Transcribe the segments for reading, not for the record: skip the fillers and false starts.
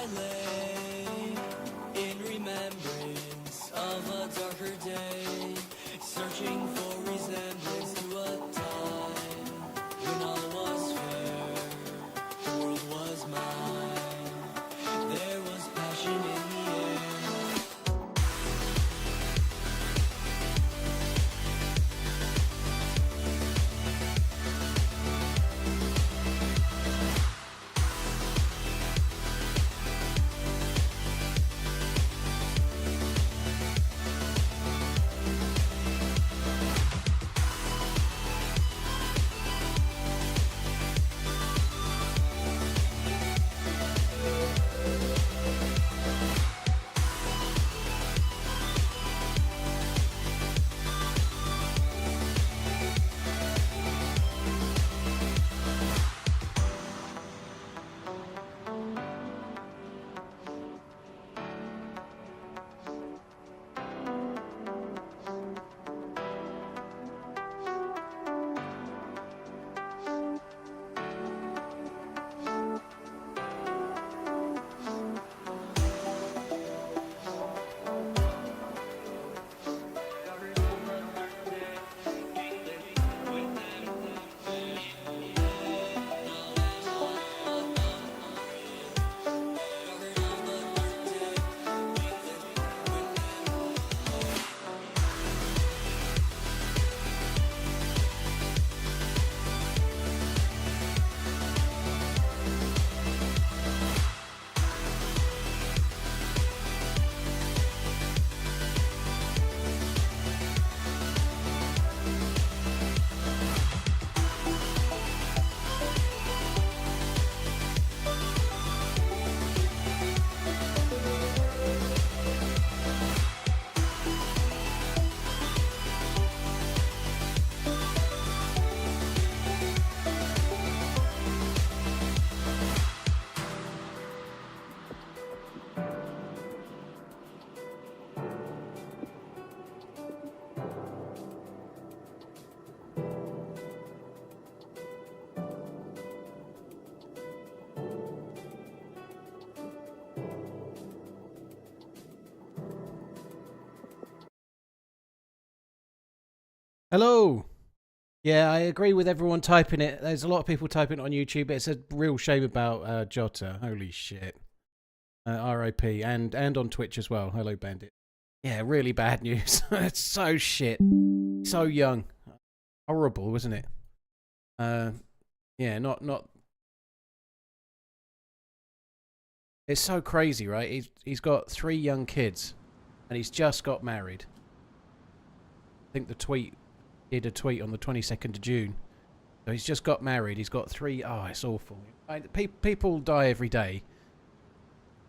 I lay in remembrance of a darker day, searching for resemblance to a time when all was fair, the world was mine, there was passion in the air. Hello. Yeah, I agree with everyone typing it. There's a lot of people typing it on YouTube. It's a real shame about Jota. Holy shit. RIP. And on Twitch as well. Hello, Bandit. Yeah, really bad news. It's so shit. So young. Horrible, wasn't it? Yeah, not... It's so crazy, right? He's got 3 young kids. And he's just got married. I think the did a tweet on the 22nd of June. So he's just got married. He's got 3... Oh, it's awful. People die every day.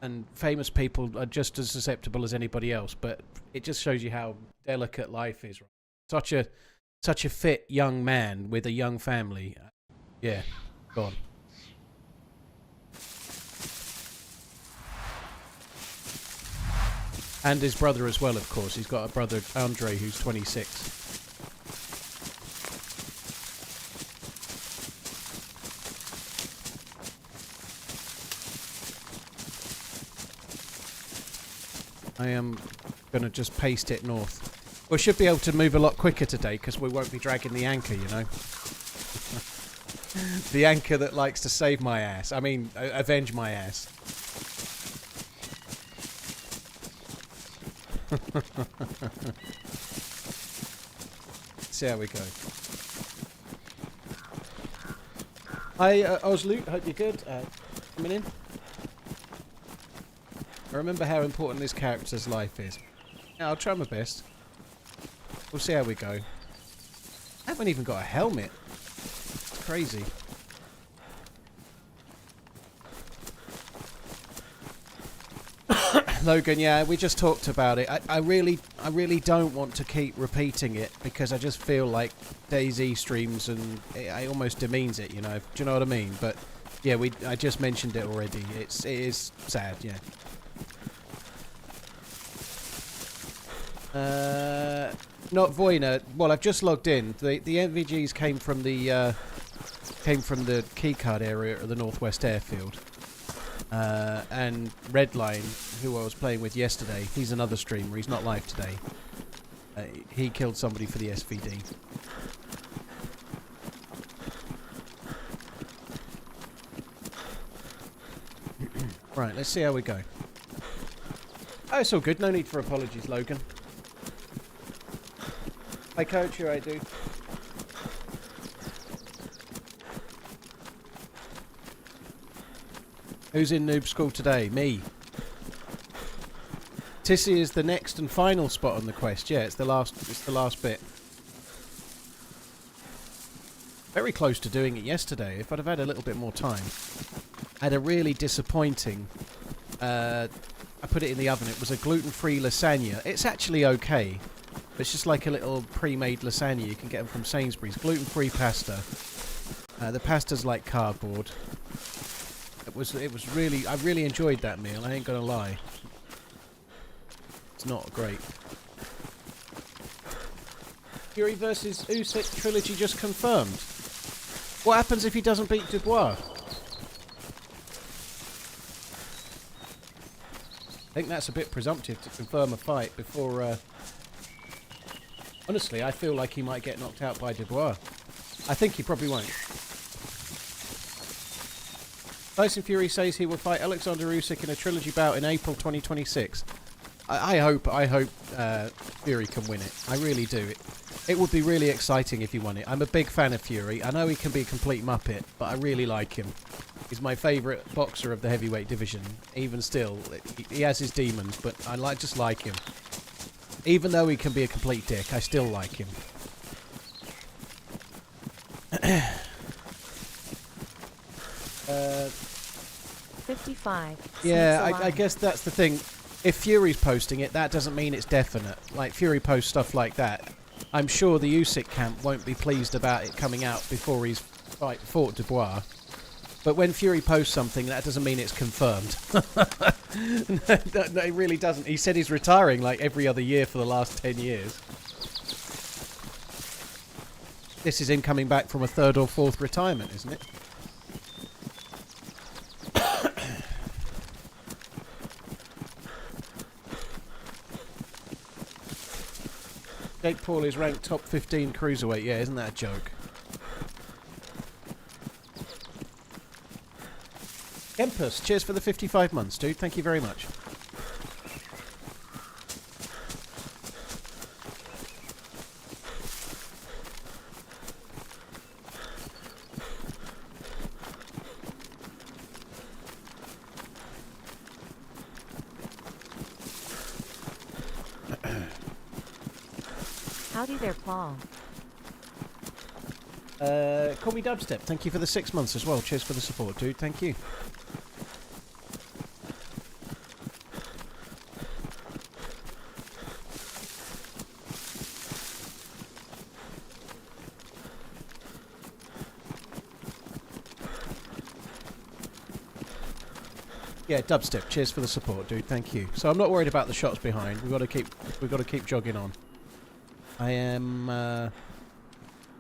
And famous people are just as susceptible as anybody else. But it just shows you how delicate life is. Such a fit young man with a young family. Yeah, gone. And his brother as well, of course. He's got a brother, Andre, who's 26. I am going to just paste it north. We should be able to move a lot quicker today because we won't be dragging the anchor, you know. The anchor that likes to save my ass. I mean, avenge my ass. See how we go. Hi, Osloot. Hope you're good. Coming in. I remember how important this character's life is. Yeah, I'll try my best. We'll see how we go. I haven't even got a helmet. It's crazy. Logan, yeah, we just talked about it. I really don't want to keep repeating it because I just feel like DayZ streams and it almost demeans it, you know. Do you know what I mean? But yeah, I just mentioned it already. It is sad, yeah. Not Voina. Well, I've just logged in. The NVGs came from the Keycard area at the Northwest Airfield. And Redline, who I was playing with yesterday, he's another streamer, he's not live today. He killed somebody for the SVD. Right, let's see how we go. Oh, it's all good. No need for apologies, Logan. Hi, Coach. You alright, dude? Who's in noob school today? Me. Tissy is the next and final spot on the quest. Yeah, it's the last bit. Very close to doing it yesterday. If I'd have had a little bit more time. I had a really disappointing... I put it in the oven. It was a gluten-free lasagna. It's actually okay. It's just like a little pre-made lasagna. You can get them from Sainsbury's. Gluten-free pasta. The pasta's like cardboard. It was really... I really enjoyed that meal. I ain't gonna lie. It's not great. Fury versus Usyk trilogy just confirmed. What happens if he doesn't beat Dubois? I think that's a bit presumptive to confirm a fight before... Honestly, I feel like he might get knocked out by Dubois. I think he probably won't. Tyson Fury says he will fight Alexander Usyk in a trilogy bout in April 2026. I hope Fury can win it. I really do. It would be really exciting if he won it. I'm a big fan of Fury. I know he can be a complete muppet, but I really like him. He's my favourite boxer of the heavyweight division. Even still, he has his demons, but I just like him. Even though he can be a complete dick, I still like him. 55. Yeah, I guess that's the thing. If Fury's posting it, that doesn't mean it's definite. Like, Fury posts stuff like that. I'm sure the Usyk camp won't be pleased about it coming out before he's fought Dubois. But when Fury posts something, that doesn't mean it's confirmed. No, it really doesn't. He said he's retiring like every other year for the last 10 years. This is him coming back from a 3rd or 4th retirement, isn't it? Jake Paul is ranked top 15 cruiserweight. Yeah, isn't that a joke? Kempus, cheers for the 55 months, dude. Thank you very much. Howdy there, Paul. Call me Dubstep. Thank you for the 6 months as well. Cheers for the support, dude. Thank you. Yeah, Dubstep. Cheers for the support, dude. Thank you. So I'm not worried about the shots behind. We've got to keep jogging on. I am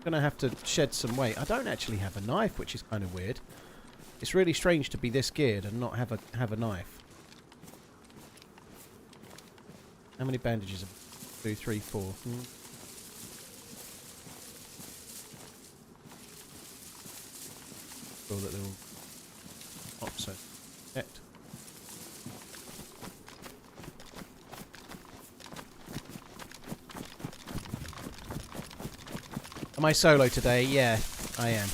gonna have to shed some weight. I don't actually have a knife, which is kind of weird. It's really strange to be this geared and not have a knife. How many bandages? 2, 3, 4. Sure that they're all opposite. Am I solo today? Yeah, I am.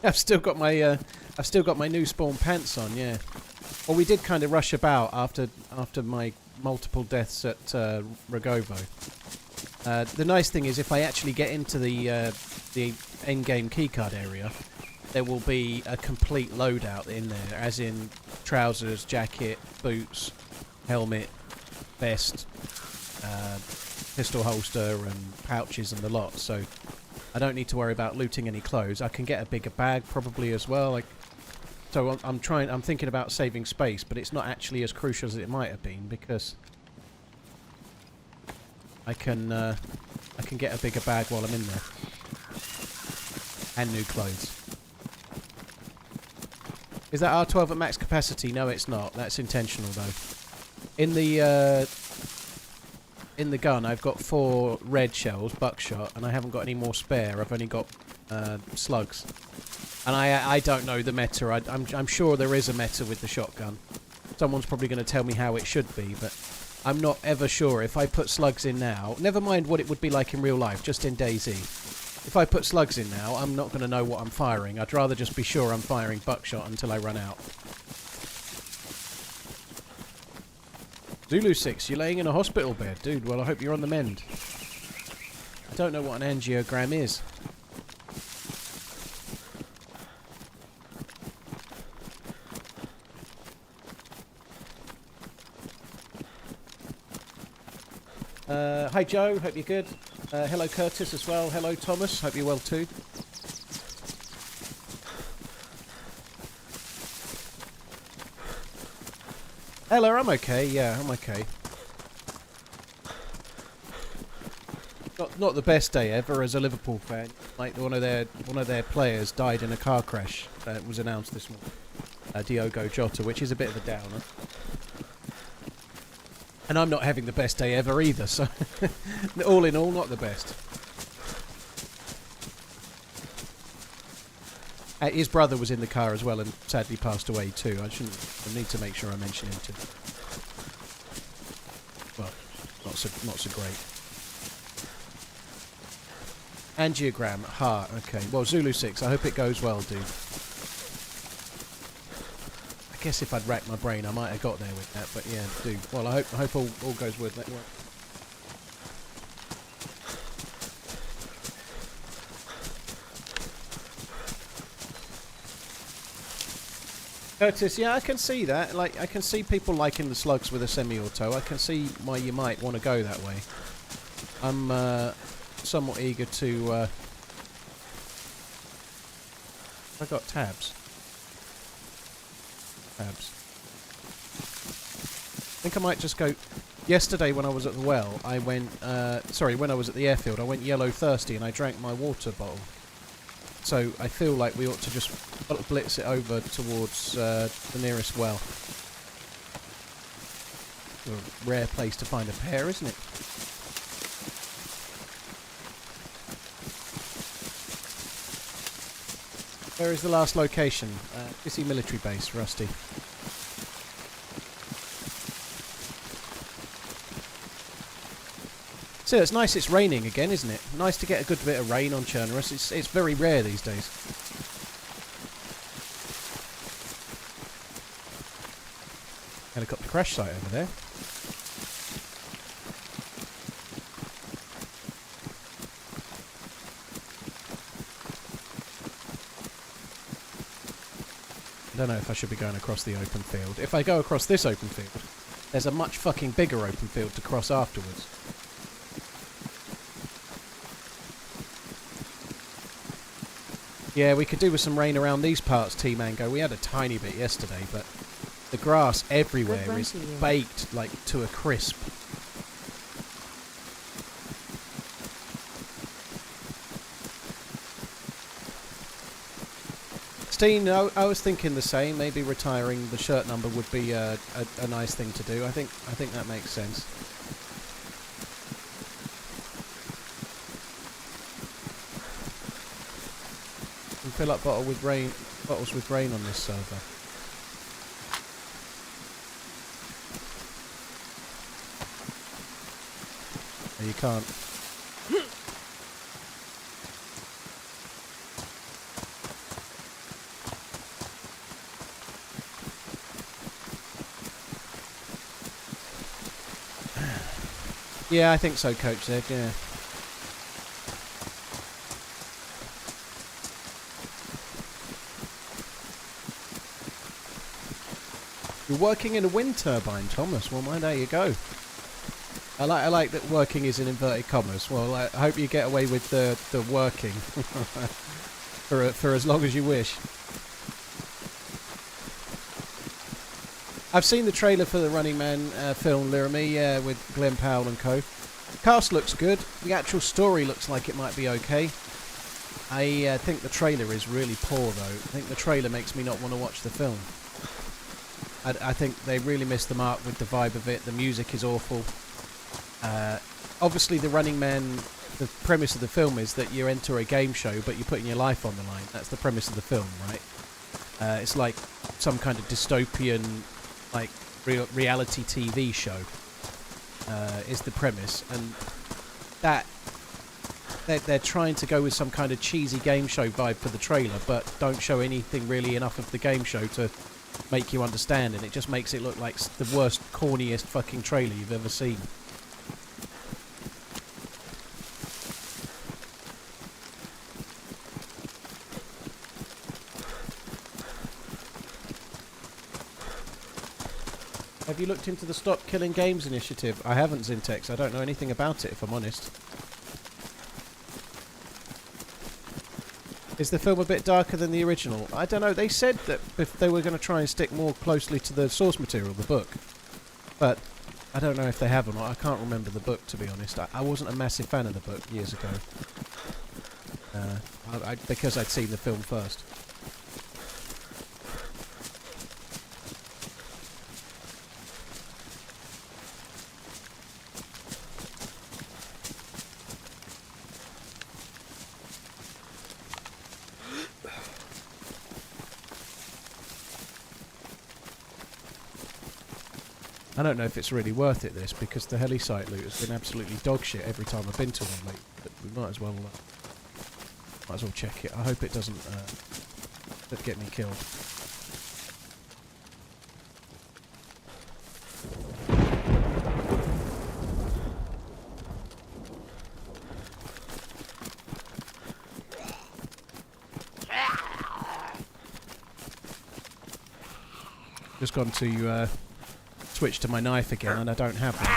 I've still got my new spawn pants on. Yeah. Well, we did kind of rush about after my multiple deaths at Rogovo. The nice thing is, if I actually get into the end game keycard area, there will be a complete loadout in there, as in trousers, jacket, boots, helmet, vest. Pistol holster and pouches and the lot, so I don't need to worry about looting any clothes. I can get a bigger bag probably as well. So I'm thinking about saving space, but it's not actually as crucial as it might have been because I can get a bigger bag while I'm in there. And new clothes. Is that R12 at max capacity? No, it's not. That's intentional, though. In the gun, I've got 4 red shells, buckshot, and I haven't got any more spare. I've only got slugs. And I don't know the meta. I'm sure there is a meta with the shotgun. Someone's probably going to tell me how it should be, but I'm not ever sure. If I put slugs in now, never mind what it would be like in real life, just in DayZ. If I put slugs in now, I'm not going to know what I'm firing. I'd rather just be sure I'm firing buckshot until I run out. Zulu 6, you're laying in a hospital bed. Dude, well, I hope you're on the mend. I don't know what an angiogram is. Hi Joe, hope you're good. Hello Curtis as well. Hello Thomas, hope you're well too. Hello, I'm okay. Yeah, I'm okay. Not the best day ever as a Liverpool fan. Like one of their players died in a car crash. It was announced this morning. Diogo Jota, which is a bit of a downer. And I'm not having the best day ever either, so all in all, not the best. His brother was in the car as well and sadly passed away too. I need to make sure I mention him too. Well, not so great. Angiogram, heart, okay. Well, Zulu 6, I hope it goes well, dude. I guess if I'd racked my brain, I might have got there with that, but yeah, dude. Well, I hope all goes well. Curtis, yeah, I can see that. Like, I can see people liking the slugs with a semi-auto. I can see why you might want to go that way. I'm somewhat eager to. I got tabs. I think I might just go. Yesterday when I was at the well, I went. When I was at the airfield, I went yellow thirsty and I drank my water bottle. So I feel like we ought to just blitz it over towards the nearest well. A rare place to find a pair, isn't it? Where is the last location? Busy military base, Rusty. So it's nice it's raining again, isn't it? Nice to get a good bit of rain on Chernarus. It's very rare these days. Helicopter crash site over there. I don't know if I should be going across the open field. If I go across this open field, there's a much fucking bigger open field to cross afterwards. Yeah, we could do with some rain around these parts, T-Mango. We had a tiny bit yesterday, but the grass everywhere is baked, like, to a crisp. Steen, I was thinking the same. Maybe retiring the shirt number would be a nice thing to do. I think that makes sense. And fill up bottles with rain on this server. No, you can't. Yeah, I think so, Coach Zed, yeah. You're working in a wind turbine, Thomas. Well, there you go. I like that working is in inverted commas. Well, I hope you get away with the working for as long as you wish. I've seen the trailer for the Running Man film, Laramie, with Glenn Powell and co. Cast looks good. The actual story looks like it might be okay. I think the trailer is really poor, though. I think the trailer makes me not want to watch the film. I think they really missed the mark with the vibe of it. The music is awful. Obviously, the Running Man, the premise of the film is that you enter a game show, but you're putting your life on the line. That's the premise of the film, right? It's like some kind of dystopian, like, reality TV show is the premise. And that... They're trying to go with some kind of cheesy game show vibe for the trailer, but don't show anything really enough of the game show to make you understand, and it just makes it look like the worst, corniest fucking trailer you've ever seen. Have you looked into the Stop Killing Games initiative? I haven't, Zintex. I don't know anything about it, if I'm honest. Is the film a bit darker than the original? I don't know. They said that if they were going to try and stick more closely to the source material, the book. But I don't know if they have or not. I can't remember the book, to be honest. I wasn't a massive fan of the book years ago. Because I'd seen the film first. I don't know if it's really worth it, this, because the heli site loot has been absolutely dog shit every time I've been to one lately. But we might as well check it. I hope it doesn't get me killed. Just gone to switch to my knife again, and I don't have one.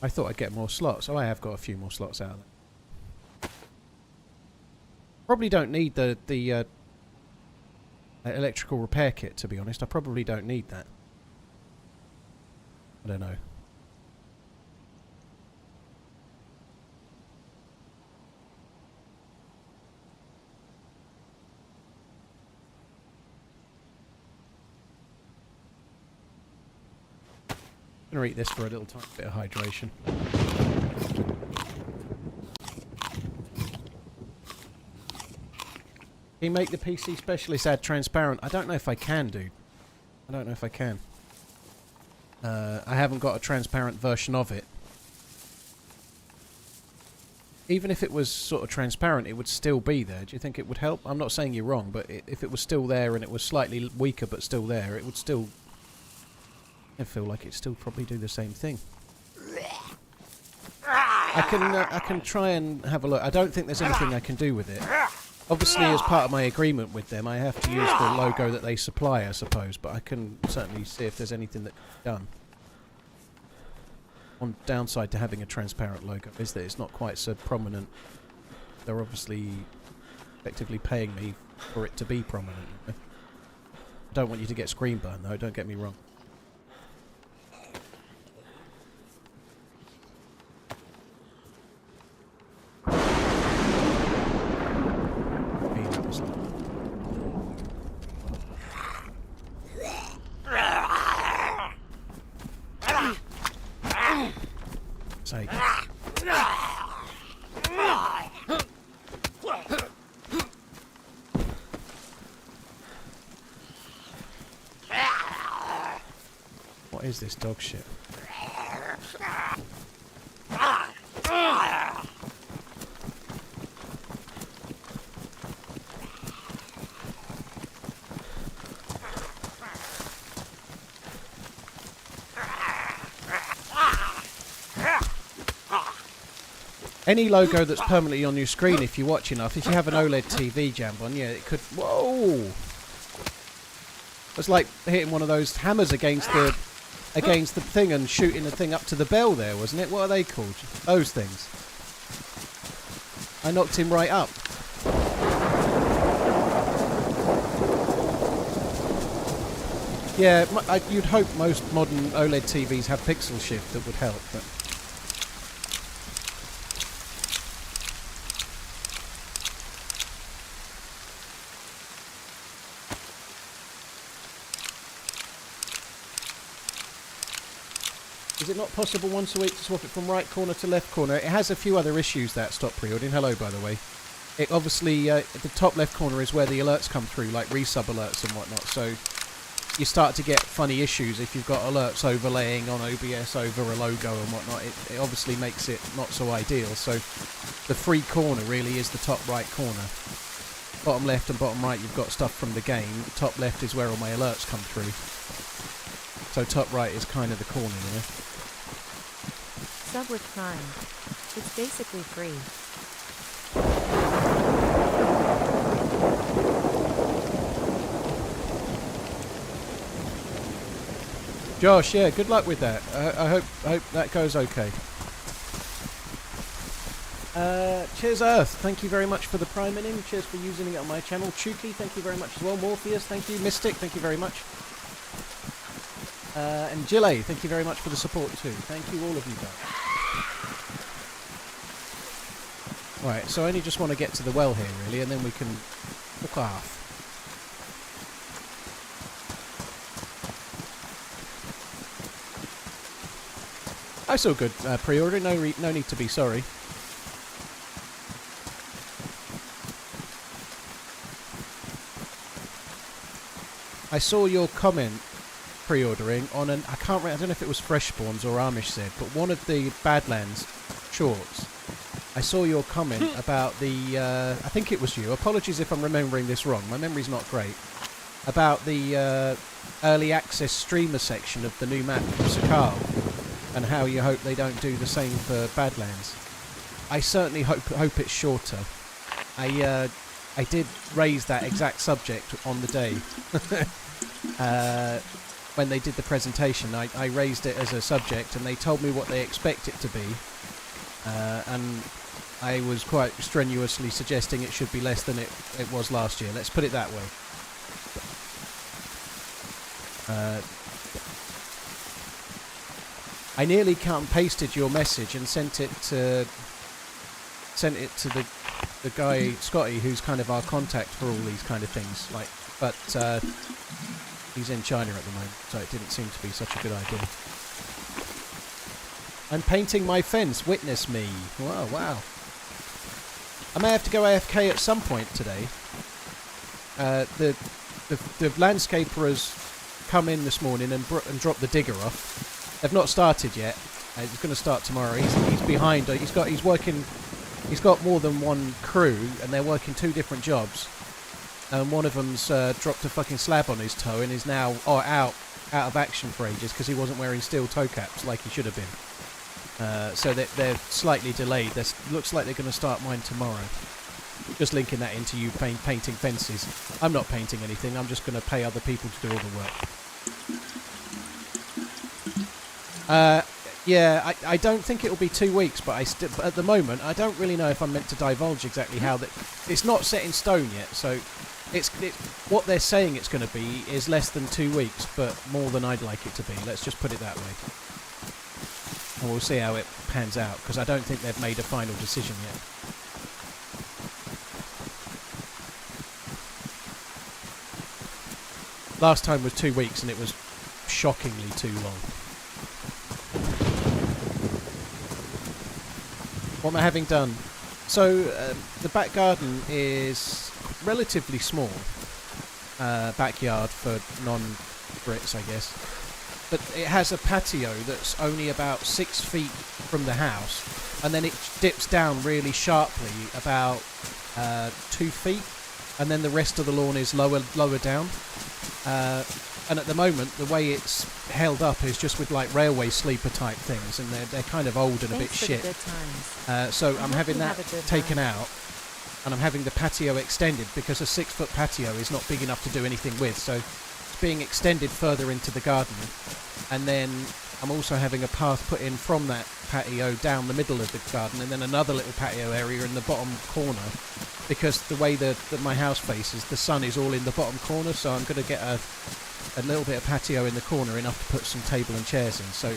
I thought I'd get more slots. Oh, I have got a few more slots out of it. Probably don't need the electrical repair kit, to be honest. I probably don't need that. I don't know. I'm going to eat this for a little tiny bit of hydration. Can you make the PC Specialist ad transparent? I don't know if I can, dude. I don't know if I can. I haven't got a transparent version of it. Even if it was sort of transparent, it would still be there. Do you think it would help? I'm not saying you're wrong, but if it was still there and it was slightly weaker but still there, it would still... I feel like it'd still probably do the same thing. I can try and have a look. I don't think there's anything I can do with it. Obviously, as part of my agreement with them, I have to use the logo that they supply, I suppose, but I can certainly see if there's anything that can be done. One downside to having a transparent logo is that it's not quite so prominent. They're obviously effectively paying me for it to be prominent. I don't want you to get screen burn, though, don't get me wrong. Sake. What is this dog shit? Any logo that's permanently on your screen, if you watch enough, if you have an OLED TV, Jambon, yeah, it could... Whoa! It's like hitting one of those hammers against the thing and shooting the thing up to the bell there, wasn't it? What are they called? Those things. I knocked him right up. Yeah, you'd hope most modern OLED TVs have pixel shift that would help, but... Is it not possible once a week to swap it from right corner to left corner? It has a few other issues, that stop pre-ordering. Hello, by the way. It obviously, the top left corner is where the alerts come through, like resub alerts and whatnot, so you start to get funny issues if you've got alerts overlaying on OBS over a logo and whatnot. It obviously makes it not so ideal, so the free corner really is the top right corner. Bottom left and bottom right you've got stuff from the game. Top left is where all my alerts come through. So top right is kind of the corner, you know. Sub with Prime. It's basically free. Josh, yeah, good luck with that. I hope that goes okay. Cheers, Earth. Thank you very much for the Prime in. Cheers for using it on my channel. Chuki, thank you very much as well. Morpheus, thank you. Mystic, thank you very much. And Gillet, thank you very much for the support too. Thank you, all of you guys. Right, so I only just want to get to the well here, really, and then we can look off. I saw good pre-order. No need to be sorry. I saw your comment pre-ordering on an... I can't remember, I don't know if it was Freshspawns or Amish said, but one of the Badlands shorts. I saw your comment about the... I think it was you. Apologies if I'm remembering this wrong. My memory's not great. About the early access streamer section of the new map from Sakal, and how you hope they don't do the same for Badlands. I certainly hope it's shorter. I did raise that exact subject on the day. When they did the presentation, I raised it as a subject, and they told me what they expect it to be. And I was quite strenuously suggesting it should be less than it was last year. Let's put it that way. I nearly cut and pasted your message and sent it to the guy Scotty, who's kind of our contact for all these kind of things. But he's in China at the moment, so it didn't seem to be such a good idea. I'm painting my fence. Witness me. Wow, wow. I may have to go AFK at some point today. The landscaper has come in this morning and dropped the digger off. They've not started yet. It's going to start tomorrow. He's behind. He's got more than one crew, and they're working 2 different jobs. And one of them's dropped a fucking slab on his toe and is now out of action for ages because he wasn't wearing steel toe caps like he should have been. So they're slightly delayed. Looks like they're going to start mine tomorrow. Just linking that into you painting fences. I'm not painting anything. I'm just going to pay other people to do all the work. Yeah, I don't think it'll be 2 weeks, but at the moment I don't really know if I'm meant to divulge exactly how that. It's not set in stone yet, so it's what they're saying it's going to be is less than 2 weeks, but more than I'd like it to be. Let's just put it that way, and we'll see how it pans out, because I don't think they've made a final decision yet. Last time was 2 weeks, and it was shockingly too long. What am I having done? So, the back garden is relatively small. Backyard for non-Brits, I guess. But it has a patio that's only about 6 feet from the house. And then it dips down really sharply about 2 feet. And then the rest of the lawn is lower down. And at the moment, the way it's held up is just with like railway sleeper type things, and they're kind of old and a bit shit. So I'm having that taken out, and I'm having the patio extended because a 6-foot patio is not big enough to do anything with. So it's being extended further into the garden, and then I'm also having a path put in from that patio down the middle of the garden, and then another little patio area in the bottom corner, because the way that my house faces, the sun is all in the bottom corner. So I'm going to get a little bit of patio in the corner, enough to put some table and chairs in. So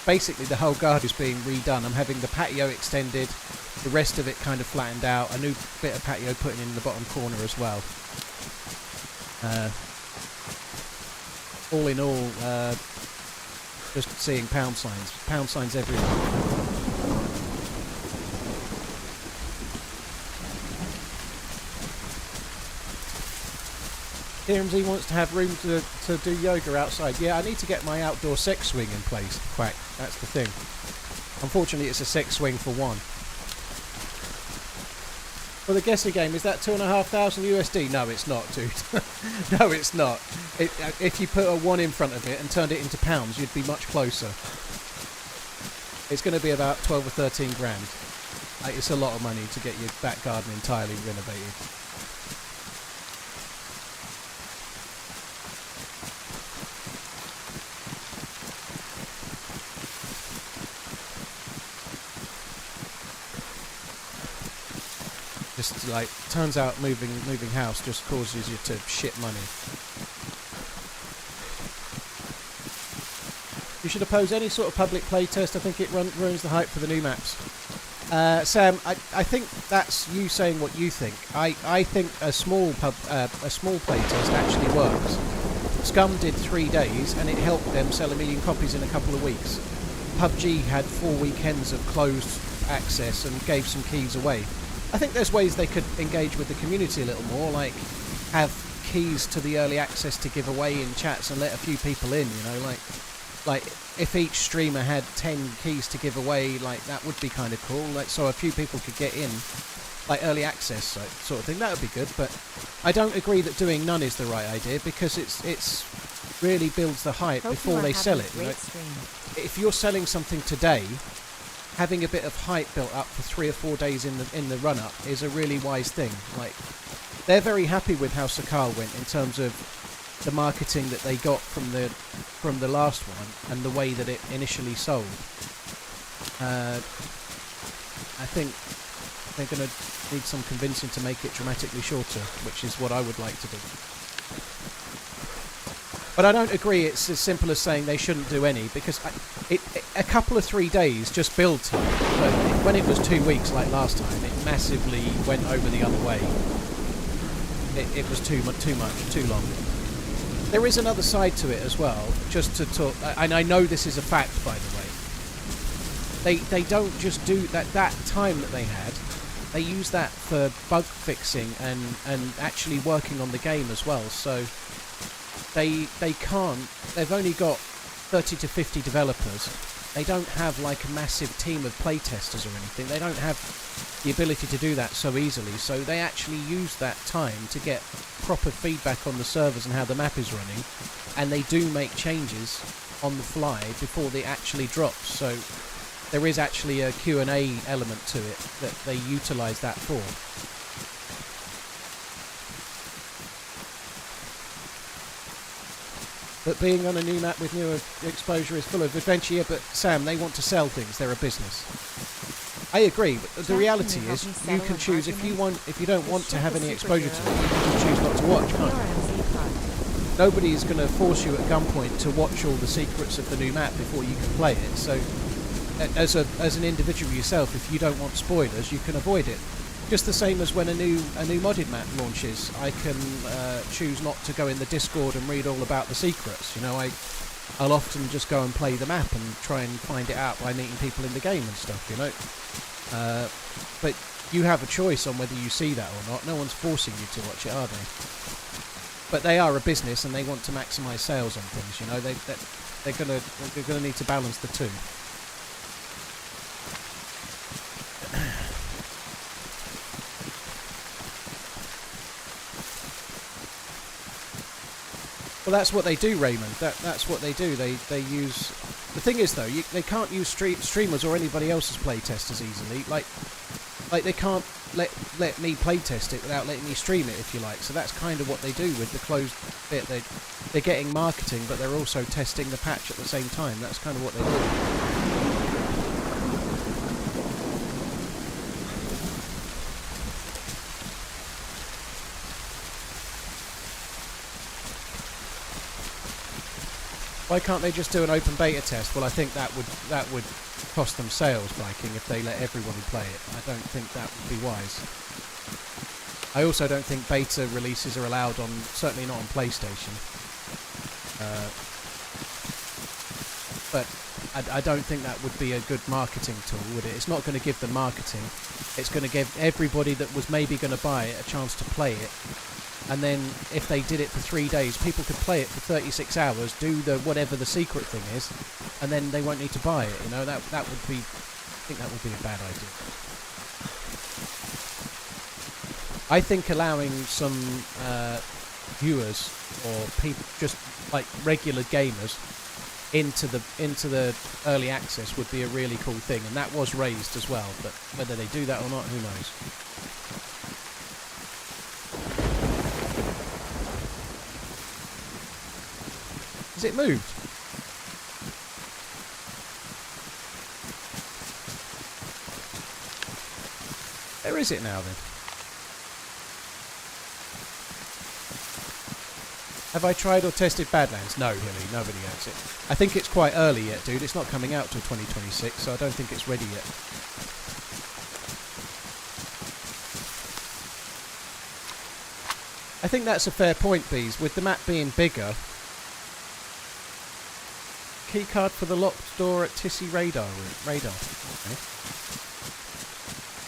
basically the whole garden is being redone. I'm having the patio extended, the rest of it kind of flattened out, a new bit of patio put in the bottom corner as well. All in all, just seeing pound signs everywhere. TRMZ wants to have room to do yoga outside. Yeah, I need to get my outdoor sex swing in place. Quack, that's the thing. Unfortunately, it's a sex swing for one. For the guessing game, is that 2,500 USD? No, it's not, dude. No, it's not. If you put a 1 in front of it and turned it into pounds, you'd be much closer. It's going to be about 12 or 13 grand. It's a lot of money to get your back garden entirely renovated. Just like, turns out moving house just causes you to shit money. You should oppose any sort of public playtest. I think it ruins the hype for the new maps. Sam, I think that's you saying what you think. I think a small playtest actually works. Scum did 3 days and it helped them sell 1 million copies in a couple of weeks. PUBG had 4 weekends of closed access and gave some keys away. I think there's ways they could engage with the community a little more, like have keys to the early access to give away in chats and let a few people in, you know, like if each streamer had 10 keys to give away, like that would be kind of cool, like so a few people could get in, like early access sort of thing. That would be good. But I don't agree that doing none is the right idea, because it's really builds the hype before they sell it, you know? If you're selling something today, having a bit of hype built up for 3 or 4 days in the run-up is a really wise thing. Like, they're very happy with how Sakal went in terms of the marketing that they got from the last one and the way that it initially sold. I think they're going to need some convincing to make it dramatically shorter, which is what I would like to do. But I don't agree it's as simple as saying they shouldn't do any, because a couple of 3 days just builds time. But when it was 2 weeks like last time, it massively went over the other way. It was too much, too long. There is another side to it as well, just to talk, and I know this is a fact, by the way. They don't just do that time that they had, they use that for bug fixing and actually working on the game as well, so they can't, they've only got 30 to 50 developers. They don't have like a massive team of playtesters or anything. They don't have the ability to do that so easily, so they actually use that time to get proper feedback on the servers and how the map is running, and they do make changes on the fly before they actually drop. So there is actually a Q&A element to it that they utilise that for. But being on a new map with newer exposure is full of adventure. Yeah, but Sam, they want to sell things. They're a business. I agree, but the reality is you can choose if you don't want to have any exposure to it, you can choose not to watch, can't you? Nobody is going to force you at gunpoint to watch all the secrets of the new map before you can play it. So, as an individual yourself, if you don't want spoilers, you can avoid it. Just the same as when a new modded map launches, I can choose not to go in the Discord and read all about the secrets. You know, I'll often just go and play the map and try and find it out by meeting people in the game and stuff. You know, but you have a choice on whether you see that or not. No one's forcing you to watch it, are they? But they are a business and they want to maximise sales on things. You know, they're gonna need to balance the two. Well, that's what they do, Raymond. That's what they do. They use. The thing is, though, they can't use streamers or anybody else's playtesters easily. Like they can't let me playtest it without letting me stream it, if you like. So that's kind of what they do with the closed bit. They're getting marketing, but they're also testing the patch at the same time. That's kind of what they do. Why can't they just do an open beta test? Well, I think that would cost them sales, Viking, if they let everybody play it. I don't think that would be wise. I also don't think beta releases are allowed on, certainly not on PlayStation. But I don't think that would be a good marketing tool, would it? It's not going to give them marketing. It's going to give everybody that was maybe going to buy it a chance to play it. And then if they did it for 3 days, people could play it for 36 hours, do the whatever the secret thing is, and then they won't need to buy it. You know, that would be, I think that would be a bad idea. I think allowing some viewers or people, just like regular gamers, into the early access would be a really cool thing, and that was raised as well. But whether they do that or not, who knows? Has it moved? Where is it now then? Have I tried or tested Badlands? No, Hilly, nobody has it. I think it's quite early yet, dude. It's not coming out till 2026, so I don't think it's ready yet. I think that's a fair point, Bees. With the map being bigger... Keycard for the locked door at Tissy Radar. Okay.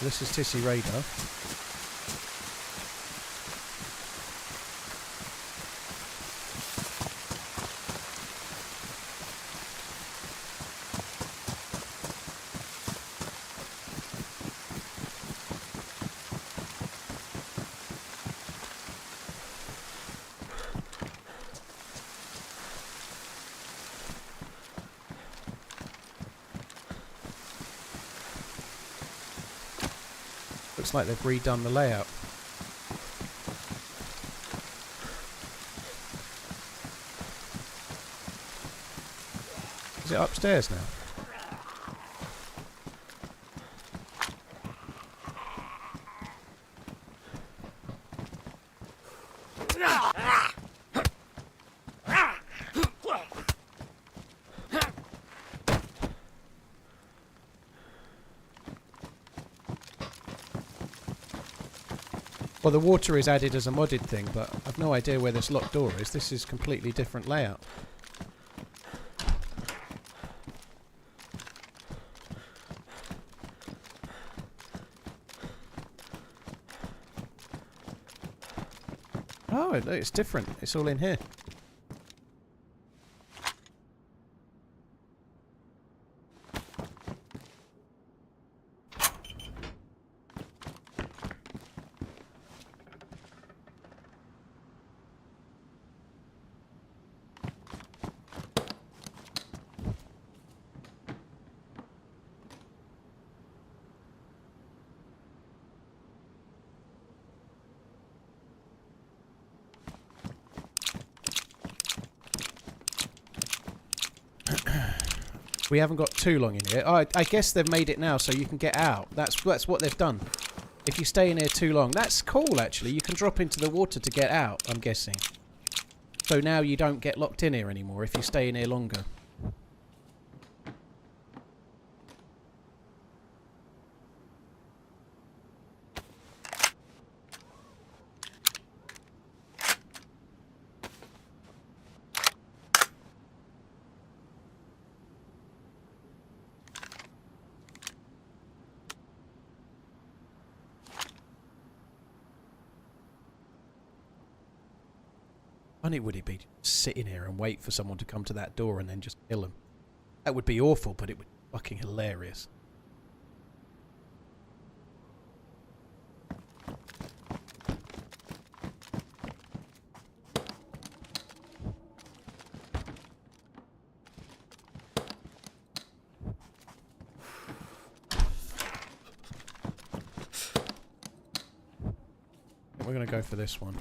This is Tissy Radar. Looks like they've redone the layout. Is it upstairs now? Well, the water is added as a modded thing, but I've no idea where this locked door is. This is completely different layout. Oh, it's different. It's all in here. We haven't got too long in here. Oh, I guess they've made it now so you can get out. That's what they've done. If you stay in here too long. That's cool, actually. You can drop into the water to get out, I'm guessing. So now you don't get locked in here anymore if you stay in here longer. Funny would it be to sit in here and wait for someone to come to that door and then just kill them? That would be awful, but it would be fucking hilarious. We're going to go for this one.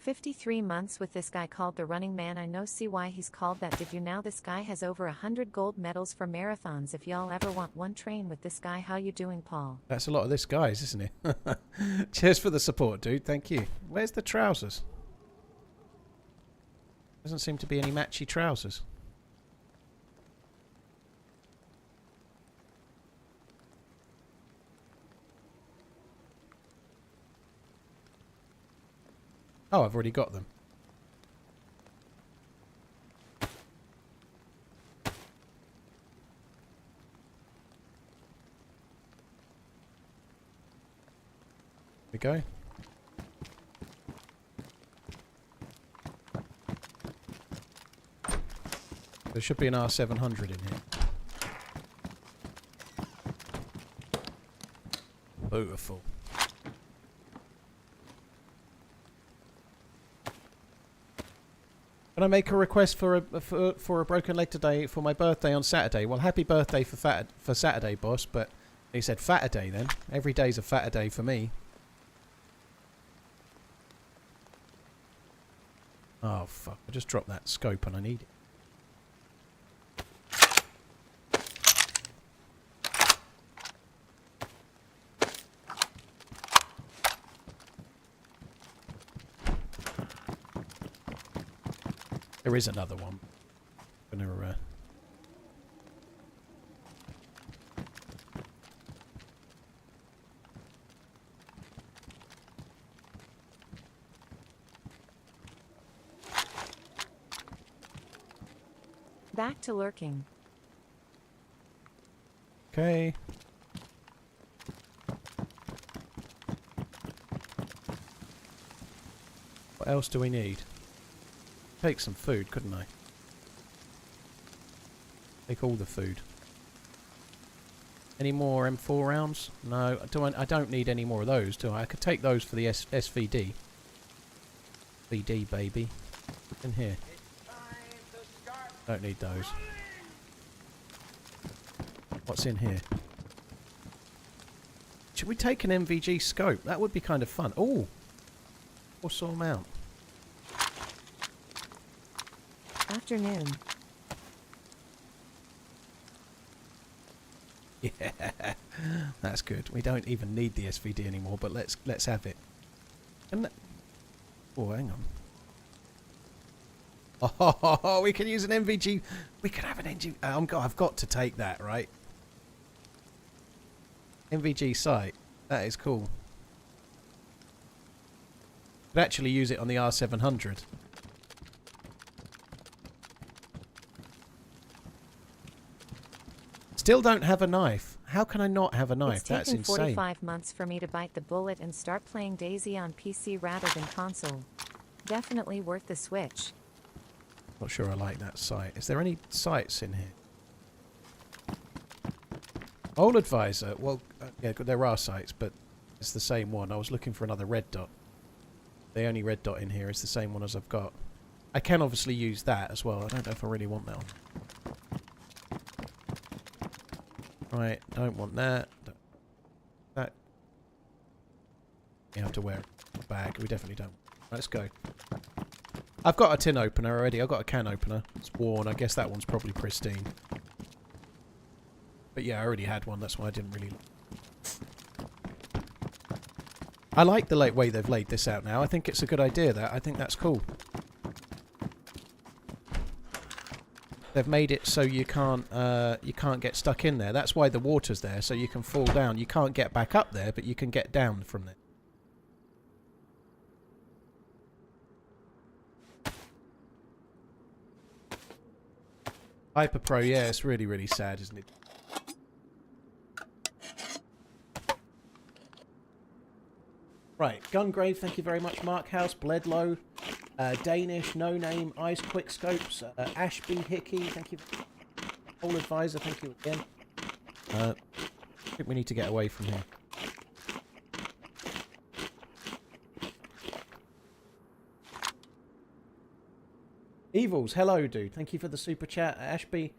53 months with this guy called the Running Man. I know see why he's called that. Did you now? This guy has over 100 gold medals for marathons. If y'all ever want one, train with this guy. How you doing, Paul? That's a lot of this guy's, isn't it? Cheers for the support, dude. Thank you. Where's the trousers? Doesn't seem to be any matchy trousers. Oh, I've already got them. Here we go. There should be an R700 in here. Beautiful. Can I make a request for a broken leg today for my birthday on Saturday? Well, happy birthday for Saturday, boss. But he said Faturday then. Every day's a Faturday for me. Oh fuck! I just dropped that scope and I need it. There is another one. I'm gonna Back to lurking. Okay. What else do we need? Take some food, couldn't I? Take all the food. Any more M4 rounds? No, I don't need any more of those, do I? I could take those for the SVD. VD, baby. In here. Don't need those. What's in here? Should we take an MVG scope? That would be kind of fun. Oh! Awesome amount. Afternoon. Yeah, that's good. We don't even need the SVD anymore, but let's have it. And oh, hang on. Oh, we can use an MVG. We can have an NG. I've got to take that, right? MVG sight. That is cool. Could actually use it on the R700. Still don't have a knife. How can I not have a knife? That's insane. It's taken 45 months for me to bite the bullet and start playing DayZ on PC rather than console. Definitely worth the switch. Not sure I like that sight. Is there any sights in here? Old advisor. Well, yeah, there are sights, but it's the same one. I was looking for another red dot. The only red dot in here is the same one as I've got. I can obviously use that as well. I don't know if I really want that one. Right, don't want that. That. You have to wear a bag. We definitely don't. Let's go. I've got a tin opener already. I've got a can opener. It's worn. I guess that one's probably pristine. But yeah, I already had one. That's why I didn't really... I like the way they've laid this out now. I think it's a good idea. I think that's cool. They've made it so you can't get stuck in there. That's why the water's there, so you can fall down. You can't get back up there, but you can get down from there. Hyper Pro, yeah, it's really, really sad, isn't it? Right, Gungrave, thank you very much. Mark House, Bledlow, Danish, No Name, Ice Quickscopes, Ashby, Hickey, thank you. All Advisor, thank you again. I think we need to get away from here. Evils, hello, dude. Thank you for the super chat. Ashby,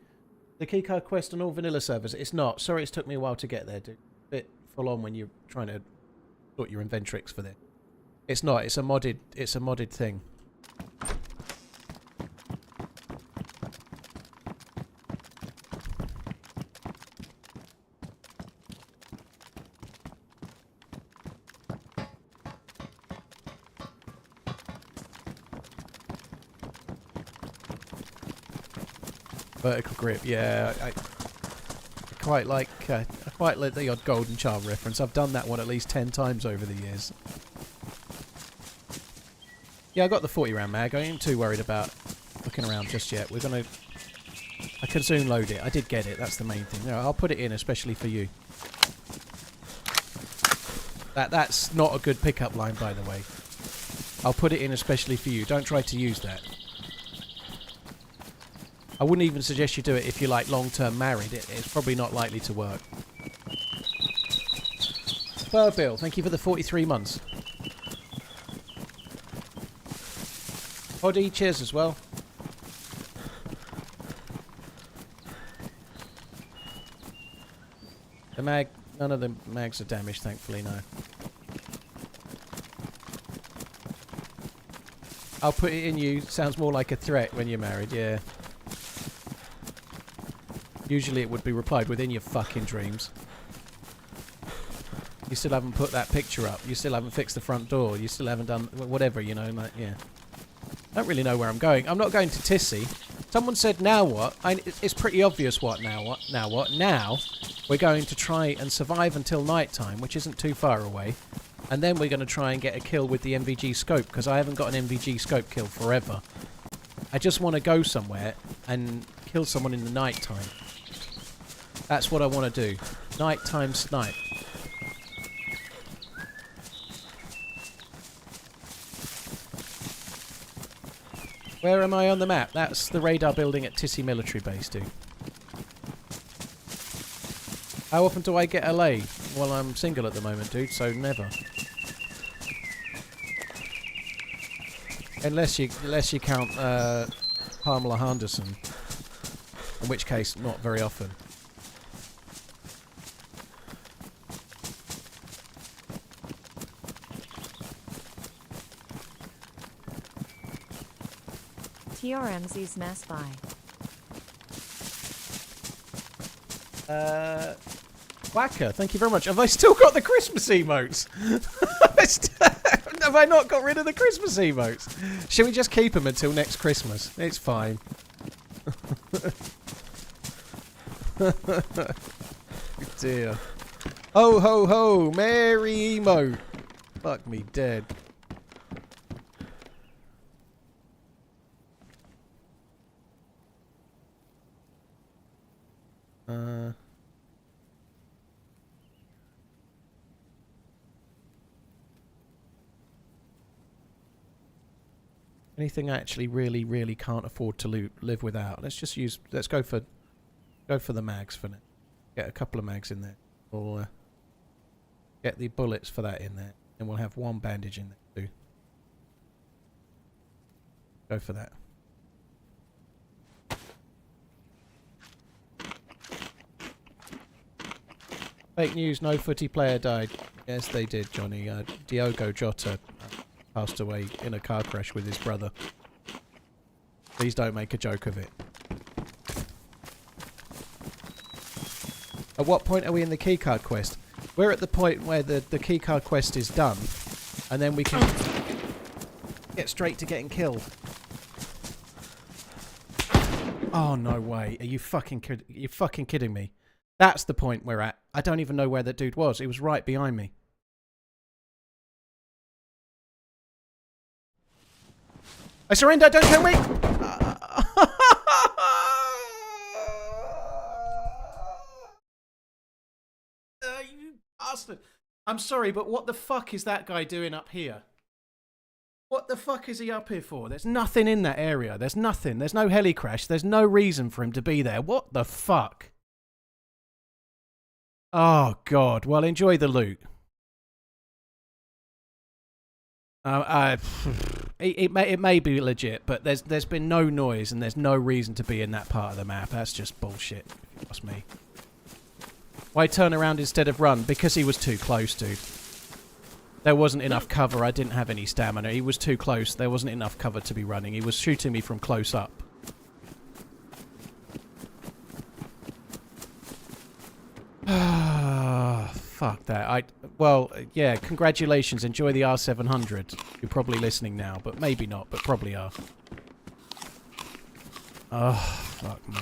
the Keycard quest on all vanilla servers. It's not. Sorry, it's took me a while to get there, dude. Bit full on when you're trying to sort your inventrix for this. It's not. It's a modded thing. Vertical grip, yeah. I quite like the odd Golden Charm reference. I've done that one at least 10 times over the years. Yeah, I got the 40 round mag. I ain't too worried about looking around just yet. I can soon load it. I did get it. That's the main thing. No, I'll put it in especially for you. That's not a good pickup line, by the way. I'll put it in especially for you. Don't try to use that. I wouldn't even suggest you do it if you're like long-term married. It's probably not likely to work. Bill, thank you for the 43 months. Hoddy, cheers as well. The mag, none of the mags are damaged, thankfully, no. I'll put it in you. Sounds more like a threat when you're married, yeah. Usually it would be replied within your fucking dreams. You still haven't put that picture up. You still haven't fixed the front door. You still haven't done whatever, you know, like, yeah. I don't really know where I'm going. I'm not going to Tissy. Someone said, now what? It's pretty obvious what, now what, now what. Now, we're going to try and survive until night time, which isn't too far away. And then we're going to try and get a kill with the MVG scope, because I haven't got an MVG scope kill forever. I just want to go somewhere and kill someone in the night time. That's what I want to do. Nighttime snipe. Where am I on the map? That's the radar building at Tissy Military Base, dude. How often do I get LA? Well, I'm single at the moment, dude, so never. Unless you count Pamela Henderson. In which case, not very often. TRMZ's mass buy. Whacker, thank you very much. Have I still got the Christmas emotes? Have I not got rid of the Christmas emotes? Shall we just keep them until next Christmas? It's fine. Dear. Ho ho ho, merry emote. Fuck me dead. Anything I actually really can't afford to live without. Let's go for the mags for now. Get a couple of mags in there. Or get the bullets for that in there. And we'll have one bandage in there too. Go for that. Fake news, no footy player died. Yes, they did, Johnny. Diogo Jota passed away in a car crash with his brother. Please don't make a joke of it. At what point are we in the keycard quest? We're at the point where the keycard quest is done, and then we can get straight to getting killed. Oh, no way. Are you fucking kidding me? That's the point we're at. I don't even know where that dude was. He was right behind me. I surrender, don't kill me! You bastard. I'm sorry, but what the fuck is that guy doing up here? What the fuck is he up here for? There's nothing in that area. There's nothing. There's no heli crash. There's no reason for him to be there. What the fuck? Oh, God. Well, enjoy the loot. It may be legit, but there's been no noise and there's no reason to be in that part of the map. That's just bullshit, if you ask me. Why turn around instead of run? Because he was too close, dude. There wasn't enough cover. I didn't have any stamina. He was too close. There wasn't enough cover to be running. He was shooting me from close up. Fuck that. Well, yeah, congratulations. Enjoy the R700. You're probably listening now, but maybe not, but probably are. Oh, fuck me.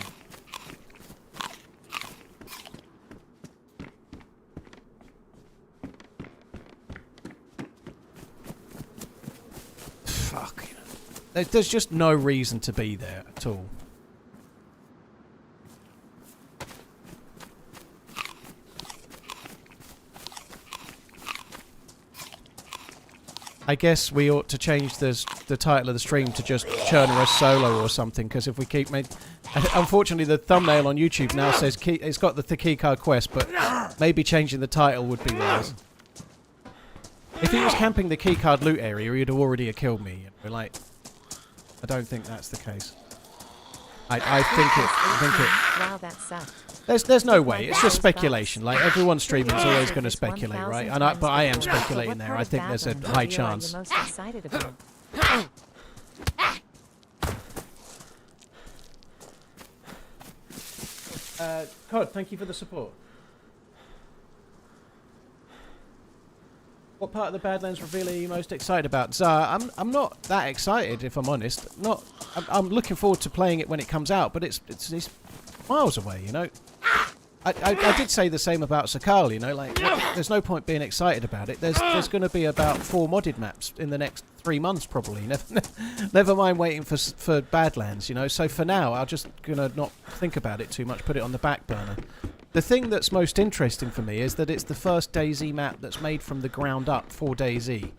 Fuck. There's just no reason to be there at all. I guess we ought to change the title of the stream to just Chernarus Solo or something, because if we keep unfortunately the thumbnail on YouTube now says it's got the Keycard quest, but maybe changing the title would be wise. If he was camping the Keycard loot area, he'd already have killed me. Like, I don't think that's the case. I think it. Wow, that sucked. There's no way. It's just speculation. Like, everyone streaming is always going to speculate, right? But I am speculating there. I think there's a high chance. Cod, thank you for the support. What part of the Badlands reveal are you most excited about? Zah, I'm not that excited, if I'm honest. I'm looking forward to playing it when it comes out, but it's miles away, you know. I did say the same about Sakal, you know, like, there's no point being excited about it. There's going to be about 4 modded maps in the next 3 months, probably. Never mind waiting for Badlands, you know. So for now, I'm just going to not think about it too much, put it on the back burner. The thing that's most interesting for me is that it's the first DayZ map that's made from the ground up for DayZ.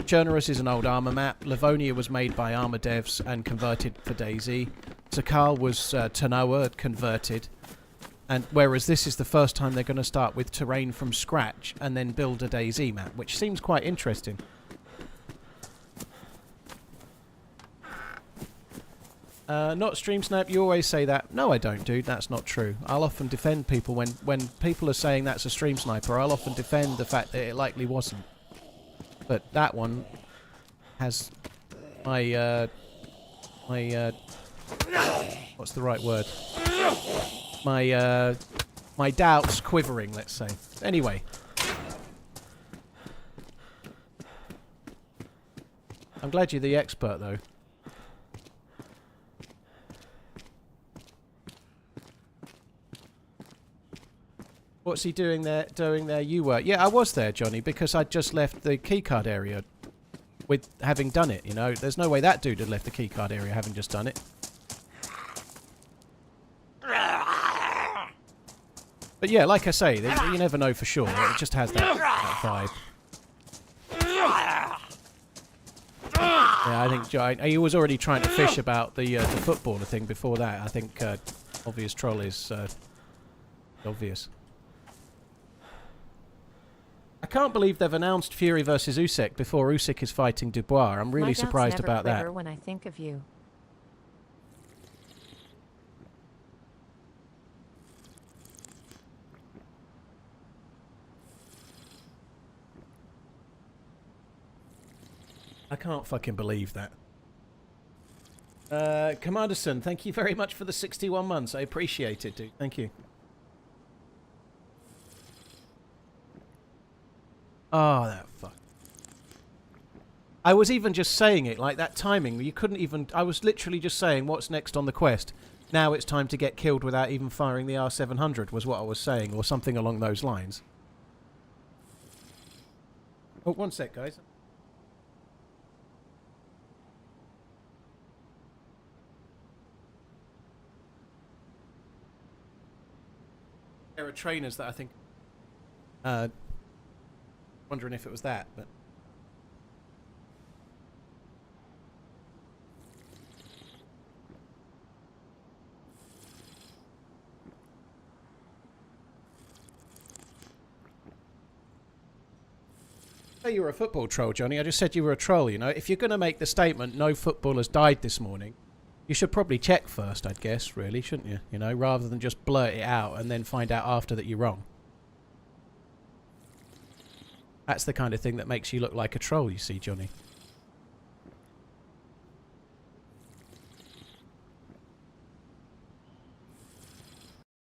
Chernarus is an old Armour map. Livonia was made by Armour devs and converted for DayZ. Sakal was Tanoa converted. And whereas this is the first time they're going to start with terrain from scratch and then build a DayZ map, which seems quite interesting. Not stream snap, you always say that. No, I don't, dude. That's not true. I'll often defend people when people are saying that's a stream sniper. I'll often defend the fact that it likely wasn't. But that one has my what's the right word? My doubts quivering, let's say. Anyway. I'm glad you're the expert, though. What's he doing there? You were. Yeah, I was there, Johnny, because I'd just left the keycard area with having done it, you know. There's no way that dude had left the keycard area having just done it. But yeah, like I say, you never know for sure. It just has that vibe. Yeah, I think he was already trying to fish about the footballer thing before that. I think obvious troll is obvious. I can't believe they've announced Fury versus Usyk before Usyk is fighting Dubois. I'm really surprised about that. When I think of you. I can't fucking believe that. Commanderson, thank you very much for the 61 months. I appreciate it, dude. Thank you. Oh, that fuck. I was even just saying it, like that timing. You couldn't even... I was literally just saying what's next on the quest. Now it's time to get killed without even firing the R700 was what I was saying, or something along those lines. Oh, one sec, guys. There are trainers that I think... wondering if it was that, but... Say you were a football troll, Johnny. I just said you were a troll, you know. If you're going to make the statement, no footballers died this morning, you should probably check first, I'd guess, really, shouldn't you? You know, rather than just blurt it out and then find out after that you're wrong. That's the kind of thing that makes you look like a troll, you see, Johnny.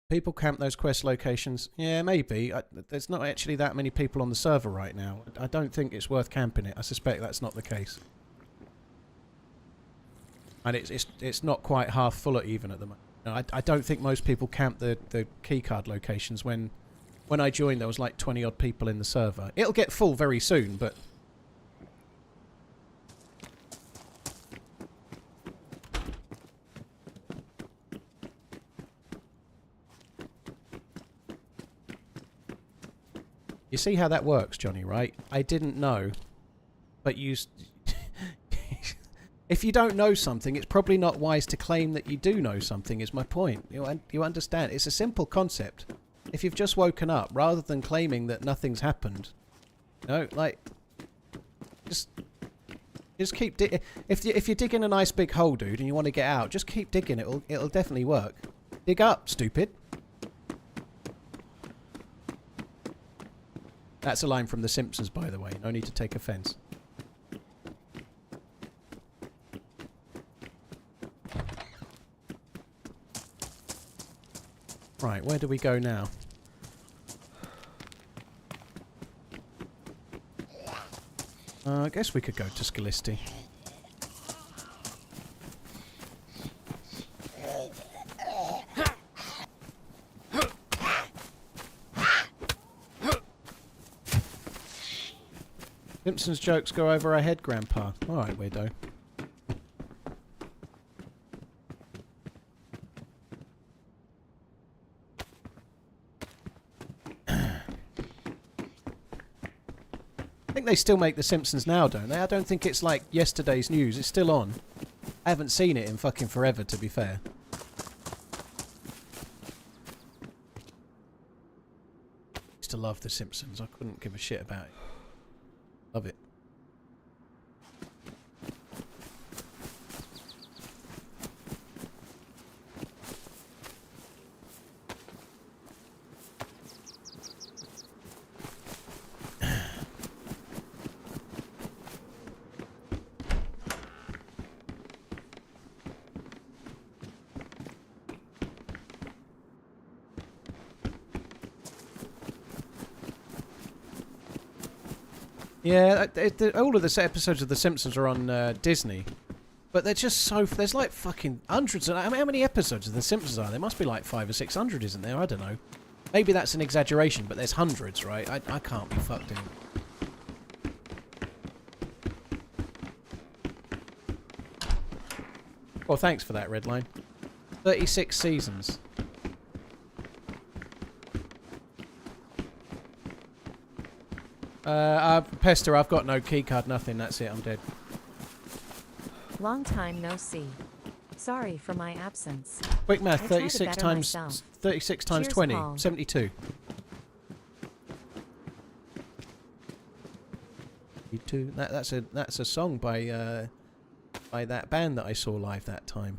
People camp those quest locations. Yeah, maybe. There's not actually that many people on the server right now. I don't think it's worth camping it. I suspect that's not the case. And it's not quite half full even at the moment. No, I don't think most people camp the keycard locations. When I joined, there was like 20 odd people in the server. It'll get full very soon, but... You see how that works, Johnny, right? I didn't know, but you... If you don't know something, it's probably not wise to claim that you do know something, is my point. You understand? It's a simple concept. If you've just woken up, rather than claiming that nothing's happened, you know, like... Just keep digging. If you're digging a nice big hole, dude, and you want to get out, just keep digging. It'll definitely work. Dig up, stupid. That's a line from The Simpsons, by the way. No need to take offence. Right, where do we go now? I guess we could go to Scalisti. Simpsons jokes go over our head, Grandpa. Alright, weirdo. I think they still make The Simpsons now, don't they? I don't think it's like yesterday's news. It's still on. I haven't seen it in fucking forever, to be fair. I used to love The Simpsons. I couldn't give a shit about it. Love it. Yeah, all of the episodes of The Simpsons are on Disney, but they're just so... There's like fucking hundreds of... How many episodes of The Simpsons are there? Must be like 500 or 600, isn't there? I don't know. Maybe that's an exaggeration, but there's hundreds, right? I can't be fucked in. Well, thanks for that, Redline. 36 seasons. Pester, I've got no keycard, nothing. That's it, I'm dead. Long time no see. Sorry for my absence. Quick math, I 36 times myself. 36 times Cheers, 20, Paul. 72. That's a song by that band that I saw live that time.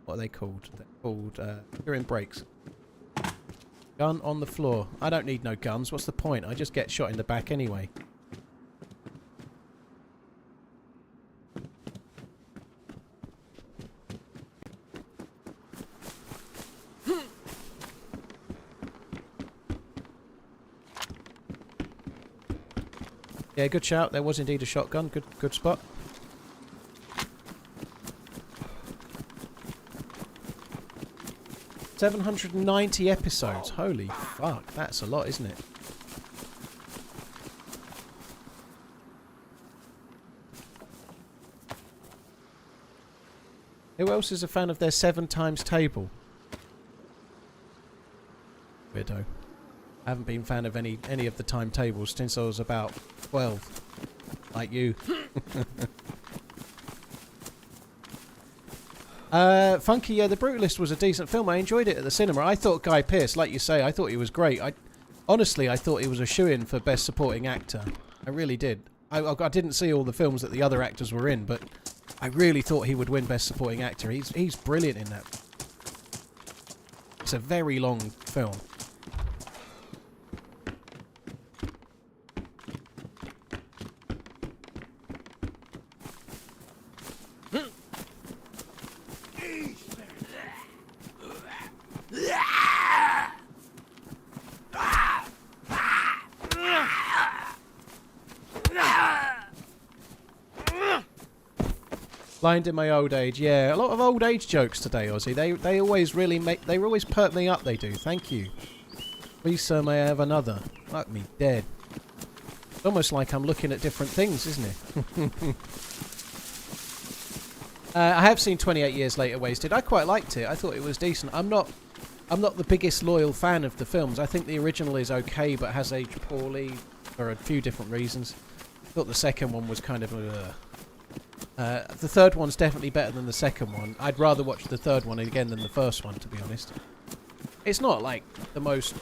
What are they called? They're called Hearing Breaks. Gun on the floor. I don't need no guns. What's the point? I just get shot in the back anyway. Yeah, good shout. There was indeed a shotgun. Good spot. $790 episodes. Holy fuck, that's a lot, isn't it? Who else is a fan of their 7 times table? Weirdo. I haven't been a fan of any of the timetables since I was about 12. Like you. Funky, yeah, The Brutalist was a decent film. I enjoyed it at the cinema. I thought Guy Pearce, like you say, I thought he was great. Honestly, I thought he was a shoo-in for Best Supporting Actor. I really did. I didn't see all the films that the other actors were in, but I really thought he would win Best Supporting Actor. He's brilliant in that. It's a very long film. Blind in my old age, yeah. A lot of old age jokes today, Ozzy. They always really make... They always perk me up, they do. Thank you. Please, sir, may I have another? Fuck me dead. It's almost like I'm looking at different things, isn't it? I have seen 28 Years Later Wasted. I quite liked it. I thought it was decent. I'm not the biggest loyal fan of the films. I think the original is okay, but has aged poorly for a few different reasons. I thought the second one was kind of... the third one's definitely better than the second one. I'd rather watch the third one again than the first one, to be honest. It's not like the most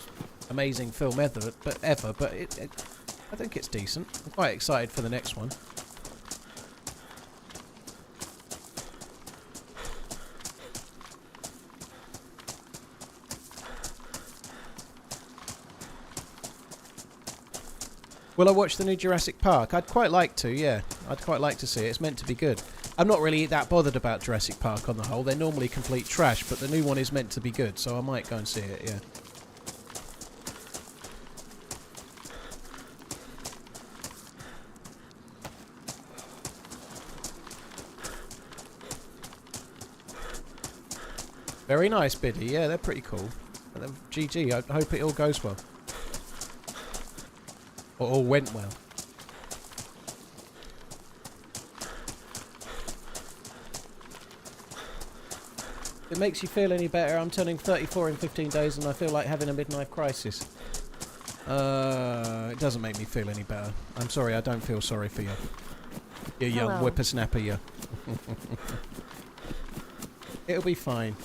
amazing film ever, but I think it's decent. I'm quite excited for the next one. Will I watch the new Jurassic Park? I'd quite like to, yeah. I'd quite like to see it. It's meant to be good. I'm not really that bothered about Jurassic Park on the whole. They're normally complete trash, but the new one is meant to be good, so I might go and see it, yeah. Very nice, Biddy. Yeah, they're pretty cool. GG. I hope it all goes well. Or all went well. If it makes you feel any better, I'm turning 34 in 15 days and I feel like having a midlife crisis. It doesn't make me feel any better. I'm sorry, I don't feel sorry for you. You young whippersnapper, you. It'll be fine.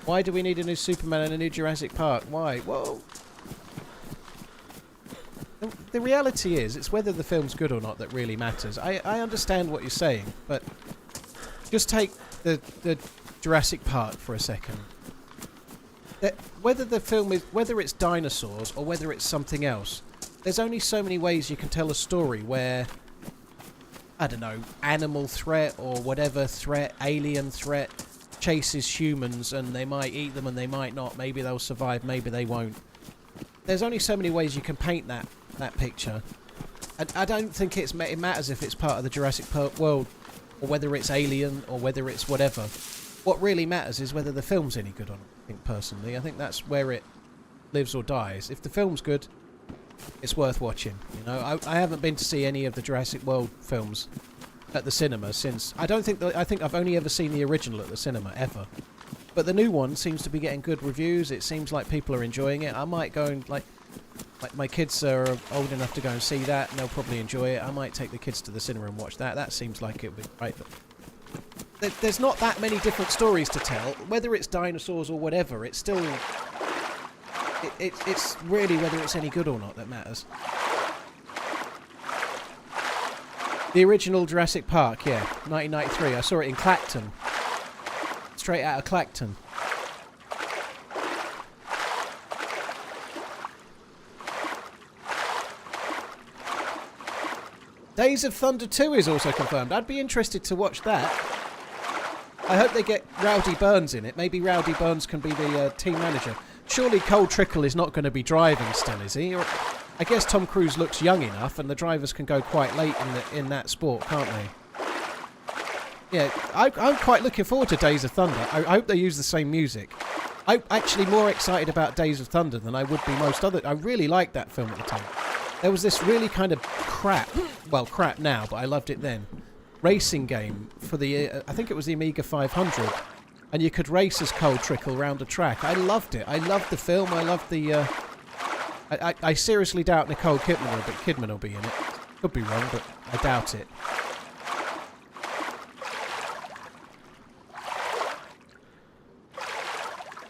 Why do we need a new Superman and a new Jurassic Park? Why? Well, the reality is, it's whether the film's good or not that really matters. I understand what you're saying, but just take the Jurassic Park for a second. Whether the film is, whether it's dinosaurs or whether it's something else, there's only so many ways you can tell a story where, I don't know, animal threat or whatever threat, alien threat, chases humans and they might eat them and they might not. Maybe they'll survive, maybe they won't. There's only so many ways you can paint that picture. I don't think it matters if it's part of the Jurassic Park world or whether it's alien or whether it's whatever. What really matters is whether the film's any good or not, I think, personally. I think that's where it lives or dies. If the film's good, it's worth watching. You know, I haven't been to see any of the Jurassic World films at the cinema since... I think I've only ever seen the original at the cinema, ever. But the new one seems to be getting good reviews. It seems like people are enjoying it. I might go and, like my kids are old enough to go and see that, and they'll probably enjoy it. I might take the kids to the cinema and watch that. That seems like it would be right. But there's not that many different stories to tell. Whether it's dinosaurs or whatever, it's still... It's really whether it's any good or not that matters. The original Jurassic Park, yeah, 1993. I saw it in Clacton. Straight out of Clacton. Days of Thunder 2 is also confirmed. I'd be interested to watch that. I hope they get Rowdy Burns in it. Maybe Rowdy Burns can be the team manager. Surely Cole Trickle is not going to be driving still, is he? Or, I guess Tom Cruise looks young enough and the drivers can go quite late in that sport, can't they? Yeah, I'm quite looking forward to Days of Thunder. I hope they use the same music. I'm actually more excited about Days of Thunder than I would be most other... I really liked that film at the time. There was this really kind of crap, well, crap now, but I loved it then, racing game for the, I think it was the Amiga 500, and you could race as Cole Trickle around a track. I loved it. I loved the film. I loved the... I seriously doubt Nicole Kidman will be in it. Could be wrong, but I doubt it.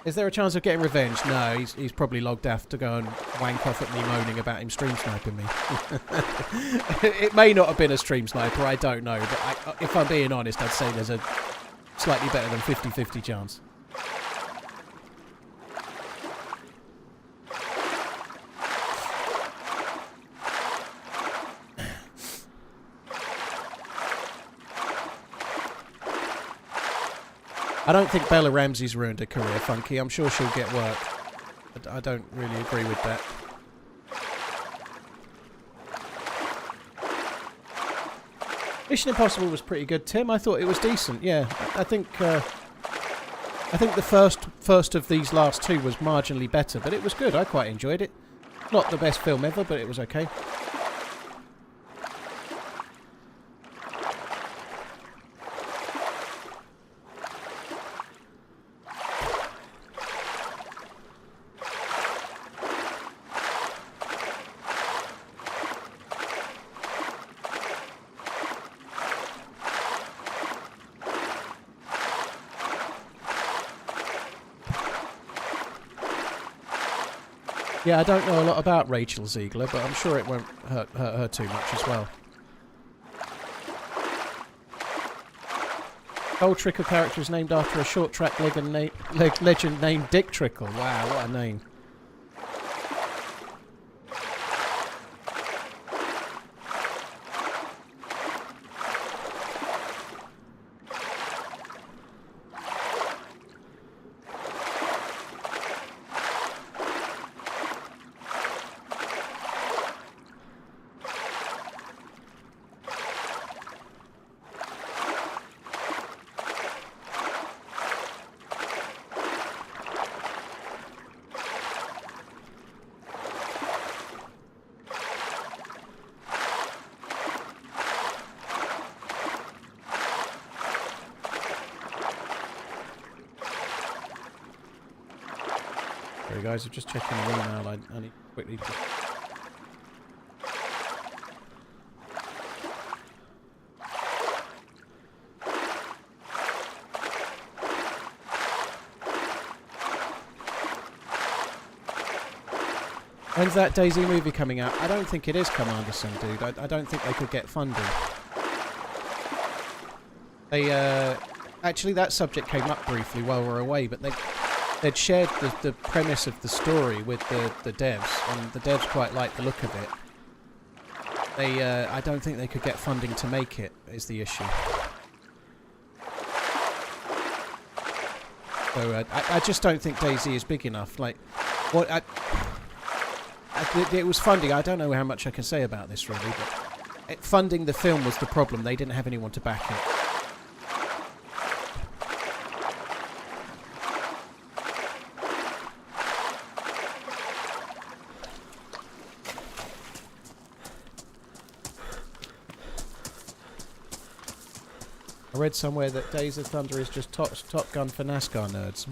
Is there a chance of getting revenge? No, he's probably logged off to go and wank off at me moaning about him stream sniping me. It may not have been a stream sniper, I don't know, but if I'm being honest, I'd say there's a slightly better than 50-50 chance. I don't think Bella Ramsey's ruined her career, Funky. I'm sure she'll get work. I don't really agree with that. Mission Impossible was pretty good, Tim. I thought it was decent. Yeah, I think the first of these last two was marginally better, but it was good. I quite enjoyed it. Not the best film ever, but it was okay. Yeah, I don't know a lot about Rachel Ziegler, but I'm sure it won't hurt her too much as well. Old Trickle character is named after a short track legend named Dick Trickle. Wow, what a name. Sorry guys, I'm just checking an email. I need to quickly... When's that DayZ movie coming out? I don't think it is Commander Son, dude. I don't think they could get funding. They, actually that subject came up briefly while we were away, but they'd shared the premise of the story with the devs, and the devs quite liked the look of it. I don't think they could get funding to make it, is the issue. So I just don't think DayZ is big enough. Like, what it was funding. I don't know how much I can say about this really, but funding the film was the problem. They didn't have anyone to back it. I read somewhere that Days of Thunder is just Top Gun for NASCAR nerds.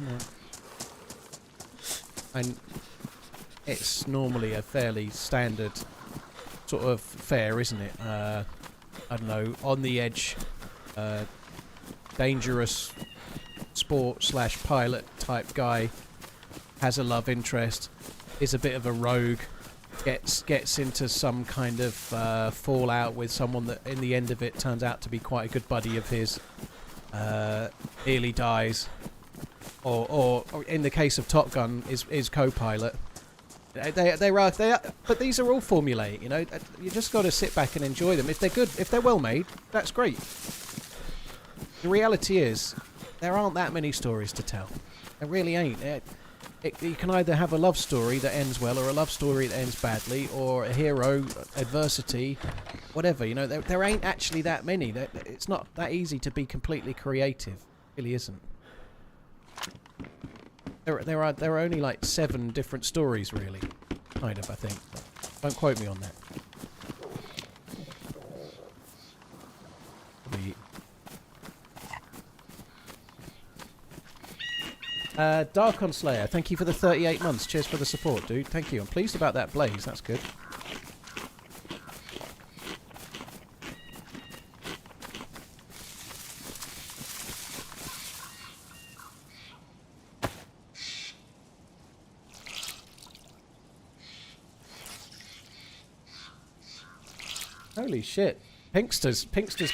And it's normally a fairly standard sort of fare, isn't it? I don't know, on the edge, dangerous sport / pilot type guy, has a love interest, is a bit of a rogue, gets into some kind of fallout with someone that in the end of it turns out to be quite a good buddy of his, nearly dies, or in the case of Top Gun is co-pilot. They are, but these are all formulaic, you know. You just got to sit back and enjoy them. If they're good, if they're well made, that's great. The reality is, there aren't that many stories to tell. There really ain't. You can either have a love story that ends well, or a love story that ends badly, or a hero, adversity, whatever. You know, there ain't actually that many. It's not that easy to be completely creative. It really isn't. There are only like 7 different stories, really, kind of. I think. Don't quote me on that. Darkon Slayer, thank you for the 38 months. Cheers for the support, dude. Thank you. I'm pleased about that blaze. That's good. Holy shit. Pinkster's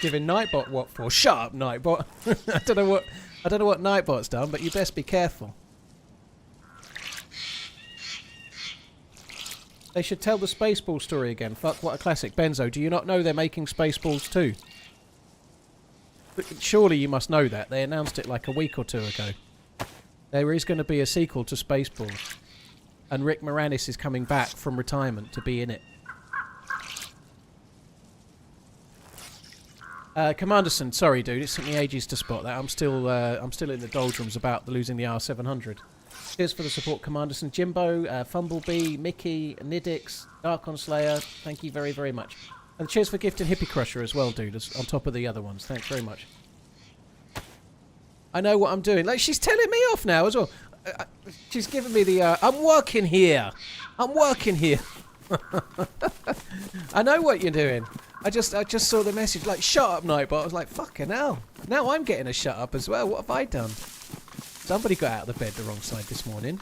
giving Nightbot what for? Shut up, Nightbot. I don't know what Nightbot's done, but you best be careful. They should tell the Spaceball story again. Fuck, what a classic. Benzo, do you not know they're making Spaceballs too? But surely you must know that. They announced it like a week or 2 ago. There is going to be a sequel to Spaceballs. And Rick Moranis is coming back from retirement to be in it. Commanderson, sorry, dude. It took me ages to spot that. I'm still in the doldrums about losing the R700. Cheers for the support, Commanderson. Jimbo, Fumblebee, Mickey, Nidix, Darkon Slayer. Thank you very, very much. And cheers for gifting Hippie Crusher as well, dude, on top of the other ones. Thanks very much. I know what I'm doing. Like, she's telling me off now as well. She's giving me the, I'm working here. I'm working here. I know what you're doing. I just saw the message, like, shut up, Nightbot. I was like, fucking hell. Now I'm getting a shut up as well. What have I done? Somebody got out of the bed the wrong side this morning.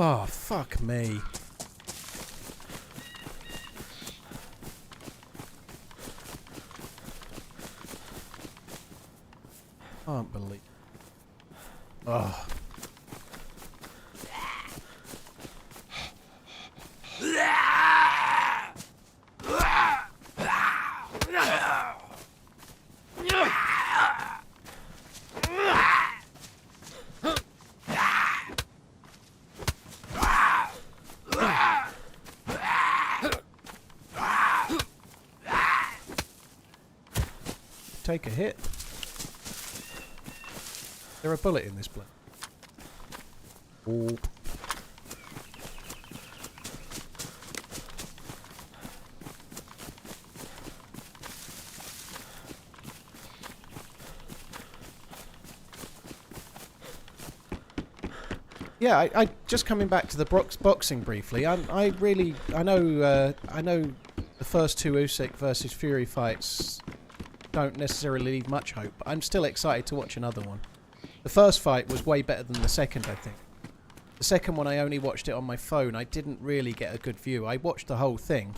Oh, fuck me. Can't believe. Oh. Take a hit. Is there a bullet in this blood? Oh. Yeah, I just coming back to the boxing briefly. I know the first two Usyk versus Fury fights don't necessarily leave much hope, but I'm still excited to watch another one. The first fight was way better than the second, I think. The second one, I only watched it on my phone. I didn't really get a good view. I watched the whole thing,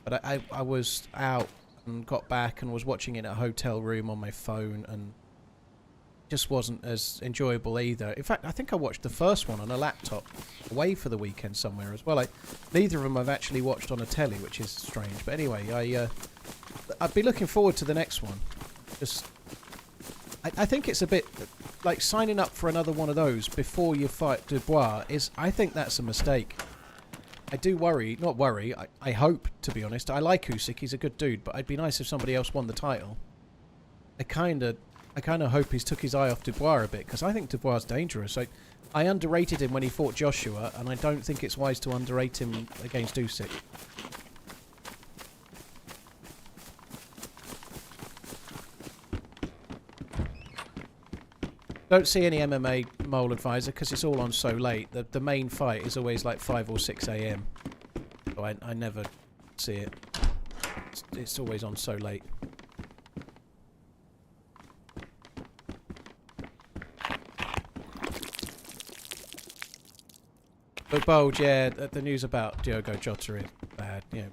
but I was out and got back and was watching it in a hotel room on my phone, and just wasn't as enjoyable either. In fact, I think I watched the first one on a laptop away for the weekend somewhere as well. Neither of them I've actually watched on a telly, which is strange. But anyway, I'd be looking forward to the next one. I think it's a bit like signing up for another one of those before you fight Dubois I think that's a mistake. I do worry, not worry, I hope, to be honest. I like Usyk, he's a good dude, but it'd be nice if somebody else won the title. I kind of hope he's took his eye off Dubois a bit, because I think Dubois is dangerous. I underrated him when he fought Joshua, and I don't think it's wise to underrate him against Usyk. Don't see any MMA Mole Advisor because it's all on so late. The main fight is always like 5 or 6 a.m. So I never see it. It's always on so late. But Bold, yeah, the news about Diogo Jota is bad. You know,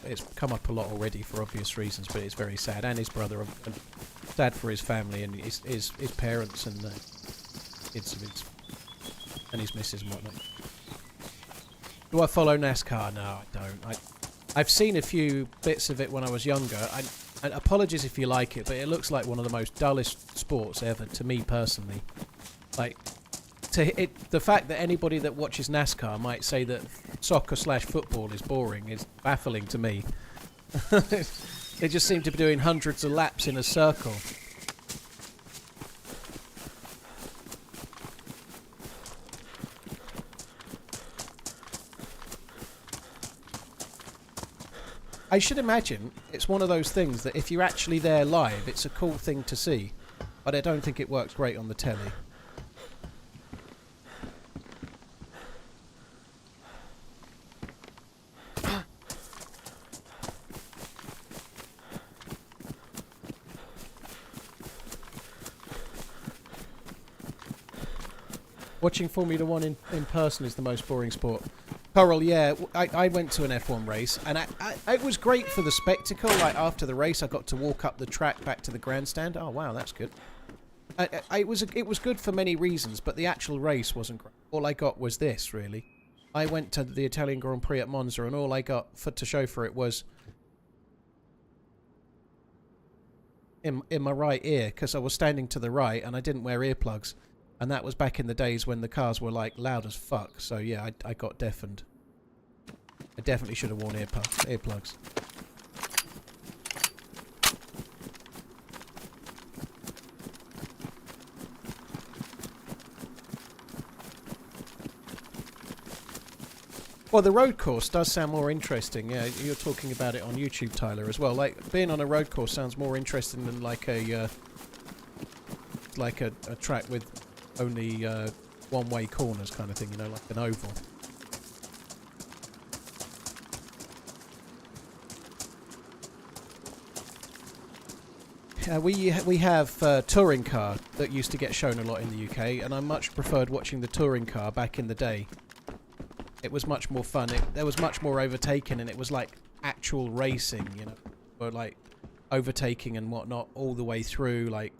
it's come up a lot already for obvious reasons, but it's very sad. And his brother, and sad for his family and his parents and and his missus and whatnot. Do I follow NASCAR? No, I don't. I've seen a few bits of it when I was younger. And apologies if you like it, but it looks like one of the most dullest sports ever to me personally. Like, the fact that anybody that watches NASCAR might say that soccer/football is boring is baffling to me. They just seem to be doing hundreds of laps in a circle. I should imagine it's one of those things that if you're actually there live, it's a cool thing to see. But I don't think it works great on the telly. Watching Formula 1 in person is the most boring sport. Coral, yeah, I went to an F1 race, and it was great for the spectacle. Like, after the race, I got to walk up the track back to the grandstand. Oh, wow, that's good. It was good for many reasons, but the actual race wasn't great. All I got was this, really. I went to the Italian Grand Prix at Monza, and all I got to show for it was in my right ear, because I was standing to the right and I didn't wear earplugs, and that was back in the days when the cars were like loud as fuck. So yeah, I got deafened. I definitely should have worn earplugs. Well, the road course does sound more interesting. Yeah, you're talking about it on YouTube, Tyler, as well. Like, being on a road course sounds more interesting than like a track with only one-way corners kind of thing, you know, like an oval. We have touring car that used to get shown a lot in the UK, and I much preferred watching the touring car back in the day. It was much more fun. There was much more overtaking, and it was like actual racing, you know, or like overtaking and whatnot all the way through. Like,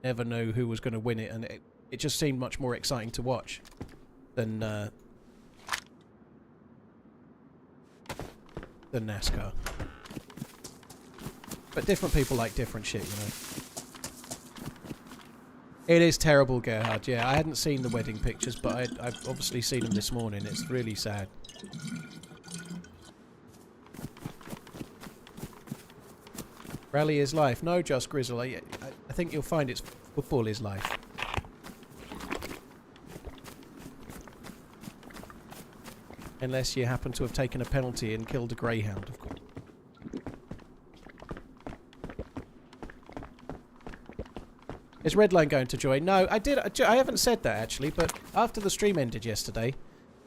never knew who was going to win it, and it just seemed much more exciting to watch than NASCAR. But different people like different shit, you know. It is terrible, Gerhard. Yeah, I hadn't seen the wedding pictures, but I've obviously seen them this morning. It's really sad. Rally is life. No, Just Grizzle. I think you'll find it's football is life. Unless you happen to have taken a penalty and killed a greyhound, of course. Is Redline going to join? No, I haven't said that, actually, but after the stream ended yesterday,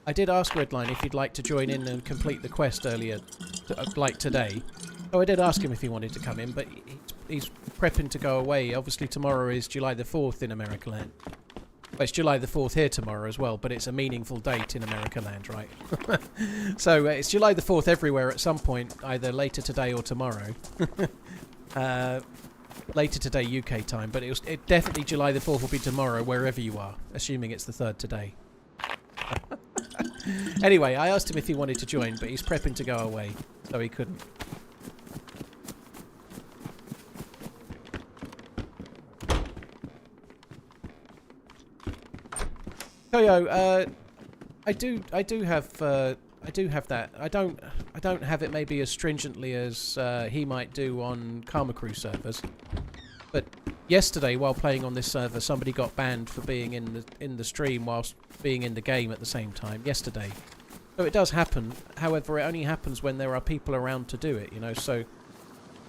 I did ask Redline if he'd like to join in and complete the quest earlier, like today. So I did ask him if he wanted to come in, but he's prepping to go away. Obviously, tomorrow is July the 4th in America Land. Well, it's July the 4th here tomorrow as well, but it's a meaningful date in America Land, right? So it's July the 4th everywhere at some point, either later today or tomorrow. Later today UK time, but it definitely July the 4th will be tomorrow wherever you are, assuming it's the 3rd today. Anyway, I asked him if he wanted to join, but he's prepping to go away, so he couldn't. Koyo, I do have that. I don't have it maybe as stringently as he might do on Karma Crew servers. But yesterday, while playing on this server, somebody got banned for being in the stream whilst being in the game at the same time. Yesterday, so it does happen. However, it only happens when there are people around to do it. You know, so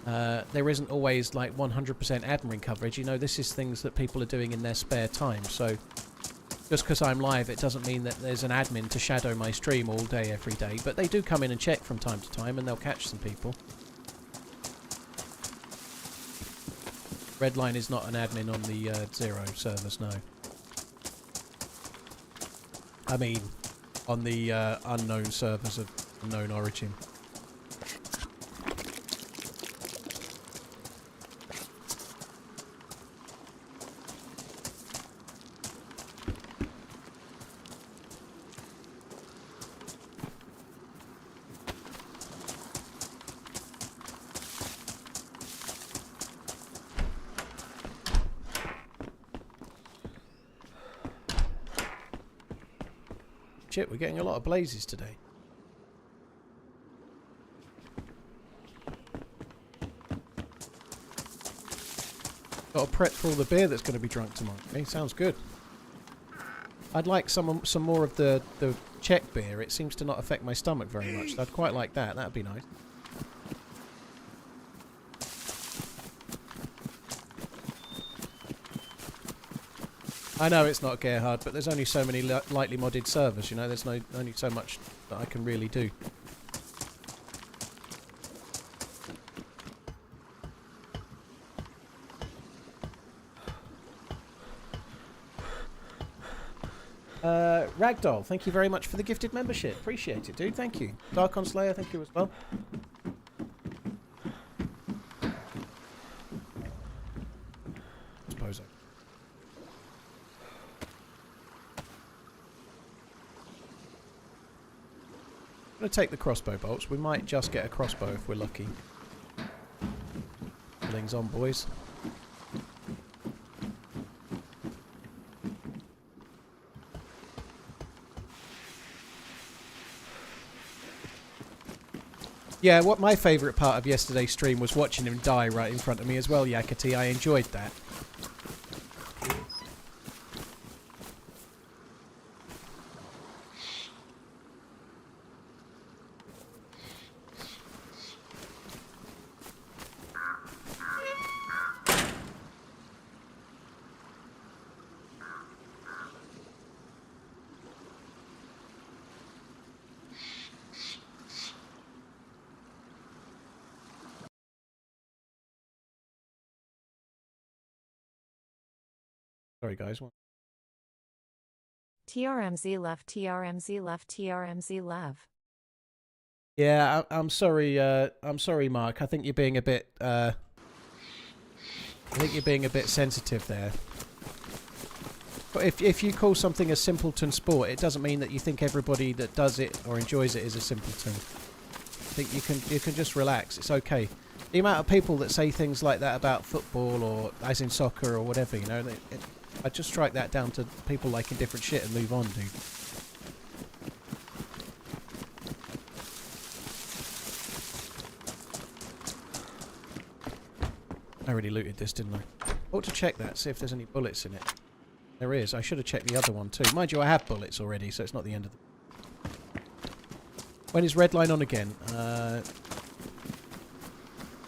there isn't always like 100% admin coverage. You know, this is things that people are doing in their spare time. So just because I'm live, it doesn't mean that there's an admin to shadow my stream all day, every day. But they do come in and check from time to time, and they'll catch some people. Redline is not an admin on the Zero servers, no. I mean, on the unknown servers of unknown origin. Shit, we're getting a lot of blazes today. Got to prep for all the beer that's going to be drunk tomorrow. Okay, sounds good. I'd like some more of the Czech beer. It seems to not affect my stomach very much. I'd quite like that. That'd be nice. I know it's not Gerhard, but there's only so many lightly modded servers, you know, there's only so much that I can really do. Ragdoll, thank you very much for the gifted membership. Appreciate it, dude. Thank you. Darkon Slayer, thank you as well. Suppose going to take the crossbow bolts. We might just get a crossbow if we're lucky. Things on, boys. Yeah, what my favourite part of yesterday's stream was watching him die right in front of me as well, Yakati. I enjoyed that. Sorry, guys. TRMZ left, TRMZ left, TRMZ left. Yeah, I'm sorry. I'm sorry, Mark. I think you're being a bit. I think you're being a bit sensitive there. But if you call something a simpleton sport, it doesn't mean that you think everybody that does it or enjoys it is a simpleton. I think you can just relax. It's okay. The amount of people that say things like that about football or as in soccer or whatever, you know, I just strike that down to people liking different shit and move on, dude. I already looted this, didn't I? I ought to check that, see if there's any bullets in it. There is. I should have checked the other one too. Mind you, I have bullets already, so it's not the end of the... When is Redline on again?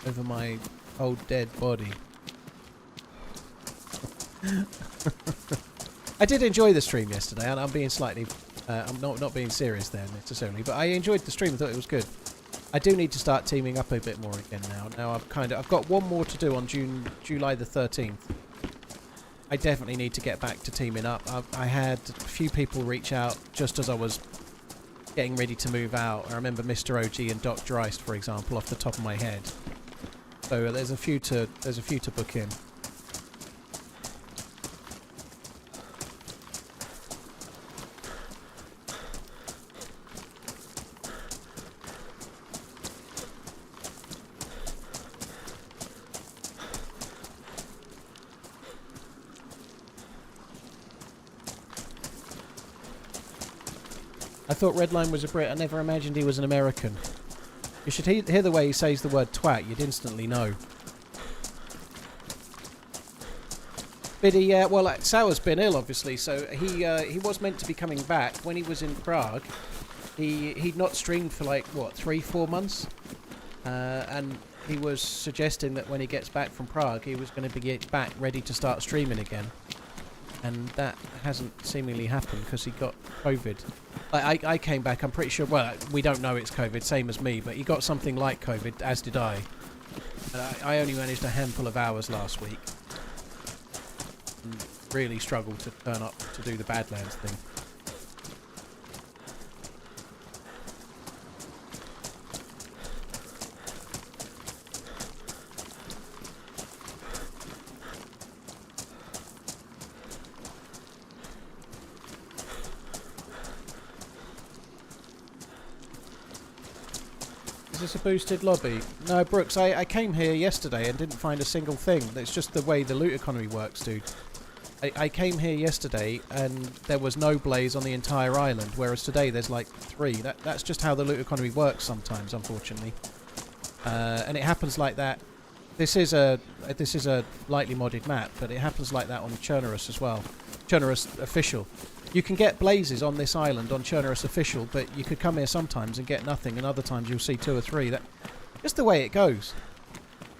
Over my old dead body. I did enjoy the stream yesterday, and I'm being slightly... I'm not being serious there necessarily, but I enjoyed the stream. I thought it was good. I do need to start teaming up a bit more again now. Now I've got one more to do on July the 13th. I definitely need to get back to teaming up. I had a few people reach out just as I was getting ready to move out. I remember Mr. OG and Doc Dreist, for example, off the top of my head. So there's a few to book in. I thought Redline was a Brit. I never imagined he was an American. You should hear the way he says the word twat. You'd instantly know. Biddy, well, Sauer's been ill, obviously, so he was meant to be coming back. When he was in Prague, he'd not streamed for, like, what, 3-4 months? And he was suggesting that when he gets back from Prague, he was going to be back ready to start streaming again. And that hasn't seemingly happened because he got COVID. I came back, I'm pretty sure, well, we don't know it's COVID, same as me, but he got something like COVID, as did I. I only managed a handful of hours last week. And really struggled to turn up to do the Badlands thing. Is this a boosted lobby? No, Brooks, I came here yesterday and didn't find a single thing. It's just the way the loot economy works, dude. I came here yesterday and there was no blaze on the entire island, whereas today there's like 3. That's just how the loot economy works sometimes, unfortunately. And it happens like that. This is a lightly modded map, but it happens like that on Chernarus as well. Chernarus official. You can get blazes on this island on Chernarus official, but you could come here sometimes and get nothing, and other times you'll see 2 or 3. That's just the way it goes.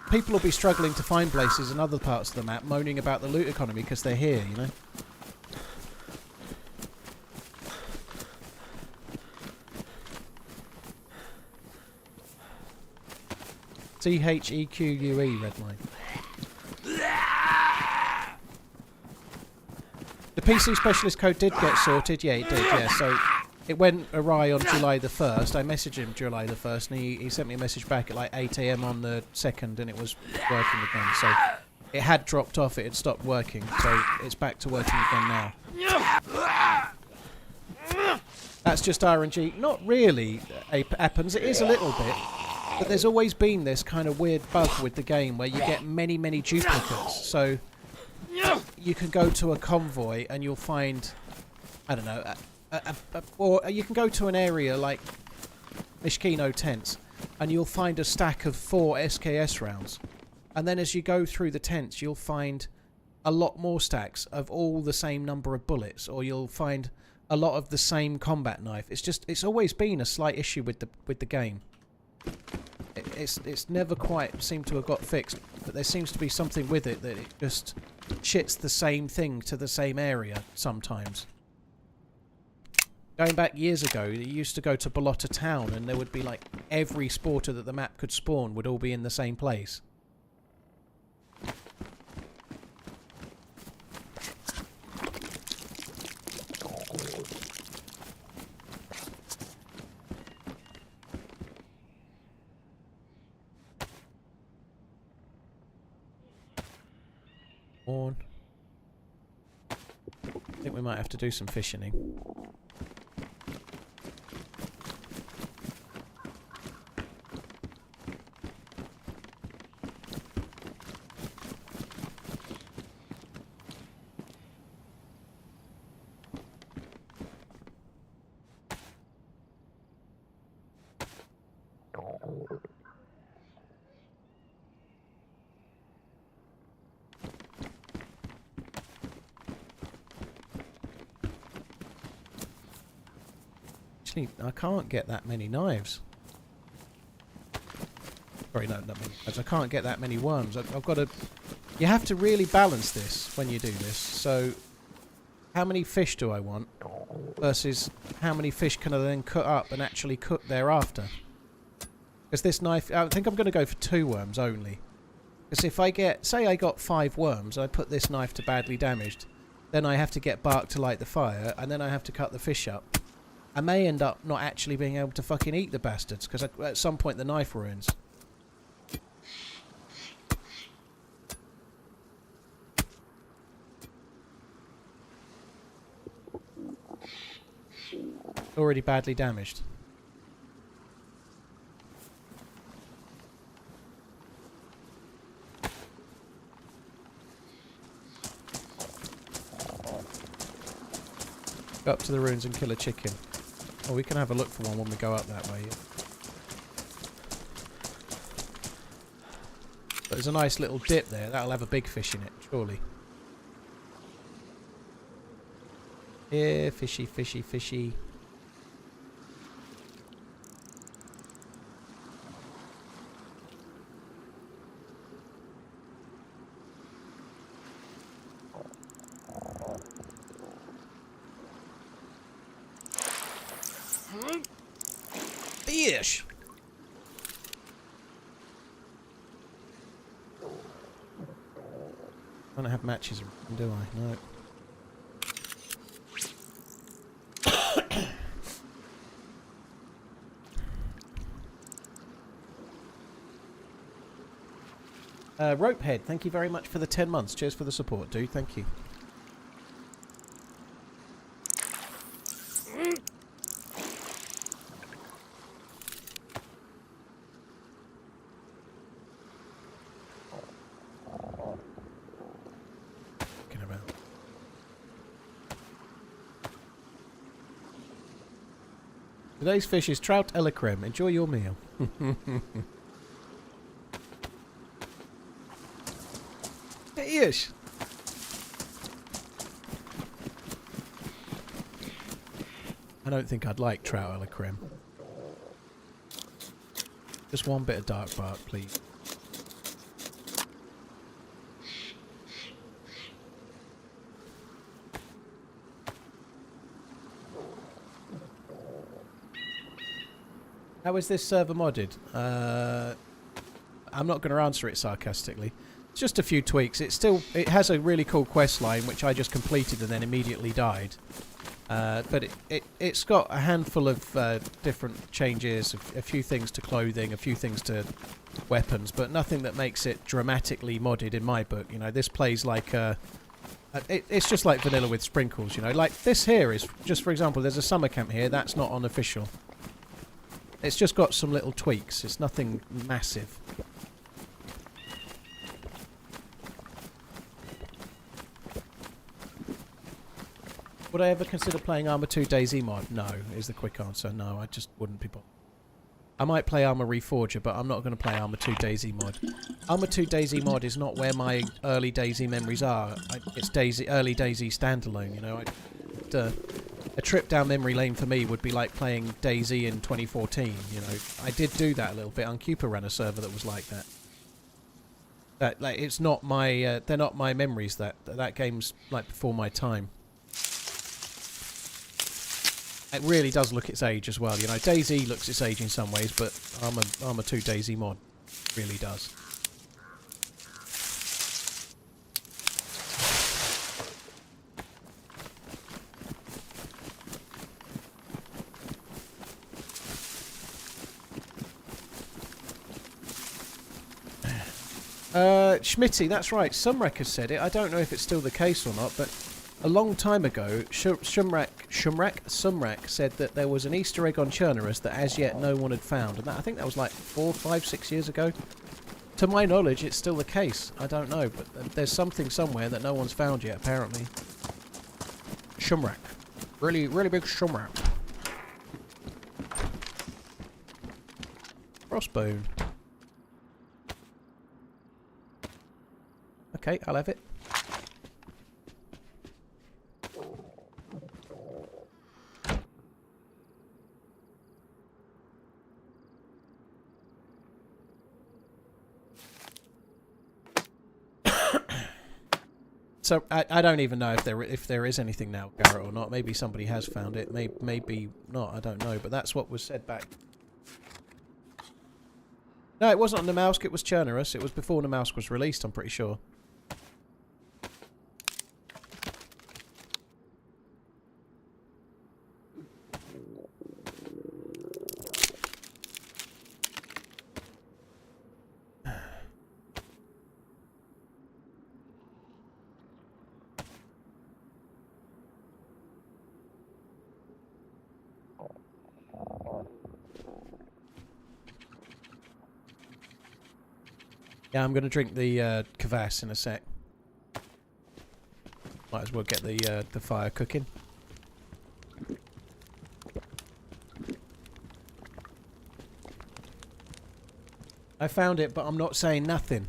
People will be struggling to find blazes in other parts of the map, moaning about the loot economy because they're here, you know. THEQUE, Redline. The PC specialist code did get sorted. Yeah, it did, yeah. So it went awry on July the 1st. I messaged him July the 1st, and he sent me a message back at like 8 AM on the 2nd, and it was working again. So it had dropped off. It had stopped working. So it's back to working again now. That's just RNG. Not really, Appens. It is a little bit. But there's always been this kind of weird bug with the game where you get many, many duplicates. So you can go to a convoy and you'll find, I don't know, or you can go to an area like Mishkino tents and you'll find a stack of 4 SKS rounds. And then as you go through the tents, you'll find a lot more stacks of all the same number of bullets, or you'll find a lot of the same combat knife. It's always been a slight issue with the game. It's never quite seemed to have got fixed, but there seems to be something with it that it just shits the same thing to the same area sometimes. Going back years ago, you used to go to Balota Town and there would be like every sporter that the map could spawn would all be in the same place. I think we might have to do some fishing. I can't get that many knives. Sorry, no, not many. I can't get that many worms. I've got to... You have to really balance this when you do this. So, how many fish do I want? Versus how many fish can I then cut up and actually cook thereafter? Because this knife... I think I'm going to go for 2 worms only. Because if I get... Say I got 5 worms, I put this knife to badly damaged. Then I have to get bark to light the fire, and then I have to cut the fish up. I may end up not actually being able to fucking eat the bastards, because at some point the knife ruins. Already badly damaged. Go up to the ruins and kill a chicken. Oh, we can have a look for one when we go up that way. But there's a nice little dip there. That'll have a big fish in it, surely. Yeah, fishy, fishy, fishy. Fish! I don't have matches, do I? No. Ropehead, thank you very much for the 10 months. Cheers for the support, dude. Thank you. Today's fish is trout a la creme. Enjoy your meal. Fish! I don't think I'd like trout a la creme. Just one bit of dark bark, please. How is this server modded? I'm not going to answer it sarcastically. It's just a few tweaks. It has a really cool quest line which I just completed and then immediately died. But it's got a handful of different changes, a few things to clothing, a few things to weapons, but nothing that makes it dramatically modded in my book. You know, this plays like a It's just like vanilla with sprinkles, you know. Like this here is, just for example, there's a summer camp here. That's not unofficial. It's just got some little tweaks. It's nothing massive. Would I ever consider playing Arma 2 DayZ mod? No, is the quick answer. No, I just wouldn't be bothered. I might play Arma Reforger, but I'm not going to play Arma 2 DayZ mod. Arma 2 DayZ mod is not where my early DayZ memories are. It's early DayZ standalone, you know. A trip down memory lane for me would be like playing DayZ in 2014, you know. I did do that a little bit on Cooper ran a server that was like that. Like, it's not my, they're not my memories. That game's like before my time. It really does look its age as well, you know. DayZ looks its age in some ways, but Arma 2 DayZ mod really does. Schmitty, that's right. Sumrak has said it. I don't know if it's still the case or not, but a long time ago, Sumrak said that there was an Easter egg on Chernarus that as yet no one had found. And I think that was like 4, 5, 6 years ago. To my knowledge, it's still the case. I don't know, but there's something somewhere that no one's found yet, apparently. Shumrak. Really, really big Shumrak. Crossbone. Okay, I'll have it. So I don't even know if there is anything now, Garrett, or not. Maybe somebody has found it. Maybe not. I don't know. But that's what was said back. No, it wasn't on the Namalsk. It was Chernarus. It was before Namalsk was released. I'm pretty sure. Yeah, I'm going to drink the kvass in a sec. Might as well get the fire cooking. I found it, but I'm not saying nothing.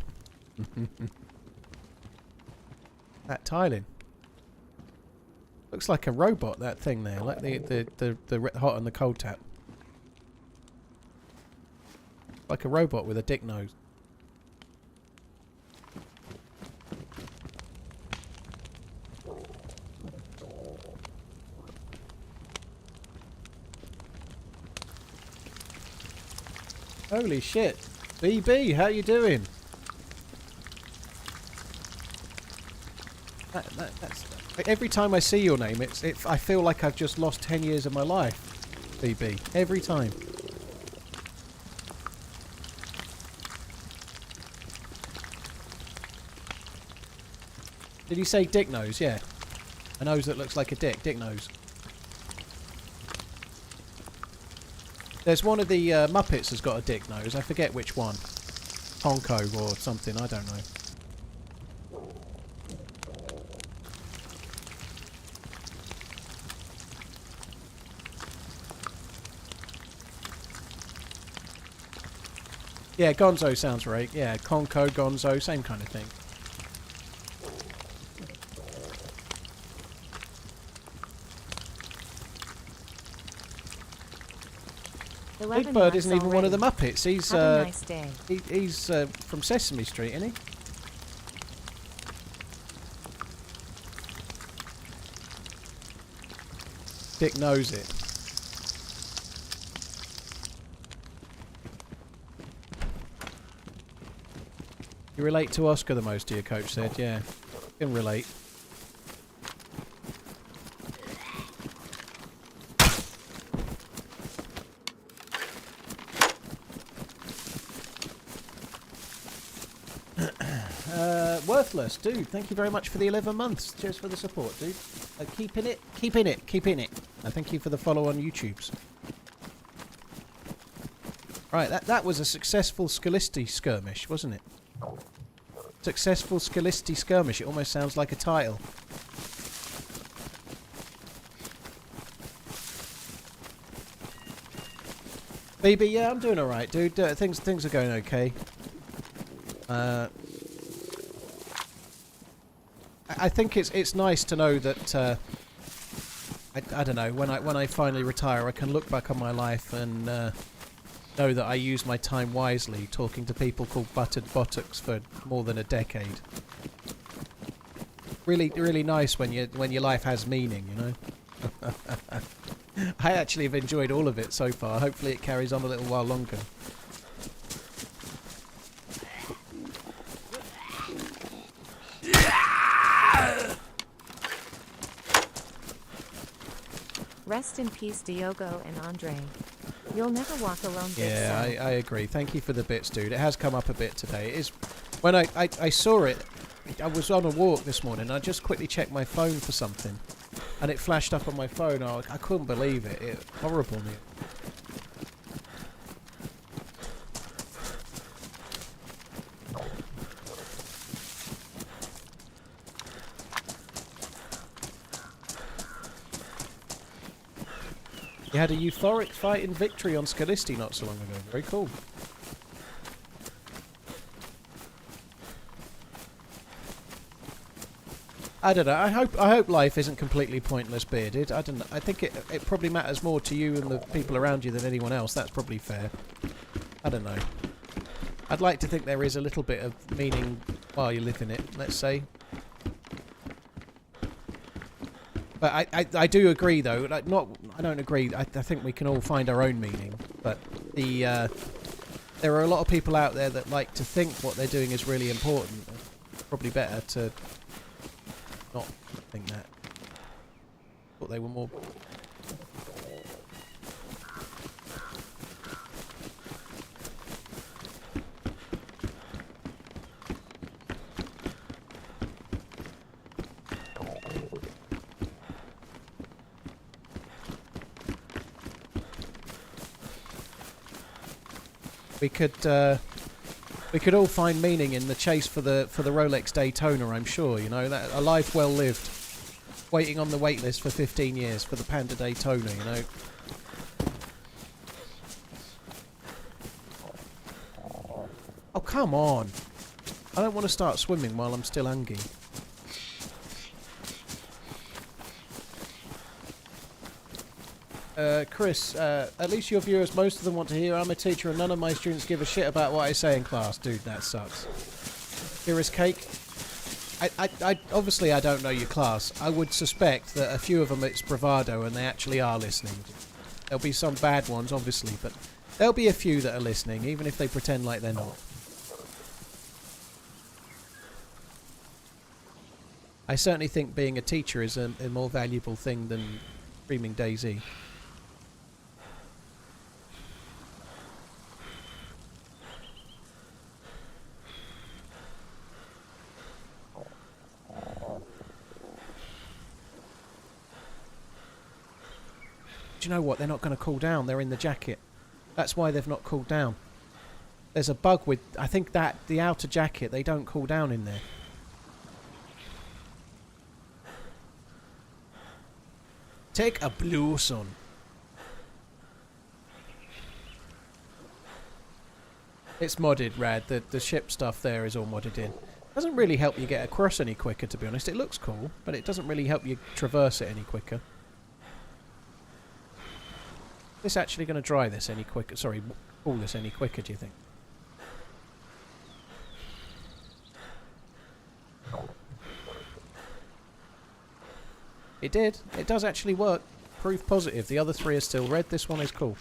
That tiling. Looks like a robot, that thing there. Like the hot and the cold tap. Like a robot with a dick nose. Holy shit. BB, how you doing? That's every time I see your name, I feel like I've just lost 10 years of my life. BB, every time. Did you say dick nose? Yeah. A nose that looks like a dick. Dick nose. There's one of the Muppets has got a dick nose. I forget which one. Honko or something. I don't know. Yeah, Gonzo sounds right. Yeah, Conco, Gonzo, same kind of thing. Big Bird isn't even one of the Muppets. He's Have a nice day. He's from Sesame Street, isn't he? Dick knows it. You relate to Oscar the most, dear coach said. Yeah, can relate. Loveless, dude, thank you very much for the 11 months. Cheers for the support, dude. Keep in it, keep in it, keep in it. And thank you for the follow on YouTubes. Right, that was a successful Scalisti skirmish, wasn't it? Successful Scalisti skirmish. It almost sounds like a title. BB, yeah, I'm doing alright, dude. Things are going okay. I think it's nice to know that I don't know, when I finally retire, I can look back on my life and know that I used my time wisely, talking to people called Buttered Bottocks for more than a decade. Really, really nice when your life has meaning, you know. I actually have enjoyed all of it so far. Hopefully it carries on a little while longer. Rest in peace, Diogo and Andre. You'll never walk alone. Yeah, I agree. Thank you for the bits, dude. It has come up a bit today. It is when I saw it. I was on a walk this morning. And I just quickly checked my phone for something, and it flashed up on my phone. I couldn't believe it. It horrible me. You had a euphoric fight in victory on Scalisti not so long ago. Very cool. I don't know. I hope life isn't completely pointless, Bearded. I don't know. I think it probably matters more to you and the people around you than anyone else. That's probably fair. I don't know. I'd like to think there is a little bit of meaning while you live in it, let's say. But I do agree, though. Like, I don't agree. I think we can all find our own meaning. But there are a lot of people out there that like to think what they're doing is really important. Probably better to not think that. Thought they were more. We could all find meaning in the chase for the Rolex Daytona, I'm sure, you know, that a life well lived, waiting on the wait list for 15 years for the Panda Daytona, you know. Oh, come on. I don't want to start swimming while I'm still hungry. Chris, at least your viewers, most of them want to hear I'm a teacher and none of my students give a shit about what I say in class. Dude, that sucks. Here is Cake. I obviously I don't know your class. I would suspect that a few of them it's bravado and they actually are listening. There'll be some bad ones, obviously, but there'll be a few that are listening, even if they pretend like they're not. I certainly think being a teacher is a more valuable thing than streaming DayZ. Do you know what? They're not going to cool down. They're in the jacket. That's why they've not cooled down. There's a bug with... I think that the outer jacket, they don't cool down in there. Take a blue sun. It's modded, Rad. The ship stuff there is all modded in. Doesn't really help you get across any quicker, to be honest. It looks cool, but it doesn't really help you traverse it any quicker. Is this actually going to dry this any quicker? Sorry, cool this any quicker, do you think? It did. It does actually work. Proof positive. The other three are still red. This one is cool.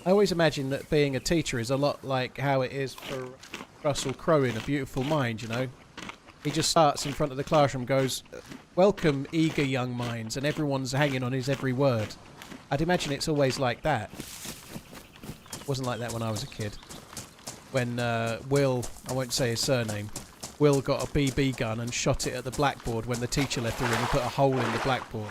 I always imagine that being a teacher is a lot like how it is for Russell Crowe in A Beautiful Mind, you know? He just starts in front of the classroom, goes, "Welcome, eager young minds," and everyone's hanging on his every word. I'd imagine it's always like that. It wasn't like that when I was a kid. When Will, I won't say his surname, Will got a BB gun and shot it at the blackboard when the teacher left the room and put a hole in the blackboard.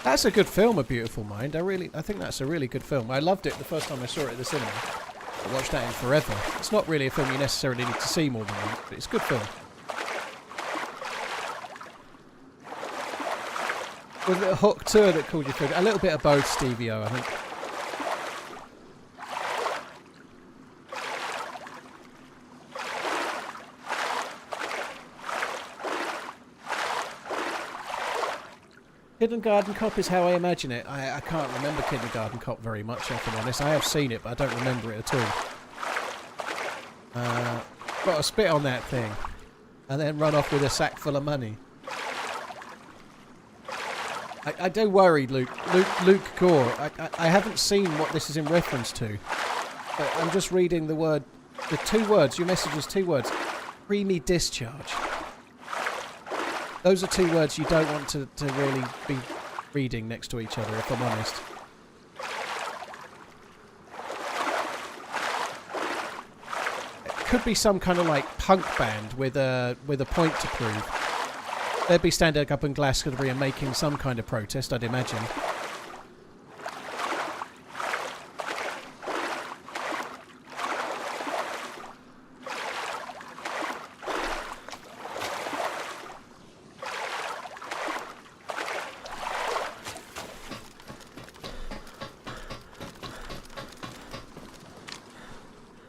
That's a good film, A Beautiful Mind. I think that's a really good film. I loved it the first time I saw it at the cinema. I watched that in forever. It's not really a film you necessarily need to see more than once, but it's a good film. Was it a hook tour that called you through? A little bit of both, Stevie O, I think. Kindergarten Cop is how I imagine it. I can't remember Kindergarten Cop very much, if I'm honest. I have seen it, but I don't remember it at all. Got to spit on that thing. And then run off with a sack full of money. I do worry, Luke Gore. I haven't seen what this is in reference to. But I'm just reading the two words. Your message is 2 words. Creamy discharge. Those are 2 words you don't want to really be reading next to each other, if I'm honest. It could be some kind of like punk band with a point to prove. They'd be standing up in Glastonbury and making some kind of protest, I'd imagine.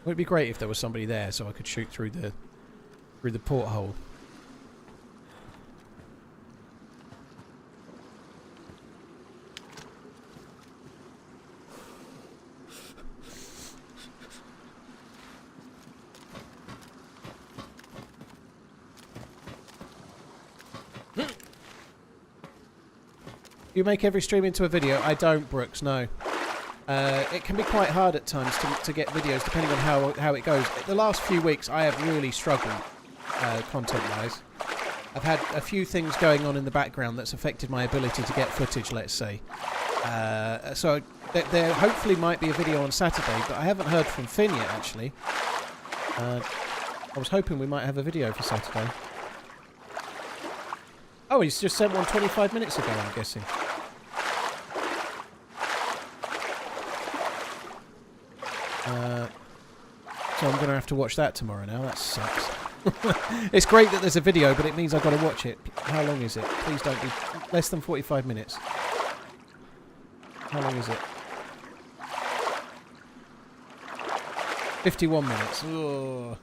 It would be great if there was somebody there so I could shoot through the porthole. You make every stream into a video? I don't, Brooks, no. It can be quite hard at times to get videos depending on how it goes. The last few weeks I have really struggled content-wise. I've had a few things going on in the background that's affected my ability to get footage, let's say. So there hopefully might be a video on Saturday, but I haven't heard from Finn yet, actually. I was hoping we might have a video for Saturday. Oh, he's just sent one 25 minutes ago, I'm guessing. So I'm going to have to watch that tomorrow now. That sucks. It's great that there's a video, but it means I've got to watch it. How long is it? Please don't be less than 45 minutes. How long is it? 51 minutes. Oh.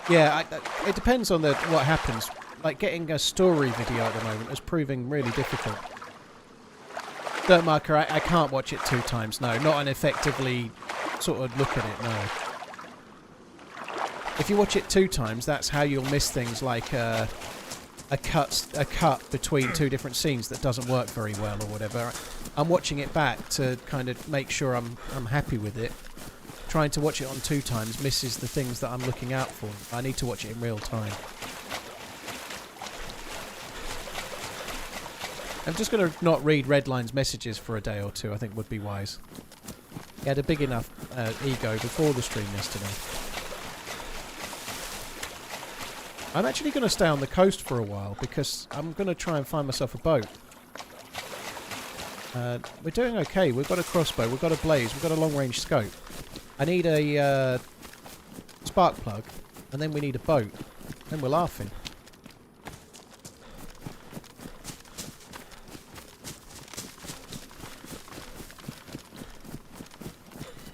Yeah, it depends on what happens. Like, getting a story video at the moment is proving really difficult. Dirt Marker, I can't watch it 2 times, no. Not an effectively sort of look at it, no. If you watch it 2 times, that's how you'll miss things like a cut between 2 different scenes that doesn't work very well or whatever. I'm watching it back to kind of make sure I'm happy with it. Trying to watch it on 2 times misses the things that I'm looking out for. I need to watch it in real time. I'm just going to not read Redline's messages for a day or 2, I think would be wise. He had a big enough ego before the stream yesterday. I'm actually going to stay on the coast for a while because I'm going to try and find myself a boat. We're doing okay. We've got a crossbow, we've got a blaze, we've got a long-range scope. I need a spark plug, and then we need a boat. Then we're laughing.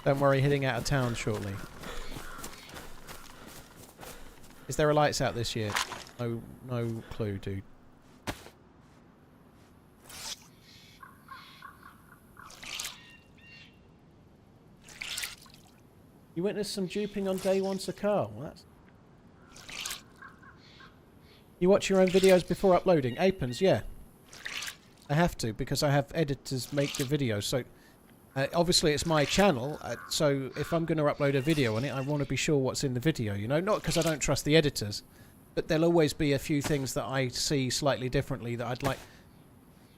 Don't worry, heading out of town shortly. Is there a lights out this year? No clue, dude. You witnessed some duping on day one, Sir Carl. That's... You watch your own videos before uploading? Apens, yeah. I have to, because I have editors make the videos. So, obviously it's my channel, so if I'm going to upload a video on it, I want to be sure what's in the video, you know? Not because I don't trust the editors, but there'll always be a few things that I see slightly differently that I'd like...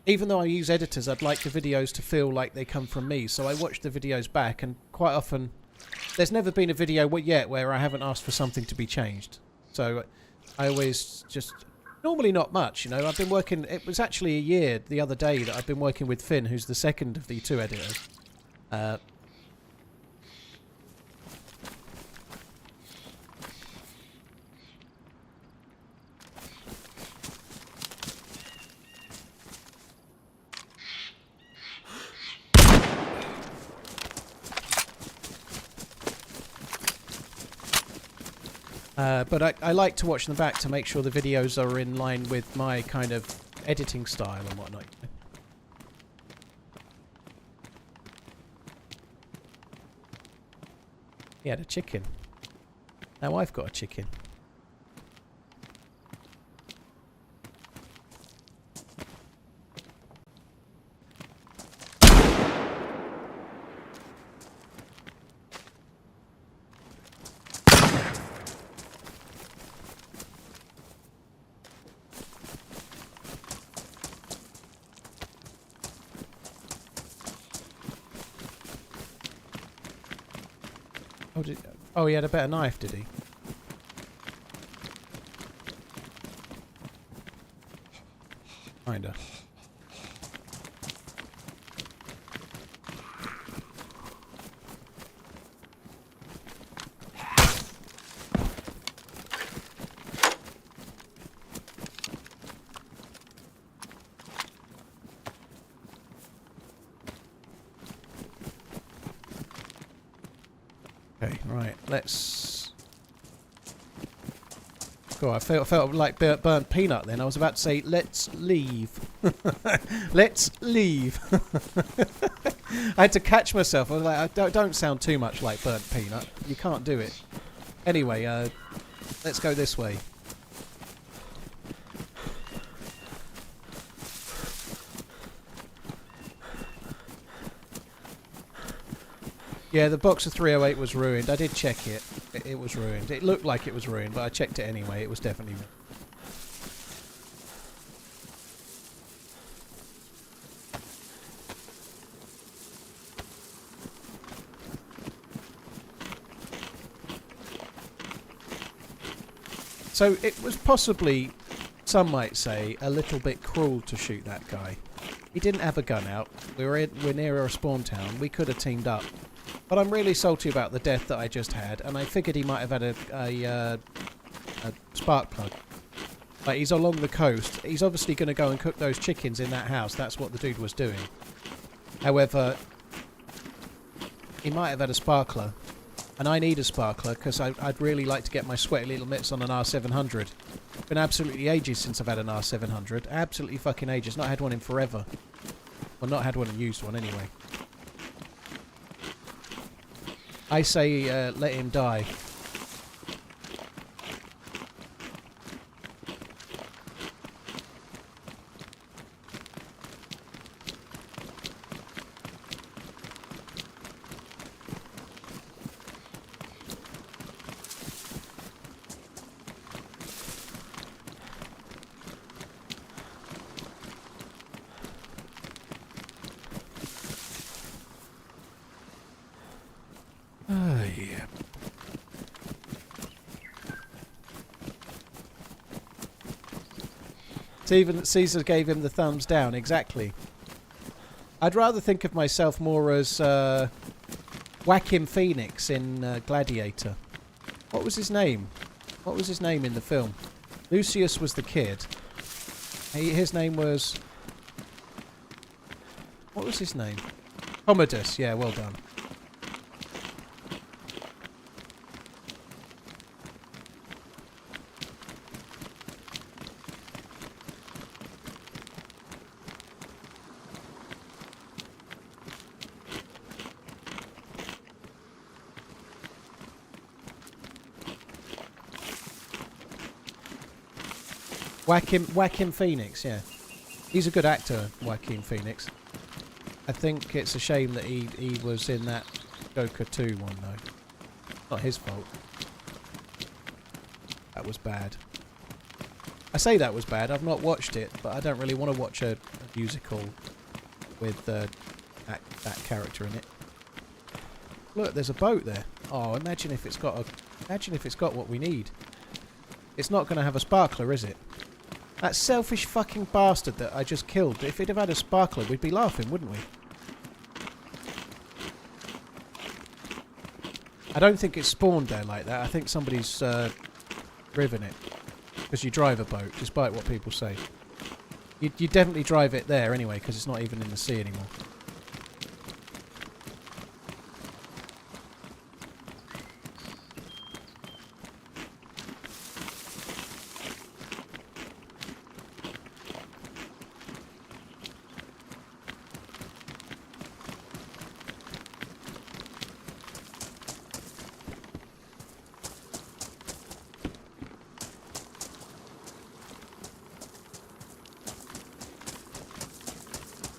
Even though I use editors, I'd like the videos to feel like they come from me. So I watch the videos back, and quite often... There's never been a video yet where I haven't asked for something to be changed. So I always just... Normally not much, you know. I've been working... It was actually a year the other day that I've been working with Finn, who's the second of the two editors. But I like to watch them back to make sure the videos are in line with my kind of editing style and whatnot. He had a chicken. Now I've got a chicken. Oh, he had a better knife, did he? Kinda. Okay, right, let's... Cool, I felt like burnt peanut then. I was about to say, let's leave. Let's leave. I had to catch myself. I was like, don't sound too much like burnt peanut. You can't do it. Anyway, let's go this way. Yeah, the box of 308 was ruined. I did check it. It was ruined. It looked like it was ruined, but I checked it anyway. It was definitely ruined. So it was possibly, some might say, a little bit cruel to shoot that guy. He didn't have a gun out. We're near a spawn town. We could have teamed up. But I'm really salty about the death that I just had, and I figured he might have had a spark plug. Like, he's along the coast. He's obviously going to go and cook those chickens in that house. That's what the dude was doing. However, he might have had a sparkler. And I need a sparkler because I'd really like to get my sweaty little mitts on an R700. Been absolutely ages since I've had an R700. Absolutely fucking ages. Not had one in forever. Well, not had one and used one anyway. I say let him die. Oh, yeah. Even Caesar gave him the thumbs down, exactly. I'd rather think of myself more as Joaquin Phoenix in Gladiator. What was his name? What was his name in the film? Lucius was the kid. His name was... What was his name? Commodus, yeah, well done. Joaquin Phoenix, yeah. He's a good actor, Joaquin Phoenix. I think it's a shame that he was in that Joker 2 one, though. Not his fault. That was bad. I say that was bad. I've not watched it, but I don't really want to watch a musical with that character in it. Look, there's a boat there. Oh, imagine if it's got what we need. It's not going to have a sparkler, is it? That selfish fucking bastard that I just killed. If he'd have had a sparkler, we'd be laughing, wouldn't we? I don't think it's spawned there like that. I think somebody's driven it. Because you drive a boat, despite what people say. You definitely drive it there anyway, because it's not even in the sea anymore.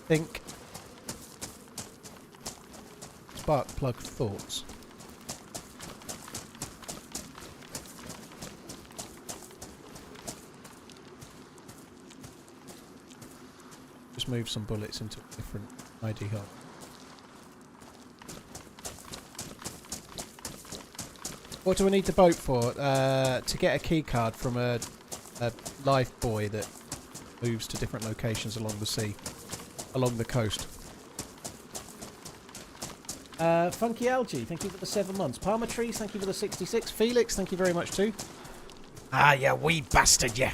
Think. Spark plug thoughts. Just move some bullets into a different ID hole. What do we need the boat for? To get a key card from a life buoy that moves to different locations along the sea. Along the coast. Funky Algae, thank you for the 7 months. Palmer Trees, thank you for the 66. Felix, thank you very much too. Ah, you wee bastard, yeah.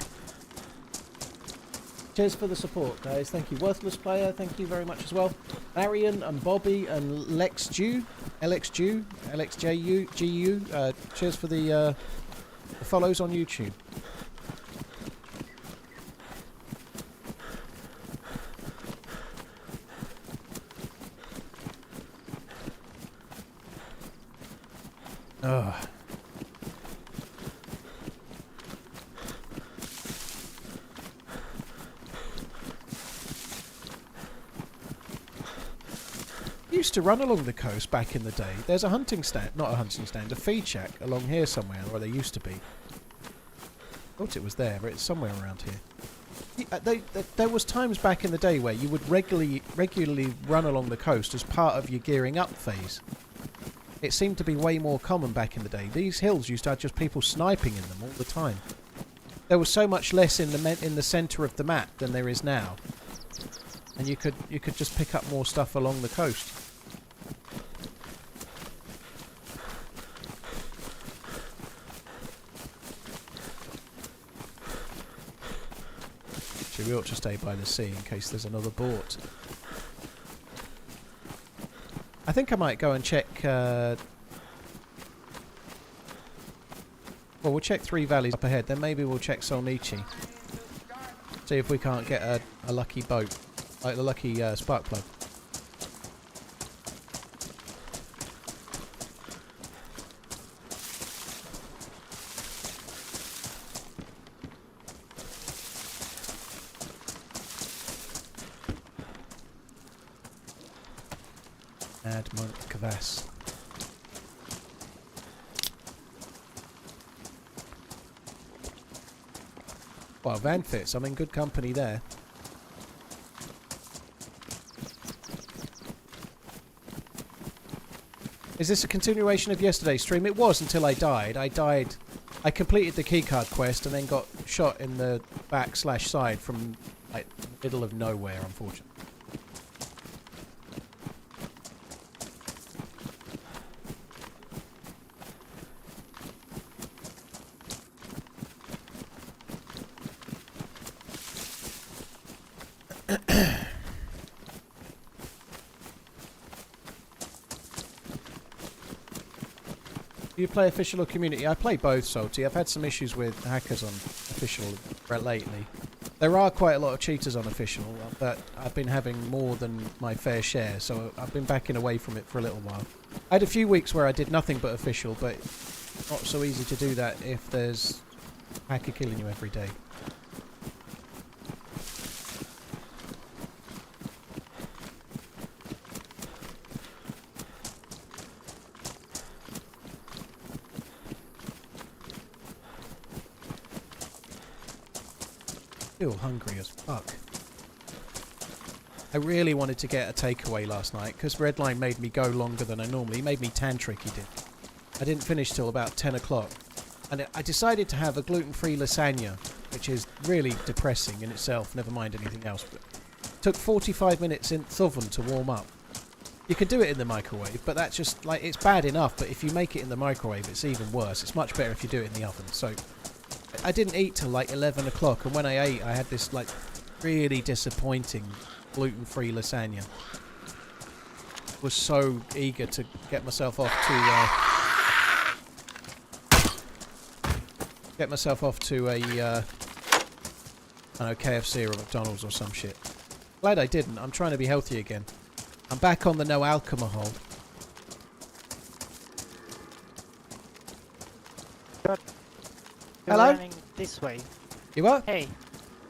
Cheers for the support, guys. Thank you. Worthless Player, thank you very much as well. Arian and Bobby and LexJu, LXJU, cheers for the follows on YouTube. Ugh. Used to run along the coast back in the day. There's a hunting stand, not a hunting stand, a feed shack along here somewhere, or there used to be. Thought it was there, but it's somewhere around here. There was times back in the day where you would regularly run along the coast as part of your gearing up phase. It seemed to be way more common back in the day. These hills used to have just people sniping in them all the time. There was so much less in the centre of the map than there is now, and you could just pick up more stuff along the coast. Actually, we ought to stay by the sea in case there's another boat. I think I might go and check... well, we'll check Three Valleys up ahead, then maybe we'll check Solnichi. See if we can't get a lucky boat. Like the lucky spark plug. Admont Kvass. Well, Van Fits, I'm in good company there. Is this a continuation of yesterday's stream? It was until I died. I completed the keycard quest and then got shot in the back/side from like the middle of nowhere, unfortunately. Do you play official or community? I play both, Salty. I've had some issues with hackers on official lately. There are quite a lot of cheaters on official, but I've been having more than my fair share, so I've been backing away from it for a little while. I had a few weeks where I did nothing but official, but not so easy to do that if there's a hacker killing you every day. Still hungry as fuck. I really wanted to get a takeaway last night because Redline made me go longer than I normally. He made me tantric, he did. I didn't finish till about 10 o'clock. And I decided to have a gluten-free lasagna, which is really depressing in itself, never mind anything else. But it took 45 minutes in the oven to warm up. You can do it in the microwave, but that's just, like, it's bad enough, but if you make it in the microwave, it's even worse. It's much better if you do it in the oven. So I didn't eat till like 11 o'clock, and when I ate, I had this, like, really disappointing gluten-free lasagna. Was so eager to get myself off to a I don't know, KFC or McDonald's or some shit. Glad I didn't. I'm trying to be healthy again. I'm back on the no alcohol. Good. You're Hello? running this way. You what? Hey,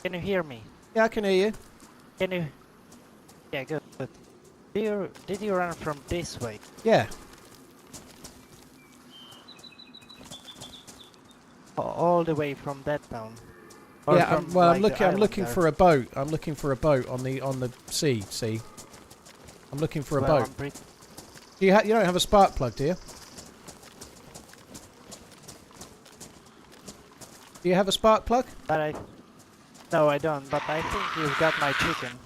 can you hear me? Yeah, I can hear you. Can you? Yeah, good. Did you run from this way? Yeah. All the way from that town? Or Yeah. from, Well, like, I'm looking there? for a boat. I'm looking for a boat on the sea. See. I'm looking for a Well, boat. I'm pretty- You don't have a spark plug, do you? Do you have a spark plug? But no, I don't. But I think you've got my chicken.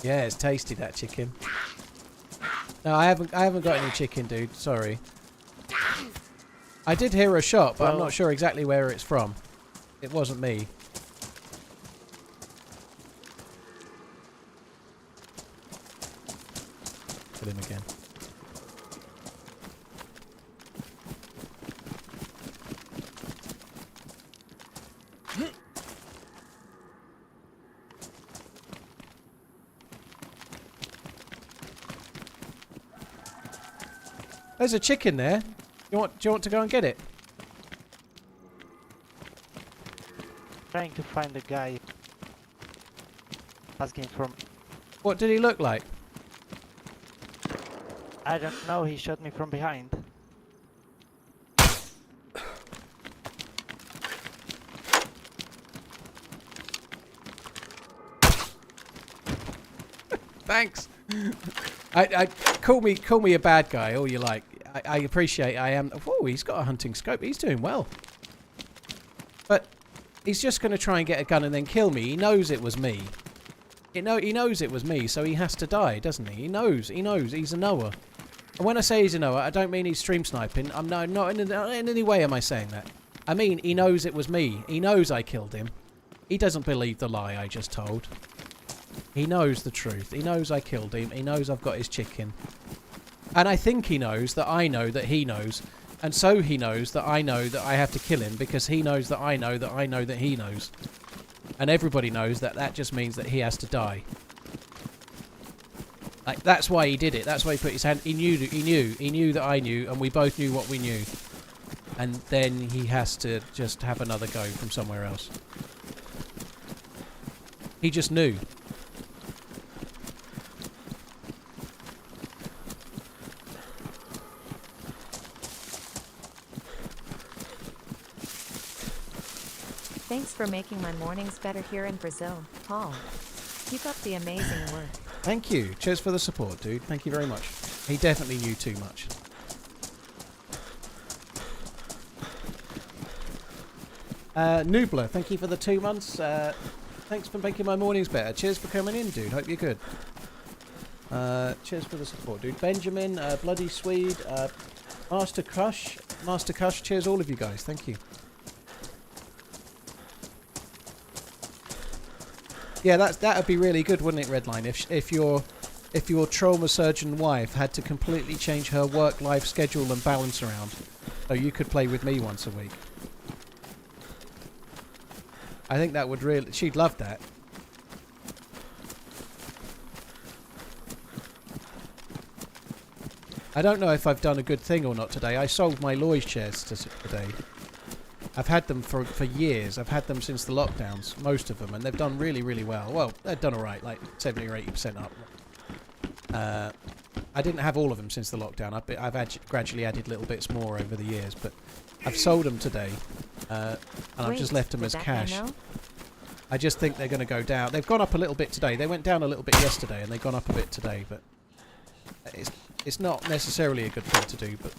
Yeah, it's tasty, that chicken. No, I haven't got any chicken, dude. Sorry. I did hear a shot, but I'm Well- not sure exactly where it's from. It wasn't me. Kill him again. There's a chicken there. Do you want to go and get it? Trying to find the guy asking from. What did he look like? I don't know. He shot me from behind. Thanks. I call me a bad guy, all you like. I appreciate I am. Whoa, he's got a hunting scope. He's doing well. But he's just going to try and get a gun and then kill me. He knows it was me. He knows it was me, so he has to die, doesn't he? He knows. He's a knower. And when I say he's a knower, I don't mean he's stream sniping. I'm not in any way am I saying that. I mean, he knows it was me. He knows I killed him. He doesn't believe the lie I just told. He knows the truth. He knows I killed him. He knows I've got his chicken. And I think he knows that I know that he knows. And so he knows that I know that I have to kill him because he knows that I know that I know that he knows. And everybody knows that that just means that he has to die. Like, that's why he did it. That's why he put his hand... He knew that I knew, and we both knew what we knew. And then he has to just have another go from somewhere else. He just knew. Thanks for making my mornings better here in Brazil, Paul. Keep up the amazing work. Thank you. Cheers for the support, dude. Thank you very much. He definitely knew too much. Noobler, thank you for the 2 months. Thanks for making my mornings better. Cheers for coming in, dude. Hope you're good. Cheers for the support, dude. Benjamin, Bloody Swede, Master Cush, cheers all of you guys. Thank you. Yeah, that'd be really good, wouldn't it, Redline? If your trauma surgeon wife had to completely change her work-life schedule and balance around, so you could play with me once a week. I think that would really... She'd love that. I don't know if I've done a good thing or not today. I sold my Loy's chairs today. I've had them for years. I've had them since the lockdowns, most of them, and they've done really, really well. Well, they've done all right, like 70 or 80% up. I didn't have all of them since the lockdown. I've gradually added little bits more over the years, but I've sold them today. and I've just left them as cash. Know? I just think they're going to go down. They've gone up a little bit today. They went down a little bit yesterday, and they've gone up a bit today. But it's not necessarily a good thing to do. But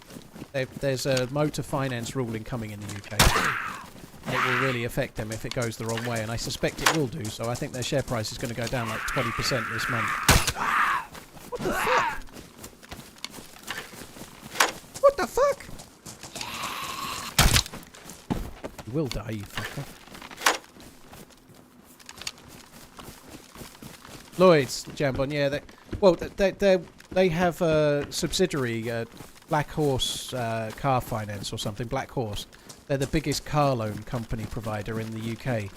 there's a motor finance ruling coming in the UK. And it will really affect them if it goes the wrong way, and I suspect it will do. So I think their share price is going to go down like 20% this month. What the fuck? What the fuck? You will die, you fucker. Lloyd's, Jambon, yeah. They have a subsidiary, Black Horse Car Finance or something, Black Horse. They're the biggest car loan company provider in the UK.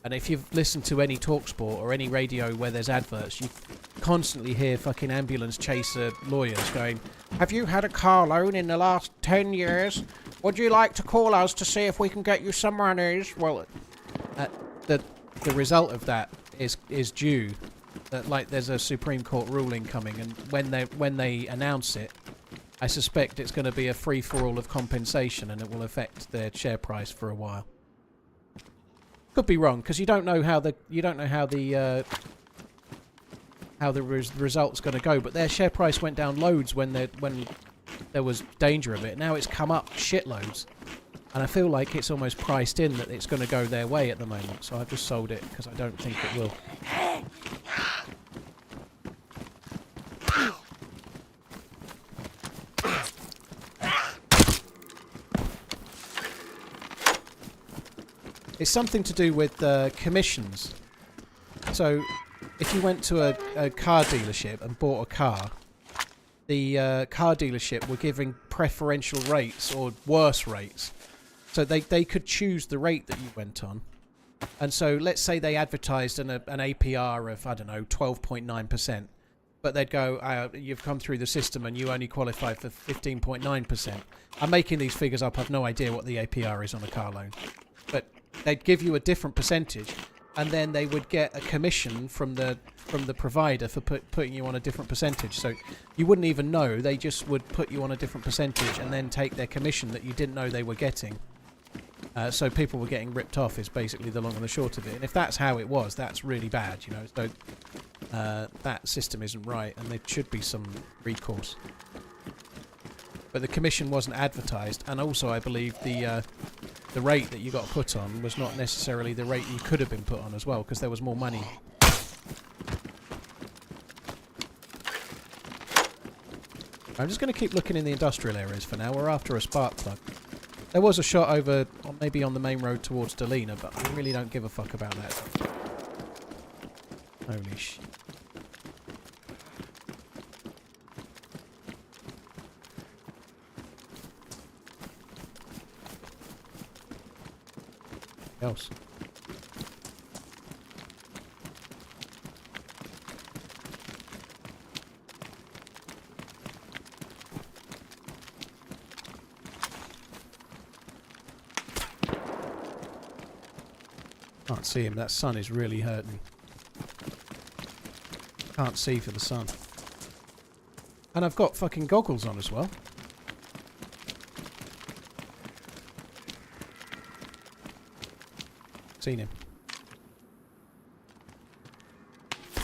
And if you've listened to any TalkSport or any radio where there's adverts, you constantly hear fucking ambulance chaser lawyers going, "Have you had a car loan in the last 10 years? Would you like to call us to see if we can get you some monies?" Well, the result of that is due. Like there's a Supreme Court ruling coming, and when they announce it, I suspect it's going to be a free-for-all of compensation, and it will affect their share price for a while. Could be wrong, because you don't know how the result's going to go. But their share price went down loads when there was danger of it. Now it's come up shitloads, and I feel like it's almost priced in that it's going to go their way at the moment. So I've just sold it because I don't think it will. It's something to do with commissions. So, if you went to a car dealership and bought a car, the car dealership were giving preferential rates or worse rates. So they could choose the rate that you went on. And so, let's say they advertised an APR of, I don't know, 12.9%. But they'd go, you've come through the system and you only qualify for 15.9%. I'm making these figures up. I've no idea what the APR is on a car loan. But they'd give you a different percentage, and then they would get a commission from the provider for putting you on a different percentage. So you wouldn't even know. They just would put you on a different percentage and then take their commission that you didn't know they were getting. So people were getting ripped off is basically the long and the short of it. And if that's how it was, that's really bad, you know. So that system isn't right, and there should be some recourse. But the commission wasn't advertised, and also I believe the rate that you got put on was not necessarily the rate you could have been put on as well, because there was more money. I'm just going to keep looking in the industrial areas for now. We're after a spark plug. There was a shot over, maybe on the main road towards Delina, but I really don't give a fuck about that. Holy shit. Else. Can't see him. That sun is really hurting. Can't see for the sun. And I've got fucking goggles on as well. Seen him. He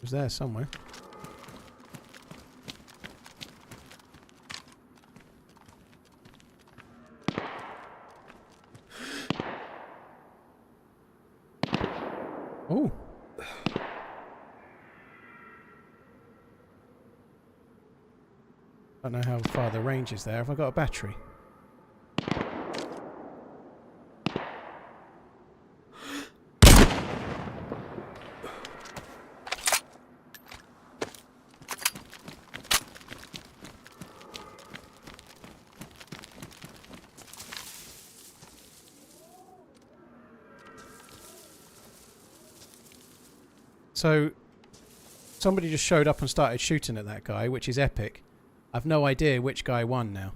was there somewhere. Oh. I don't know how far the range is there. Have I got a battery? So, somebody just showed up and started shooting at that guy, which is epic. I've no idea which guy won now.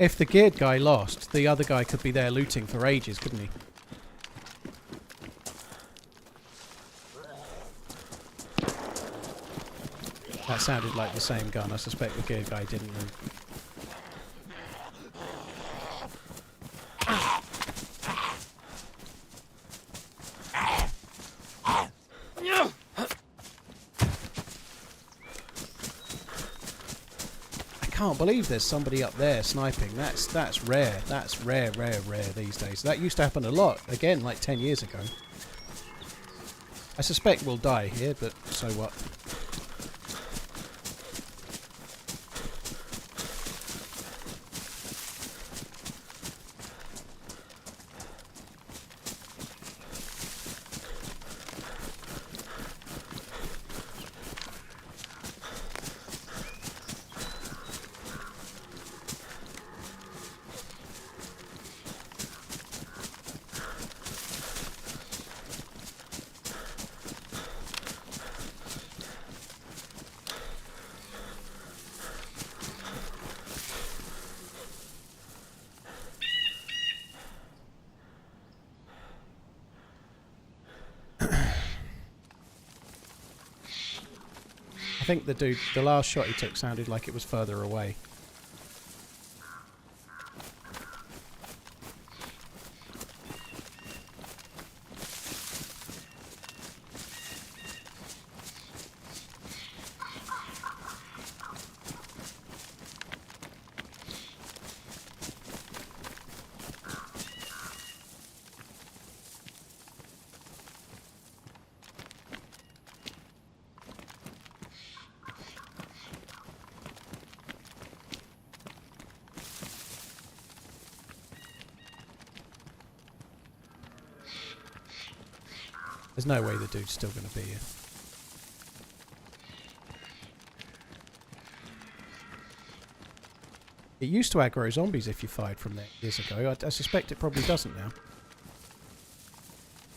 If the geared guy lost, the other guy could be there looting for ages, couldn't he? That sounded like the same gun. I suspect the geared guy didn't move. I can't believe there's somebody up there sniping. That's rare. That's rare these days. That used to happen a lot. Again, like 10 years ago. I suspect we'll die here, but so what? I think the last shot he took sounded like it was further away. There's no way the dude's still going to be here. It used to aggro zombies if you fired from there years ago. I suspect it probably doesn't now.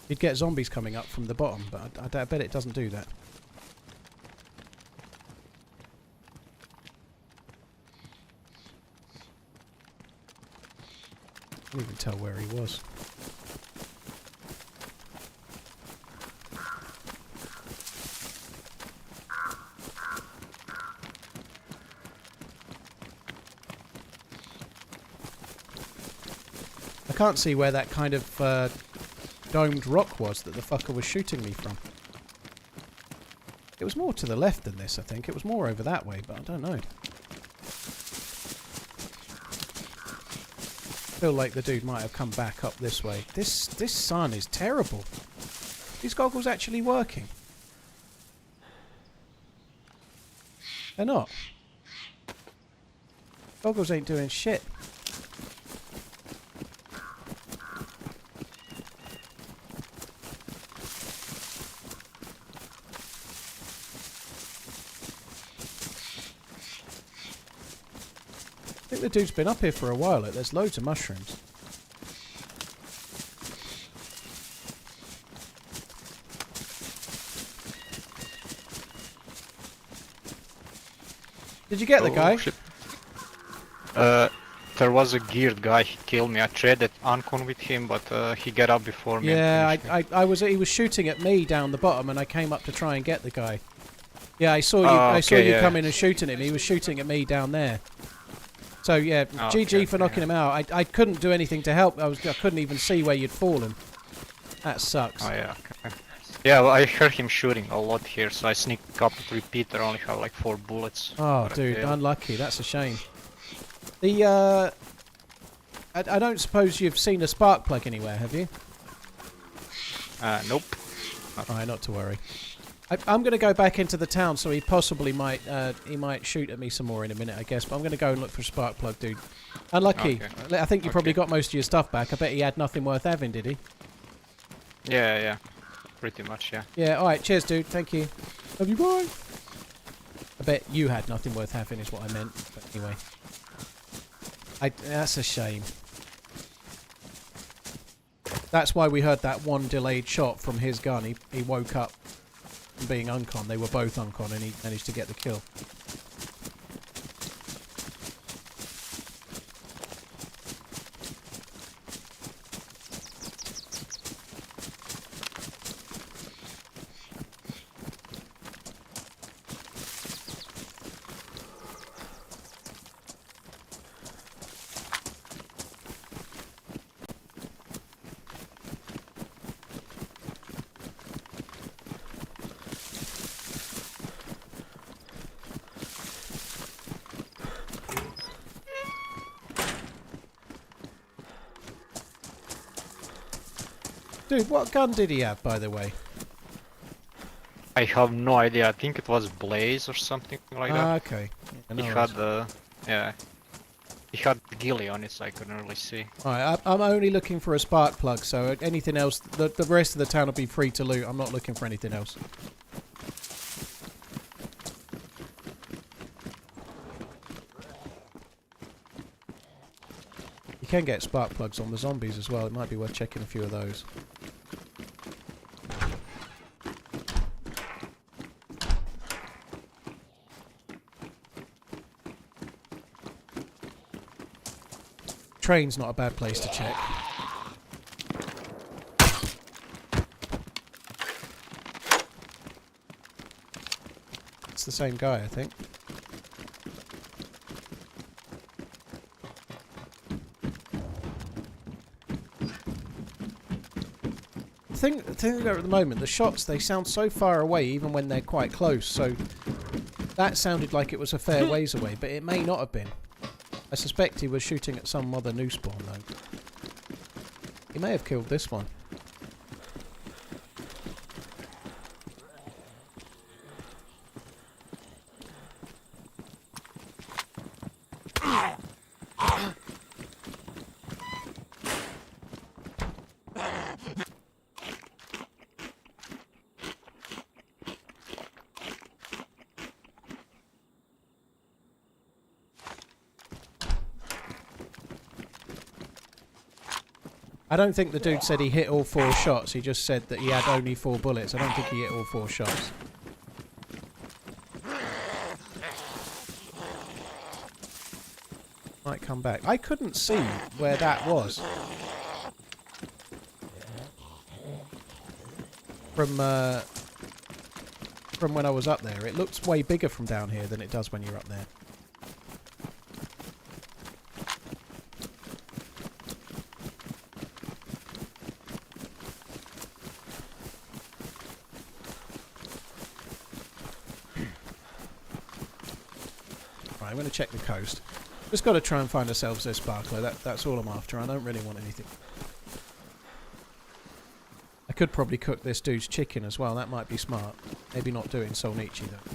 You'd get zombies coming up from the bottom, but I bet it doesn't do that. I can't even tell where he was. I can't see where that kind of domed rock was that the fucker was shooting me from. It was more to the left than this, I think. It was more over that way, but I don't know. I feel like the dude might have come back up this way. This sun is terrible. These goggles actually working? They're not. Goggles ain't doing shit. I think the dude's been up here for a while. There's loads of mushrooms. Did you get the guy? Shit. There was a geared guy. He killed me. I traded uncon with him, but he got up before me. Yeah, he was shooting at me down the bottom, and I came up to try and get the guy. Yeah, I saw you. I saw you come in and shooting him. He was shooting at me down there. So yeah, GG for knocking him out. I couldn't do anything to help. I couldn't even see where you'd fallen. That sucks. Oh yeah. Okay. Yeah, well, I heard him shooting a lot here, so I sneaked up to repeat. I only have like 4 bullets. Oh, dude, unlucky. That's a shame. The I don't suppose you've seen a spark plug anywhere, have you? Nope. Alright, not to worry. I'm going to go back into the town, so he possibly might shoot at me some more in a minute, I guess. But I'm going to go and look for a spark plug, dude. Unlucky. Okay. I think you probably got most of your stuff back. I bet he had nothing worth having, did he? Yeah. Pretty much, yeah. Yeah, alright, cheers, dude. Thank you. Love you, bye. I bet you had nothing worth having is what I meant. But anyway. That's a shame. That's why we heard that one delayed shot from his gun. He woke up from being uncon. They were both uncon and he managed to get the kill. Dude, what gun did he have, by the way? I have no idea. I think it was Blaze or something like that. Okay. He had the yeah. He had the ghillie on it, so I couldn't really see. Alright, I'm only looking for a spark plug, so anything else, the rest of the town will be free to loot. I'm not looking for anything else. You can get spark plugs on the zombies as well. It might be worth checking a few of those. Train's not a bad place to check. It's the same guy, I think. The thing about at the moment, the shots, they sound so far away even when they're quite close, so that sounded like it was a fair ways away, but it may not have been. I suspect he was shooting at some other new spawn though. He may have killed this one. I don't think the dude said he hit all 4 shots, he just said that he had only 4 bullets. I don't think he hit all 4 shots. Might come back. I couldn't see where that was. From when I was up there. It looks way bigger from down here than it does when you're up there. I'm going to check the coast. Just got to try and find ourselves a sparkler. That's all I'm after. I don't really want anything. I could probably cook this dude's chicken as well. That might be smart. Maybe not doing Solnichi though.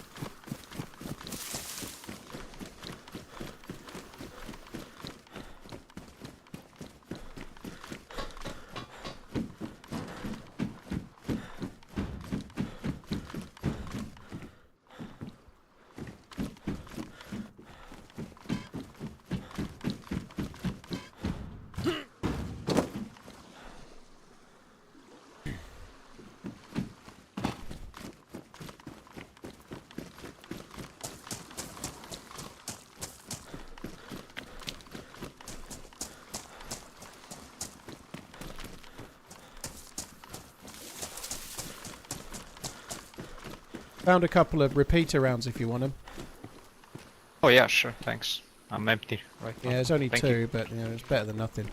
Found a couple of repeater rounds if you want them. Oh yeah, sure, thanks. I'm empty right now. Yeah, there's only Thank 2, you. but you know, it's better than nothing.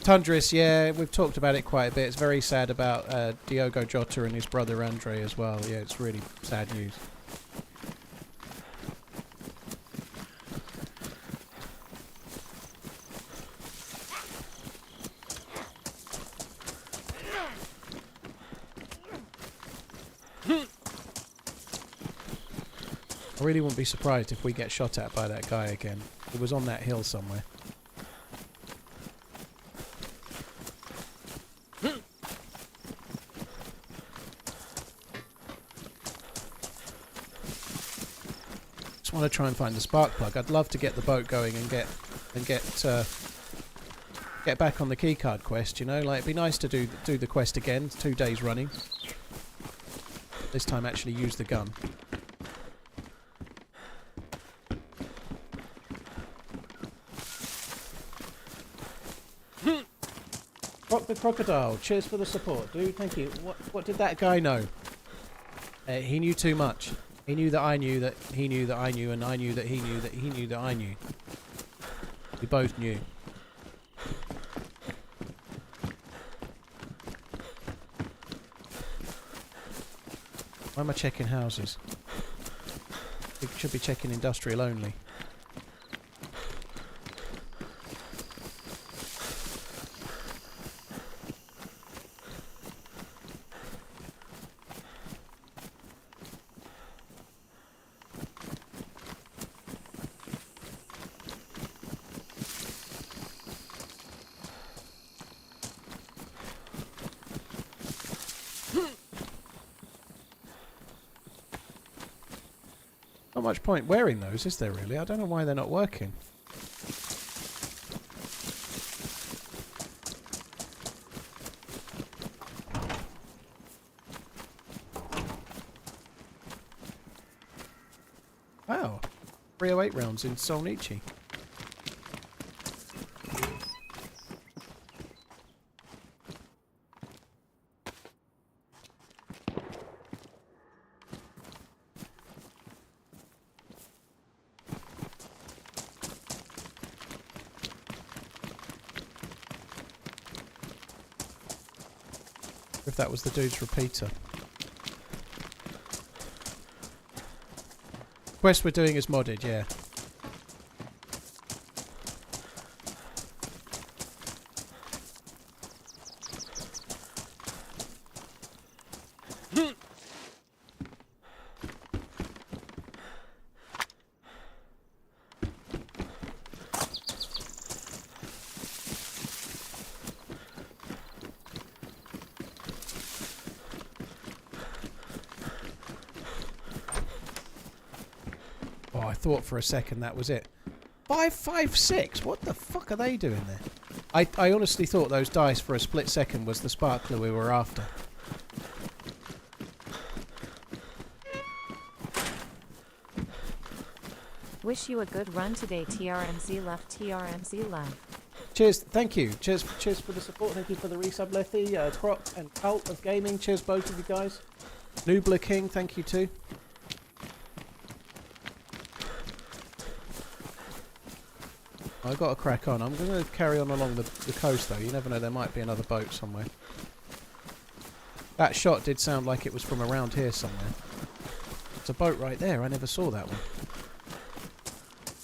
Tundris, yeah, we've talked about it quite a bit. It's very sad about Diogo Jota and his brother Andre as well. Yeah, it's really sad news. I really wouldn't be surprised if we get shot at by that guy again. It was on that hill somewhere. Want to try and find the spark plug. I'd love to get the boat going and get back on the keycard quest. You know, like it'd be nice to do the quest again. It's 2 days running. This time, actually use the gun. Rock the crocodile. Cheers for the support, dude. Thank you. What did that guy know? He knew too much. He knew that I knew that he knew that I knew, and I knew that he knew that he knew that I knew. We both knew. Why am I checking houses? We should be checking industrial only. Not much point wearing those, is there really? I don't know why they're not working. Wow. 308 rounds in Solnichi. If that was the dude's repeater. Quest we're doing is modded, yeah. Oh, I thought for a second that was it. 556? What the fuck are they doing there? I honestly thought those dice for a split second was the sparkler we were after. Wish you a good run today, TRMZ left, TRMZ left. Cheers, thank you. Cheers for the support. Thank you for the resub, Lethy, Croc and Cult of Gaming. Cheers both of you guys. Noobler King, thank you too. I got to crack on. I'm going to carry on along the coast though. You never know, there might be another boat somewhere. That shot did sound like it was from around here somewhere. It's a boat right there. I never saw that one.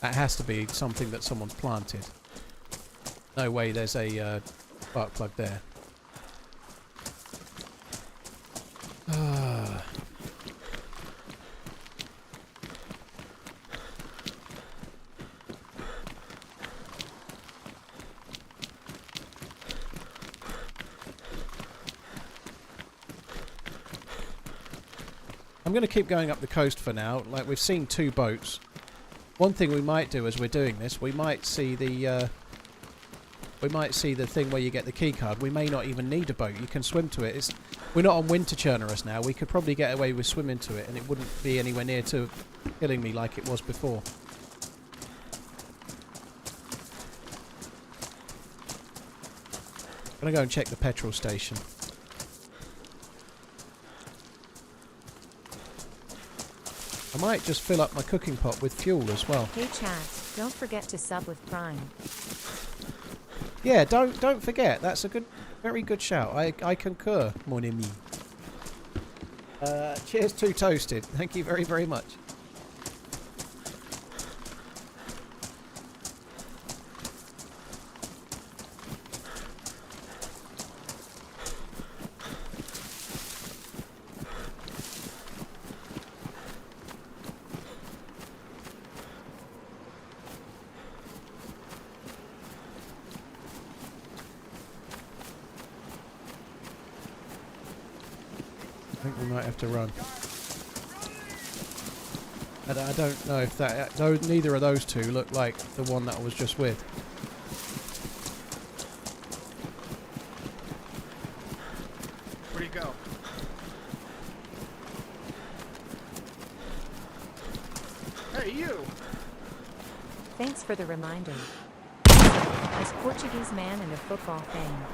That has to be something that someone's planted. No way there's a spark plug there. I'm going to keep going up the coast for now. Like, we've seen 2 boats. One thing we might do as we're doing this, we might see the thing where you get the keycard. We may not even need a boat. You can swim to it. We're not on winter Chernarus now. We could probably get away with swimming to it, and it wouldn't be anywhere near to killing me like it was before. I'm going to go and check the petrol station. I might just fill up my cooking pot with fuel as well. Hey chat, don't forget to sub with Prime. Yeah, don't forget. That's a very good shout. I concur, mon ami. Cheers to Toasted. Thank you very, very much. I think we might have to run. I don't know if that... neither of those two look like the one that I was just with. Where'd he go? Hey, you! Thanks for the reminder. As Portuguese man and a football fan.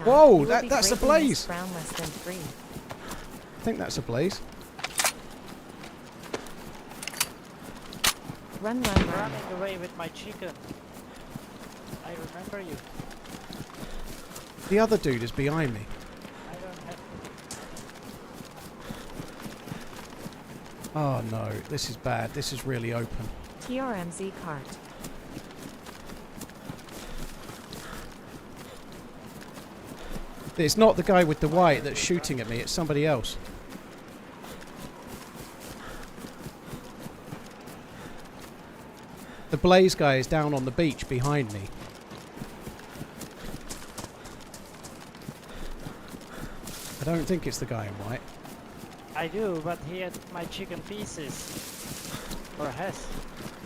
Whoa, that's a blaze! Round less than 3. I think that's a blaze. Run, run, run. Running away with my chicken. I remember you. The other dude is behind me. I don't have. Oh no, this is bad. This is really open. TRMZ cart. It's not the guy with the white that's shooting at me, it's somebody else. The Blaze guy is down on the beach behind me. I don't think it's the guy in white. I do, but he had my chicken pieces. Or has.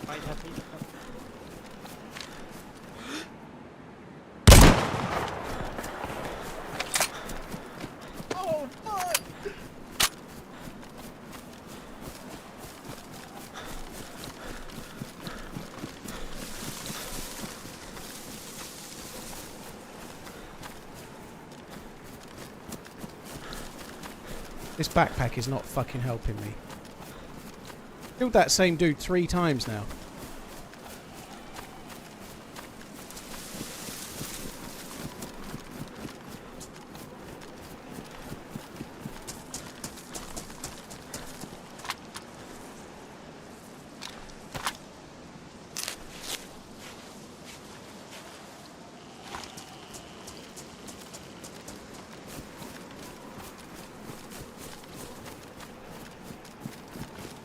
Might have eaten them. Oh, fuck! This backpack is not fucking helping me. Killed that same dude 3 times now.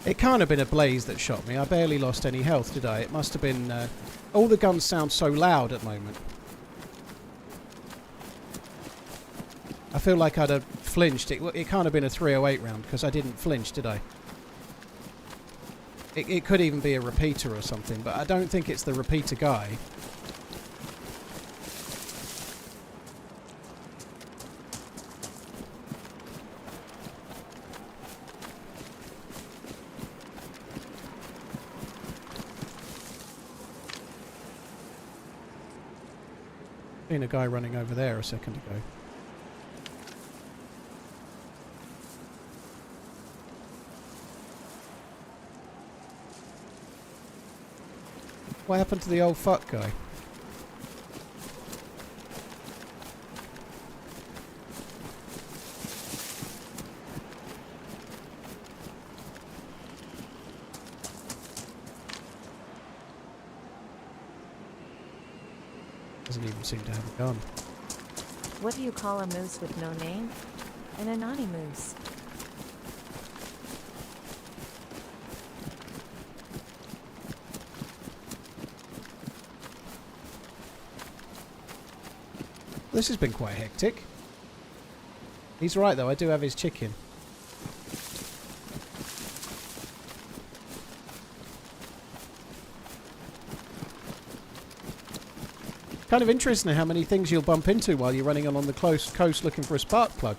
It can't have been a Blaze that shot me. I barely lost any health, did I? It must have been... all the guns sound so loud at the moment. I feel like I'd have flinched. It can't have been a 308 round because I didn't flinch, did I? It could even be a repeater or something, but I don't think it's the repeater guy. Seen a guy running over there a second ago. What happened to the old fuck guy? Doesn't even seem to have a gun. What do you call a moose with no name? An anani moose. This has been quite hectic. He's right though, I do have his chicken. Kind of interesting how many things you'll bump into while you're running along the close coast looking for a spark plug.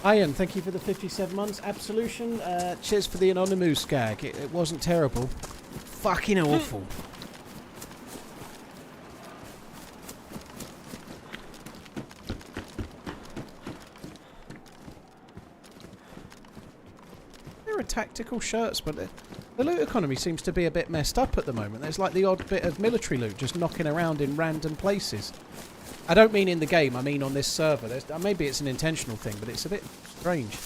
Ian, thank you for the 57 months. Absolution, cheers for the anonymous gag. It wasn't terrible. Fucking awful. There are tactical shirts, but the loot economy seems to be a bit messed up at the moment. There's like the odd bit of military loot just knocking around in random places. I don't mean in the game, I mean on this server. Maybe it's an intentional thing, but it's a bit strange.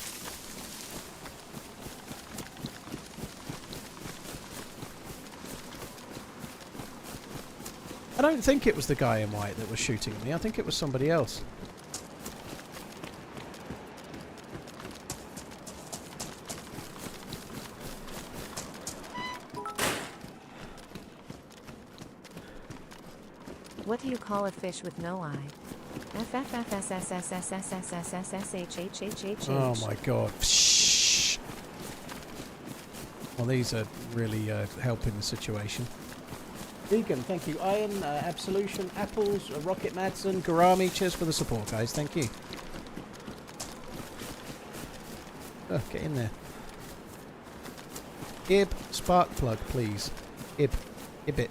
I don't think it was the guy in white that was shooting at me. I think it was somebody else. What do you call a fish with no eye? Oh my god. Shh. Well, these are really helping the situation. Vegan, thank you. Iron, Absolution, Apples, Rocket Madsen, Garami, cheers for the support, guys. Thank you. Oh, get in there. Ib, spark plug, please. Ib it.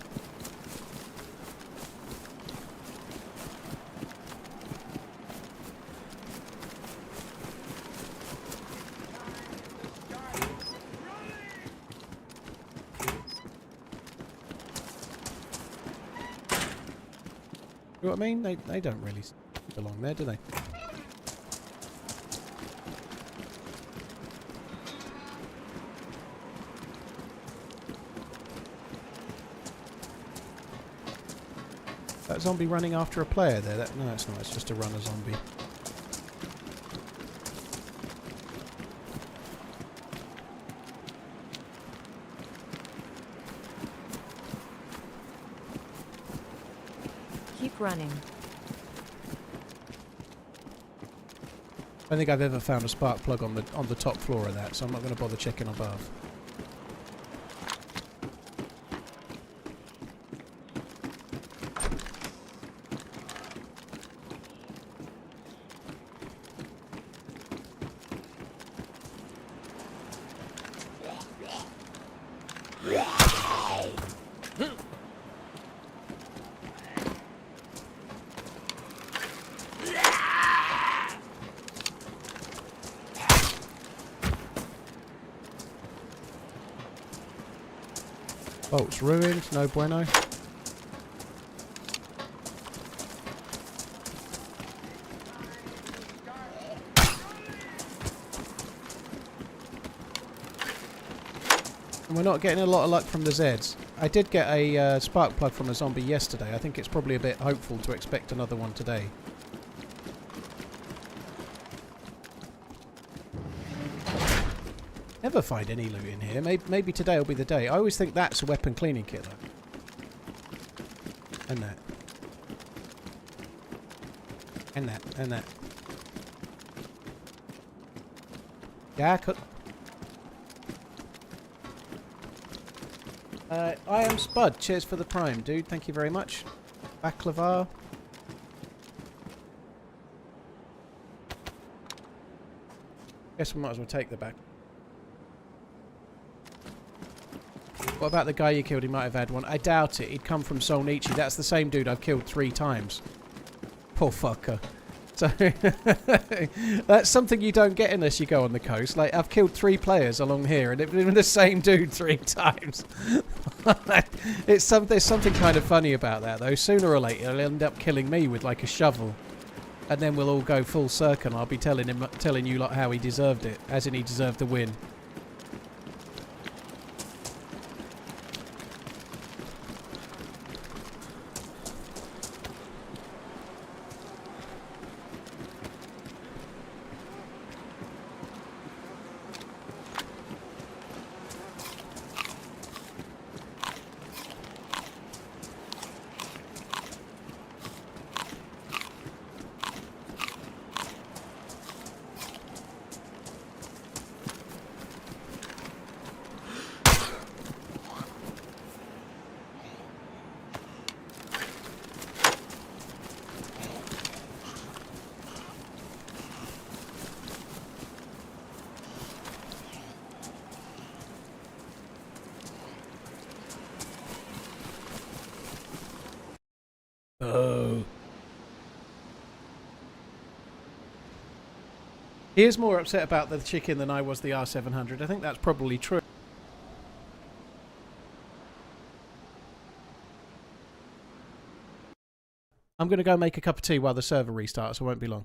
You know what I mean? They don't really belong there, do they? That zombie running after a player there? No, it's not. It's just a runner zombie. Keep running. I don't think I've ever found a spark plug on the top floor of that, so I'm not going to bother checking above. Bolt's ruined, no bueno. And we're not getting a lot of luck from the Zeds. I did get a spark plug from a zombie yesterday. I think it's probably a bit hopeful to expect another one today. Never find any loot in here. Maybe today will be the day. I always think that's a weapon cleaning kit, though. And that. And that. And that. Yeah, I could. I am Spud. Cheers for the prime, dude. Thank you very much. Baklava. Guess we might as well take the back. What about the guy you killed? He might have had one. I doubt it. He'd come from Solnichi. That's the same dude I've killed 3 times. Poor fucker. So that's something you don't get unless you go on the coast. Like, I've killed 3 players along here, and it's been the same dude 3 times. There's something kind of funny about that, though. Sooner or later, he'll end up killing me with like a shovel, and then we'll all go full circle. And I'll be telling you like how he deserved it, as in he deserved the win. Oh. He is more upset about the chicken than I was the R700. I think that's probably true. I'm going to go make a cup of tea while the server restarts. I won't be long.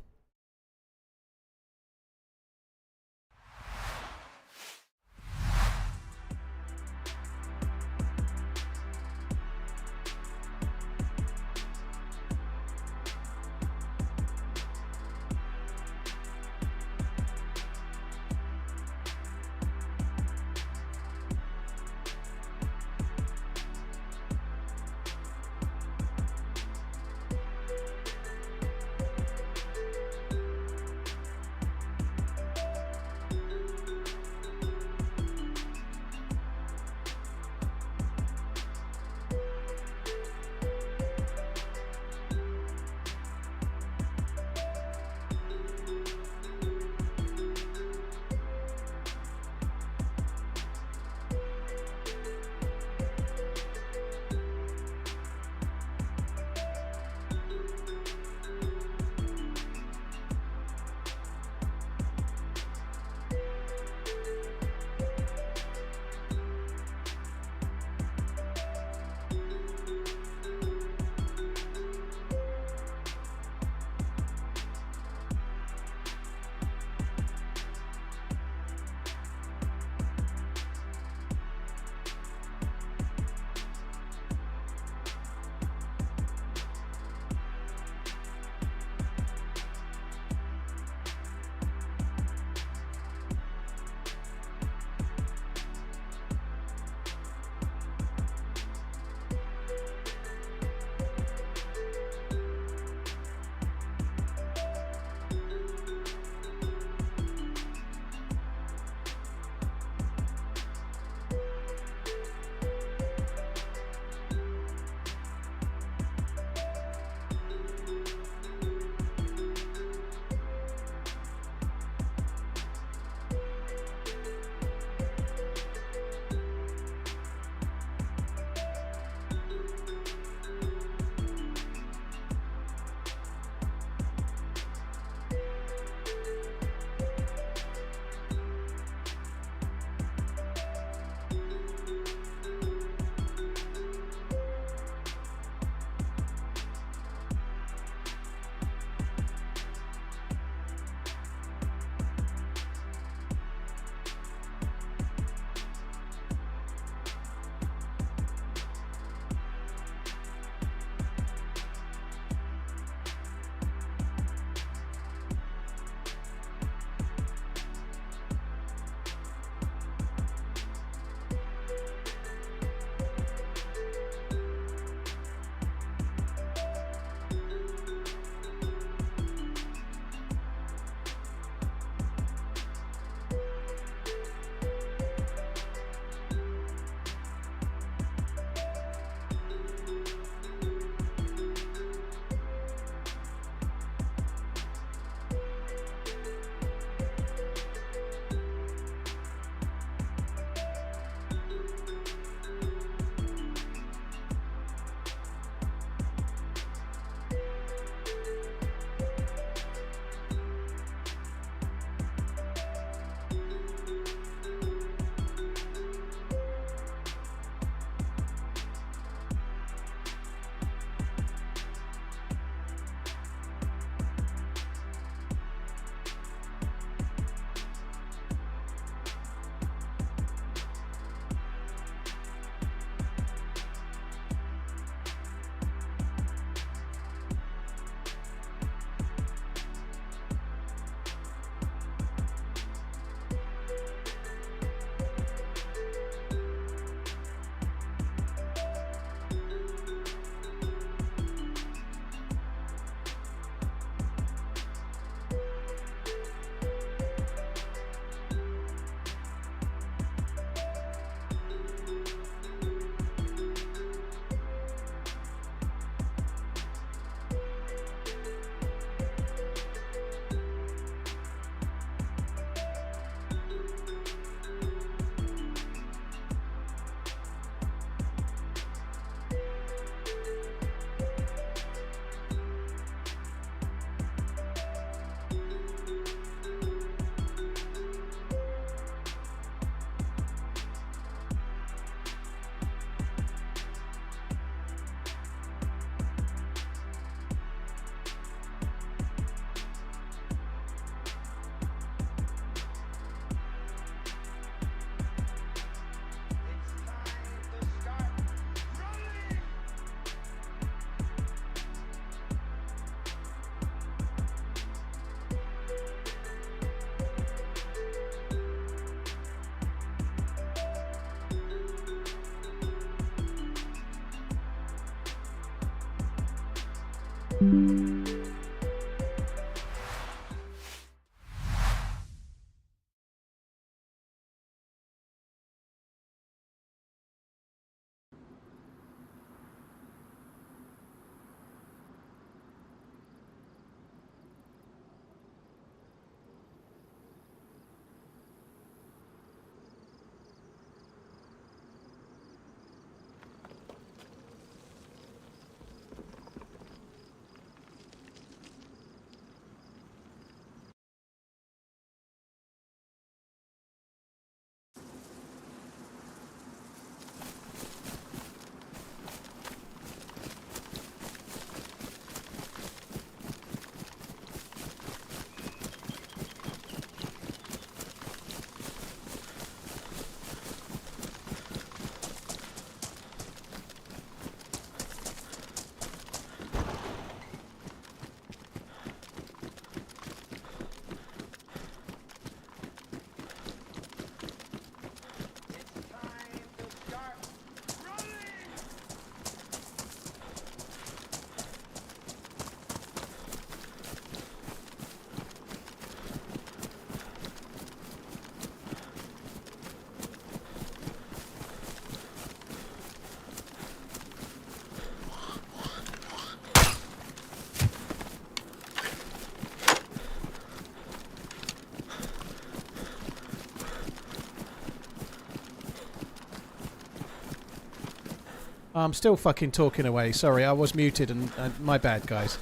I'm still fucking talking away. Sorry, I was muted and my bad, guys.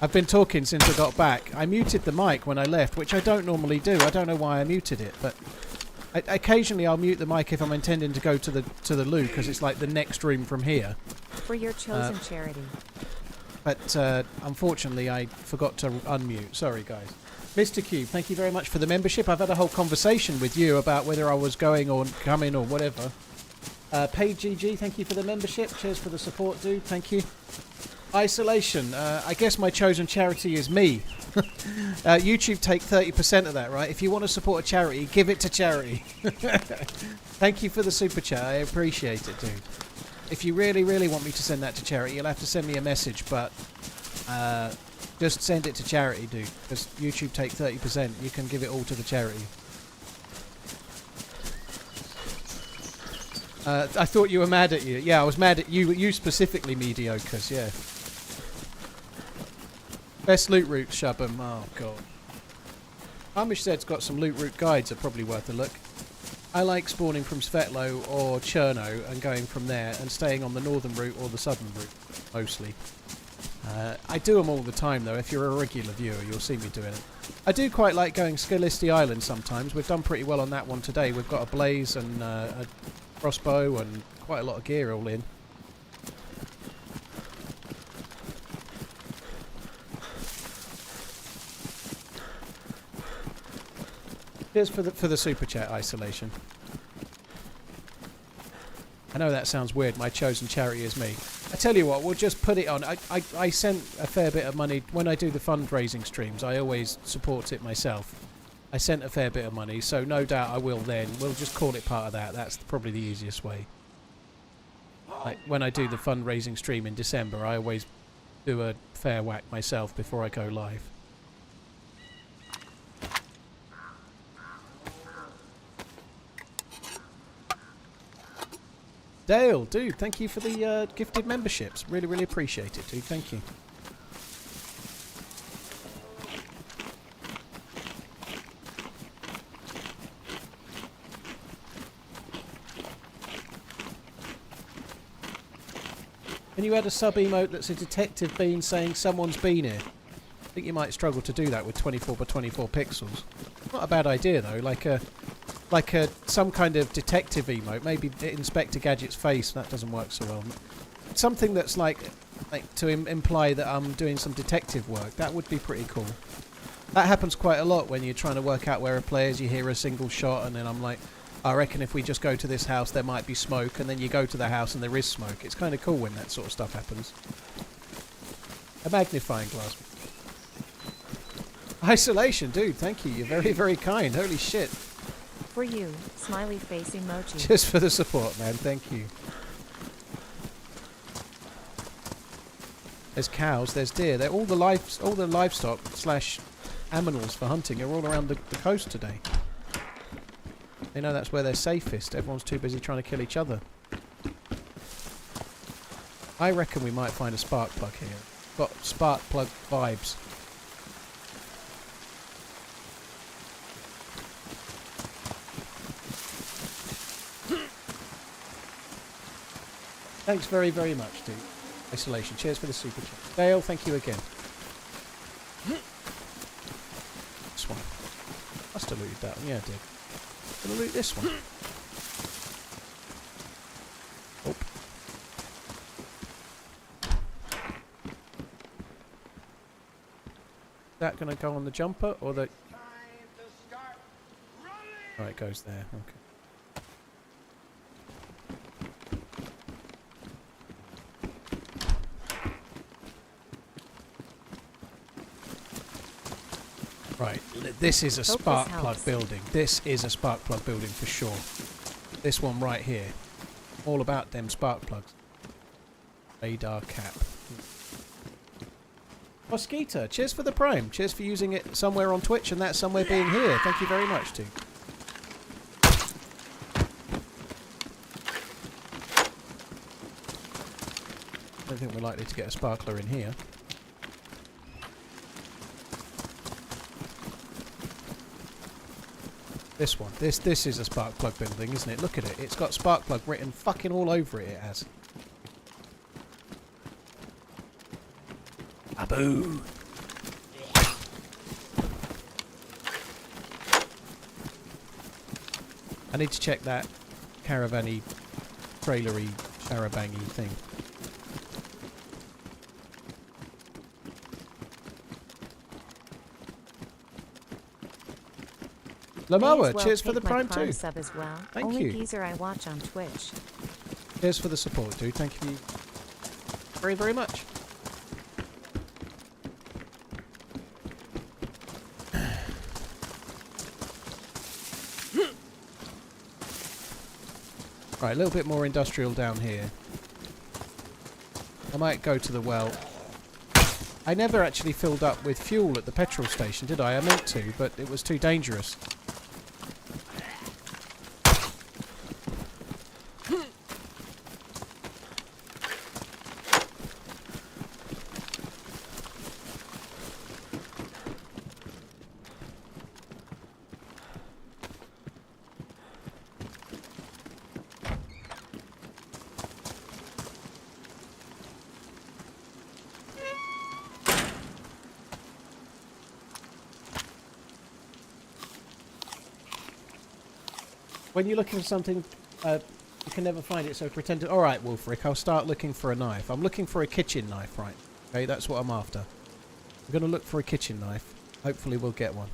I've been talking since I got back. I muted the mic when I left, which I don't normally do. I don't know why I muted it, but occasionally I'll mute the mic if I'm intending to go to the loo, because it's like the next room from here. For your chosen charity. But unfortunately, I forgot to unmute. Sorry, guys. Mr. Cube, thank you very much for the membership. I've had a whole conversation with you about whether I was going or coming or whatever. Paid GG, thank you for the membership. Cheers for the support, dude. Thank you. Isolation. I guess my chosen charity is me. YouTube take 30% of that, right? If you want to support a charity, give it to charity. Thank you for the super chat. I appreciate it, dude. If you really, really want me to send that to charity, you'll have to send me a message, but just send it to charity, dude. Because YouTube take 30%. You can give it all to the charity. I thought you were mad at you. Yeah, I was mad at you. You specifically, mediocres. Yeah. Best loot route, Shubham. Oh god. Amish Zed's got some loot route guides. Are probably worth a look. I like spawning from Svetlo or Cherno and going from there and staying on the northern route or the southern route mostly. I do them all the time though. If you're a regular viewer, you'll see me doing it. I do quite like going Scalisti Island sometimes. We've done pretty well on that one today. We've got a blaze and a crossbow and quite a lot of gear all in. Cheers for the super chat, Isolation. I know that sounds weird. My chosen charity is me. I tell you what, we'll just put it on. I sent a fair bit of money when I do the fundraising streams. I always support it myself. I sent a fair bit of money, so no doubt I will then. We'll just call it part of that. That's probably the easiest way. Like when I do the fundraising stream in December, I always do a fair whack myself before I go live. Dale, dude, thank you for the gifted memberships. Really, really appreciate it, dude. Thank you. Can you add a sub emote that's a detective bean saying someone's been here? I think you might struggle to do that with 24 by 24 pixels. Not a bad idea though, like some kind of detective emote, maybe Inspector Gadget's face. That doesn't work so well. Something that's like to imply that I'm doing some detective work. That would be pretty cool. That happens quite a lot when you're trying to work out where a player's. You hear a single shot and then I'm like, I reckon if we just go to this house there might be smoke, and then you go to the house and there is smoke. It's kind of cool when that sort of stuff happens. A magnifying glass. Isolation, dude, thank you. You're very, very kind. Holy shit. For you, smiley face emoji. Just for the support, man. Thank you. There's cows, there's deer. They're all the livestock slash animals for hunting are all around the coast today. They know that's where they're safest. Everyone's too busy trying to kill each other. I reckon we might find a spark plug here. Got spark plug vibes. Thanks very, very much, dude. Isolation. Cheers for the super chat. Dale, thank you again. This one. Must have looted that one. Yeah, I did. Gonna loot this one. Oh. Is that gonna go on the jumper or the... Oh, it goes there. Okay. Right, this is a spark plug building. This is a spark plug building for sure. This one right here. All about them spark plugs. Radar cap. Mosquito, cheers for the prime. Cheers for using it somewhere on Twitch and that somewhere being here. Thank you very much, too. I don't think we're likely to get a sparkler in here. This one. This is a spark plug building, isn't it? Look at it. It's got spark plug written fucking all over it, it has. Aboo! I need to check that caravan-y, trailery, charabangy thing. Lamoa, cheers for the prime too. Sub as well. Thank Only you. geezer I watch on Twitch. Cheers for the support, dude. Thank you very, very much. Right, a little bit more industrial down here. I might go to the well. I never actually filled up with fuel at the petrol station, did I? I meant to, but it was too dangerous. When you're looking for something, you can never find it, so pretend to... Alright, Wolfric, I'll start looking for a knife. I'm looking for a kitchen knife, right? Okay, that's what I'm after. I'm going to look for a kitchen knife. Hopefully we'll get one.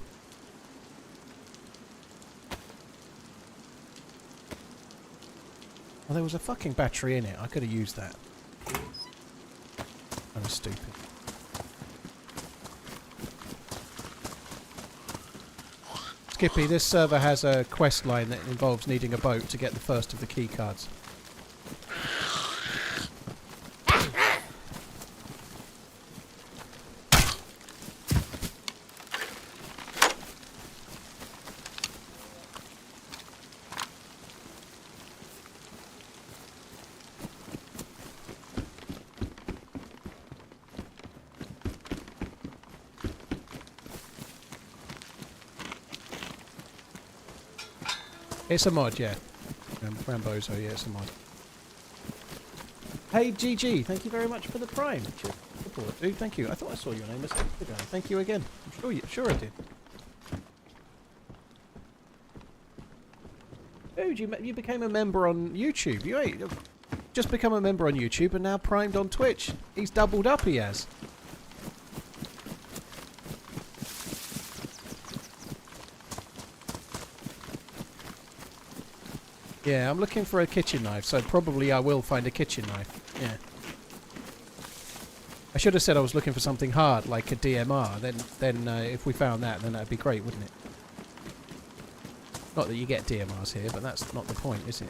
Oh, there was a fucking battery in it. I could have used that. I was stupid. Skippy, this server has a quest line that involves needing a boat to get the first of the key cards. It's a mod, yeah. Rambozo, yeah, it's a mod. Hey, GG, thank you very much for the prime. Support, dude, thank you. I thought I saw your name a second ago. Thank you again. I'm sure I did. Dude, you became a member on YouTube. You ain't just become a member on YouTube and now primed on Twitch. He's doubled up, he has. Yeah, I'm looking for a kitchen knife, so probably I will find a kitchen knife. Yeah. I should have said I was looking for something hard, like a DMR. Then if we found that, then that'd be great, wouldn't it? Not that you get DMRs here, but that's not the point, is it?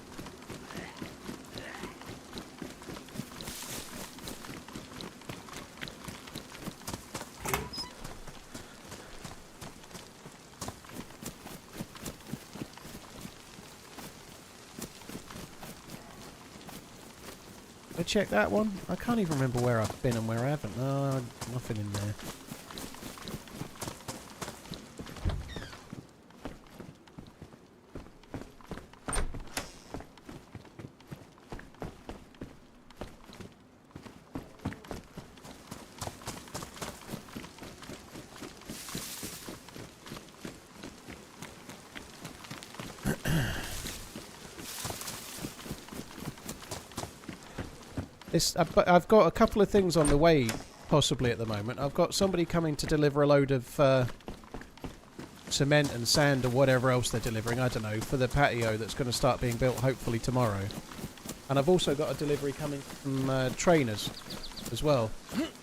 check that one? I can't even remember where I've been and where I haven't. No, nothing in there. I've got a couple of things on the way, possibly at the moment. I've got somebody coming to deliver a load of cement and sand or whatever else they're delivering, I don't know, for the patio that's going to start being built hopefully tomorrow. And I've also got a delivery coming from trainers as well.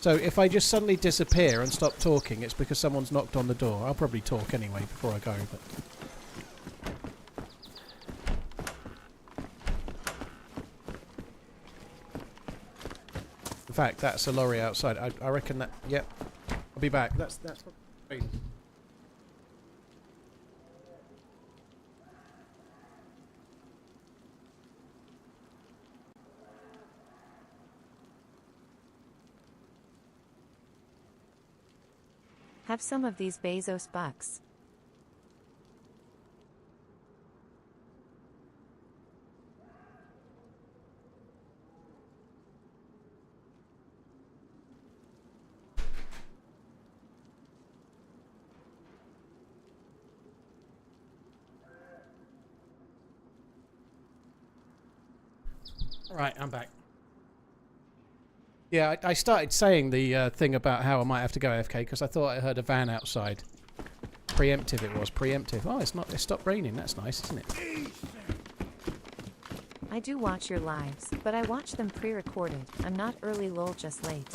So if I just suddenly disappear and stop talking, it's because someone's knocked on the door. I'll probably talk anyway before I go, but... In fact, that's a lorry outside. I reckon that... Yep. I'll be back. That's probably... Have some of these Bezos bucks. Right, I'm back. Yeah, I started saying the thing about how I might have to go AFK because I thought I heard a van outside. Preemptive it was, preemptive. Oh, it's not. It stopped raining. That's nice, isn't it? I do watch your lives, but I watch them pre-recorded. I'm not early lol, just late.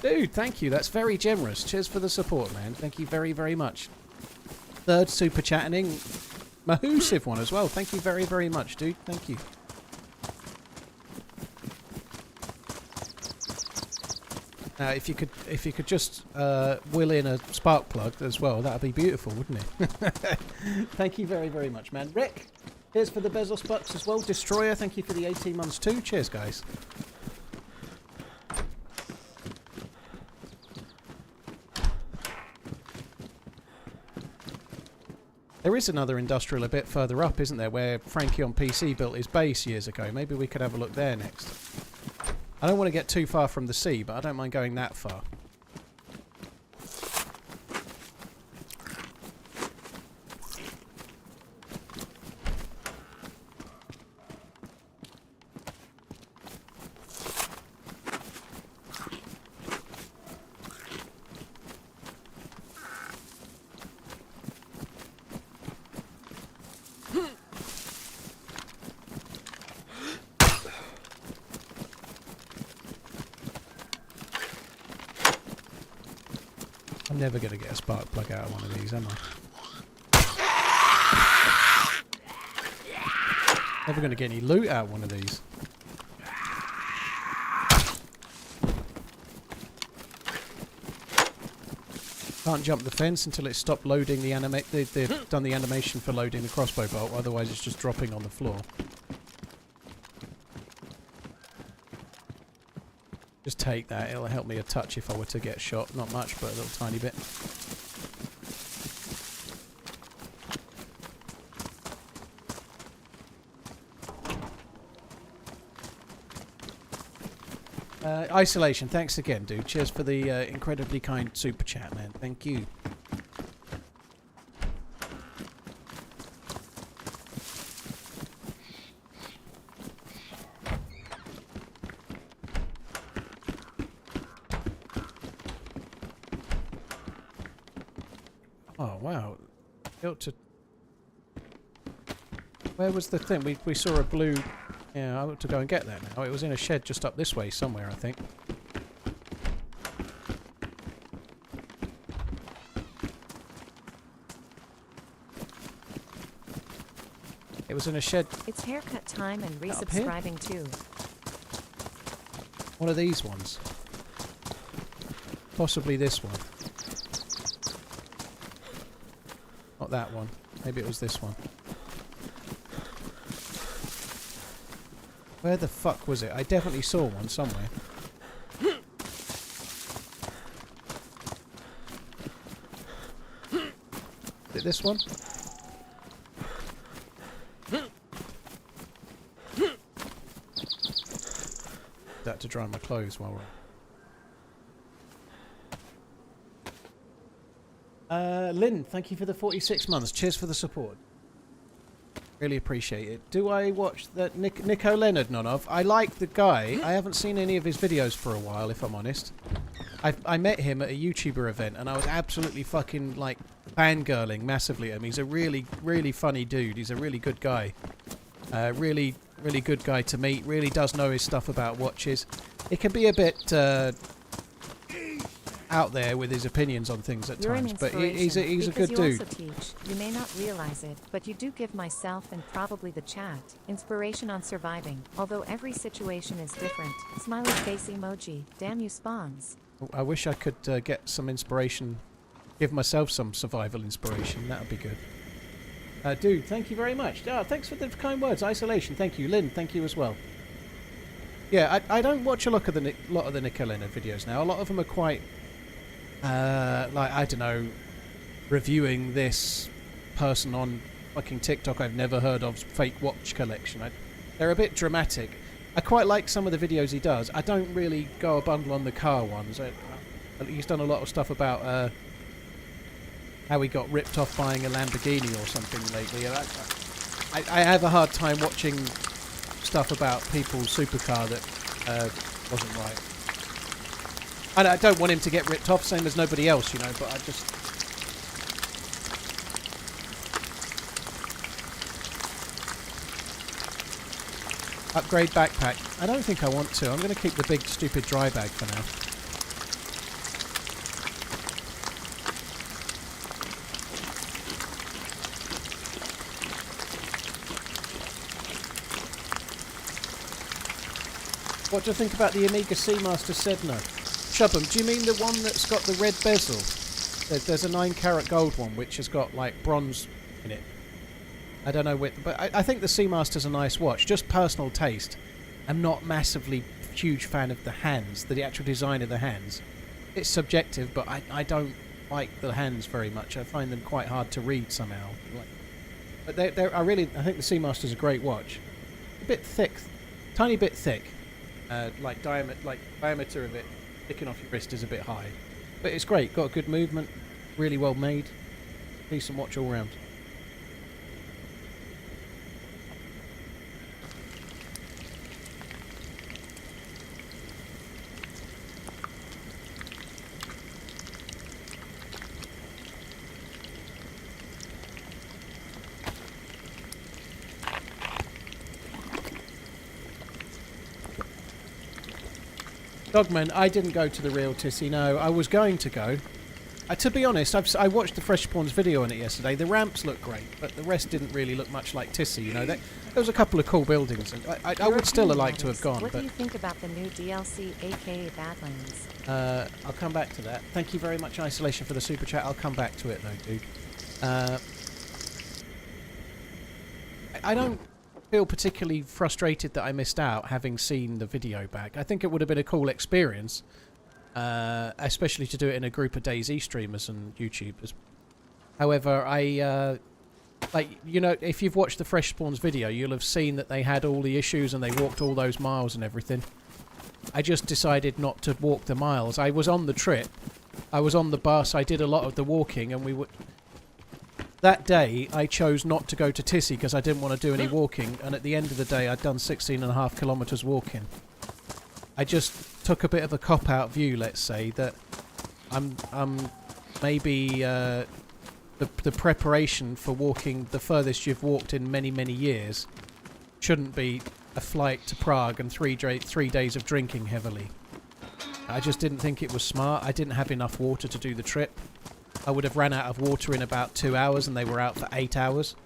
Dude, thank you. That's very generous. Cheers for the support, man. Thank you very, very much. Third super chatting. Mahusive one as well. Thank you very, very much, dude. Thank you. If you could just will in a spark plug as well, that'd be beautiful, wouldn't it? Thank you very, very much, man. Rick, cheers for the Bezos bucks as well. Destroyer, thank you for the 18 months too. Cheers, guys. There is another industrial a bit further up, isn't there, where Frankie on PC built his base years ago. Maybe we could have a look there next. I don't want to get too far from the sea, but I don't mind going that far. I'm never going to get a spark plug out of one of these, am I? Never going to get any loot out of one of these. Can't jump the fence until it's stopped loading the they've done the animation for loading the crossbow bolt, otherwise it's just dropping on the floor. Just take that, it'll help me a touch if I were to get shot. Not much, but a little tiny bit. Isolation, thanks again, dude. Cheers for the incredibly kind super chat, man. Thank you. Oh, wow. Built to... Where was the thing? We saw a blue... Yeah, I ought to go and get that now. It was in a shed just up this way somewhere, I think. It was in a shed... It's haircut time and resubscribing too. One of these ones. Possibly this one. Not that one. Maybe it was this one. Where the fuck was it? I definitely saw one somewhere. Is it this one? That to dry my clothes while we're... Lynn, thank you for the 46 months. Cheers for the support. Really appreciate it. Do I watch that Nico Leonard none of? I like the guy. I haven't seen any of his videos for a while, if I'm honest. I met him at a YouTuber event and I was absolutely fucking like fangirling massively at him. He's a really, really funny dude. He's a really good guy. Really good guy to meet. Really does know his stuff about watches. It can be a bit out there with his opinions on things at times, but he's a good dude. You also teach. You may not realize it, but you do give myself and probably the chat inspiration on surviving. Although every situation is different. Smiley face emoji. Damn you spawns. I wish I could get some inspiration. Give myself some survival inspiration. That would be good. Dude, thank you very much. Thanks for the kind words. Isolation, thank you. Lynn, thank you as well. Yeah, I don't watch a lot of the Nico Leonard videos now. A lot of them are quite, like, I don't know, reviewing this person on fucking TikTok I've never heard of's fake watch collection. They're a bit dramatic. I quite like some of the videos he does. I don't really go a bundle on the car ones. He's done a lot of stuff about... how he got ripped off buying a Lamborghini or something lately. I have a hard time watching stuff about people's supercar that wasn't right. And I don't want him to get ripped off, same as nobody else, you know, but I just... Upgrade backpack. I don't think I want to. I'm going to keep the big stupid dry bag for now. What do you think about the Amiga Seamaster Sedna? Shubham, do you mean the one that's got the red bezel? There's a 9-carat gold one which has got like bronze in it. I don't know which, but I think the Seamaster's a nice watch. Just personal taste. I'm not massively huge fan of the hands, the actual design of the hands. It's subjective, but I don't like the hands very much. I find them quite hard to read somehow. But I think the Seamaster's a great watch. A bit thick, tiny bit thick. Diameter of it sticking off your wrist is a bit high, but it's great. Got good movement, really well made, decent watch all round. Dogman, I didn't go to the real Tissy, no. I was going to go. To be honest, I watched the Fresh Spawns video on it yesterday. The ramps looked great, but the rest didn't really look much like Tissy, you know. There was a couple of cool buildings. And I would still have liked to have gone. What do you think about the new DLC, aka Badlands? I'll come back to that. Thank you very much, Isolation, for the super chat. I'll come back to it, though, dude. I don't feel particularly frustrated that I missed out having seen the video back. I think it would have been a cool experience, especially to do it in a group of DayZ streamers and YouTubers. However, like, you know, if you've watched the Fresh Spawns video, you'll have seen that they had all the issues and they walked all those miles and everything. I just decided not to walk the miles. I was on the trip, I was on the bus, I did a lot of the walking, and we would... That day, I chose not to go to Tissy because I didn't want to do any walking, and at the end of the day, I'd done 16.5 kilometres walking. I just took a bit of a cop-out view, let's say, that I'm maybe the preparation for walking the furthest you've walked in many, many years shouldn't be a flight to Prague and 3 days of drinking heavily. I just didn't think it was smart. I didn't have enough water to do the trip. I would have ran out of water in about 2 hours, and they were out for 8 hours.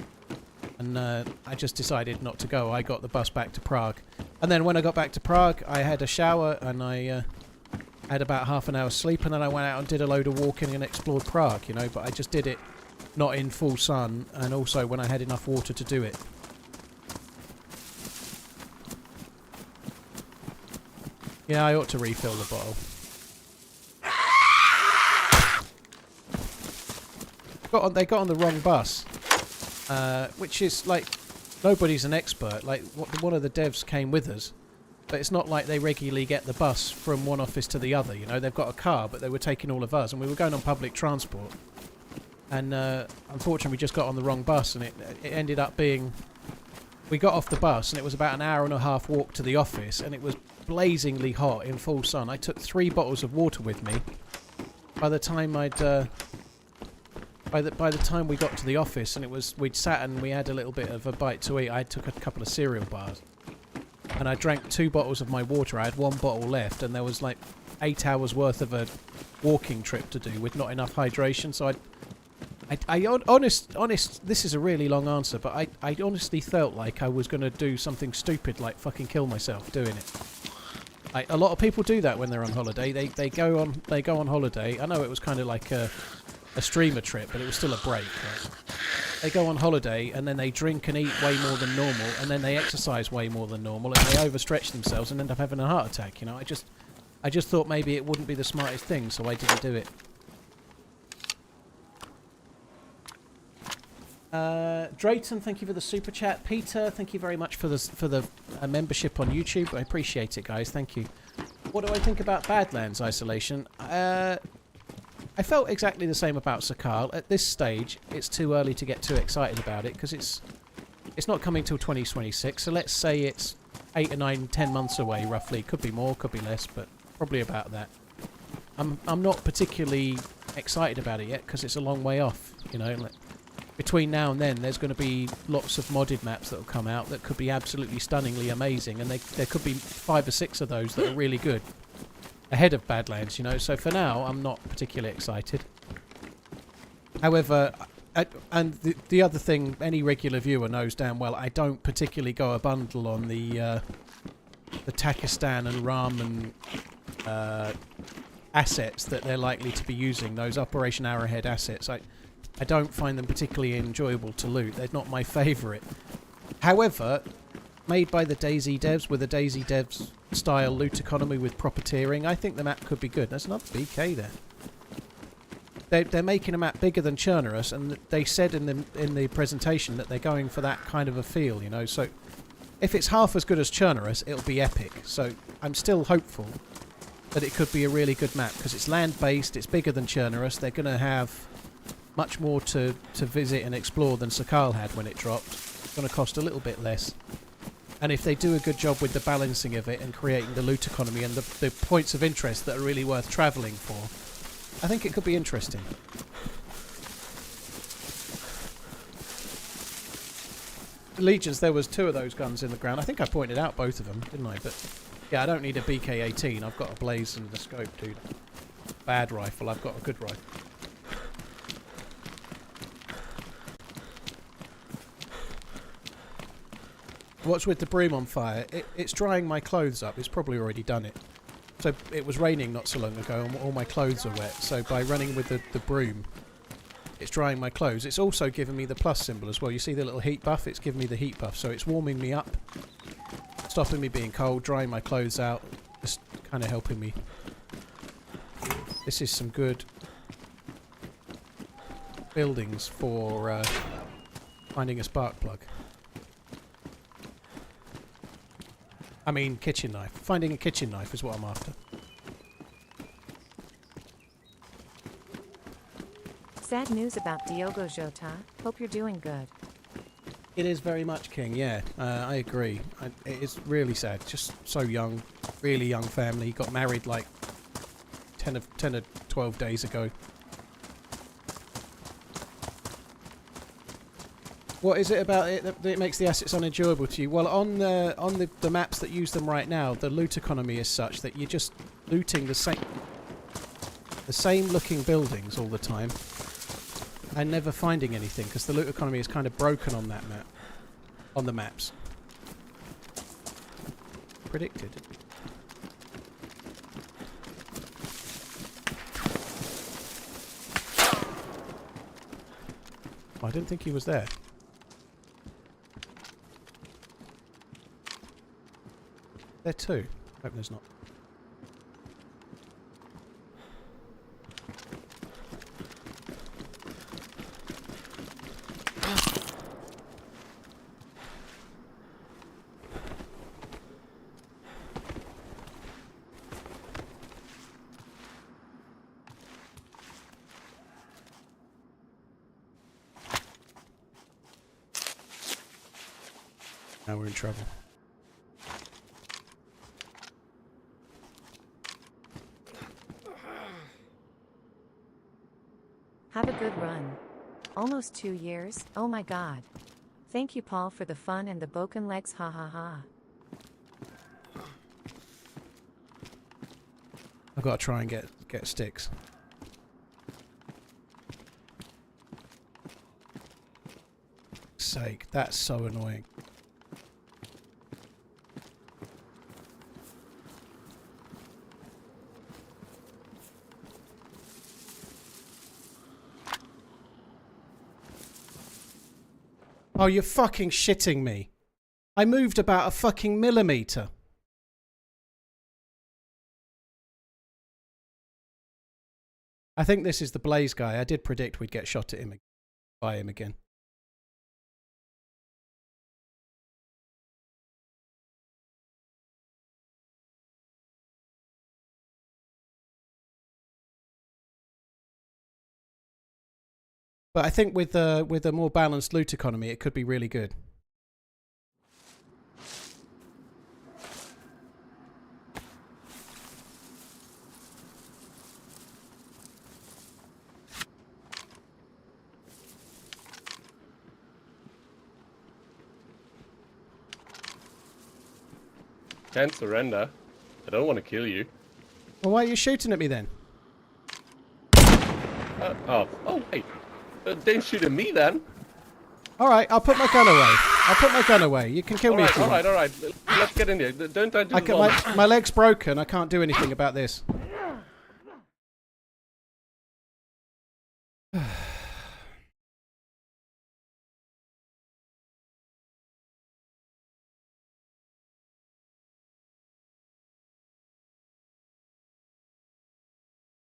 And I just decided not to go. I got the bus back to Prague. And then when I got back to Prague, I had a shower, and I had about half an hour's sleep, and then I went out and did a load of walking and explored Prague, you know. But I just did it not in full sun, and also when I had enough water to do it. Yeah, I ought to refill the bottle. They got on the wrong bus, which is like, nobody's an expert. Like, one of the devs came with us, but it's not like they regularly get the bus from one office to the other. You know, they've got a car, but they were taking all of us, and we were going on public transport. And unfortunately, we just got on the wrong bus, and it ended up being, we got off the bus, and it was about an hour and a half walk to the office, and it was blazingly hot in full sun. I took 3 bottles of water with me. By the time by the time we got to the office, and we'd sat and we had a little bit of a bite to eat, I took a couple of cereal bars, and I drank 2 bottles of my water. I had 1 bottle left, and there was like 8 hours worth of a walking trip to do with not enough hydration. So honest, this is a really long answer, but I honestly felt like I was going to do something stupid, like fucking kill myself doing it. A lot of people do that when they're on holiday. They go on holiday. I know it was kind of like a streamer trip, but it was still a break. Right? They go on holiday and then they drink and eat way more than normal, and then they exercise way more than normal, and they overstretch themselves and end up having a heart attack. You know, I just thought maybe it wouldn't be the smartest thing, so I didn't do it. Drayton, thank you for the super chat. Peter, thank you very much for the membership on YouTube. I appreciate it, guys. Thank you. What do I think about Badlands Isolation? I felt exactly the same about Sakal. At this stage, it's too early to get too excited about it, because it's not coming till 2026. So let's say it's 8 or 9, 10 months away, roughly. Could be more, could be less, but probably about that. I'm not particularly excited about it yet, because it's a long way off. You know, like, between now and then, there's going to be lots of modded maps that will come out that could be absolutely stunningly amazing, and there could be 5 or 6 of those that are really good ahead of Badlands, you know. So for now, I'm not particularly excited. However, and the other thing, any regular viewer knows damn well, I don't particularly go a bundle on the Takistan and Ramen assets that they're likely to be using, those Operation Arrowhead assets. I don't find them particularly enjoyable to loot. They're not my favourite. However, made by the DayZ devs with a DayZ devs style loot economy with proper tiering, I think the map could be good. There's another BK there. They're making a map bigger than Chernarus, and they said in the presentation that they're going for that kind of a feel, you know. So if it's half as good as Chernarus, it'll be epic. So I'm still hopeful that it could be a really good map, because it's land-based, it's bigger than Chernarus. They're going to have much more to visit and explore than Sakal had when it dropped. It's going to cost a little bit less. And if they do a good job with the balancing of it and creating the loot economy and the points of interest that are really worth travelling for, I think it could be interesting. Legions, there was 2 of those guns in the ground. I think I pointed out both of them, didn't I? But yeah, I don't need a BK-18. I've got a blaze and a scope, dude. Bad rifle. I've got a good rifle. What's with the broom on fire? It's drying my clothes up. It's probably already done it. So it was raining not so long ago and all my clothes are wet. So by running with the broom, it's drying my clothes. It's also giving me the plus symbol as well. You see the little heat buff? It's giving me the heat buff. So it's warming me up, stopping me being cold, drying my clothes out, just kind of helping me. This is some good buildings for finding a spark plug. I mean, kitchen knife. Finding a kitchen knife is what I'm after. Sad news about Diogo Jota. Hope you're doing good. It is very much, King, yeah. I agree. It is really sad. Just so young. Really young family. Got married like 10 or 12 days ago. What is it about it that it makes the assets unenjoyable to you? Well, on the maps that use them right now, the loot economy is such that you're just looting the same looking buildings all the time and never finding anything, because the loot economy is kind of broken on that map, on the maps. Predicted. I didn't think he was there. There too. Hope there's not. Now we're in trouble. Have a good run. Almost 2 years, oh my god. Thank you, Paul, for the fun and the broken legs, ha ha ha. I've got to try and get sticks. Sake, that's so annoying. Oh, you're fucking shitting me. I moved about a fucking millimeter. I think this is the Blaze guy. I did predict we'd get shot at him by him again. But I think with a more balanced loot economy, it could be really good. Can't surrender. I don't want to kill you. Well, why are you shooting at me then? Oh, hey. Don't shoot at me then. All right, I'll put my gun away. I'll put my gun away. You can kill me if you want. All right. Let's get in here. Don't do my leg's broken. I can't do anything about this.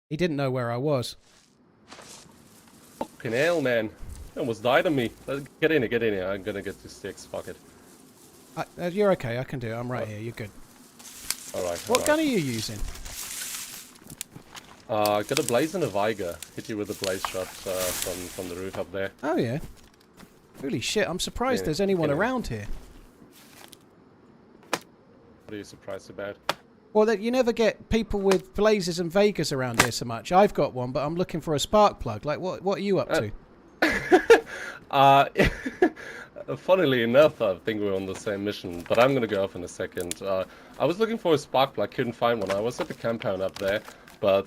He didn't know where I was. Fucking hell, man. He almost died on me. Get in here. I'm gonna get 2 sticks. Fuck it. You're okay. I can do it. I'm right here. You're good. Alright. What gun are you using? Got a blaze and a Viger. Hit you with a blaze shot from the roof up there. Oh, yeah. Holy shit. I'm surprised there's anyone around here. What are you surprised about? Well, that you never get people with blazes and Vegas around here so much. I've got one, but I'm looking for a spark plug. Like, what are you up to? Funnily enough, I think we're on the same mission, but I'm gonna go off in a second. I was looking for a spark plug, couldn't find one. I was at the compound up there, but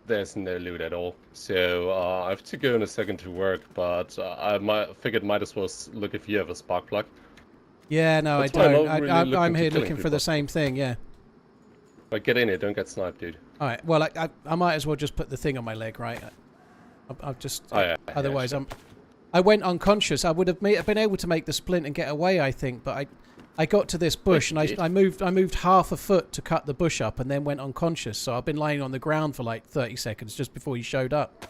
there's no loot at all. So I have to go in a second to work, but I figured might as well look if you have a spark plug. Yeah, no, That's I why don't. really I'm here killing looking for people. the same thing, yeah. But get in here, don't get sniped, dude. All right, well, I might as well just put the thing on my leg, right? I've just... otherwise, sure. I went unconscious. I would have been able to make the splint and get away, I think, but I got to this bush and I moved half a foot to cut the bush up and then went unconscious. So I've been laying on the ground for like 30 seconds just before you showed up.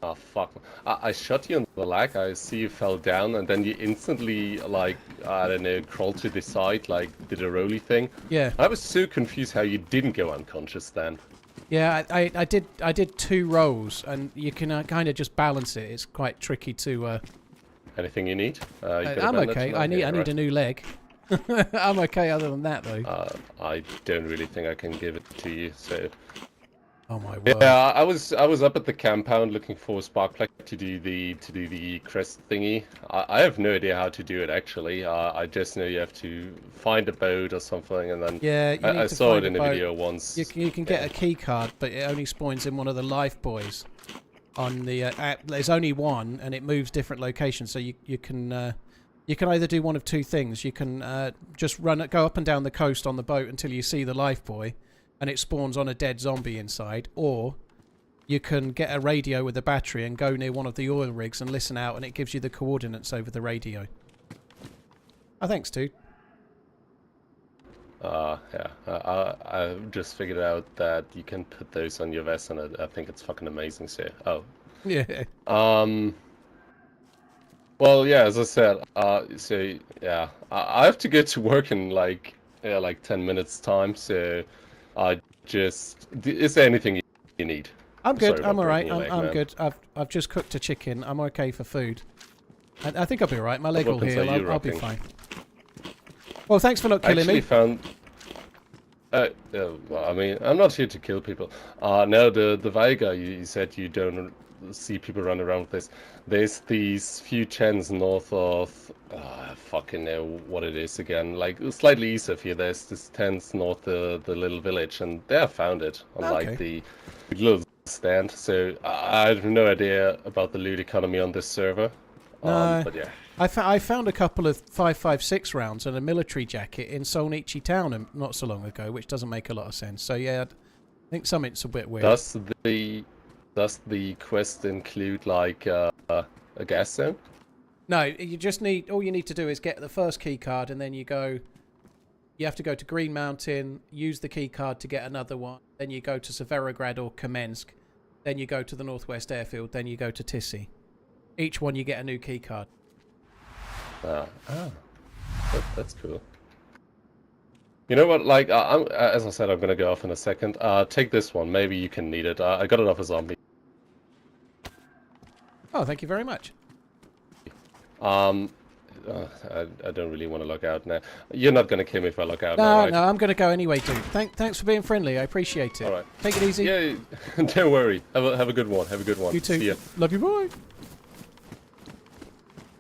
Oh, fuck. I shot you on the leg, I see you fell down, and then you instantly, like, I don't know, crawled to the side, like, did a rolly thing. Yeah. I was so confused how you didn't go unconscious then. Yeah, I did 2 rolls, and you can kind of just balance it. It's quite tricky to... Anything you need? I'm okay. I need a new leg. I'm okay other than that, though. I don't really think I can give it to you, so... Oh my word. Yeah, I was up at the compound looking for a spark plug to do the crest thingy. I have no idea how to do it actually. I just know you have to find a boat or something, and then yeah, I saw it in the video once. You can get a key card, but it only spawns in one of the life buoys. On the there's only one, and it moves different locations. So you can either do one of 2 things. You can just go up and down the coast on the boat until you see the life buoy, and it spawns on a dead zombie inside, or you can get a radio with a battery and go near one of the oil rigs and listen out, and it gives you the coordinates over the radio. Oh, thanks, dude. Yeah, I just figured out that you can put those on your vest, and I think it's fucking amazing. So, Yeah. Well, yeah, as I said, so yeah, I have to go to work in like 10 minutes time. So, is there anything you need? I'm good. Sorry I'm about alright. breaking your I'm leg, man. good. I've just cooked a chicken. I'm okay for food. I think I'll be alright. My leg will weapons heal. are you I'll be rocking? fine. Well, thanks for not I killing actually me. found. Well, I mean, I'm not here to kill people. No, the Veiga, you said you don't see people run around with this. There's these few chens north of. I fucking know what it is again. Like slightly east of here, there's this tents north the little village, and they have found it on like the little stand. So I have no idea about the loot economy on this server. No. But yeah. I found a couple of 5.56 rounds and a military jacket in Solnichi town not so long ago, which doesn't make a lot of sense. So yeah, I think something's a bit weird. Does the quest include like a gas zone? No, you just need, all you need to do is get the first key card, and then you have to go to Green Mountain, use the key card to get another one, then you go to Severograd or Kamensk, then you go to the Northwest Airfield, then you go to Tissy. Each one you get a new key card. That's cool. You know what, like, as I said, I'm gonna go off in a second. Take this one, maybe you can need it. I got it off a zombie. Oh, thank you very much. I don't really want to log out now. You're not gonna kill me if I log out now, right? No, I'm gonna go anyway, dude. Thanks for being friendly, I appreciate it. Alright. Take it easy. Yeah, don't worry. Have a good one. Have a good one. You too. See ya. Love you, boy.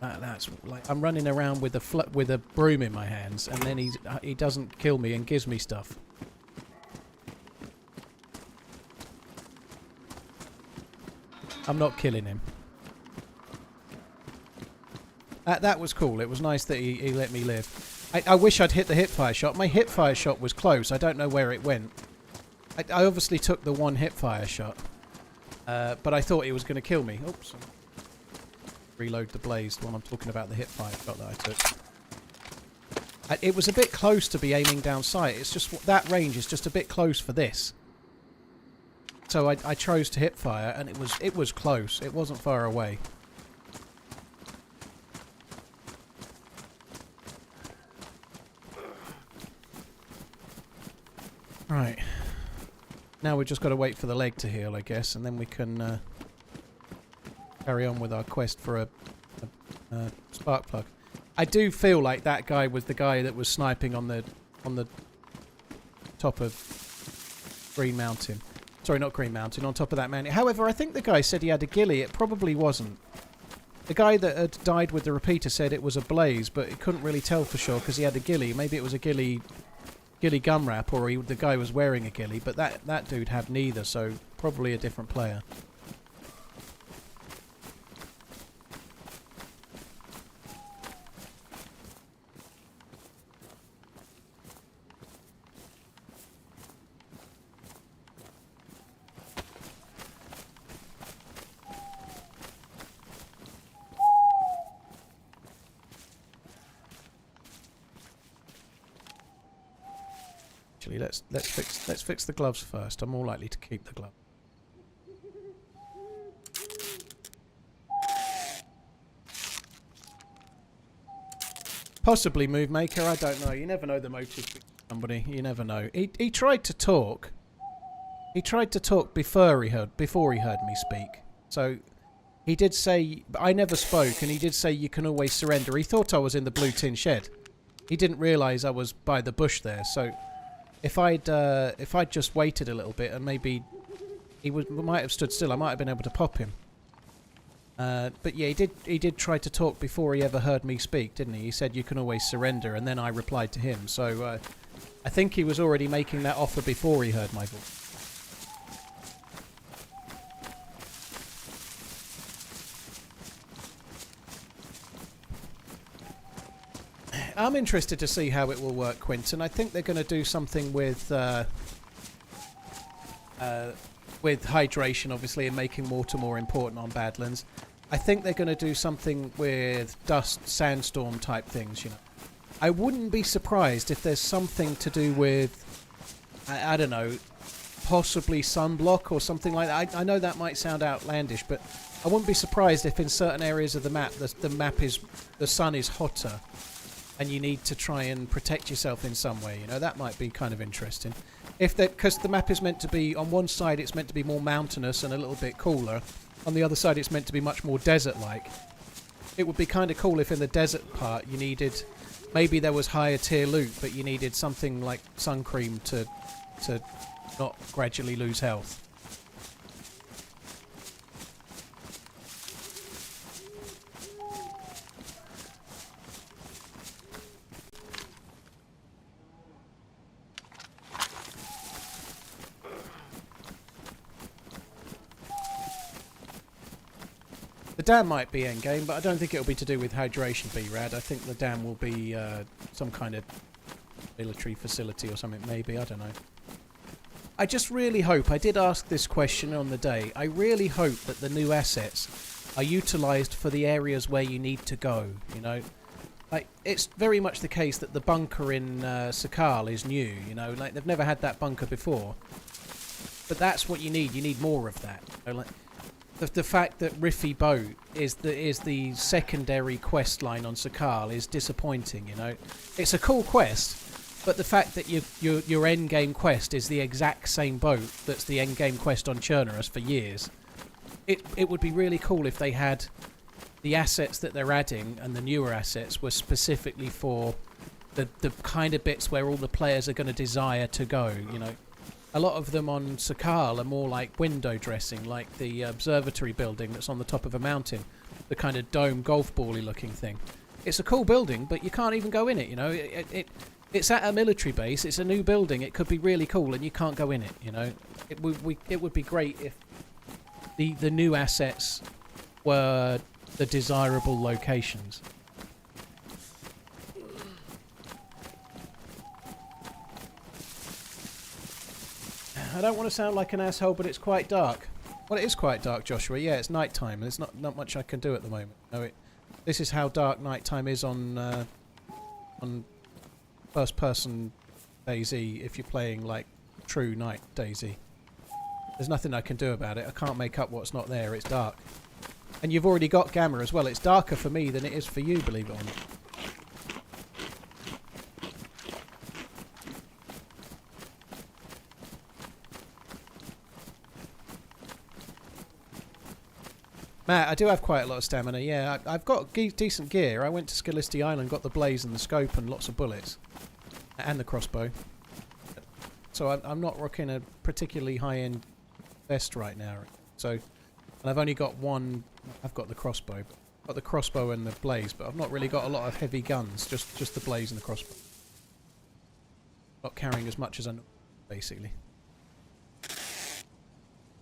That's like I'm running around with a broom in my hands, and then he doesn't kill me and gives me stuff. I'm not killing him. That was cool. It was nice that he let me live. I wish I'd hit the hipfire shot. My hipfire shot was close. I don't know where it went. I obviously took the one hipfire shot, but I thought he was going to kill me. Oops. Reload the blaze when I'm talking about the hipfire shot that I took. It was a bit close to be aiming down sight. It's just that range is just a bit close for this. So I chose to hipfire, and it was close. It wasn't far away. Right. Now we've just got to wait for the leg to heal, I guess, and then we can carry on with our quest for a spark plug. I do feel like that guy was the guy that was sniping on the top of Green Mountain. Sorry, not Green Mountain, on top of that mountain. However, I think the guy said he had a ghillie. It probably wasn't. The guy that had died with the repeater said it was a blaze, but it couldn't really tell for sure because he had a ghillie. Maybe it was a ghillie gum wrap, or the guy was wearing a ghillie, but that dude had neither, so probably a different player. Actually, let's fix the gloves first. I'm more likely to keep the glove. Possibly move maker. I don't know. You never know the motive for somebody. You never know. He tried to talk. He tried to talk before he heard me speak. So he did say I never spoke, and he did say you can always surrender. He thought I was in the blue tin shed. He didn't realise I was by the bush there. So if I'd just waited a little bit, and maybe might have stood still, I might have been able to pop him. But yeah, he did try to talk before he ever heard me speak, didn't he? He said you can always surrender, and then I replied to him. So I think he was already making that offer before he heard my voice. I'm interested to see how it will work, Quinton. I think they're going to do something with hydration, obviously, and making water more important on Badlands. I think they're going to do something with dust, sandstorm type things, you know. I wouldn't be surprised if there's something to do with, I don't know, possibly sunblock or something like that. I know that might sound outlandish, but I wouldn't be surprised if in certain areas of the map, the sun is hotter, and you need to try and protect yourself in some way. You know, that might be kind of interesting. Because the map is meant to be, on one side it's meant to be more mountainous and a little bit cooler. On the other side it's meant to be much more desert-like. It would be kind of cool if in the desert part you needed maybe there was higher tier loot, but you needed something like sun cream to not gradually lose health. The dam might be endgame, but I don't think it'll be to do with hydration, B-Rad. I think the dam will be some kind of military facility or something, maybe. I don't know. I just really hope, I did ask this question on the day, I really hope that the new assets are utilised for the areas where you need to go, you know. Like, it's very much the case that the bunker in Sakal is new, you know. Like, they've never had that bunker before. But that's what you need more of that. You know, like, the fact that Riffy Boat is the secondary quest line on Sakal is disappointing, you know. It's a cool quest, but the fact that your end game quest is the exact same boat that's the end game quest on Chernarus for years, it would be really cool if they had the assets that they're adding and the newer assets were specifically for the kind of bits where all the players are going to desire to go, you know. A lot of them on Sakal are more like window dressing, like the observatory building that's on the top of a mountain, the kind of dome golf ball-y looking thing. It's a cool building, but you can't even go in it, you know. It's at a military base, it's a new building, it could be really cool and you can't go in it, you know. It would be great if the new assets were the desirable locations. I don't want to sound like an asshole, but it's quite dark. Well, it is quite dark, Joshua. Yeah, it's night time. There's not much I can do at the moment. No, this is how dark night time is on first-person DayZ. If you're playing like true night DayZ, there's nothing I can do about it. I can't make up what's not there. It's dark, and you've already got gamma as well. It's darker for me than it is for you, believe it or not. Matt, I do have quite a lot of stamina, yeah. I've got decent gear. I went to Skalisty Island, got the blaze and the scope and lots of bullets. And the crossbow. So I'm not rocking a particularly high-end vest right now. So, and I've only got one... I've got the crossbow. I've got the crossbow and the blaze, but I've not really got a lot of heavy guns. Just the blaze and the crossbow. Not carrying as much as I know, basically.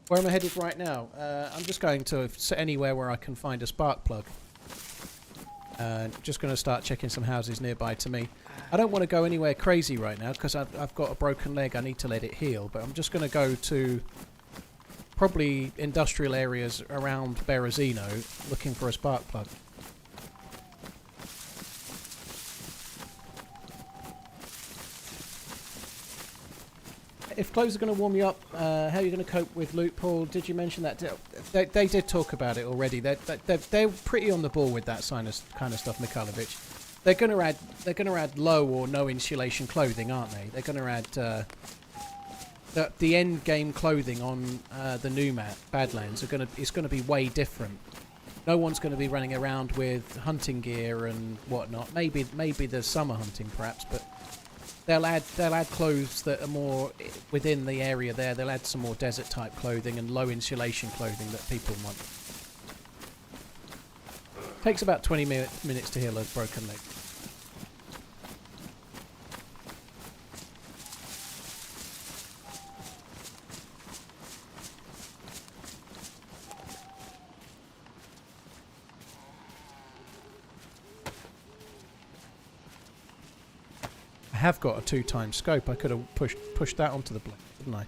Where am I headed right now? I'm just going to anywhere where I can find a spark plug. Just going to start checking some houses nearby to me. I don't want to go anywhere crazy right now because I've got a broken leg. I need to let it heal. But I'm just going to go to probably industrial areas around Berezino looking for a spark plug. If clothes are going to warm you up, how are you going to cope with loot, Paul? Did you mention that? They did talk about it already. They're pretty on the ball with that kind of stuff, Mikhailovich. They're going to add low or no insulation clothing, aren't they? They're going to add the end game clothing on the new map, Badlands, is going to be way different. No one's going to be running around with hunting gear and whatnot. Maybe the summer hunting, perhaps, but. They'll add clothes that are more within the area there. They'll add some more desert type clothing and low insulation clothing that people want. Takes about 20 minutes to heal a broken leg. I have got a 2x scope. I could have pushed that onto the blade, didn't I?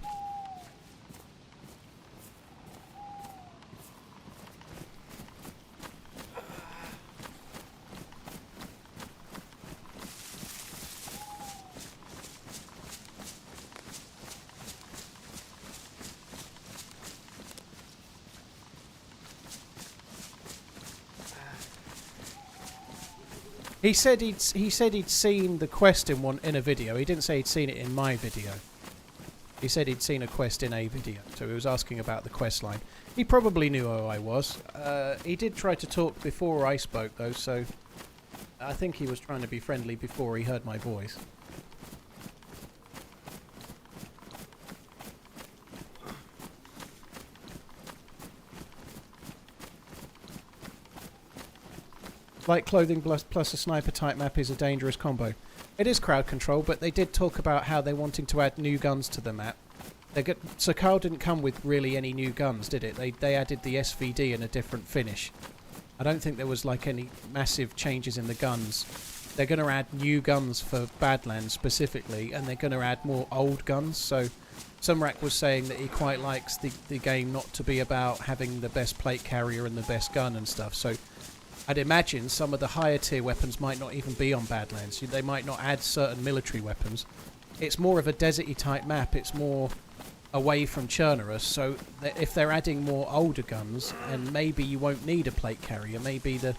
He said he'd seen the quest in a video. He didn't say he'd seen it in my video. He said he'd seen a quest in a video, so he was asking about the quest line. He probably knew who I was. He did try to talk before I spoke though, so I think he was trying to be friendly before he heard my voice. Light clothing plus a sniper type map is a dangerous combo. It is crowd control, but they did talk about how they're wanting to add new guns to the map. So Carl didn't come with really any new guns, did it? They added the SVD in a different finish. I don't think there was like any massive changes in the guns. They're going to add new guns for Badlands specifically, and they're going to add more old guns. So Sumrak was saying that he quite likes the game not to be about having the best plate carrier and the best gun and stuff. So I'd imagine some of the higher tier weapons might not even be on Badlands. They might not add certain military weapons. It's more of a deserty type map. It's more away from Chernarus, so if they're adding more older guns, and maybe you won't need a plate carrier, maybe the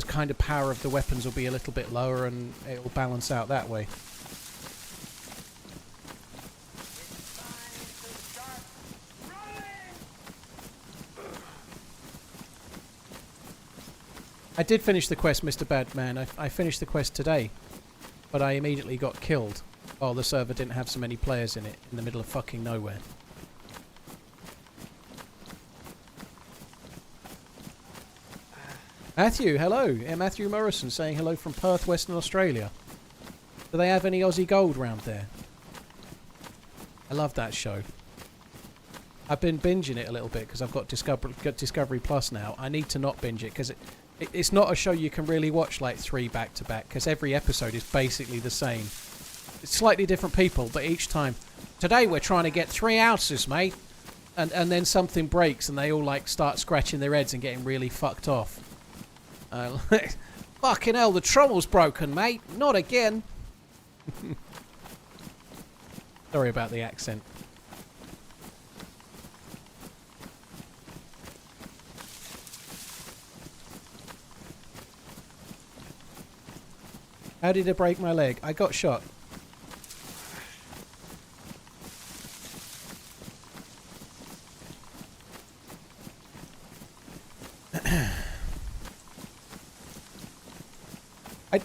kind of power of the weapons will be a little bit lower and it will balance out that way. I did finish the quest, Mr. Badman. I finished the quest today, but I immediately got killed. Oh, the server didn't have so many players in it, in the middle of fucking nowhere. Matthew, hello. Yeah, Matthew Morrison saying hello from Perth, Western Australia. Do they have any Aussie gold round there? I love that show. I've been binging it a little bit because I've got Discovery Plus now. I need to not binge it because it's not a show you can really watch like 3 back to back, because every episode is basically the same. It's slightly different people, but each time. Today we're trying to get 3 ounces, mate. And then something breaks and they all like start scratching their heads and getting really fucked off. Fucking hell, the trommel's broken, mate. Not again. Sorry about the accent. How did I break my leg? I got shot.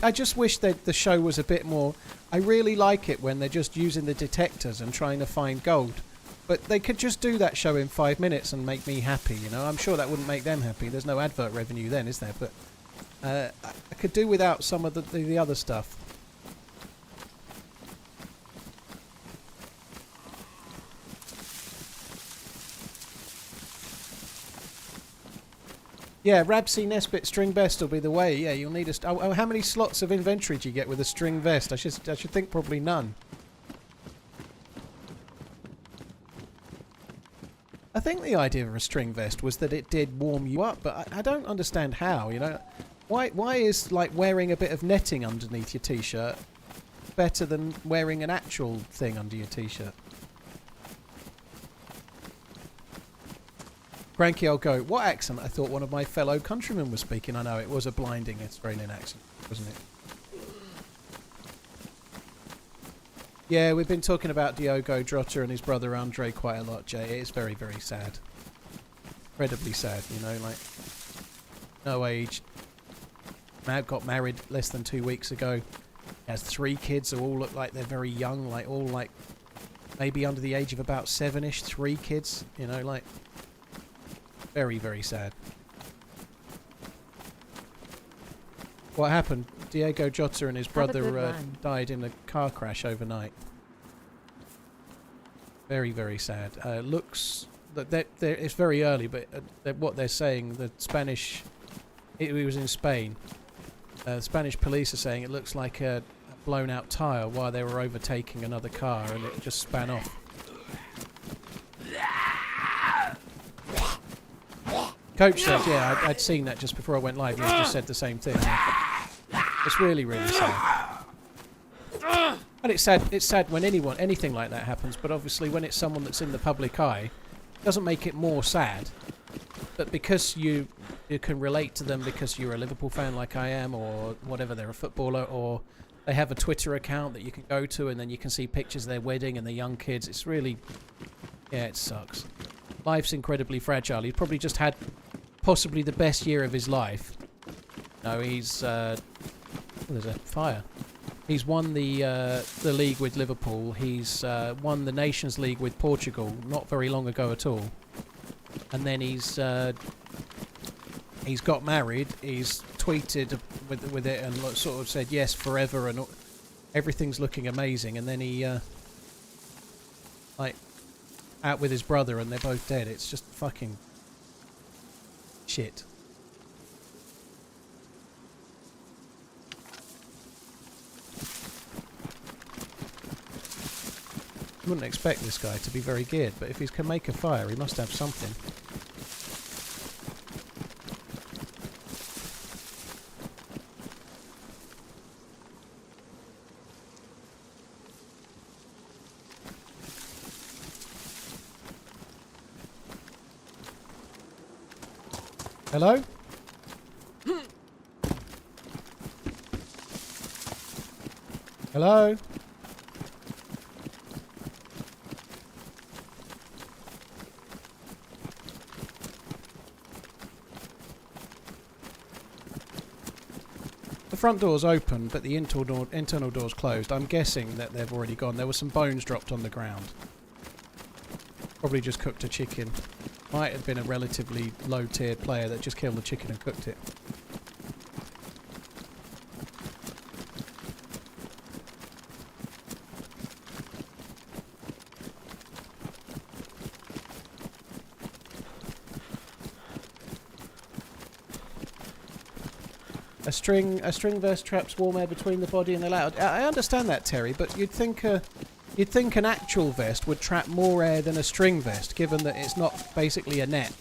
I just wish that the show was a bit more... I really like it when they're just using the detectors and trying to find gold. But they could just do that show in 5 minutes and make me happy, you know? I'm sure that wouldn't make them happy. There's no advert revenue then, is there? But I could do without some of the other stuff. Yeah, Rabsy Nesbit string vest will be the way. Yeah, you'll need a... Oh, how many slots of inventory do you get with a string vest? I should think probably none. I think the idea of a string vest was that it did warm you up, but I don't understand how, you know. Why is, like, wearing a bit of netting underneath your T-shirt better than wearing an actual thing under your T-shirt? Cranky old goat. What accent? I thought one of my fellow countrymen was speaking. I know, it was a blinding Australian accent, wasn't it? Yeah, we've been talking about Diogo Jota and his brother Andre quite a lot, Jay. It's very, very sad. Incredibly sad, you know, like... No age. Matt got married less than 2 weeks ago. He has 3 kids who all look like they're very young, like all like... Maybe under the age of about 7-ish, 3 kids, you know, like... Very, very sad. What happened? Diego Jota and his brother died in a car crash overnight. Very, very sad. Looks that it's very early, but what they're saying, the Spanish, it was in Spain. Spanish police are saying it looks like a blown out tyre while they were overtaking another car, and it just span off. Coach said, yeah, I'd seen that just before I went live. He just said the same thing. It's really, really sad. And it's sad when anything like that happens, but obviously when it's someone that's in the public eye, it doesn't make it more sad. But because you can relate to them because you're a Liverpool fan like I am, or whatever, they're a footballer, or they have a Twitter account that you can go to and then you can see pictures of their wedding and their young kids. It's really... Yeah, it sucks. Life's incredibly fragile. He's probably just had possibly the best year of his life. No, he's Oh, there's a fire. He's won the league with Liverpool. He's won the Nations League with Portugal not very long ago at all. And then he's got married. He's tweeted with it and sort of said yes forever and everything's looking amazing. And then he like out with his brother and they're both dead. It's just fucking shit. You wouldn't expect this guy to be very geared, but if he can make a fire, he must have something. Hello? Hello? The front door's open, but the internal door's closed. I'm guessing that they've already gone. There were some bones dropped on the ground. Probably just cooked a chicken. Might have been a relatively low-tiered player that just killed the chicken and cooked it. A string vest traps warm air between the body and the lateral. I understand that, Terry, but you'd think an actual vest would trap more air than a string vest, given that it's not basically a net.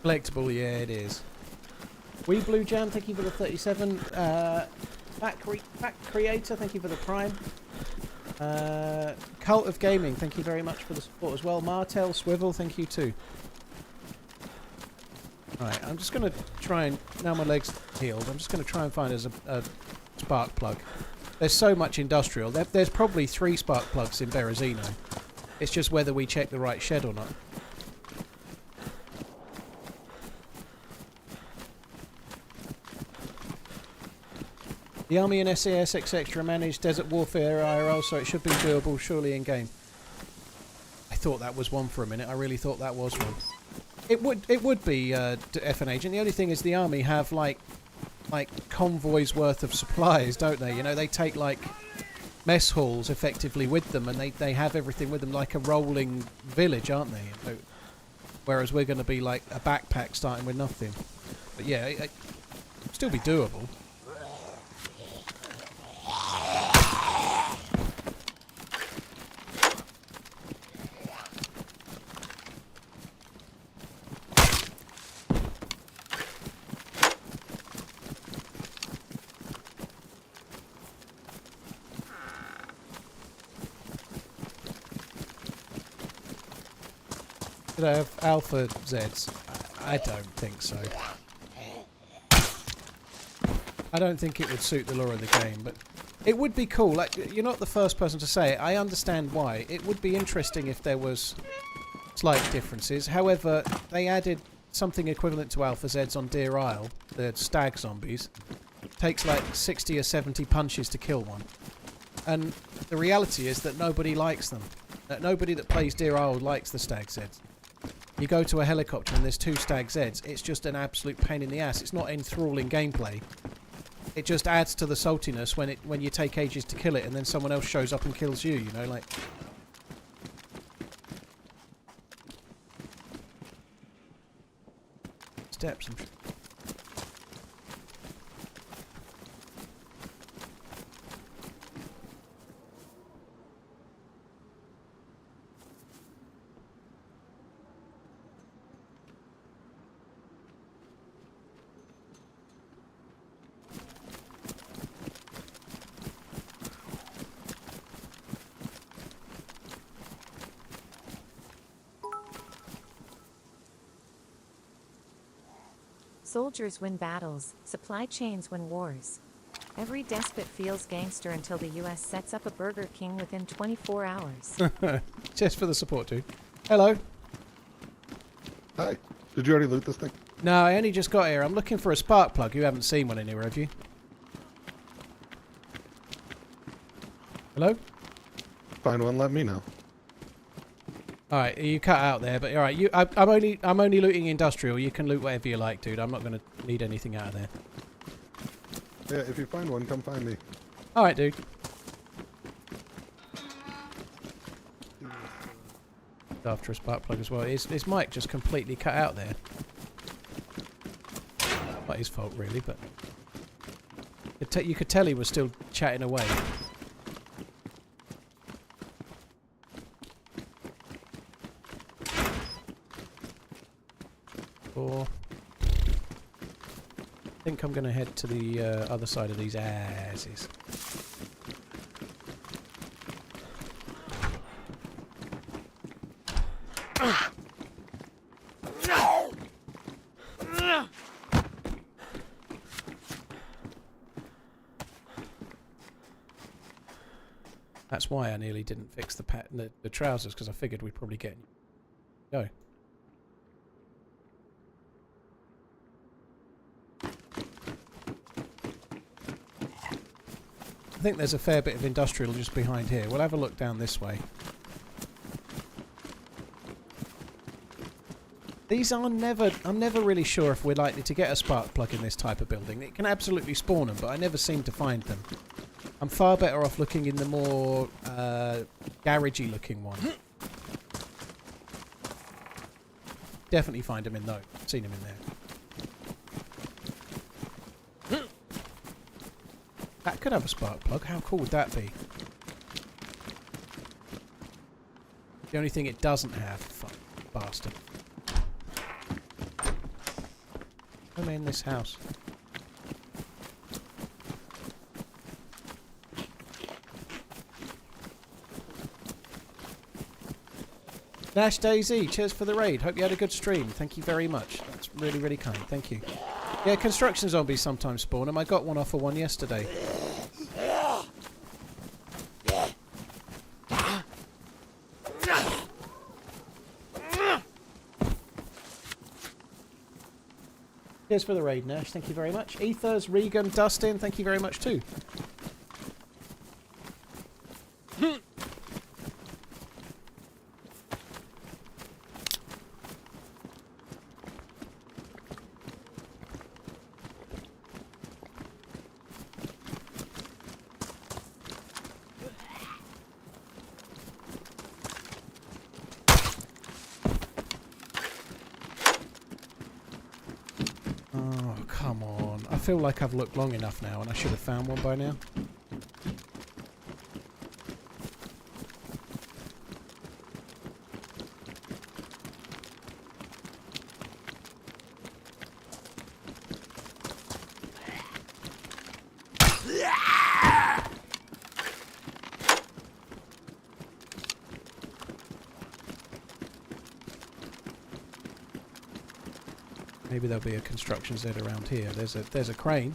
Collectible, yeah, it is. Wee Blue Jam, thank you for the 37. Fat Creator, thank you for the Prime. Cult of Gaming, thank you very much for the support as well. Martel Swivel, thank you too. Right, I'm just going to try and, now my leg's healed, I'm just going to try and find us a spark plug. There's so much industrial. There's probably 3 spark plugs in Berezino. It's just whether we check the right shed or not. The Army and SAS Extra managed Desert Warfare IRL, so it should be doable, surely in game. I thought that was one for a minute. I really thought that was one. It would be F an agent. The only thing is the Army have like convoys worth of supplies, don't they? You know, they take like mess halls effectively with them, and they have everything with them, like a rolling village, aren't they? Whereas we're going to be like a backpack starting with nothing. But yeah, it still be doable. Did I have Alpha Zs? I don't think so. I don't think it would suit the lore of the game, but it would be cool. Like, you're not the first person to say it. I understand why. It would be interesting if there was slight differences. However, they added something equivalent to Alpha Zs on Deer Isle, the stag zombies. It takes like 60 or 70 punches to kill one. And the reality is that nobody likes them. That nobody that plays Deer Isle likes the stag Zs. You go to a helicopter and there's 2 stag Zs, it's just an absolute pain in the ass. It's not enthralling gameplay. It just adds to the saltiness when you take ages to kill it and then someone else shows up and kills you, you know, like... Steps and... Soldiers win battles, supply chains win wars. Every despot feels gangster until the US sets up a Burger King within 24 hours. Just for the support, dude. Hello. Hi. Did you already loot this thing? No, I only just got here. I'm looking for a spark plug. You haven't seen one anywhere, have you? Hello? Find one, let me know. Alright, you cut out there, but alright, I'm only looting industrial. You can loot whatever you like, dude. I'm not gonna need anything out of there. Yeah, if you find one, come find me. Alright, dude. After a spark plug as well. His mic just completely cut out there. Not his fault, really, but you could tell he was still chatting away. I think I'm going to head to the other side of these asses. That's why I nearly didn't fix the trousers, because I figured we'd probably get go. I think there's a fair bit of industrial just behind here. We'll have a look down this way. These are never... I'm never really sure if we're likely to get a spark plug in this type of building. It can absolutely spawn them, but I never seem to find them. I'm far better off looking in the more garagey looking one. Definitely find them in those. Seen them in there. That could have a spark plug. How cool would that be? The only thing it doesn't have, fuck, bastard. I'm in this house. Nash DayZ, cheers for the raid. Hope you had a good stream. Thank you very much. That's really, really kind. Thank you. Yeah, construction zombies sometimes spawn them. I got one off of one yesterday. Cheers for the raid, Nash. Thank you very much. Ethers, Regan, Dustin, thank you very much too. Oh, come on. I feel like I've looked long enough now and I should have found one by now. Maybe there'll be a construction Z around here. There's a crane.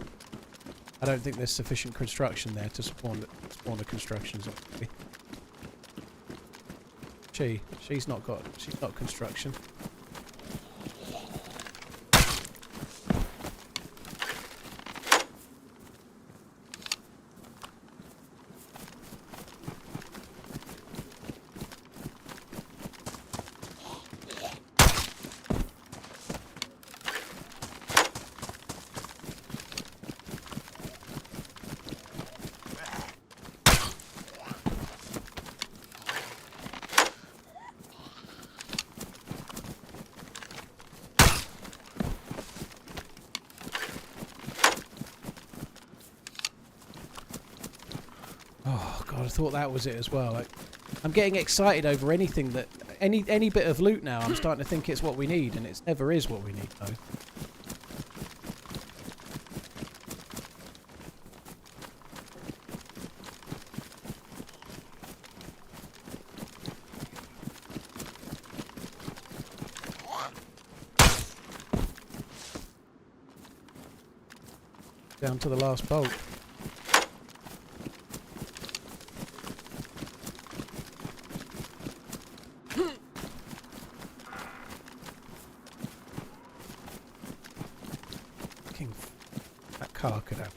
I don't think there's sufficient construction there to spawn a construction Z. She's not construction. I thought that was it as well. Like, I'm getting excited over anything that any bit of loot now. I'm starting to think it's what we need, and it never is what we need though. Down to the last bolt. That car could have.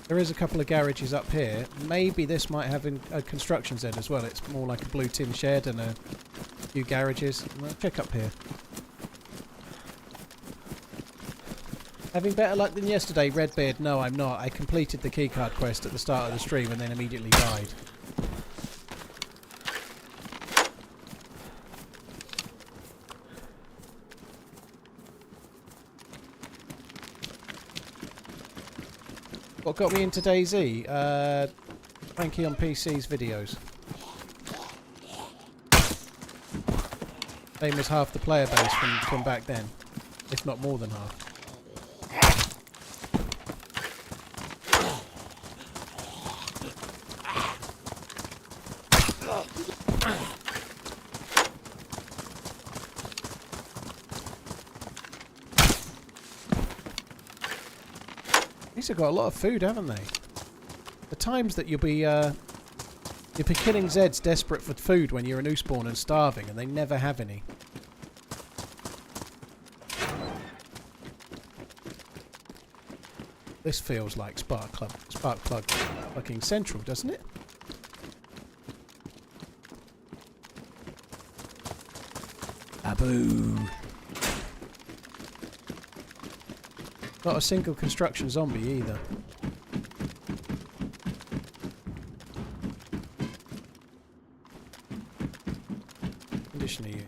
There is a couple of garages up here. Maybe this might have a construction Z as well. It's more like a blue tin shed and a few garages. Well, check up here. Having better luck than yesterday, Redbeard? No, I'm not. I completed the keycard quest at the start of the stream and then immediately died. What got me into DayZ? Frankie on PC's videos. Same as half the player base from back then, if not more than half. These have got a lot of food, haven't they? The times that you'll be killing Zeds desperate for food when you're a new spawn and starving, and they never have any. This feels like Spark Plug fucking Central, doesn't it? Aboo. Not a single construction zombie either. Condition are you?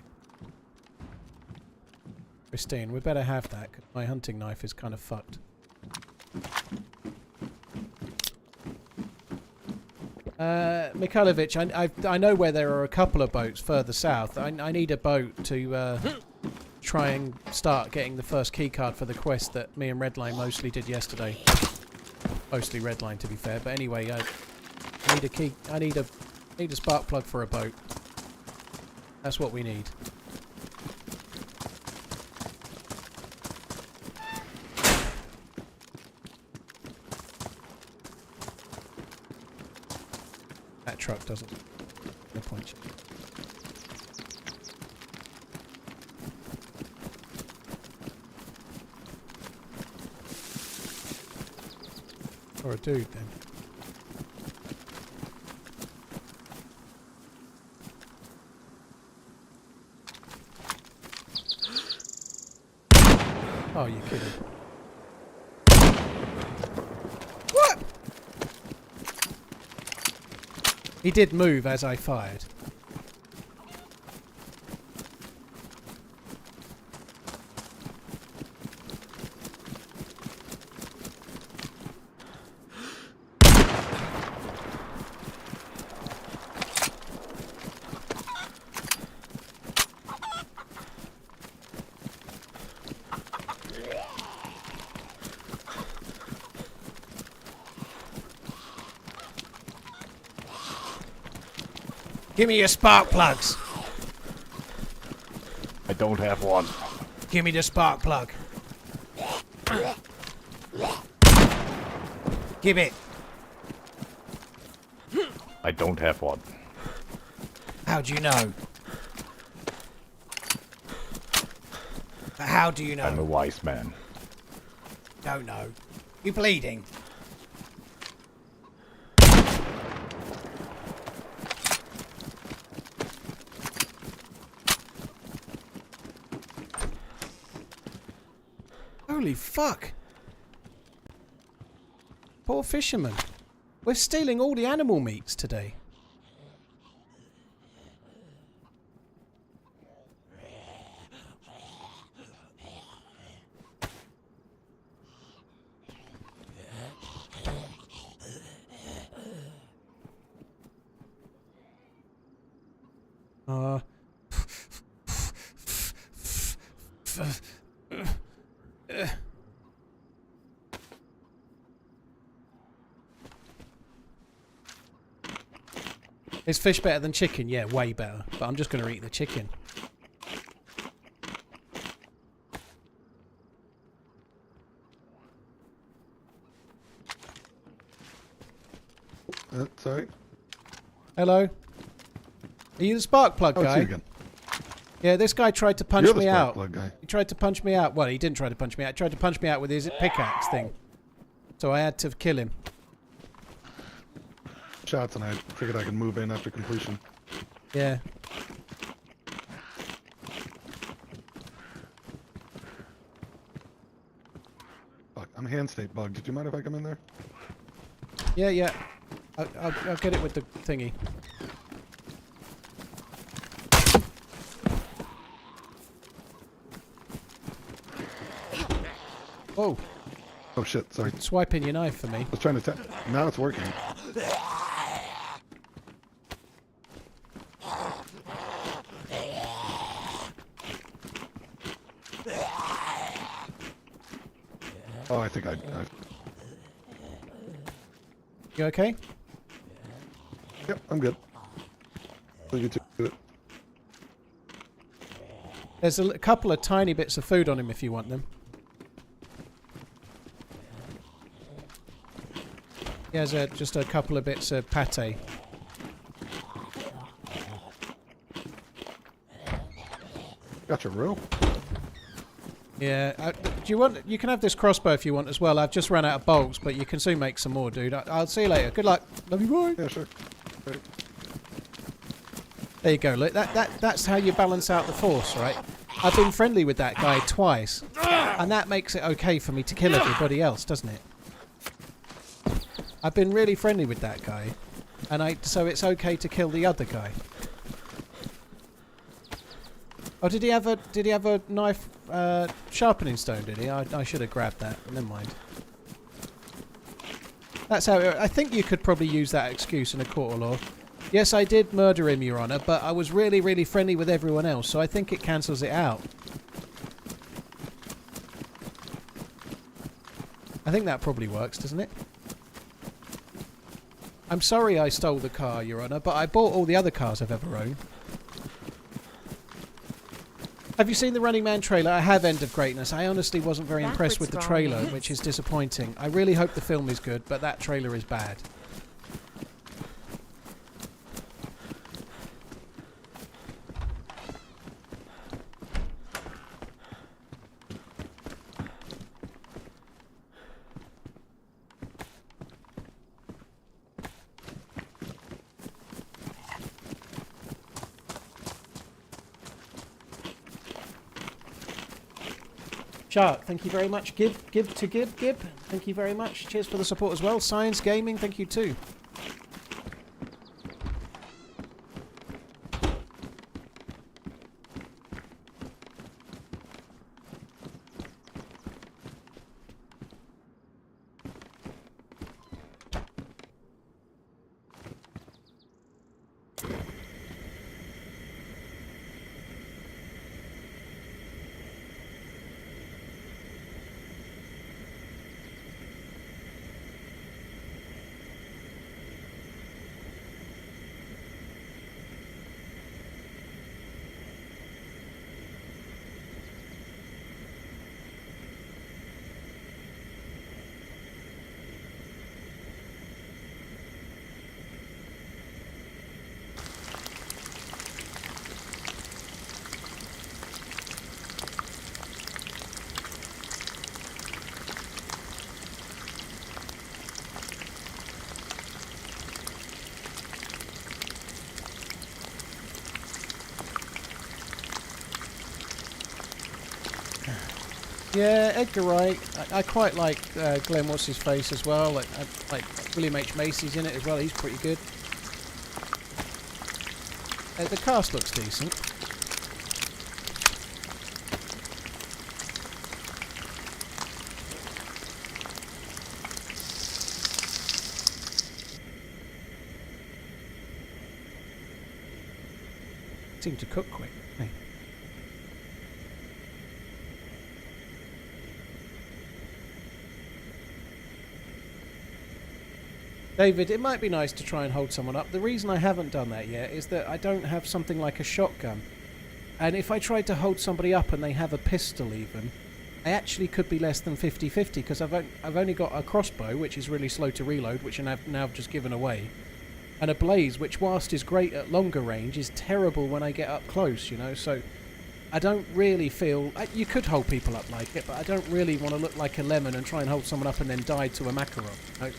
Christine, we better have that, 'cause my hunting knife is kind of fucked. Mikhailovich, I know where there are a couple of boats further south. I need a boat to try and start getting the first keycard for the quest that me and Redline mostly did yesterday. Mostly Redline, to be fair. But anyway, I need a key. I need a spark plug for a boat. That's what we need. That truck doesn't. No point. Or a dude then. Oh, you're kidding. What? He did move as I fired. Give me your spark plugs. I don't have one. Give me the spark plug. Give it. I don't have one. How do you know? How do you know? I'm a wise man. Don't know. You bleeding? Holy fuck. Poor fisherman. We're stealing all the animal meats today. Is fish better than chicken? Yeah, way better. But I'm just going to eat the chicken. Sorry. Hello? Are you the spark plug Oh, it's guy? you again. Yeah, this guy tried to punch You're the me spark out. plug guy. He tried to punch me out. Well, he didn't try to punch me out. He tried to punch me out with his pickaxe thing. So I had to kill him. Shots, and I figured I could move in after completion. Yeah. Fuck, I'm hand state bug. Did you mind if I come in there? Yeah, yeah. I'll get it with the thingy. Whoa. Oh shit, sorry. Swiping your knife for me. I was trying to now it's working. Oh, I think I You okay? Yep, I'm good. Leave you to it. There's a couple of tiny bits of food on him if you want them. He has just a couple of bits of pate. Gotcha, real. Yeah. Do you want? You can have this crossbow if you want as well. I've just run out of bolts, but you can soon make some more, dude. I'll see you later. Good luck. Love you, boy. Yeah, sure. Ready. There you go. Look, that's how you balance out the force, right? I've been friendly with that guy twice, and that makes it okay for me to kill everybody else, doesn't it? I've been really friendly with that guy, and so it's okay to kill the other guy. Oh, did he have a knife sharpening stone? Did he? I should have grabbed that. Never mind. That's how. I think you could probably use that excuse in a court of law. Yes, I did murder him, Your Honour, but I was really, really friendly with everyone else, so I think it cancels it out. I think that probably works, doesn't it? I'm sorry I stole the car, Your Honour, but I bought all the other cars I've ever owned. Have you seen the Running Man trailer? I have, End of Greatness. I honestly wasn't very impressed with the trailer, which is disappointing. I really hope the film is good, but that trailer is bad. Shark, thank you very much. Gib. Thank you very much. Cheers for the support as well. Science Gaming, thank you too. Yeah, Edgar Wright. I quite like Glenn What's His Face as well. Like William H. Macy's in it as well. He's pretty good. The cast looks decent. Seem to cook quick. Hey. David, it might be nice to try and hold someone up. The reason I haven't done that yet is that I don't have something like a shotgun. And if I tried to hold somebody up and they have a pistol even, I actually could be less than 50-50 because I've only got a crossbow, which is really slow to reload, which I've now just given away. And a blaze, which whilst is great at longer range, is terrible when I get up close, you know, so I don't really feel... you could hold people up like it, but I don't really want to look like a lemon and try and hold someone up and then die to a macaron. You know?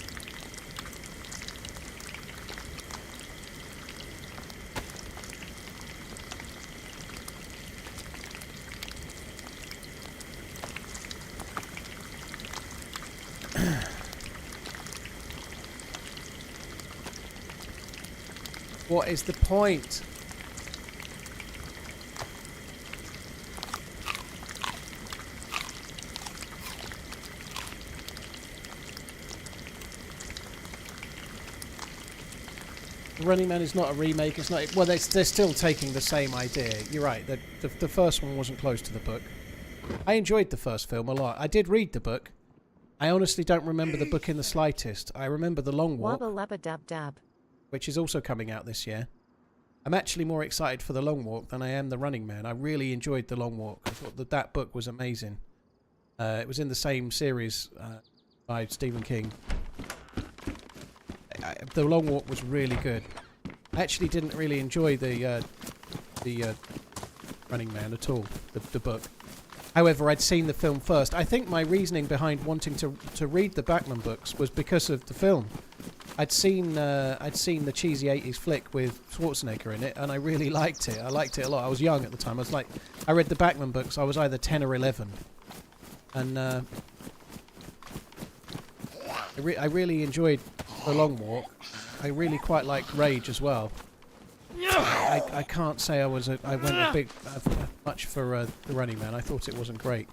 What is the point? The Running Man is not a remake. It's not. Well, they're still taking the same idea. You're right. The first one wasn't close to the book. I enjoyed the first film a lot. I did read the book. I honestly don't remember the book in the slightest. I remember The Long Walk, Wabba labba dub dub. which is also coming out this year. I'm actually more excited for The Long Walk than I am The Running Man. I really enjoyed The Long Walk. I thought that book was amazing. It was in the same series by Stephen King. The Long Walk was really good. I actually didn't really enjoy the Running Man at all, the book. However, I'd seen the film first. I think my reasoning behind wanting to read the Bachman books was because of the film. I'd seen the cheesy 80s flick with Schwarzenegger in it, and I really liked it. I liked it a lot. I was young at the time. I read the Bachman books. I was either 10 or 11, and I really enjoyed The Long Walk. I really quite liked Rage as well. I can't say I went much for The Running Man. I thought it wasn't great.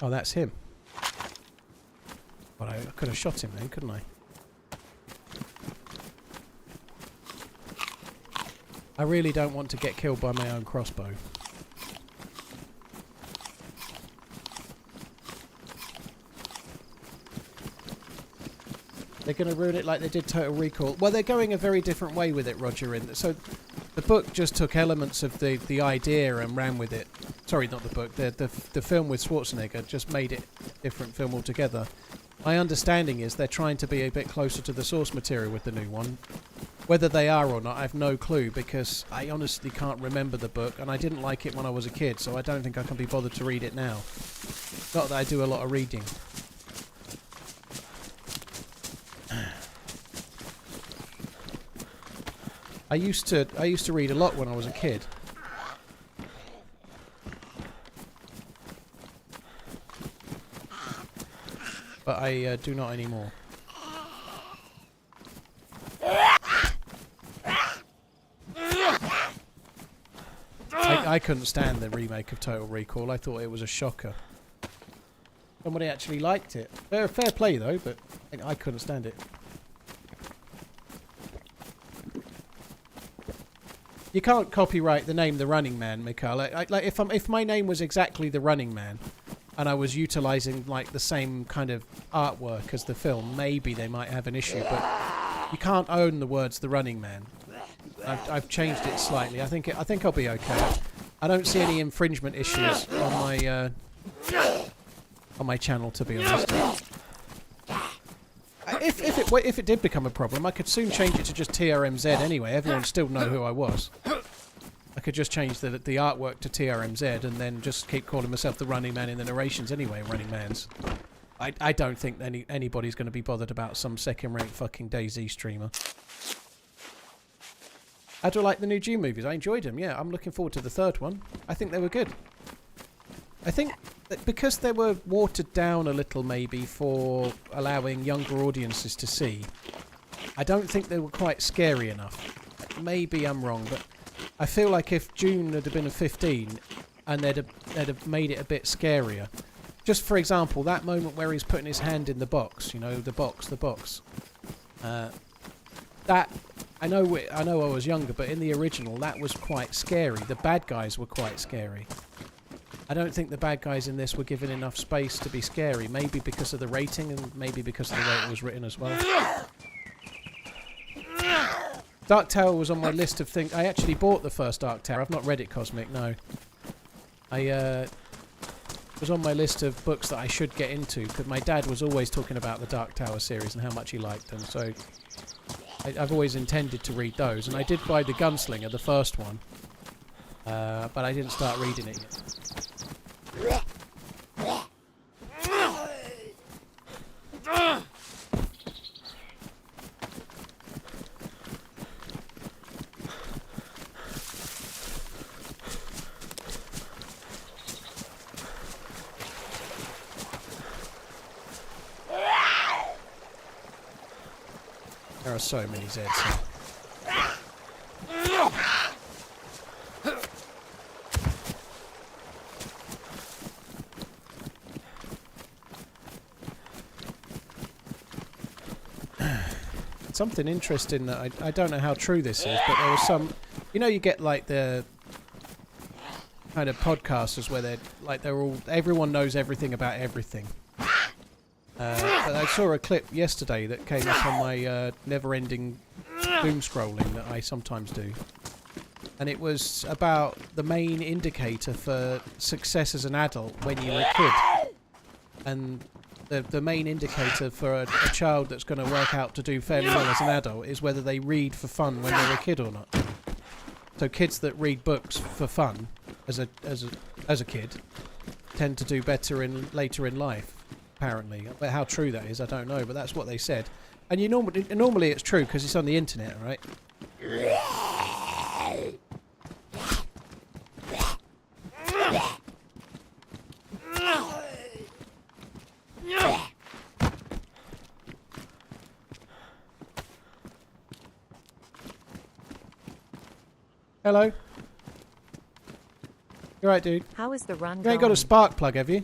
Oh, that's him. Well, I could have shot him then, couldn't I? I really don't want to get killed by my own crossbow. They're going to ruin it like they did Total Recall. Well, they're going a very different way with it, Roger. So the book just took elements of the idea and ran with it. Sorry, not the book. The film with Schwarzenegger just made it a different film altogether. My understanding is they're trying to be a bit closer to the source material with the new one. Whether they are or not, I have no clue, because I honestly can't remember the book, and I didn't like it when I was a kid, so I don't think I can be bothered to read it now. Not that I do a lot of reading. I used to read a lot when I was a kid. But I do not anymore. I couldn't stand the remake of Total Recall. I thought it was a shocker. Somebody actually liked it. Fair play though, but I couldn't stand it. You can't copyright the name The Running Man, Mikhail. Like if my name was exactly The Running Man, and I was utilising like the same kind of artwork as the film, maybe they might have an issue. But you can't own the words The Running Man. I've changed it slightly. I think I'll be okay. I don't see any infringement issues on my channel, to be honest. If it did become a problem, I could soon change it to just TRMZ anyway. Everyone still know who I was. I could just change the artwork to TRMZ and then just keep calling myself The Running Man in the narrations anyway, RunningManZ. I don't think anybody's going to be bothered about some second-rank fucking DayZ streamer. How do I like the new Dune movies? I enjoyed them, yeah. I'm looking forward to the third one. I think they were good. I think that because they were watered down a little maybe for allowing younger audiences to see, I don't think they were quite scary enough. Maybe I'm wrong, but I feel like if Dune had been a 15 and they'd have made it a bit scarier. Just for example, that moment where he's putting his hand in the box, you know, the box. That I know I was younger, but in the original, that was quite scary. The bad guys were quite scary. I don't think the bad guys in this were given enough space to be scary. Maybe because of the rating and maybe because of the way it was written as well. Dark Tower was on my list of things. I actually bought the first Dark Tower. I've not read it, Cosmic, no. I was on my list of books that I should get into, because my dad was always talking about the Dark Tower series and how much he liked them, so I've always intended to read those. And I did buy the Gunslinger, the first one, but I didn't start reading it yet. There are so many Zeds here. Something interesting that I don't know how true this is, but there was some, you know, you get like the kind of podcasters where everyone knows everything about everything. But I saw a clip yesterday that came up on my never-ending doom scrolling that I sometimes do, and it was about the main indicator for success as an adult when you're a kid, and the main indicator for a child that's going to work out to do fairly well as an adult is whether they read for fun when they're a kid or not. So kids that read books for fun as a kid tend to do better later in life. Apparently, but how true that is, I don't know. But that's what they said, and normally it's true because it's on the internet, right? Hello. You right, dude? How is the run You going? ain't got a spark plug, have you?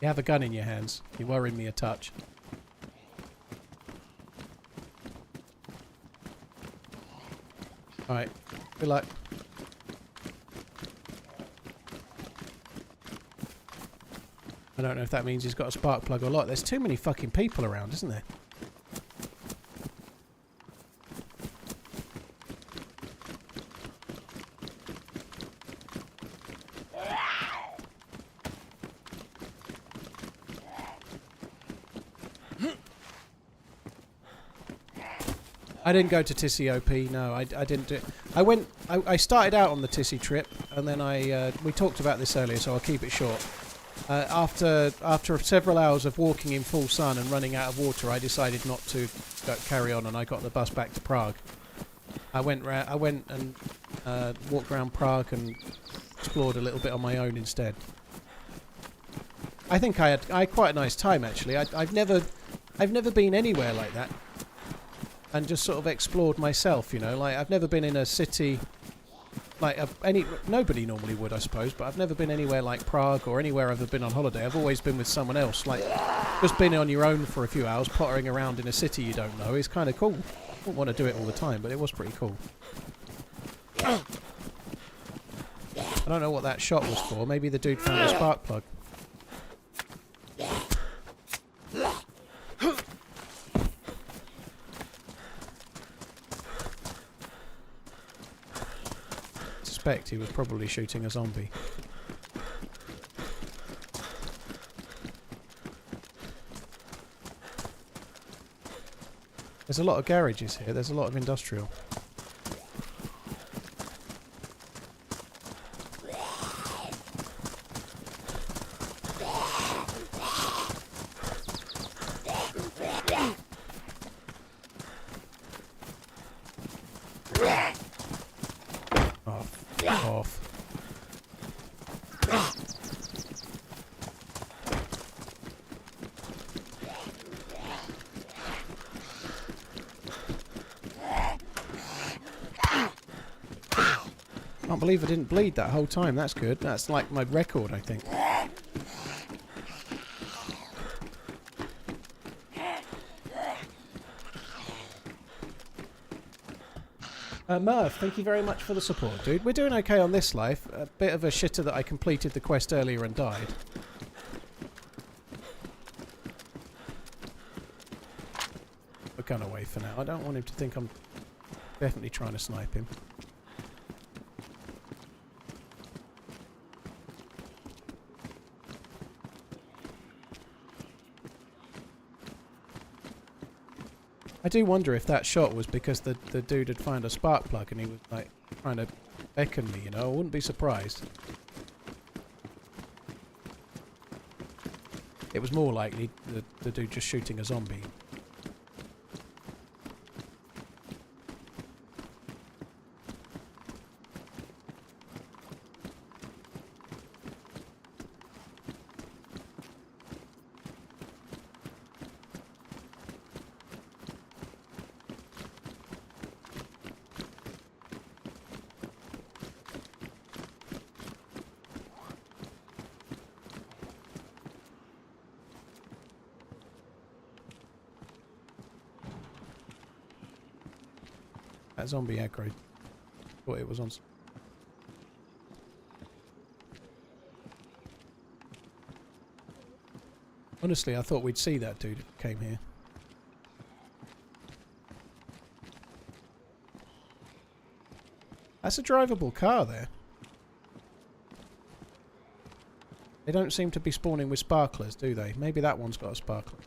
You have a gun in your hands. You're worrying me a touch. Alright. Good luck. I don't know if that means he's got a spark plug or not. There's too many fucking people around, isn't there? I didn't go to Tissy OP. No, I didn't do it. I started out on the Tissy trip, and then we talked about this earlier, so I'll keep it short. After several hours of walking in full sun and running out of water, I decided not to carry on, and I got the bus back to Prague. I went and walked around Prague and explored a little bit on my own instead. I think I had quite a nice time actually. I've never been anywhere like that. And just sort of explored myself, you know. Like, I've never been in a city like nobody normally would, I suppose, but I've never been anywhere like Prague or anywhere I've been on holiday. I've always been with someone else. Like, just being on your own for a few hours, pottering around in a city you don't know is kind of cool. I wouldn't want to do it all the time, but it was pretty cool. I don't know what that shot was for. Maybe the dude found a spark plug. He was probably shooting a zombie. There's a lot of garages here. There's a lot of industrial. I can't believe I didn't bleed that whole time. That's good. That's like my record, I think. Merv, thank you very much for the support, dude. We're doing okay on this life. A bit of a shitter that I completed the quest earlier and died. We're gun away for now. I don't want him to think I'm definitely trying to snipe him. I do wonder if that shot was because the dude had found a spark plug and he was like trying to beckon me, you know. I wouldn't be surprised. It was more likely the dude just shooting a zombie. That zombie aggro. Thought it was on. Honestly, I thought we'd see that dude if he came here. That's a drivable car there. They don't seem to be spawning with sparklers, do they? Maybe that one's got a sparkler.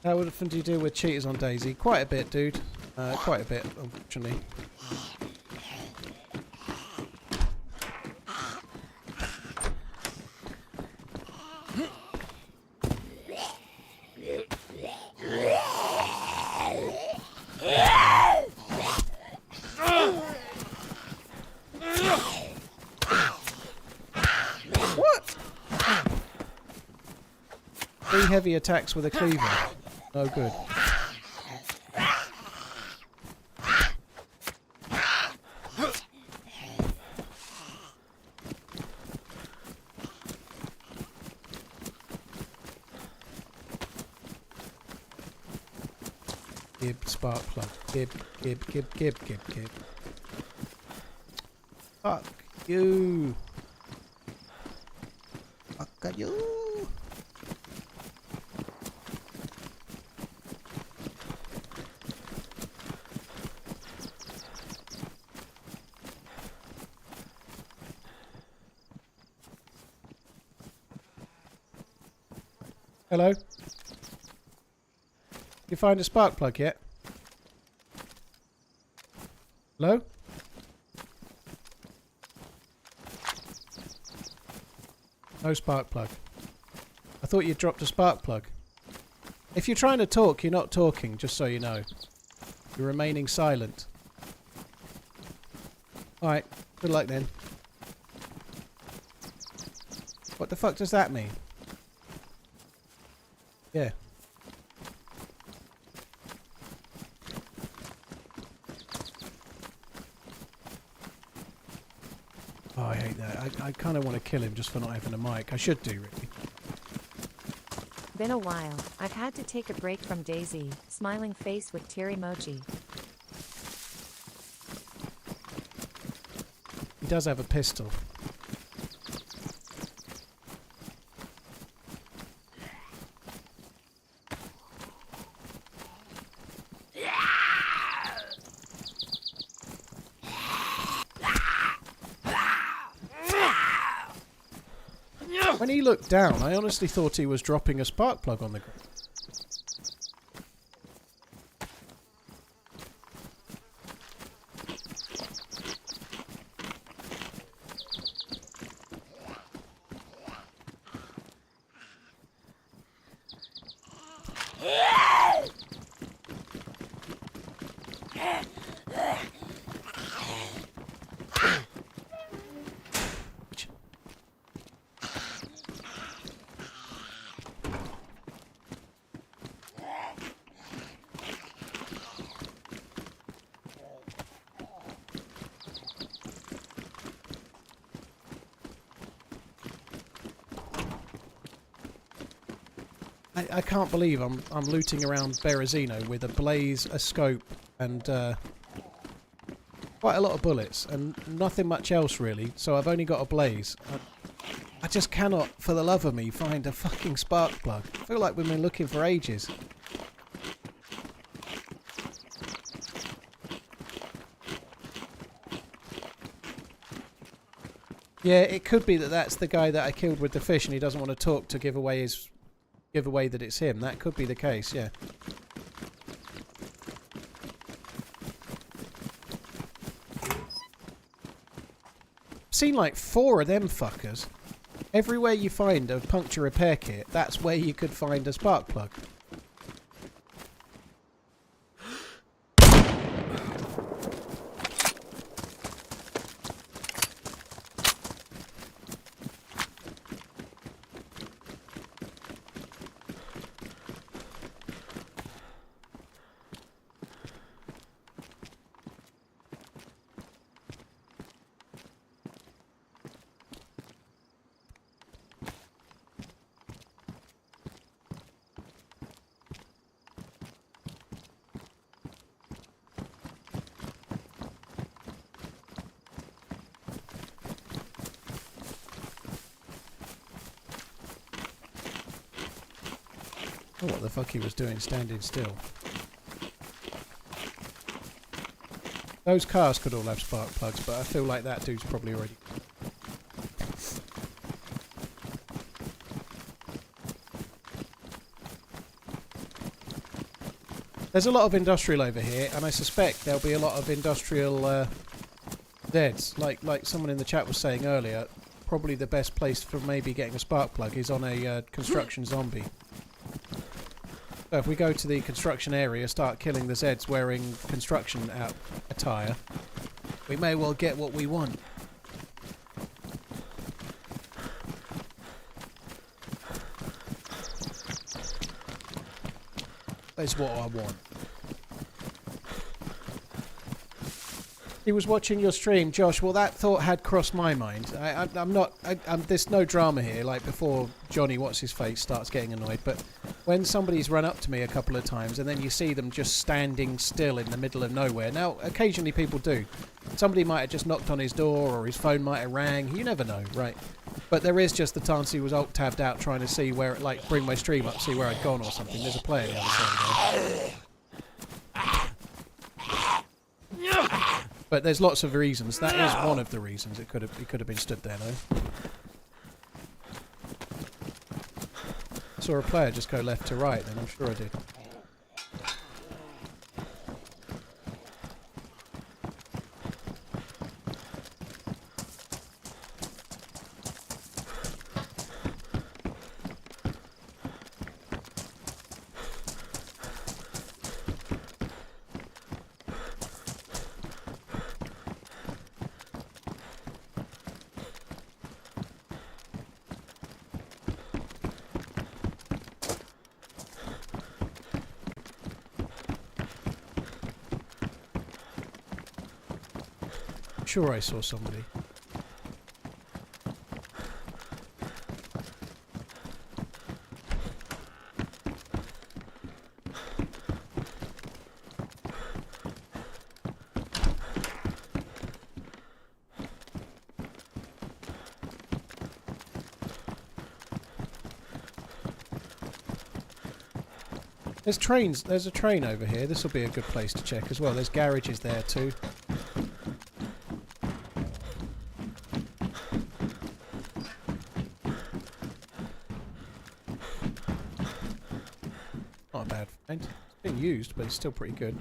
How often do you deal with cheaters on DayZ? Quite a bit, dude. Quite a bit, unfortunately. What? 3 heavy attacks with a cleaver. Oh, good. Gib, spark plug. Gib. Fuck you. Fuck you. Hello? You find a spark plug yet? Hello? No spark plug. I thought you dropped a spark plug. If you're trying to talk, you're not talking, just so you know. You're remaining silent. Alright, good luck then. What the fuck does that mean? Yeah. Oh, I hate that. I kind of want to kill him just for not having a mic. I should do, really. Been a while. I've had to take a break from DayZ. Smiling face with tear emoji. He does have a pistol. When he looked down, I honestly thought he was dropping a spark plug on the ground. I can't believe I'm looting around Berezino with a blaze, a scope, and quite a lot of bullets, and nothing much else really. So I've only got a blaze. I just cannot, for the love of me, find a fucking spark plug. I feel like we've been looking for ages. Yeah, it could be that that's the guy that I killed with the fish, and he doesn't want to talk to give away that it's him. That could be the case, yeah. Seen like 4 of them fuckers. Everywhere you find a puncture repair kit, that's where you could find a spark plug. What the fuck he was doing standing still. Those cars could all have spark plugs, but I feel like that dude's probably already... There's a lot of industrial over here, and I suspect there'll be a lot of industrial Zeds. Like someone in the chat was saying earlier, probably the best place for maybe getting a spark plug is on a construction zombie. So if we go to the construction area, start killing the Zeds wearing construction attire, we may well get what we want. That's what I want. He was watching your stream, Josh. Well, that thought had crossed my mind. There's no drama here, like before Johnny What's-His-Face starts getting annoyed, but when somebody's run up to me a couple of times and then you see them just standing still in the middle of nowhere. Now, occasionally people do. Somebody might have just knocked on his door or his phone might have rang. You never know, right? But there is just the chance he was alt-tabbed out trying to see where, like, bring my stream up, see where I'd gone or something. There's a player the other side. But there's lots of reasons. That is one of the reasons. It could have been stood there, though. I saw a player just go left to right, then I'm sure I did. Sure, I saw somebody. There's trains. There's a train over here. This will be a good place to check as well. There's garages there too. It's been used, but it's still pretty good.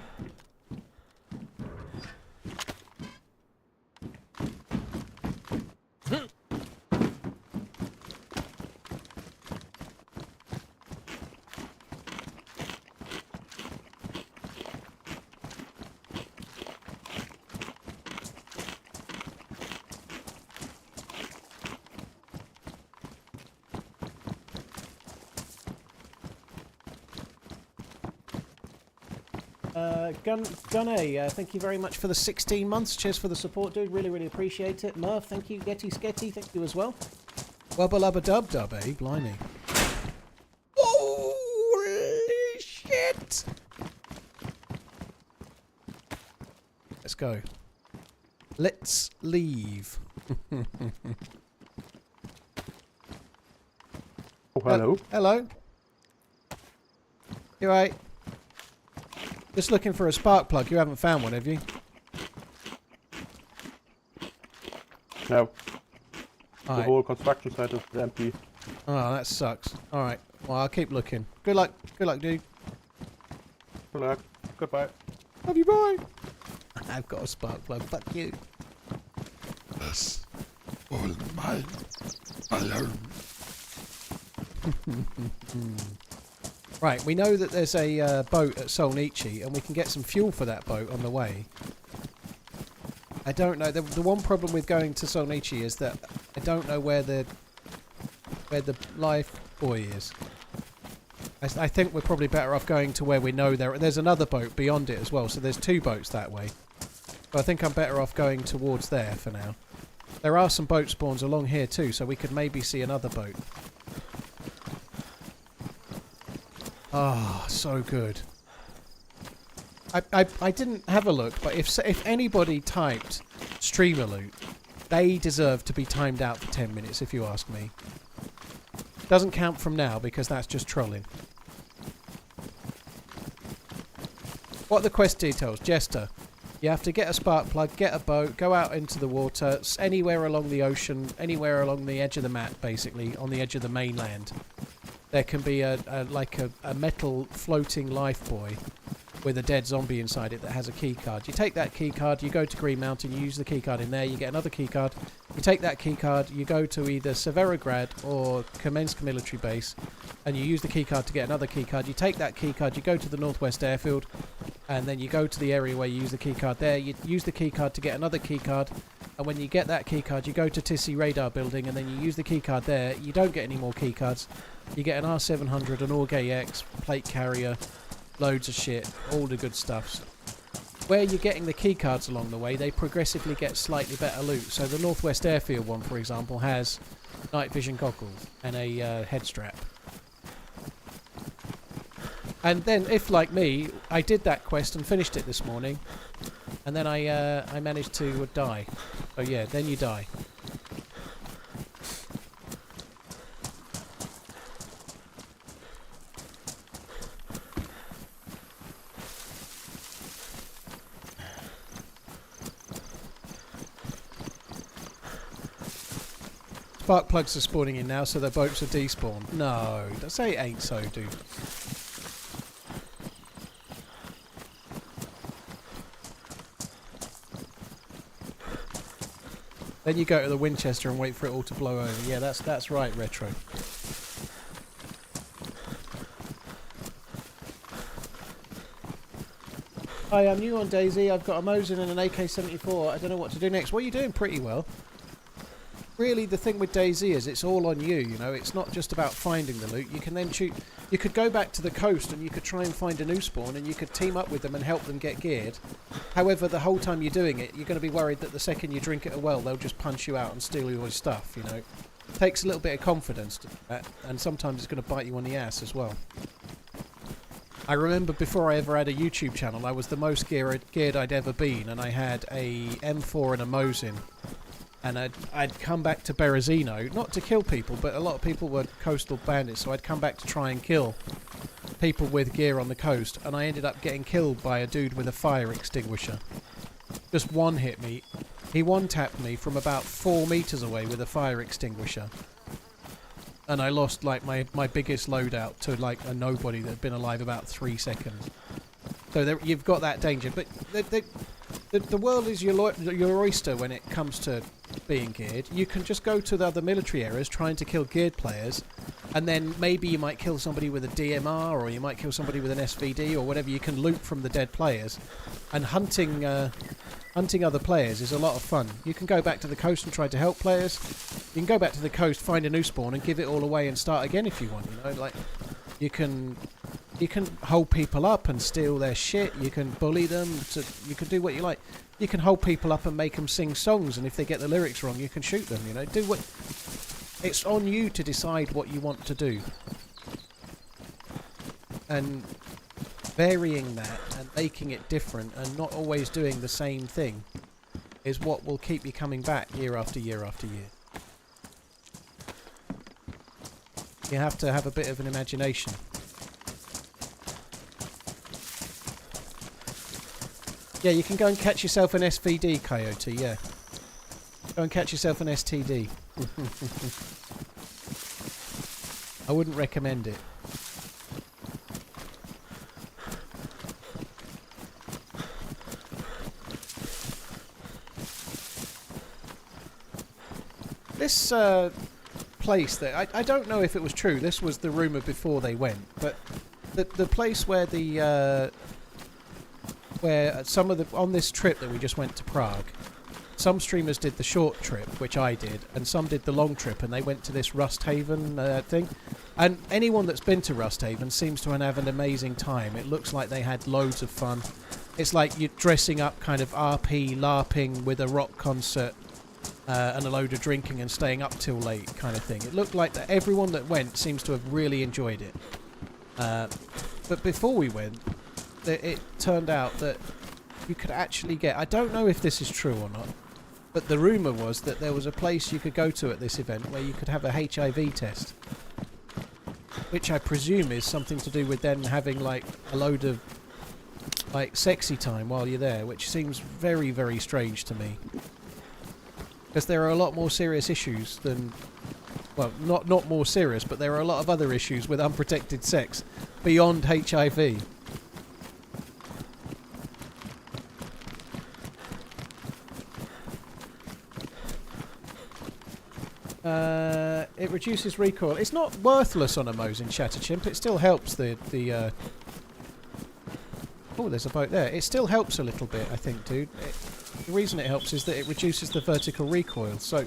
Gun A, thank you very much for the 16 months. Cheers for the support, dude. Really, really appreciate it. Murph, thank you. Getty Sketty, thank you as well. Wubba lubba dub dub, eh? Blimey. Whoa! Right. Let's go. Let's leave. Oh, hello. Hello. You right? Just looking for a spark plug. You haven't found one, have you? No. The Alright. whole construction site is empty. Oh, that sucks. Alright. Well, I'll keep looking. Good luck. Good luck, dude. Good luck. Goodbye. Love you, bye. I've got a spark plug. Fuck you. That's all mine alone. Right, we know that there's a boat at Solnichi, and we can get some fuel for that boat on the way. I don't know. The one problem with going to Solnichi is that I don't know where the life buoy is. I think we're probably better off going to where we know there's another boat beyond it as well. So there's 2 boats that way. But I think I'm better off going towards there for now. There are some boat spawns along here too, so we could maybe see another boat. Ah, so good. I didn't have a look, but if anybody typed streamer loot, they deserve to be timed out for 10 minutes, if you ask me. Doesn't count from now, because that's just trolling. What are the quest details? Jester. You have to get a spark plug, get a boat, go out into the water, anywhere along the ocean, anywhere along the edge of the map, basically, on the edge of the mainland. There can be a metal floating life buoy with a dead zombie inside it that has a key card. You take that key card, you go to Green Mountain, you use the key card in there, you get another key card. You take that key card, you go to either Severograd or Kamensk military base, and you use the key card to get another key card. You take that key card, you go to the Northwest Airfield, and then you go to the area where you use the key card there. You use the key card to get another key card, and when you get that key card, you go to Tissy Radar Building, and then you use the key card there. You don't get any more key cards. You get an R700, an Orgay X, plate carrier, loads of shit, all the good stuffs. Where you're getting the key cards along the way, they progressively get slightly better loot. So the Northwest Airfield one, for example, has night vision goggles and a head strap. And then, if like me, I did that quest and finished it this morning, and then I managed to die. Oh yeah, then you die. Spark plugs are spawning in now, so their boats are despawned. No, don't say it ain't so, dude. Then you go to the Winchester and wait for it all to blow over. Yeah, that's right, Retro. Hi, I'm new on DayZ. I've got a Mosin and an AK-74. I don't know what to do next. Well, you're doing pretty well. Really, the thing with DayZ is it's all on you, you know. It's not just about finding the loot. You can then shoot... You could go back to the coast and you could try and find a new spawn and you could team up with them and help them get geared. However, the whole time you're doing it, you're going to be worried that the second you drink at a well, they'll just punch you out and steal all your stuff, you know. It takes a little bit of confidence to do that, and sometimes it's going to bite you on the ass as well. I remember before I ever had a YouTube channel, I was the most geared I'd ever been, and I had a M4 and a Mosin. And I'd come back to Berezino, not to kill people, but a lot of people were coastal bandits, so I'd come back to try and kill people with gear on the coast, and I ended up getting killed by a dude with a fire extinguisher. Just one hit me. He one-tapped me from about 4 meters away with a fire extinguisher. And I lost, like, my biggest loadout to, like, a nobody that had been alive about 3 seconds. So there, you've got that danger, but the world is your oyster when it comes to being geared. You can just go to the other military areas trying to kill geared players, and then maybe you might kill somebody with a DMR, or you might kill somebody with an SVD, or whatever. You can loot from the dead players, and hunting other players is a lot of fun. You can go back to the coast and try to help players. You can go back to the coast, find a new spawn, and give it all away and start again if you want. You know, like you can hold people up and steal their shit. You can bully them. You can do what you like. You can hold people up and make them sing songs, and if they get the lyrics wrong, you can shoot them. You know, do what. It's on you to decide what you want to do. And varying that and making it different and not always doing the same thing is what will keep you coming back year after year after year. You have to have a bit of an imagination. Yeah, you can go and catch yourself an SVD, Coyote, yeah. Go and catch yourself an STD. I wouldn't recommend it. This place that I don't know if it was true. This was the rumor before they went, but the place where the where some of the on this trip that we just went to Prague, some streamers did the short trip, which I did, and some did the long trip, and they went to this Rust Haven thing. And anyone that's been to Rust Haven seems to have an amazing time. It looks like they had loads of fun. It's like you're dressing up kind of RP, LARPing with a rock concert. And a load of drinking and staying up till late kind of thing. It looked like that everyone that went seems to have really enjoyed it. But before we went, it turned out that you could actually get... I don't know if this is true or not, but the rumour was that there was a place you could go to at this event where you could have a HIV test. Which I presume is something to do with then having like a load of like sexy time while you're there, which seems very, very strange to me. Because there are a lot more serious issues than... Well, not more serious, but there are a lot of other issues with unprotected sex beyond HIV. It reduces recoil. It's not worthless on a Mosin Shatterchimp. It still helps the oh, there's a boat there. It still helps a little bit, I think, dude. The reason it helps is that it reduces the vertical recoil. So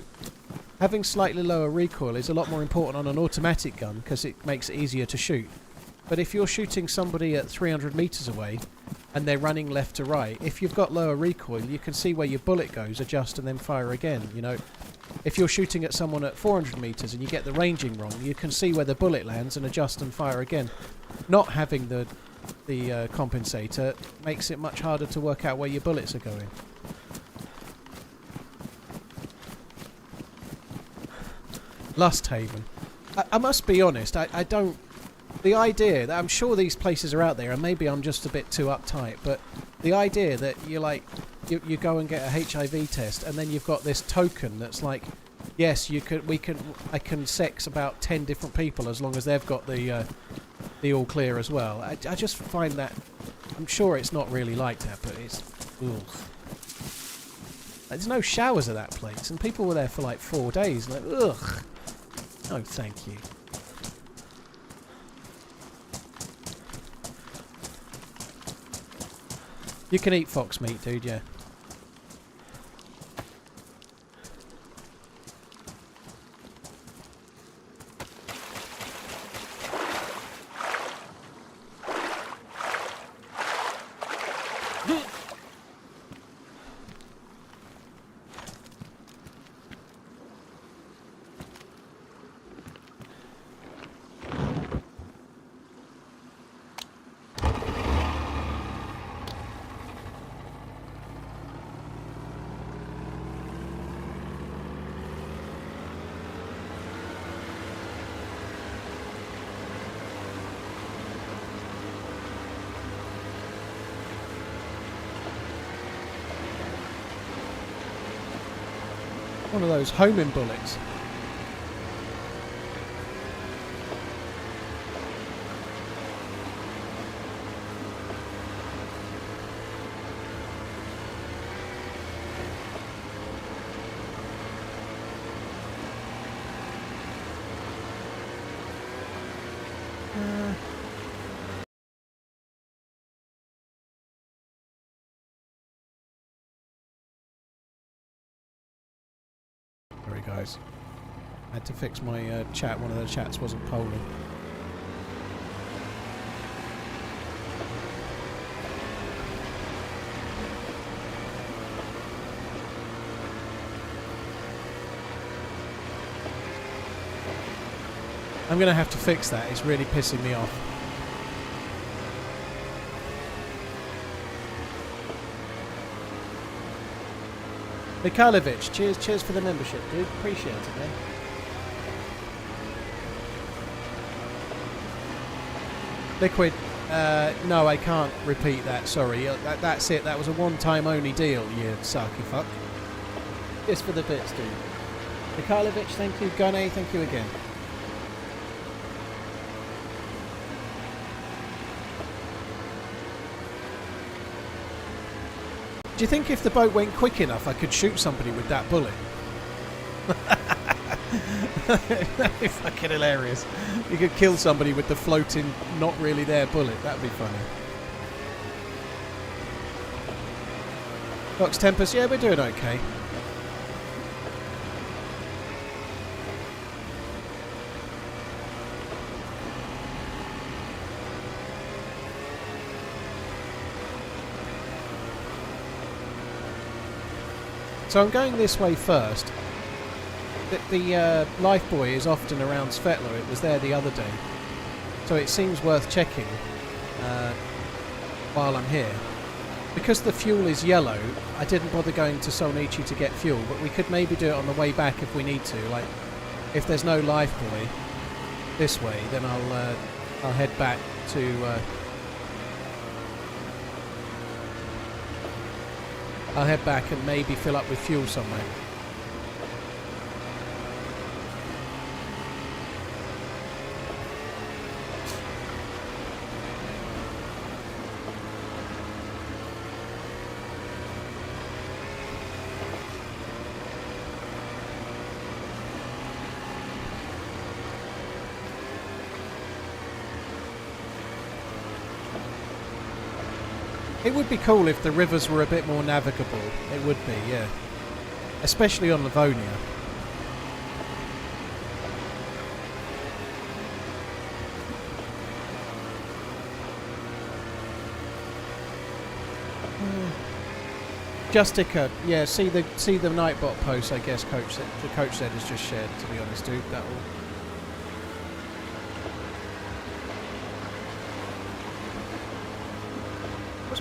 having slightly lower recoil is a lot more important on an automatic gun because it makes it easier to shoot. But if you're shooting somebody at 300 meters away and they're running left to right, if you've got lower recoil, you can see where your bullet goes, adjust and then fire again, you know. If you're shooting at someone at 400 meters and you get the ranging wrong, you can see where the bullet lands and adjust and fire again. Not having the compensator makes it much harder to work out where your bullets are going. Lust Haven. I must be honest, I don't... The idea that I'm sure these places are out there, and maybe I'm just a bit too uptight, but the idea that you're like, you go and get a HIV test, and then you've got this token that's like, yes, I can sex about 10 different people as long as they've got the all clear as well. I just find that, I'm sure it's not really like that, but it's, ugh. There's no showers at that place, and people were there for like 4 days, like, ugh. No, thank you. You can eat fox meat, dude, yeah. One of those homing bullets. Sorry guys, I had to fix my chat. One of the chats wasn't polling. I'm gonna have to fix that. It's really pissing me off. Mikhailovich, cheers for the membership, dude. Appreciate it, man. Liquid, no, I can't repeat that, sorry. That's it, that was a one-time only deal, you sucky fuck. Just for the bits, dude. Mikhailovich, thank you. Gunny, thank you again. Do you think if the boat went quick enough I could shoot somebody with that bullet? That'd be fucking hilarious. You could kill somebody with the floating, not really there bullet. That'd be funny. Fox Tempest, yeah, we're doing okay. So I'm going this way first. The life buoy is often around Svetlo. It was there the other day. So it seems worth checking while I'm here. Because the fuel is yellow, I didn't bother going to Solnichi to get fuel, but we could maybe do it on the way back if we need to. Like, if there's no life buoy this way, then I'll head back to... I'll head back and maybe fill up with fuel somewhere. It would be cool if the rivers were a bit more navigable. It would be, yeah. Especially on Livonia. Justica, yeah. See the Nightbot post. I guess the coach said is just shared. To be honest, dude, that will.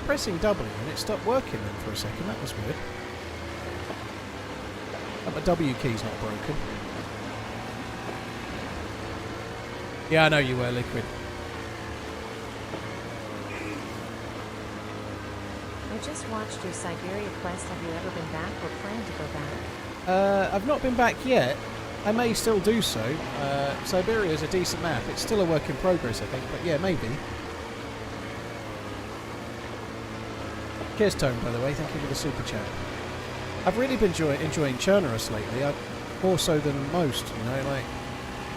Pressing W and it stopped working then for a second. That was weird. But my W key's not broken. Yeah, I know you were, Liquid. I just watched your Siberia quest. Have you ever been back or plan to go back? I've not been back yet. I may still do so. Siberia is a decent map. It's still a work in progress, I think, but yeah, maybe. Cheers, Tone, by the way. Thank you for the super chat. I've really been enjoying Chernarus lately. More so than most, you know. Like,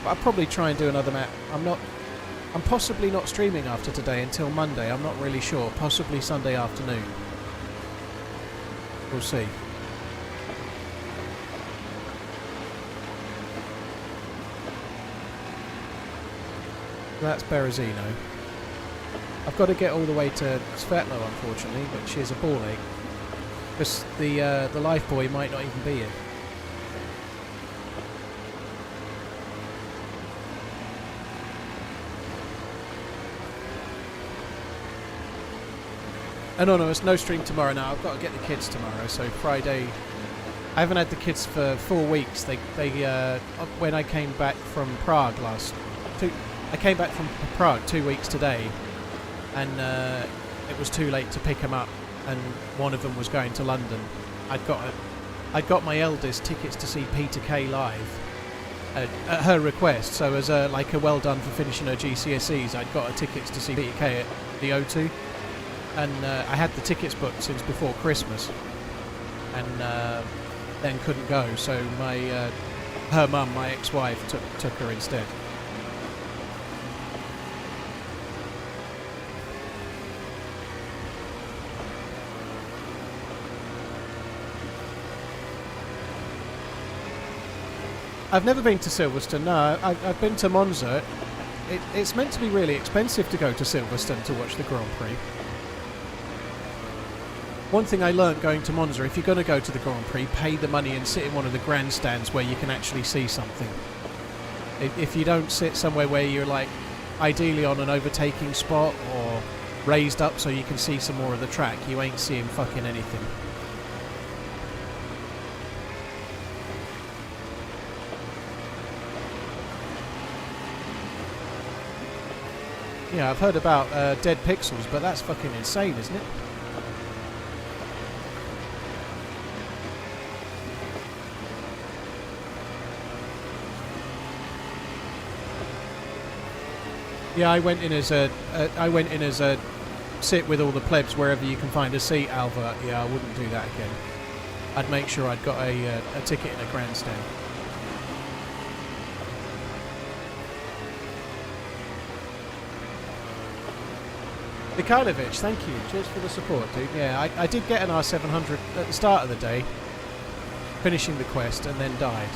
I'll probably try and do another map. I'm possibly not streaming after today until Monday. I'm not really sure. Possibly Sunday afternoon. We'll see. That's Berezino. I've got to get all the way to Svetlo, unfortunately, but she's a ball ache. Because the life buoy might not even be here. Anonymous, no stream tomorrow now. I've got to get the kids tomorrow, so Friday. I haven't had the kids for 4 weeks. They when I came back from Prague I came back from Prague 2 weeks today. And it was too late to pick them up, and one of them was going to London. I'd got my eldest tickets to see Peter Kay live at her request. So as a well done for finishing her GCSEs, I'd got her tickets to see Peter Kay at the O2, and I had the tickets booked since before Christmas, and then couldn't go. So her mum, my ex-wife, took her instead. I've never been to Silverstone, no. I've been to Monza. It's meant to be really expensive to go to Silverstone to watch the Grand Prix. One thing I learnt going to Monza, if you're going to go to the Grand Prix, pay the money and sit in one of the grandstands where you can actually see something. If you don't sit somewhere where you're like ideally on an overtaking spot or raised up so you can see some more of the track, you ain't seeing fucking anything. Yeah, I've heard about dead pixels, but that's fucking insane, isn't it? Yeah, I went in as a sit with all the plebs wherever you can find a seat, Alva. Yeah, I wouldn't do that again. I'd make sure I'd got a ticket in a grandstand. Mikhailovich, thank you. Cheers for the support, dude. Yeah, I did get an R700 at the start of the day, finishing the quest, and then died.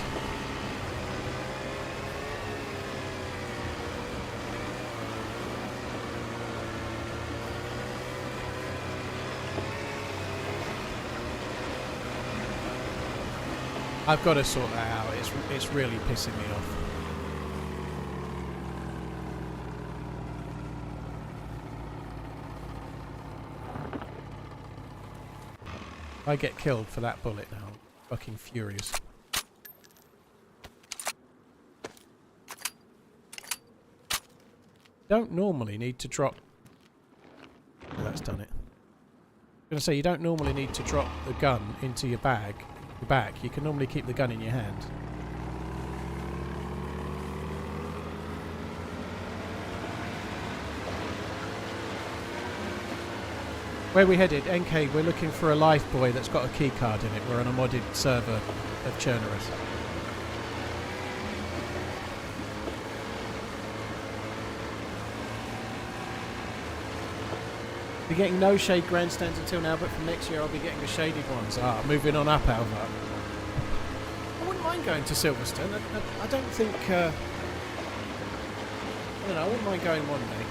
I've got to sort that out. It's really pissing me off. If I get killed for that bullet now, I'm fucking furious. Don't normally need to drop... Oh, that's done it. I'm going to say, you don't normally need to drop the gun into your bag. Back, you can normally keep the gun in your hand. Where we headed? NK, we're looking for a life buoy that's got a keycard in it. We're on a modded server of Chernarus. Be getting no shade grandstands until now, but from next year I'll be getting the shaded ones. Ah, moving on up, Alva. I wouldn't mind going to Silverstone. I don't think... I don't know, I wouldn't mind going one day.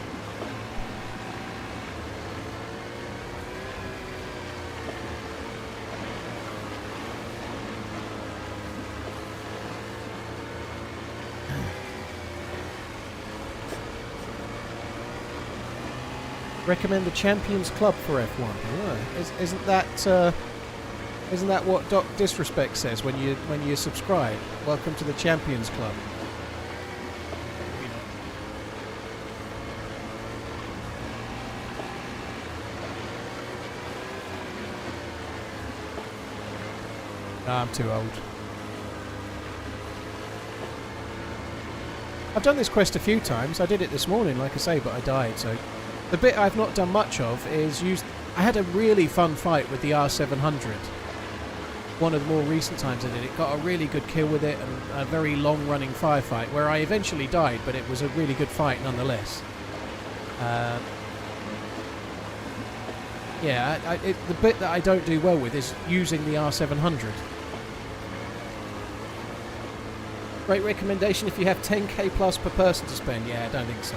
Recommend the Champions Club for F1. Yeah. Isn't that what Doc Disrespect says when you subscribe? Welcome to the Champions Club. No, I'm too old. I've done this quest a few times. I did it this morning, like I say, but I died, so... The bit I've not done much of is I had a really fun fight with the R700. One of the more recent times I did it. Got a really good kill with it and a very long-running firefight where I eventually died, but it was a really good fight nonetheless. Yeah, the bit that I don't do well with is using the R700. Great recommendation if you have 10k plus per person to spend. Yeah, I don't think so.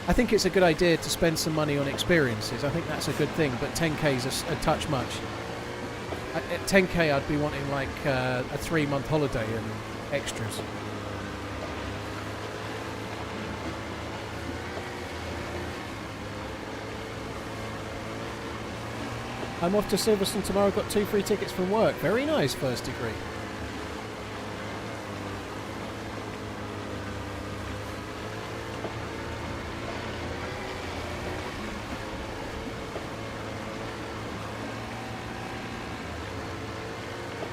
I think it's a good idea to spend some money on experiences. I think that's a good thing, but 10k is a touch much. At 10k I'd be wanting like a 3-month holiday and extras. I'm off to Silverstone tomorrow, got 2 free tickets from work. Very nice, first degree.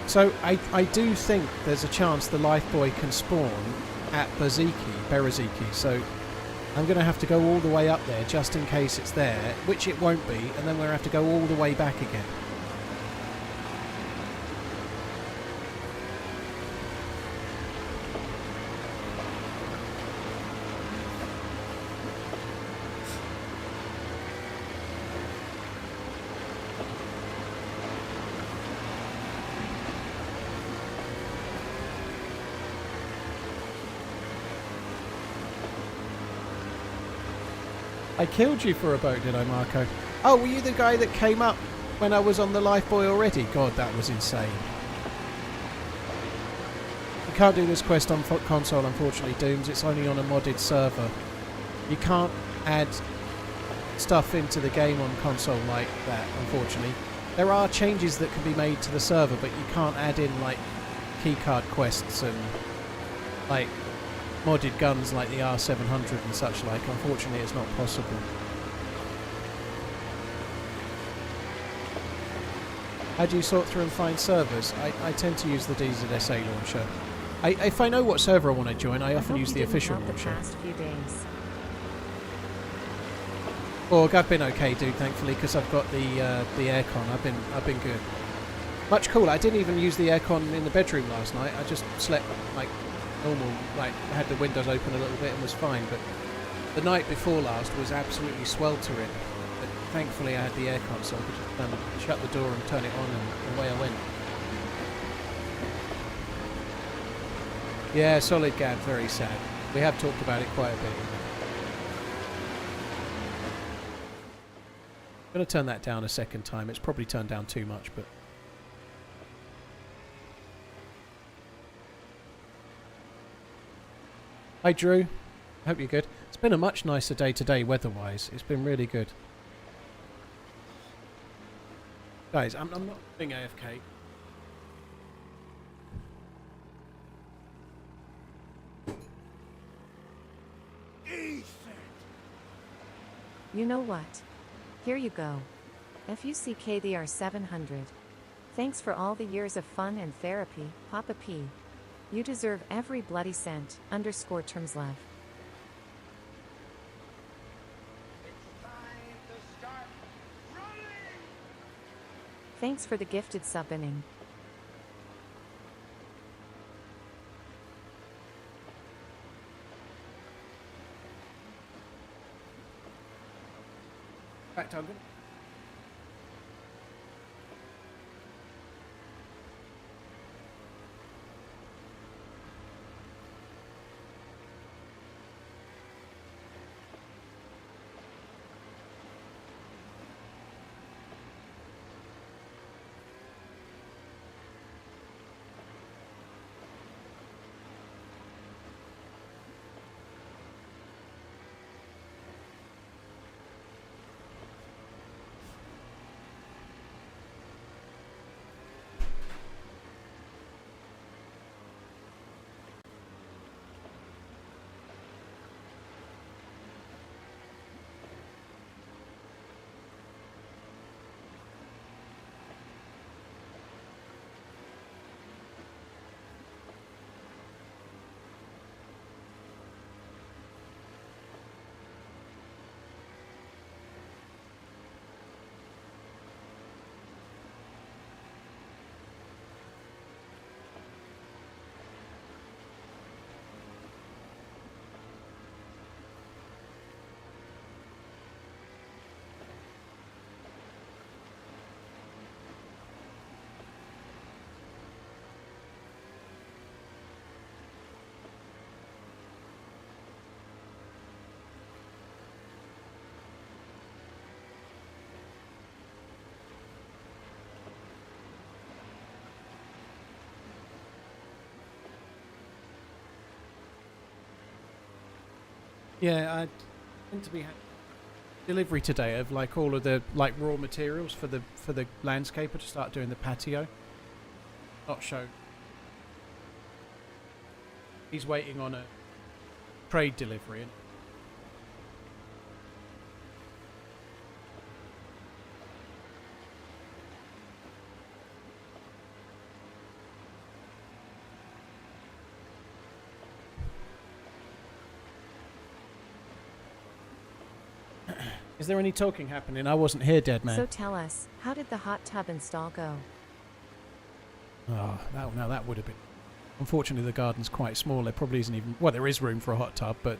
So I do think there's a chance the lifebuoy can spawn at Beraziki, so I'm going to have to go all the way up there just in case it's there, which it won't be, and then we'll have to go all the way back again. I killed you for a boat, did I, Marco? Oh, were you the guy that came up when I was on the lifebuoy already? God, that was insane. You can't do this quest on console, unfortunately, Dooms. It's only on a modded server. You can't add stuff into the game on console like that, unfortunately. There are changes that can be made to the server, but you can't add in, like, keycard quests and, like, modded guns like the R700 and such like. Unfortunately, it's not possible. How do you sort through and find servers? I tend to use the DZSA launcher. If I know what server I want to join, I often use the official launcher. The past few days. Well, I've been okay, dude, thankfully, because I've got the aircon. I've been good. Much cooler. I didn't even use the aircon in the bedroom last night. I just slept like normal, like I had the windows open a little bit and was fine. But the night before last was absolutely sweltering. But thankfully, I had the aircon, so I could just shut the door and turn it on, and away I went. Yeah, solid Gab, very sad. We have talked about it quite a bit. I'm going to turn that down a second time. It's probably turned down too much, but... Hi, Drew. Hope you're good. It's been a much nicer day today, weather-wise. It's been really good. Guys, I'm not being AFK. You know what? Here you go. FUCK the R700. Thanks for all the years of fun and therapy, Papa P. You deserve every bloody cent, _TRMZ. Thanks for the gifted sub-inning. Back, Duncan. Yeah, I meant to be having delivery today of like all of the like raw materials for the landscaper to start doing the patio. Not show. He's waiting on a trade delivery. Is there any talking happening? I wasn't here, dead man. So tell us, how did the hot tub install go? Oh, now that would have been... Unfortunately, the garden's quite small. There probably isn't even... Well, there is room for a hot tub, but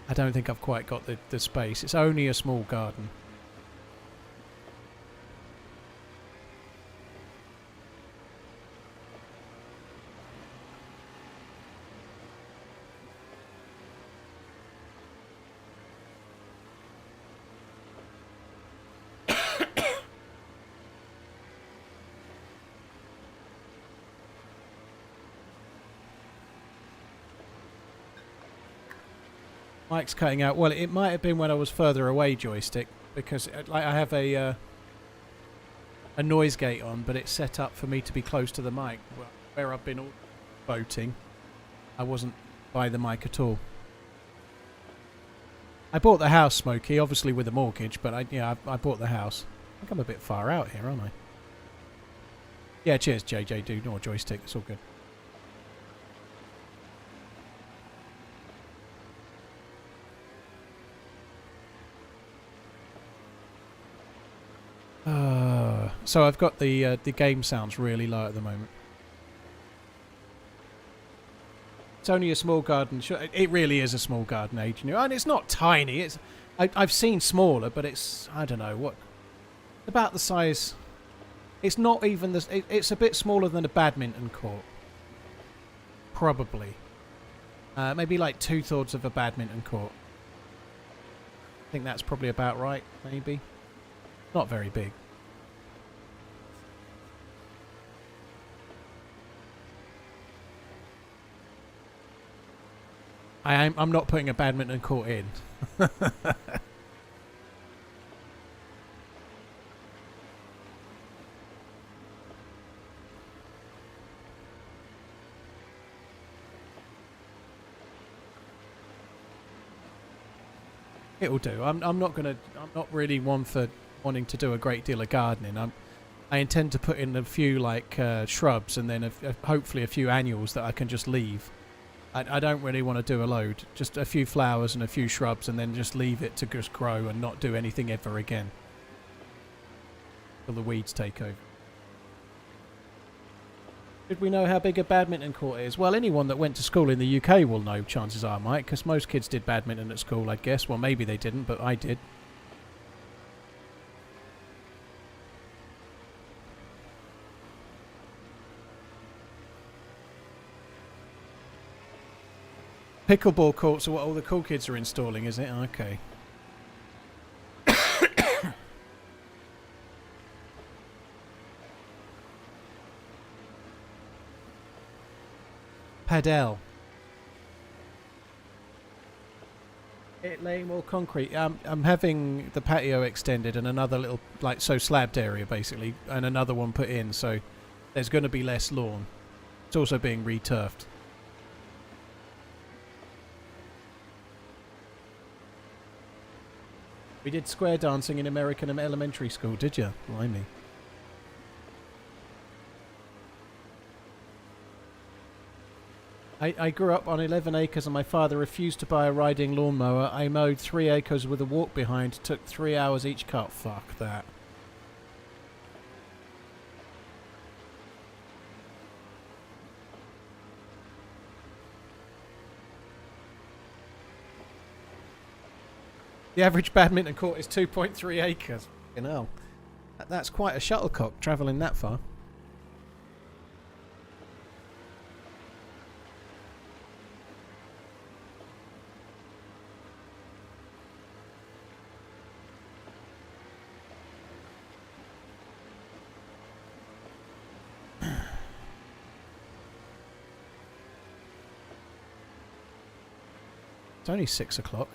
I don't think I've quite got the space. It's only a small garden. Mike's cutting out. Well, it might have been when I was further away, joystick, because like I have a noise gate on, but it's set up for me to be close to the mic. Where I've been voting, I wasn't buy the mic at all. I bought the house, Smokey, obviously with a mortgage, but I bought the house. I think I'm a bit far out here, aren't I? Yeah, cheers, JJ, dude. No joystick, it's all good. So I've got the game sounds really low at the moment. It's only a small garden. It really is a small garden, age, you know, and it's not tiny. It's I've seen smaller, but it's I don't know what about the size. It's not even the. It's a bit smaller than a badminton court, probably. Maybe like 2/3 of a badminton court. I think that's probably about right. Maybe not very big. I'm not putting a badminton court in. It'll do. I'm not really one for wanting to do a great deal of gardening. I intend to put in a few like shrubs and then hopefully a few annuals that I can just leave. I don't really want to do a load. Just a few flowers and a few shrubs and then just leave it to just grow and not do anything ever again. Till the weeds take over. Did we know how big a badminton court is? Well, anyone that went to school in the UK will know, chances are, Mike, because most kids did badminton at school, I guess. Well, maybe they didn't, but I did. Pickleball courts are what all the cool kids are installing, is it? Okay. Padel. It laying more concrete. I'm having the patio extended and another little, like, so slabbed area basically, and another one put in, so there's going to be less lawn. It's also being returfed. We did square dancing in American elementary school, did you? Blimey. I grew up on 11 acres and my father refused to buy a riding lawnmower. I mowed 3 acres with a walk behind. Took 3 hours each cut. Fuck that. The average badminton court is 2.3 acres. You know, that's quite a shuttlecock travelling that far. It's only 6 o'clock.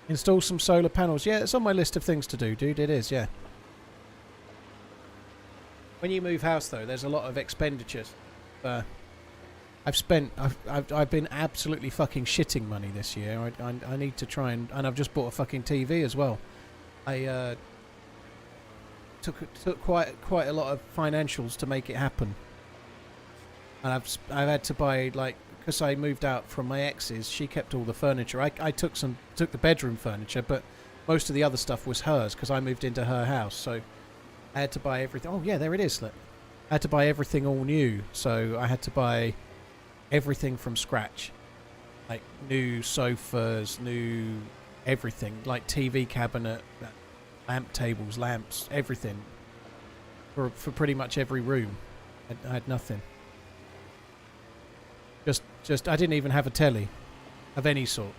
Install some solar panels. Yeah, it's on my list of things to do, dude. It is, yeah. When you move house, though, there's a lot of expenditures. I've been absolutely fucking shitting money this year. I need to try and I've just bought a fucking TV as well. I took quite a lot of financials to make it happen, and I've had to buy, like, because I moved out from my ex's, she kept all the furniture. I took the bedroom furniture, but most of the other stuff was hers because I moved into her house. So I had to buy everything. Oh yeah, there it is. Look. I had to buy everything all new. So I had to buy everything from scratch, like new sofas, new everything, like TV cabinet, lamp tables, lamps, everything for pretty much every room. I had nothing. Just I didn't even have a telly of any sort.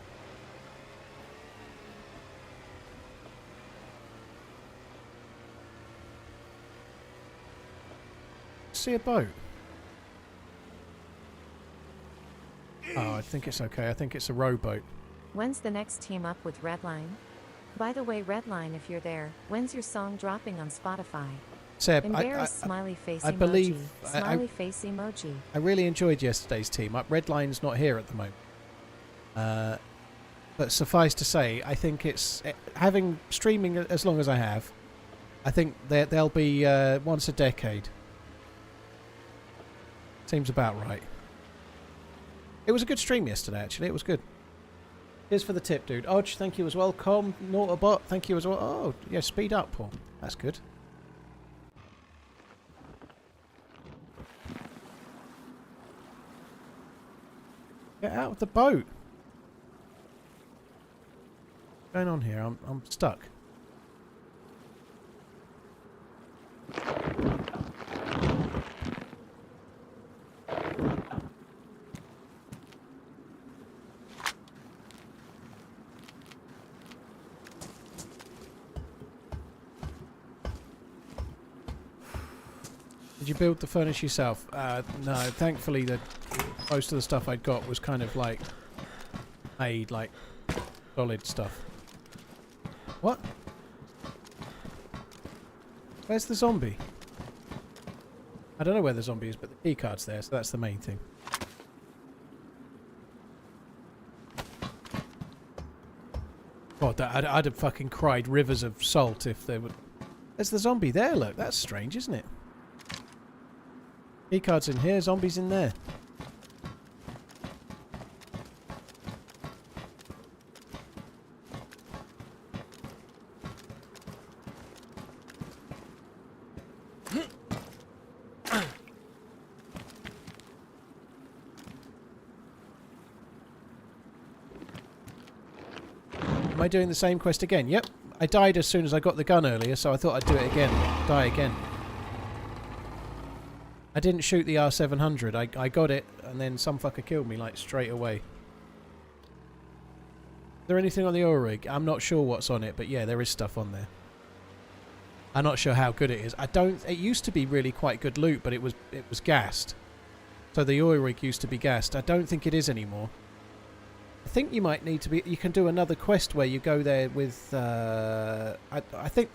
See a boat? Oh, I think it's okay. I think it's a rowboat. When's the next team up with Redline? By the way, Redline, if you're there, when's your song dropping on Spotify? Seb, Embarrassed smiley face I emoji. believe Smiley face emoji. I really enjoyed yesterday's team. Redline's not here at the moment. But suffice to say, I think it's having streaming as long as I have. I think they'll be once a decade. Seems about right. It was a good stream yesterday, actually. It was good. Here's for the tip, dude. Odge, thank you as well. Com, Nautabot, thank you as well. Oh, yeah, speed up, Paul. That's good. Get out of the boat. What's going on here? I'm stuck. Did you build the furnace yourself? No, thankfully most of the stuff I'd got was kind of like made, like solid stuff. What? Where's the zombie? I don't know where the zombie is, but the keycard's there, so that's the main thing. God, I'd have fucking cried rivers of salt if there would... There's the zombie there, look. That's strange, isn't it? Keycard's in here, zombies in there. Am I doing the same quest again? Yep. I died as soon as I got the gun earlier, so I thought I'd do it again. Die again. I didn't shoot the R700. I got it, and then some fucker killed me, like, straight away. Is there anything on the oil rig? I'm not sure what's on it, but yeah, there is stuff on there. I'm not sure how good it is. It used to be really quite good loot, but it was gassed. So the oil rig used to be gassed. I don't think it is anymore. I think you might need to be... You can do another quest where you go there with... I think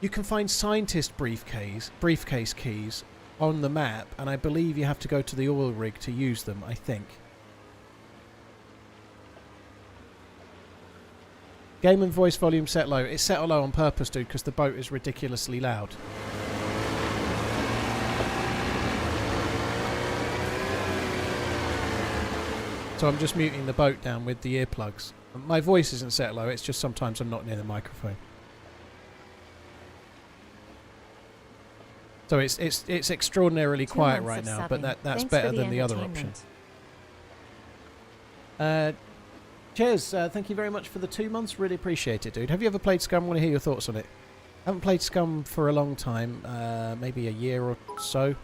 you can find scientist briefcase keys on the map, and I believe you have to go to the oil rig to use them, I think. Game and voice volume set low. It's set low on purpose, dude, because the boat is ridiculously loud. So I'm just muting the boat down with the earplugs. My voice isn't set low, it's just sometimes I'm not near the microphone. So it's extraordinarily quiet right now, but that's better than the other option. Cheers, thank you very much for the 2 months, really appreciate it, dude. Have you ever played Scum? I want to hear your thoughts on it. I haven't played Scum for a long time, maybe a year or so.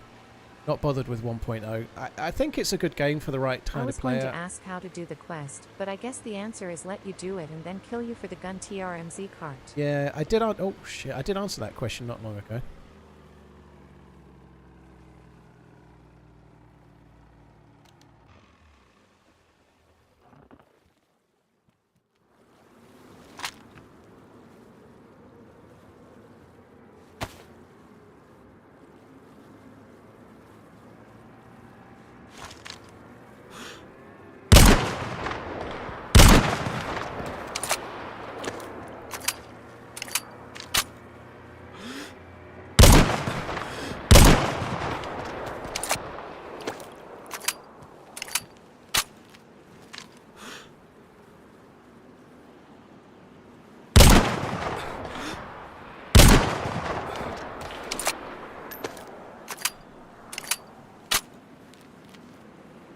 Not bothered with 1.0. I think it's a good game for the right kind of player. I was going to ask how to do the quest, but I guess the answer is let you do it and then kill you for the gun TRMZ cart. Yeah, I did. Oh shit, I did answer that question not long ago.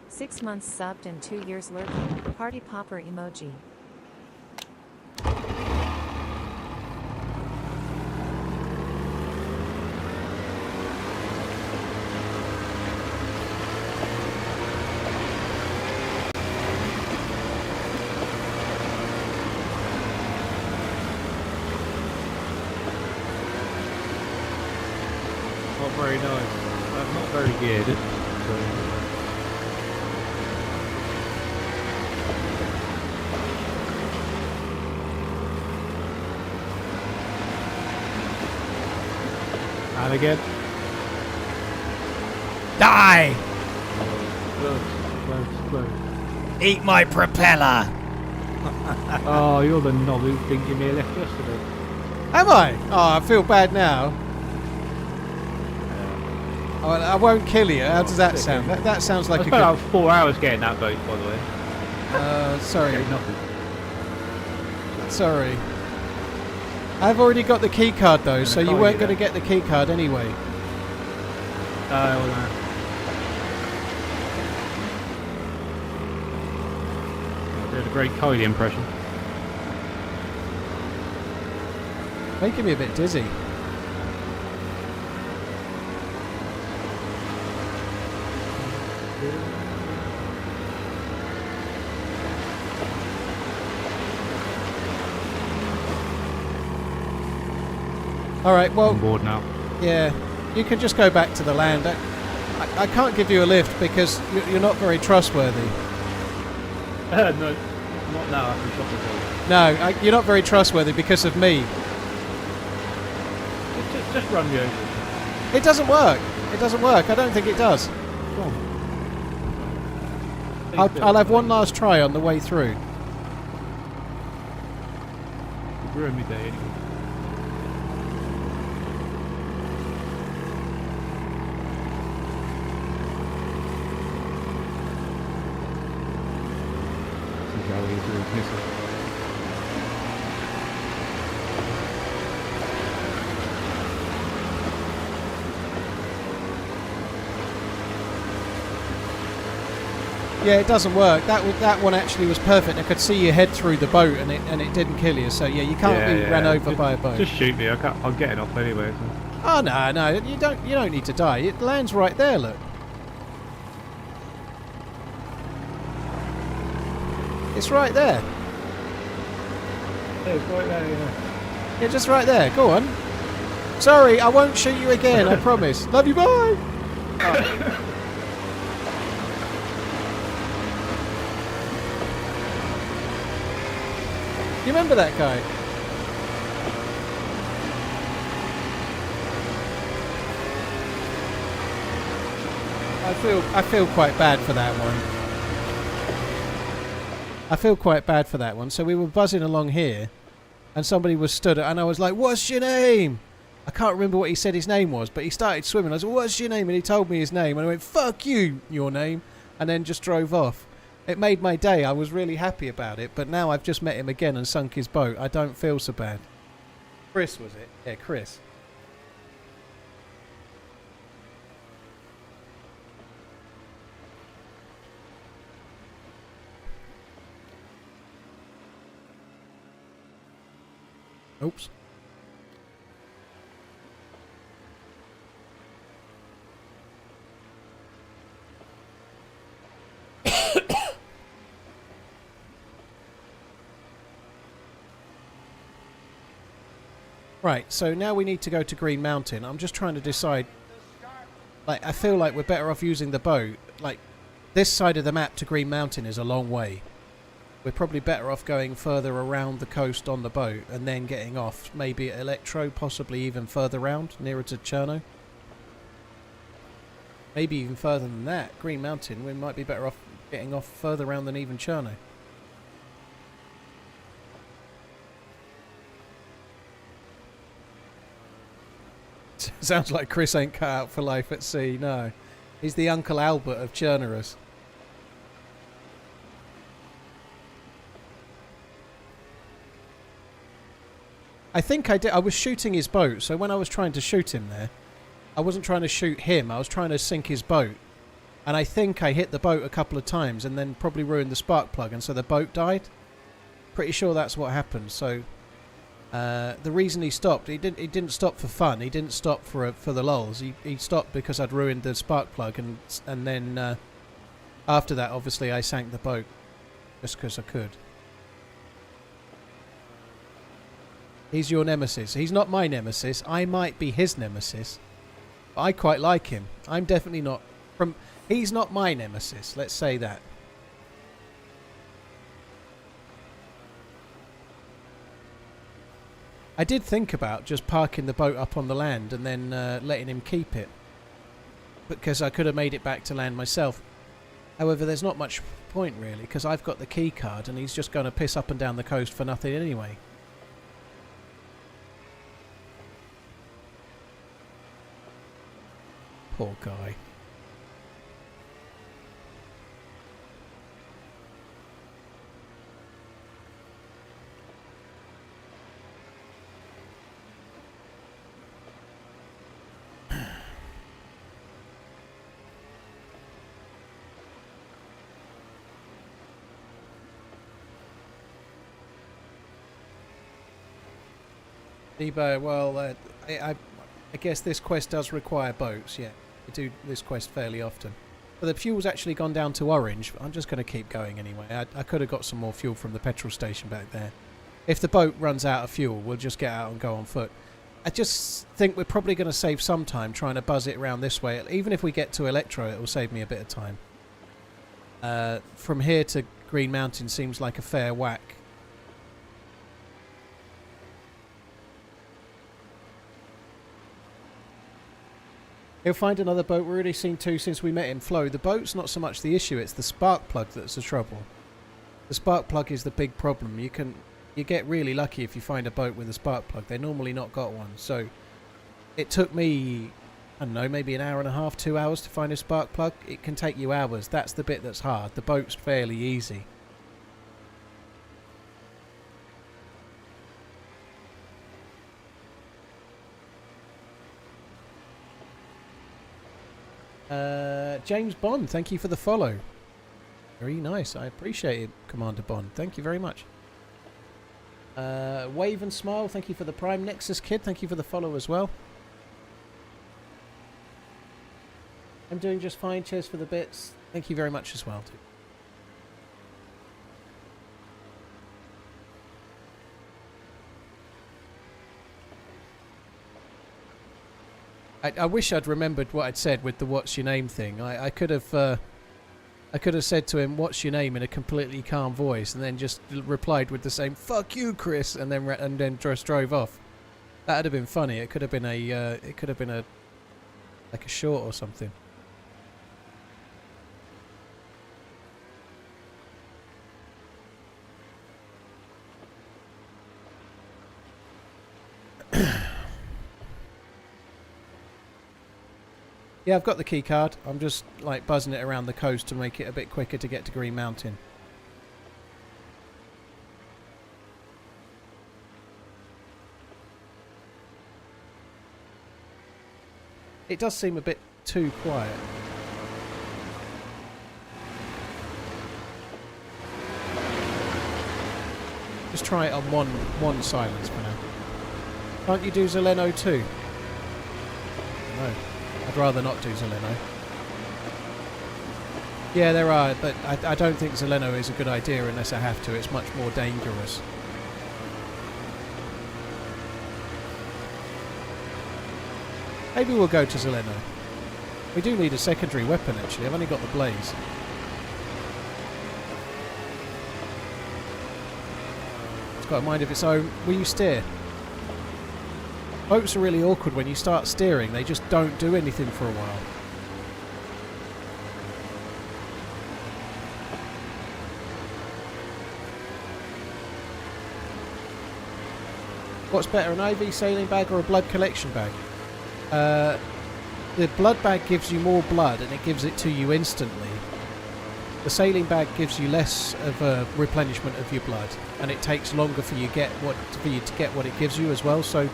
Six months subbed and 2 years lurking. Party popper emoji. Not very nice. I'm not very good. And again. Die! Close. Eat my propeller! Oh, you're the knob who didn't give me a lift yesterday. Am I? Oh, I feel bad now. Oh, I won't kill you. How does that sound? That sounds like I a spent good... about 4 hours getting that boat, by the way. Sorry. Getting nothing. Sorry. I've already got the key card though, so you weren't going to get the key card anyway. Well, I did a great Kylie impression. Making me a bit dizzy. Alright, well... I'm bored now. Yeah, you can just go back to the land. I can't give you a lift because you're not very trustworthy. No, not now after shot the boat. No, you're not very trustworthy because of me. Just run me over. It doesn't work. It doesn't work. I don't think it does. Come on. I'll have one last try on the way through. You've ruined me day anyway. Yeah, it doesn't work. That one actually was perfect. I could see your head through the boat, and it didn't kill you. So yeah, you can't be ran over by a boat. Just shoot me. I'm getting off anyway. So. Oh no, you don't need to die. It lands right there. Look, it's right there. Yeah, it's right there. Yeah. Yeah, just right there. Go on. Sorry, I won't shoot you again. I promise. Love you. Bye. Oh. You remember that guy? I feel quite bad for that one. I feel quite bad for that one. So we were buzzing along here, and somebody was stood, and I was like, "What's your name?" I can't remember what he said his name was, but he started swimming. I was like, "What's your name?" And he told me his name, and I went, "Fuck you, your name," and then just drove off. It made my day. I was really happy about it, but now I've just met him again and sunk his boat. I don't feel so bad. Chris, was it? Yeah, Chris. Oops. Right, so now we need to go to Green Mountain. I'm just trying to decide. Like, I feel like we're better off using the boat. Like, this side of the map to Green Mountain is a long way. We're probably better off going further around the coast on the boat and then getting off. Maybe at Electro, possibly even further round, nearer to Cherno. Maybe even further than that. Green Mountain, we might be better off getting off further round than even Cherno. Sounds like Chris ain't cut out for life at sea, no. He's the Uncle Albert of Chernarus. I think I did. I was shooting his boat, so when I was trying to shoot him there, I wasn't trying to shoot him, I was trying to sink his boat. And I think I hit the boat a couple of times and then probably ruined the spark plug, and so the boat died. Pretty sure that's what happened, so... the reason he stopped, he didn't stop for fun. He didn't stop for the lulz. He stopped because I'd ruined the spark plug, and then after that, obviously, I sank the boat just because I could. He's your nemesis. He's not my nemesis. I might be his nemesis. But I quite like him. I'm definitely not from. He's not my nemesis. Let's say that. I did think about just parking the boat up on the land and then letting him keep it, because I could have made it back to land myself. However, there's not much point really, because I've got the key card and he's just going to piss up and down the coast for nothing anyway. Poor guy. Debo, well, I guess this quest does require boats, yeah. I do this quest fairly often. But the fuel's actually gone down to orange. I'm just going to keep going anyway. I could have got some more fuel from the petrol station back there. If the boat runs out of fuel, we'll just get out and go on foot. I just think we're probably going to save some time trying to buzz it around this way. Even if we get to Electro, it will save me a bit of time. From here to Green Mountain seems like a fair whack. He'll find another boat. We've already seen 2 since we met him. Flo, the boat's not so much the issue, it's the spark plug that's the trouble. The spark plug is the big problem. You get really lucky if you find a boat with a spark plug. They're normally not got one. So it took me, I don't know, maybe an hour and a half, 2 hours to find a spark plug. It can take you hours. That's the bit that's hard. The boat's fairly easy. James Bond, thank you for the follow. Very nice. I appreciate it, Commander Bond. Thank you very much. Wave and Smile, thank you for the Prime. Nexus Kid, thank you for the follow as well. I'm doing just fine. Cheers for the bits. Thank you very much as well, too. I wish I'd remembered what I'd said with the "what's your name" thing. I could have said to him "what's your name" in a completely calm voice, and then just replied with the same "fuck you, Chris," and then just drove off. That'd have been funny. It could have been like a short or something. Yeah, I've got the key card. I'm just like buzzing it around the coast to make it a bit quicker to get to Green Mountain. It does seem a bit too quiet. Just try it on one silence for now. Can't you do Zeleno too? No. I'd rather not do Zeleno. Yeah, there are, but I don't think Zeleno is a good idea unless I have to. It's much more dangerous. Maybe we'll go to Zeleno. We do need a secondary weapon, actually. I've only got the blaze. It's got a mind of its own. Will you steer? Boats are really awkward when you start steering. They just don't do anything for a while. What's better, an IV sailing bag or a blood collection bag? The blood bag gives you more blood and it gives it to you instantly. The sailing bag gives you less of a replenishment of your blood, and it takes longer for you to get what it gives you as well. So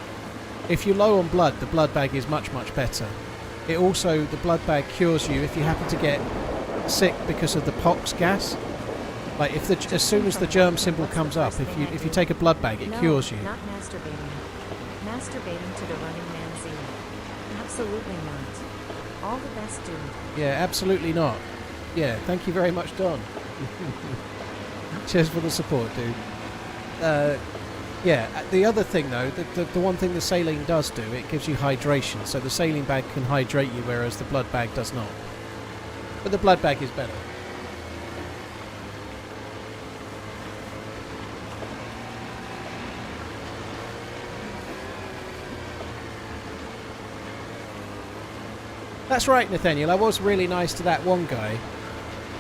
if you're low on blood, the blood bag is much better. It also, the blood bag cures you if you happen to get sick because of the pox gas. Like as soon as the germ symbol comes up, if you take a blood bag, it cures you. Not masturbating. Masturbating to TheRunningManZ. Absolutely not. All the best, dude. Yeah, absolutely not. Yeah, thank you very much, Don. Cheers for the support, dude. Yeah, the other thing though, the one thing the saline does do, it gives you hydration. So the saline bag can hydrate you, whereas the blood bag does not. But the blood bag is better. That's right, Nathaniel. I was really nice to that one guy.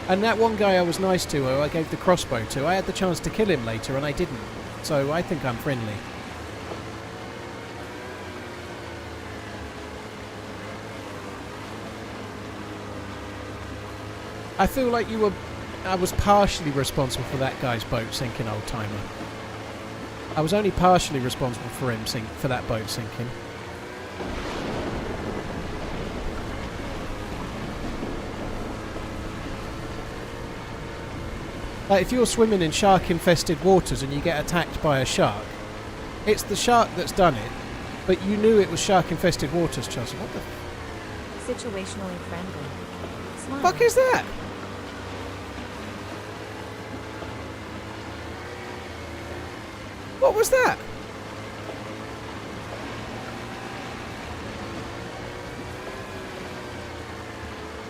And that one guy I was nice to, who I gave the crossbow to, I had the chance to kill him later and I didn't. So I think I'm friendly. I feel like I was partially responsible for that guy's boat sinking, old timer. I was only partially responsible for for that boat sinking. Like, if you're swimming in shark-infested waters and you get attacked by a shark, it's the shark that's done it, but you knew it was shark-infested waters, Chelsea. What the Situationally friendly. Smile. fuck is that? What was that?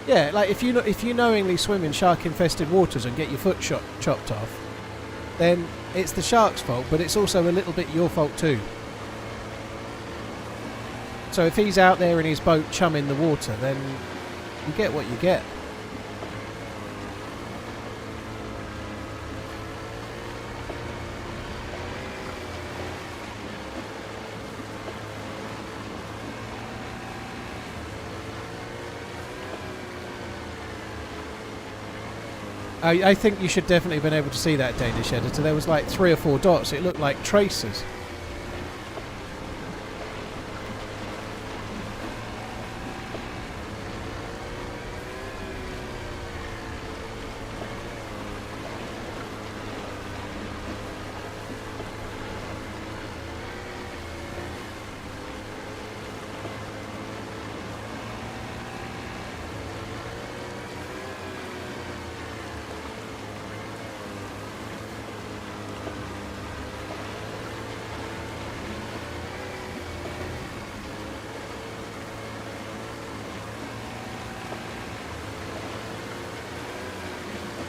Yeah, like if you knowingly swim in shark-infested waters and get your foot chopped off, then it's the shark's fault, but it's also a little bit your fault too. So if he's out there in his boat chumming the water, then you get what you get. I think you should definitely have been able to see that, Danish editor. There was like 3 or 4 dots. It looked like tracers.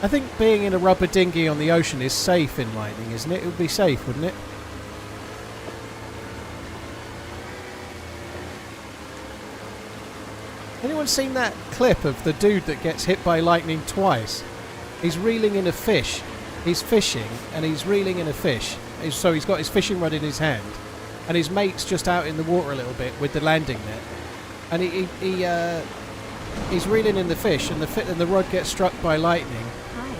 I think being in a rubber dinghy on the ocean is safe in lightning, isn't it? It would be safe, wouldn't it? Anyone seen that clip of the dude that gets hit by lightning twice? He's reeling in a fish. He's fishing and he's reeling in a fish. So he's got his fishing rod in his hand, and his mate's just out in the water a little bit with the landing net, and he's reeling in the fish, and the rod gets struck by lightning.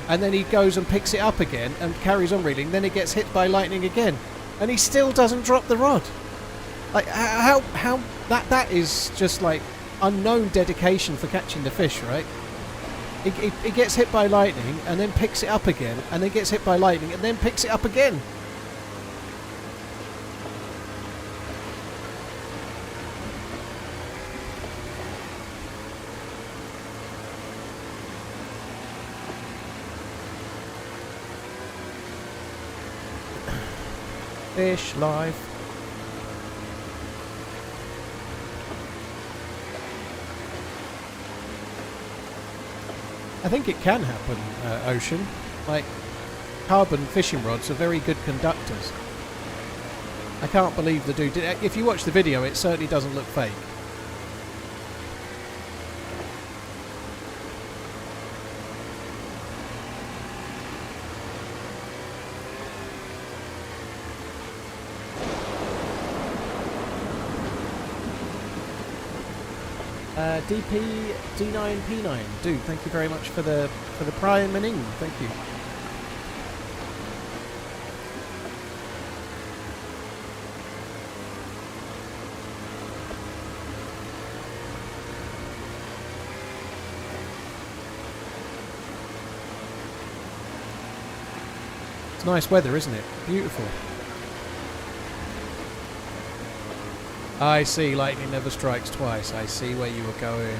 And then he goes and picks it up again and carries on reeling. Then it gets hit by lightning again, and he still doesn't drop the rod. Like how that is just like unknown dedication for catching the fish, right? He gets hit by lightning and then picks it up again, and then gets hit by lightning and then picks it up again. Fish life. I think it can happen, Ocean. Like, carbon fishing rods are very good conductors. I can't believe the dude did. If you watch the video, it certainly doesn't look fake. DP D9P9, dude, thank you very much for the Prime Mening, thank you. It's nice weather, isn't it? Beautiful. I see, lightning never strikes twice. I see where you were going.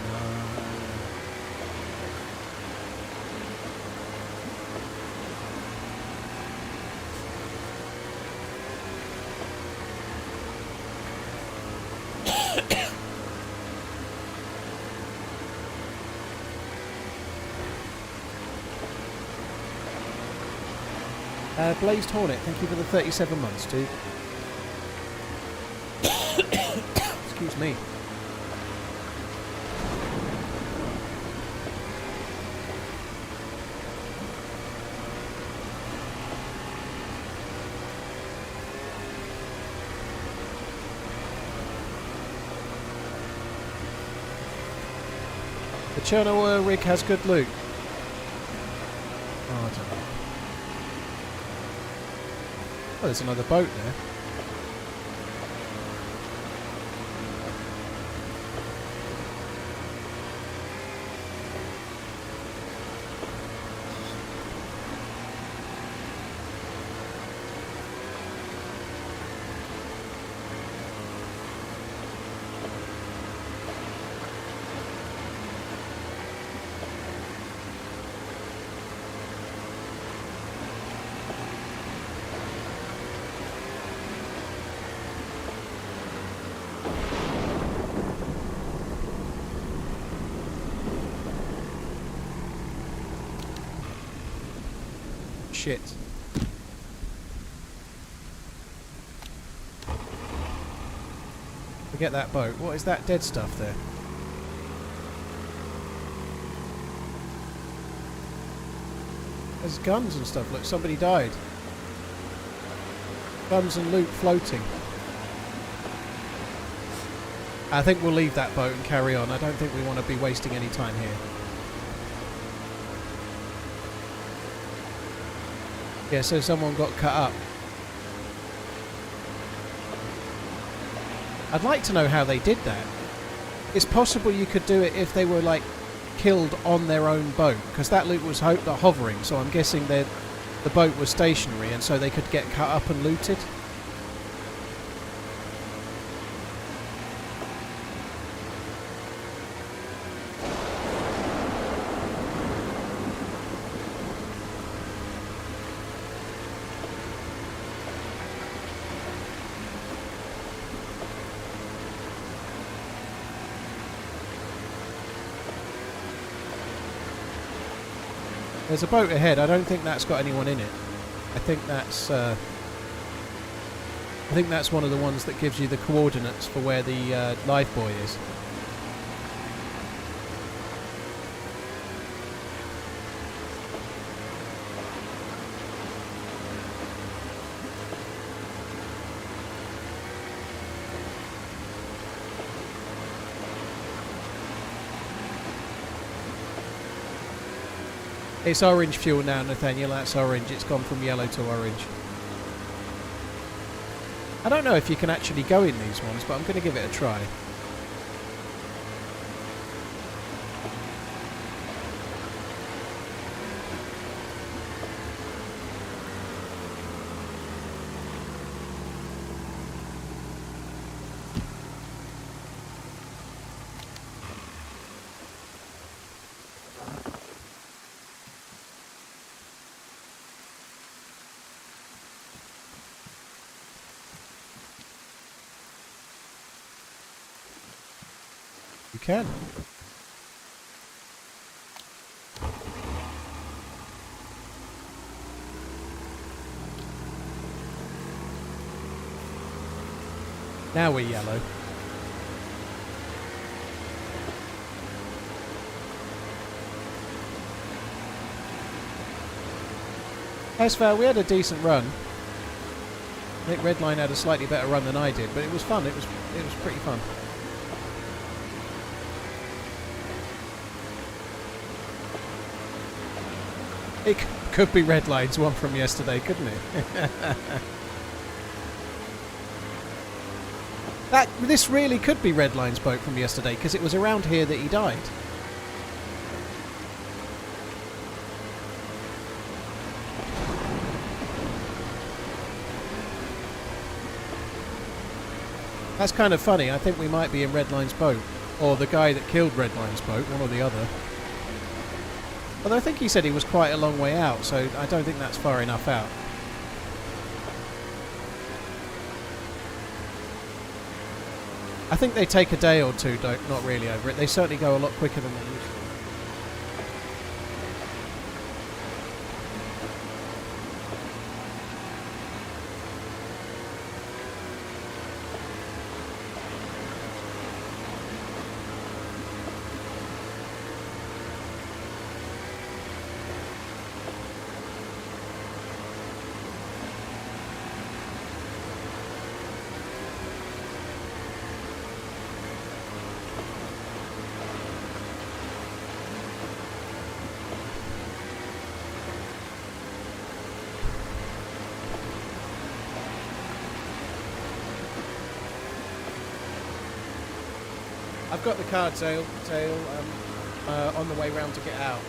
Blazed Hornet, thank you for the 37 months, dude. Excuse me. Chernarus rig has good loot? Oh, I don't know. Oh, there's another boat there. Shit. Forget that boat. What is that dead stuff there? There's guns and stuff. Look, somebody died. Guns and loot floating. I think we'll leave that boat and carry on. I don't think we want to be wasting any time here. Yeah, so someone got cut up. I'd like to know how they did that. It's possible you could do it if they were like killed on their own boat, because that loot was hovering, so I'm guessing the boat was stationary and so they could get cut up and looted. There's a boat ahead. I don't think that's got anyone in it. I think that's one of the ones that gives you the coordinates for where the life buoy is. It's orange fuel now, Nathaniel. That's orange. It's gone from yellow to orange. I don't know if you can actually go in these ones, but I'm going to give it a try. You can. Now we're yellow. As far, we had a decent run. I think Redline had a slightly better run than I did, but it was fun. It was pretty fun. It could be Redline's one from yesterday, couldn't it? This really could be Redline's boat from yesterday, because it was around here that he died. That's kind of funny. I think we might be in Redline's boat. Or the guy that killed Redline's boat, one or the other. Although I think he said he was quite a long way out, so I don't think that's far enough out. I think they take a day or two, not really over it. They certainly go a lot quicker than they used to. I've got the card tail on the way round to get out.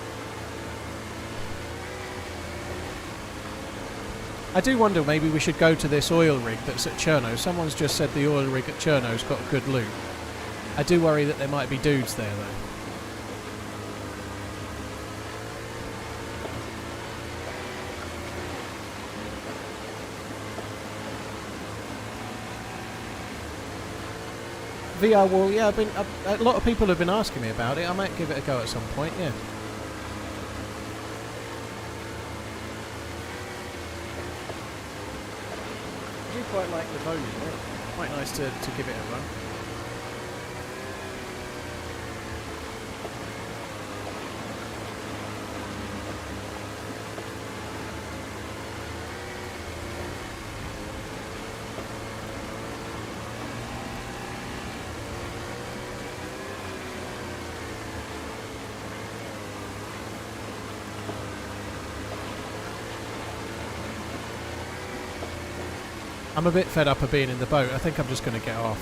I do wonder maybe we should go to this oil rig that's at Chernarus. Someone's just said the oil rig at Chernarus got good loot. I do worry that there might be dudes there though. VR wall, yeah, a lot of people have been asking me about it. I might give it a go at some point, yeah. I do quite like the voting, quite nice to give it a run. I'm a bit fed up of being in the boat. I think I'm just going to get off.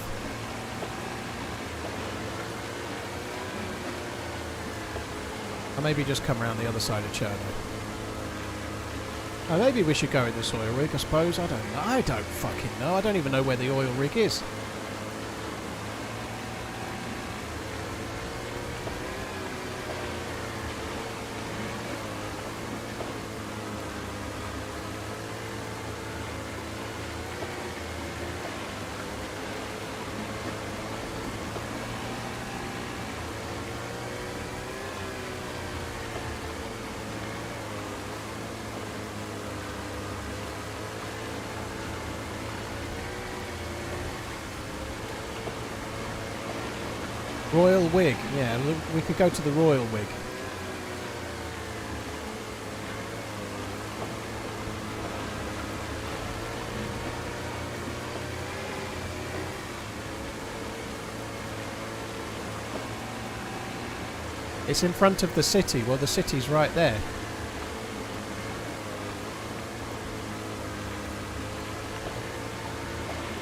Or maybe just come around the other side of Chernarus. Oh, maybe we should go in this oil rig, I suppose. I don't know. I don't fucking know. I don't even know where the oil rig is. Royal Wig, yeah, we could go to the Royal Wig. It's in front of the city. Well, the city's right there.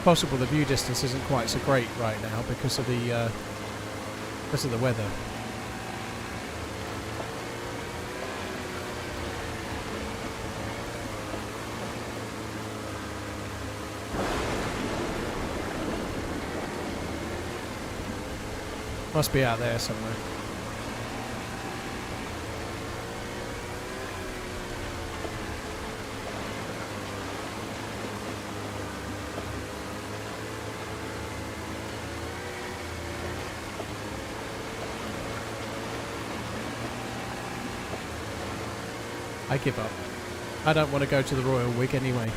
Possible the view distance isn't quite so great right now because of the weather. Must be out there somewhere. I give up. I don't want to go to the Royal Wig anyway.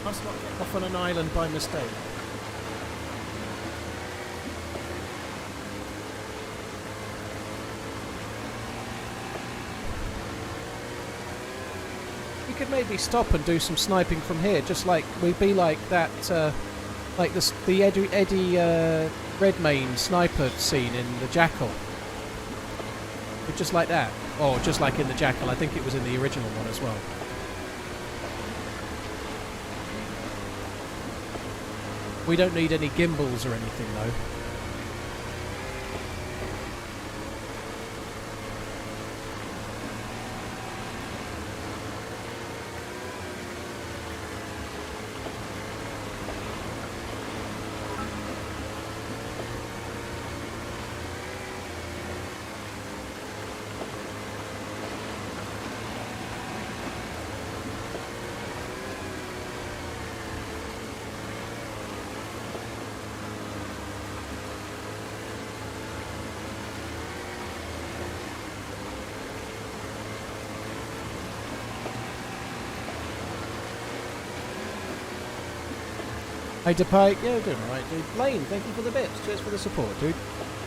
Must not get off on an island by mistake. We could maybe stop and do some sniping from here, just like we'd be like that, like the Eddie Redmayne sniper scene in the Jackal. But just like that, or just like in the Jackal. I think it was in the original one as well. We don't need any gimbals or anything though. Hey Depike, yeah, doing alright, dude. Lane, thank you for the bits. Cheers for the support, dude.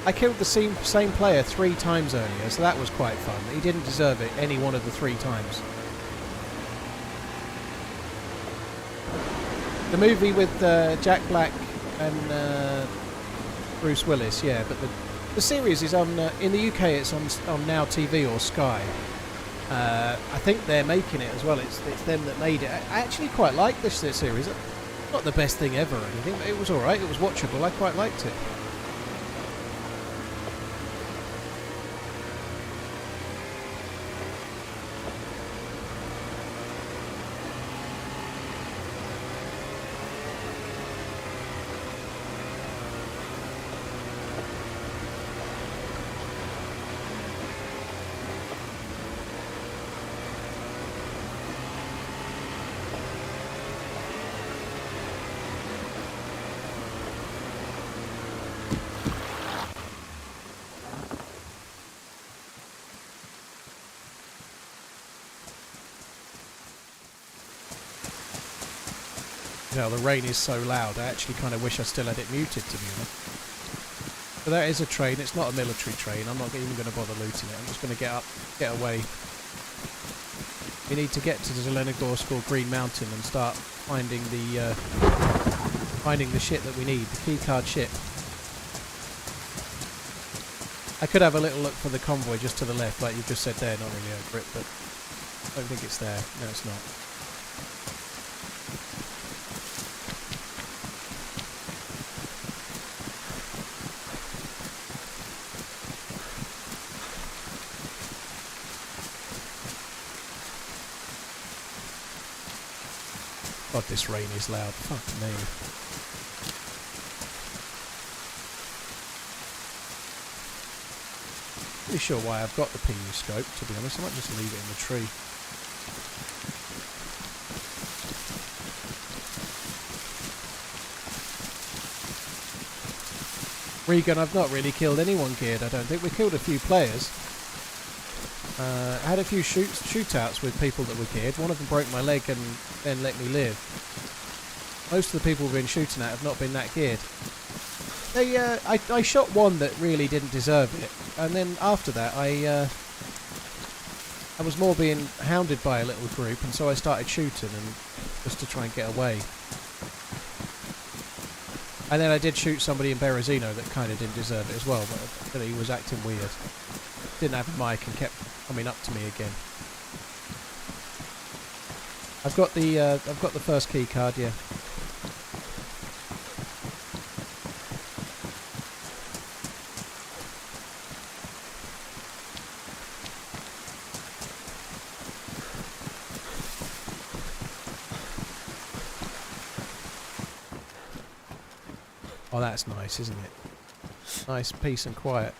I killed the same player 3 times earlier, so that was quite fun. He didn't deserve it any one of the 3 times. The movie with Jack Black and Bruce Willis, yeah. But the series is on in the UK. It's on Now TV or Sky. I think they're making it as well. It's them that made it. I actually quite like this series. Not the best thing ever or anything, but it was all right. It was watchable. I quite liked it. You know, the rain is so loud, I actually kind of wish I still had it muted, to be honest. But that is a train, it's not a military train, I'm not even going to bother looting it, I'm just going to get away. We need to get to Zelenogorsk or Green Mountain and start finding the shit that we need, the keycard ship. I could have a little look for the convoy just to the left, like you just said there, not really over it, but I don't think it's there. No, it's not. God, this rain is loud. Fuck me. Pretty sure why I've got the PU scope, to be honest. I might just leave it in the tree. Regan, I've not really killed anyone geared, I don't think. We killed a few players. I had a few shootouts with people that were geared. One of them broke my leg and then let me live. Most of the people we've been shooting at have not been that geared. I shot one that really didn't deserve it, and then after that I was more being hounded by a little group, and so I started shooting and just to try and get away. And then I did shoot somebody in Berezino that kind of didn't deserve it as well, but he was acting weird. Didn't have a mic and kept coming up to me again. I've got the first key card, yeah. Oh, that's nice, isn't it? Nice peace and quiet.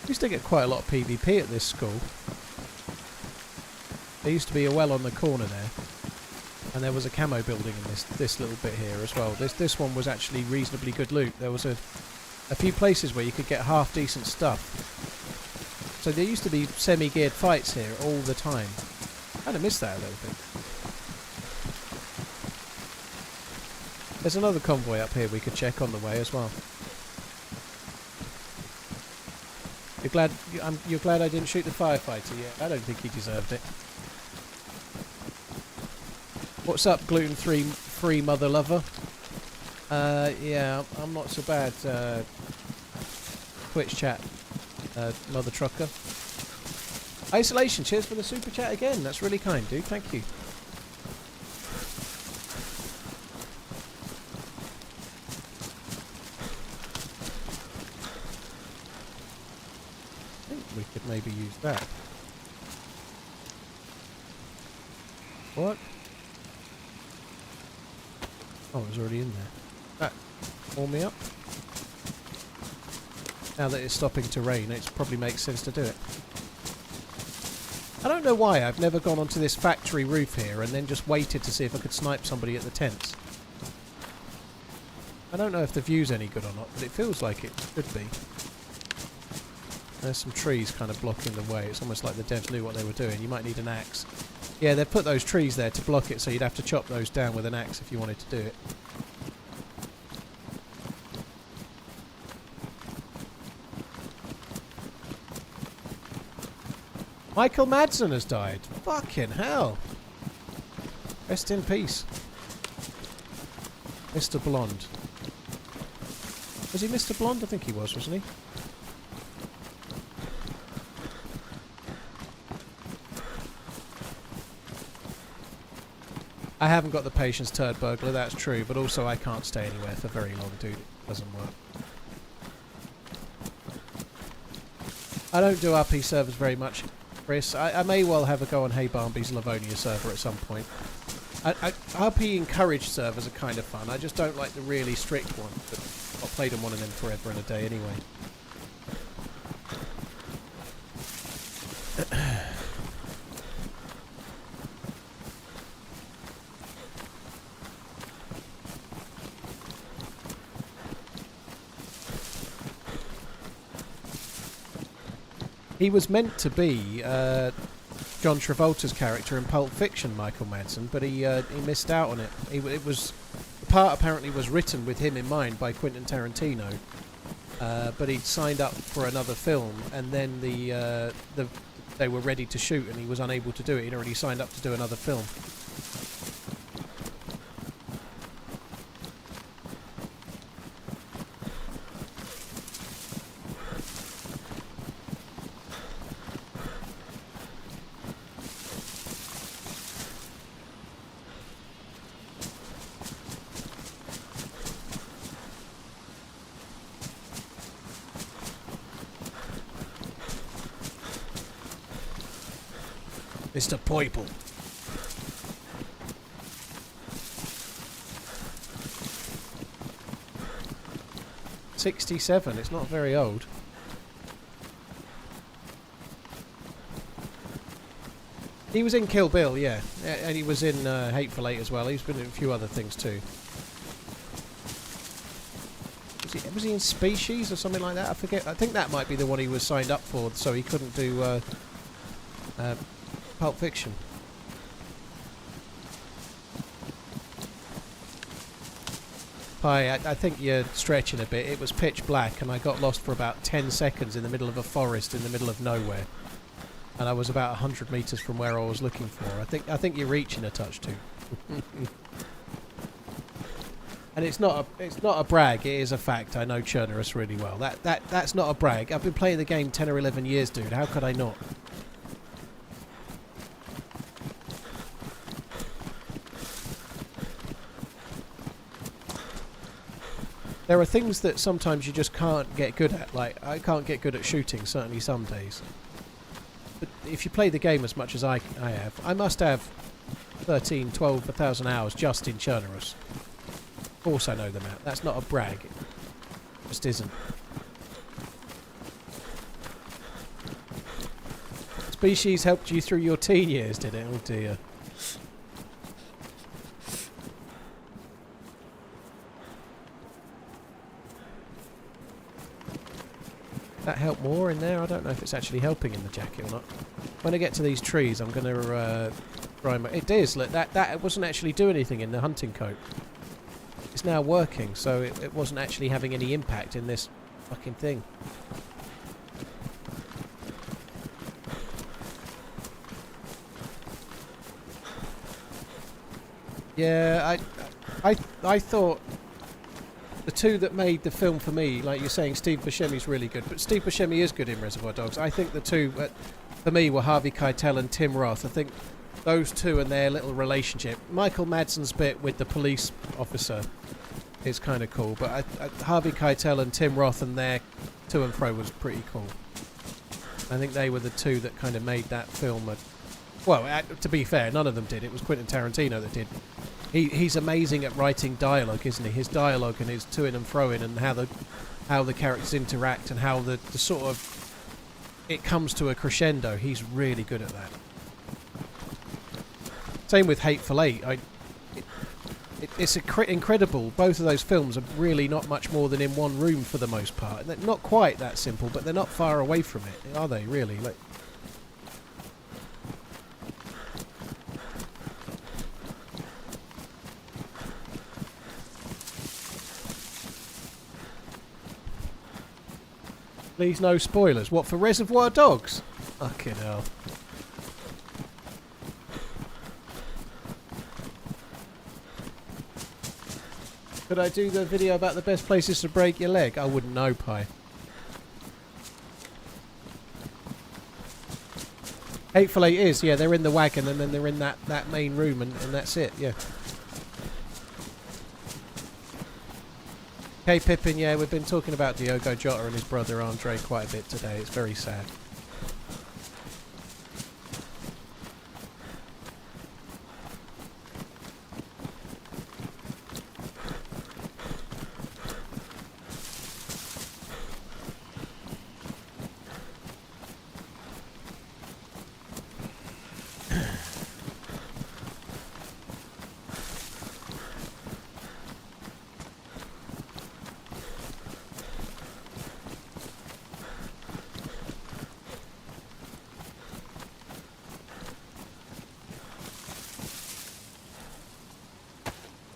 Used to get quite a lot of PvP at this school. There used to be a well on the corner there, and there was a camo building in this little bit here as well. This one was actually reasonably good loot. There was a few places where you could get half decent stuff. So there used to be semi-geared fights here all the time. I kind of miss that a little bit. There's another convoy up here we could check on the way as well. You're glad I didn't shoot the firefighter yet? I don't think he deserved it. What's up, gluten-free mother lover? Yeah, I'm not so bad. Twitch chat, mother trucker. Isolation, cheers for the super chat again. That's really kind, dude. Thank you. We could maybe use that. What? Oh, it was already in there. That warm me up. Now that it's stopping to rain, it probably makes sense to do it. I don't know why I've never gone onto this factory roof here and then just waited to see if I could snipe somebody at the tents. I don't know if the view's any good or not, but it feels like it could be. There's some trees kind of blocking the way. It's almost like the devs knew what they were doing. You might need an axe. Yeah, they've put those trees there to block it, so you'd have to chop those down with an axe if you wanted to do it. Michael Madsen has died. Fucking hell. Rest in peace. Mr. Blonde. Was he Mr. Blonde? I think he was, wasn't he? I haven't got the patience, turd burglar, that's true, but also I can't stay anywhere for very long, dude. It doesn't work. I don't do RP servers very much, Chris. I may well have a go on Hey Barnby's Livonia server at some point. RP encouraged servers are kind of fun. I just don't like the really strict ones, but I've played on one of them forever and a day anyway. He was meant to be John Travolta's character in Pulp Fiction, Michael Madsen, but he missed out on it. It was the part apparently was written with him in mind by Quentin Tarantino, but he'd signed up for another film, and then they were ready to shoot, and he was unable to do it. He'd already signed up to do another film. Mr. Poiple. '67, it's not very old. He was in Kill Bill, yeah. And he was in Hateful Eight as well. He's been in a few other things too. Was he in Species or something like that? I forget. I think that might be the one he was signed up for, so he couldn't do Pulp Fiction. Hi, I think you're stretching a bit. It was pitch black and I got lost for about 10 seconds in the middle of a forest in the middle of nowhere. And I was about 100 metres from where I was looking for. I think you're reaching a touch too. And it's not a brag, it is a fact. I know Chernarus really well. That's not a brag. I've been playing the game 10 or 11 years, dude. How could I not? There are things that sometimes you just can't get good at. Like, I can't get good at shooting, certainly some days. But if you play the game as much as I have, I must have 13, 12,000 hours just in Chernarus. Of course I know them out. That's not a brag. It just isn't. Species helped you through your teen years, did it? Oh dear. That help more in there? I don't know if it's actually helping in the jacket or not. When I get to these trees, I'm going to try my... It is, look, that wasn't actually doing anything in the hunting coat. It's now working, so it wasn't actually having any impact in this fucking thing. Yeah, I thought... The two that made the film for me, like you're saying, Steve Buscemi's really good, but Steve Buscemi is good in Reservoir Dogs. I think the two, for me, were Harvey Keitel and Tim Roth. I think those two and their little relationship. Michael Madsen's bit with the police officer is kind of cool, but Harvey Keitel and Tim Roth and their to and fro was pretty cool. I think they were the two that kind of made that film. Well, to be fair, none of them did. It was Quentin Tarantino that did. He's amazing at writing dialogue, isn't he? His dialogue and his to-in and fro-in and how the characters interact and how the sort of... It comes to a crescendo. He's really good at that. Same with Hateful Eight. It's incredible. Both of those films are really not much more than in one room for the most part. They're not quite that simple, but they're not far away from it, are they, really? Like... Please no spoilers. What, for Reservoir Dogs? Fucking hell. Could I do the video about the best places to break your leg? I wouldn't know, Pi. Hateful Eight is, yeah, they're in the wagon and then they're in that main room and that's it, yeah. Okay, Pippin, yeah, we've been talking about Diogo Jota and his brother Andre quite a bit today. It's very sad.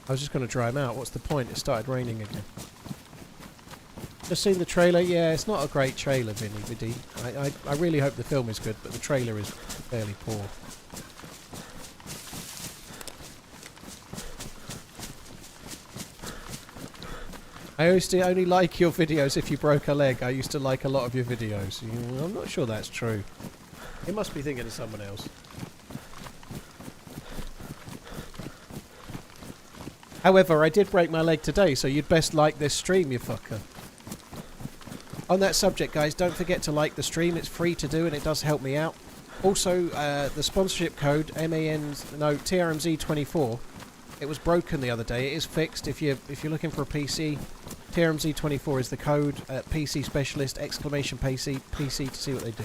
I was just going to dry him out. What's the point? It started raining again. Just seen the trailer? Yeah, it's not a great trailer, Vinny. I really hope the film is good, but the trailer is fairly poor. I used to only like your videos if you broke a leg. I used to like a lot of your videos. I'm not sure that's true. You must be thinking of someone else. However, I did break my leg today, so you'd best like this stream, you fucker. On that subject, guys, don't forget to like the stream. It's free to do, and it does help me out. Also, the sponsorship code, TRMZ24, it was broken the other day. It is fixed. If you're looking for a PC, TRMZ24 is the code. PC Specialist, !PC to see what they do.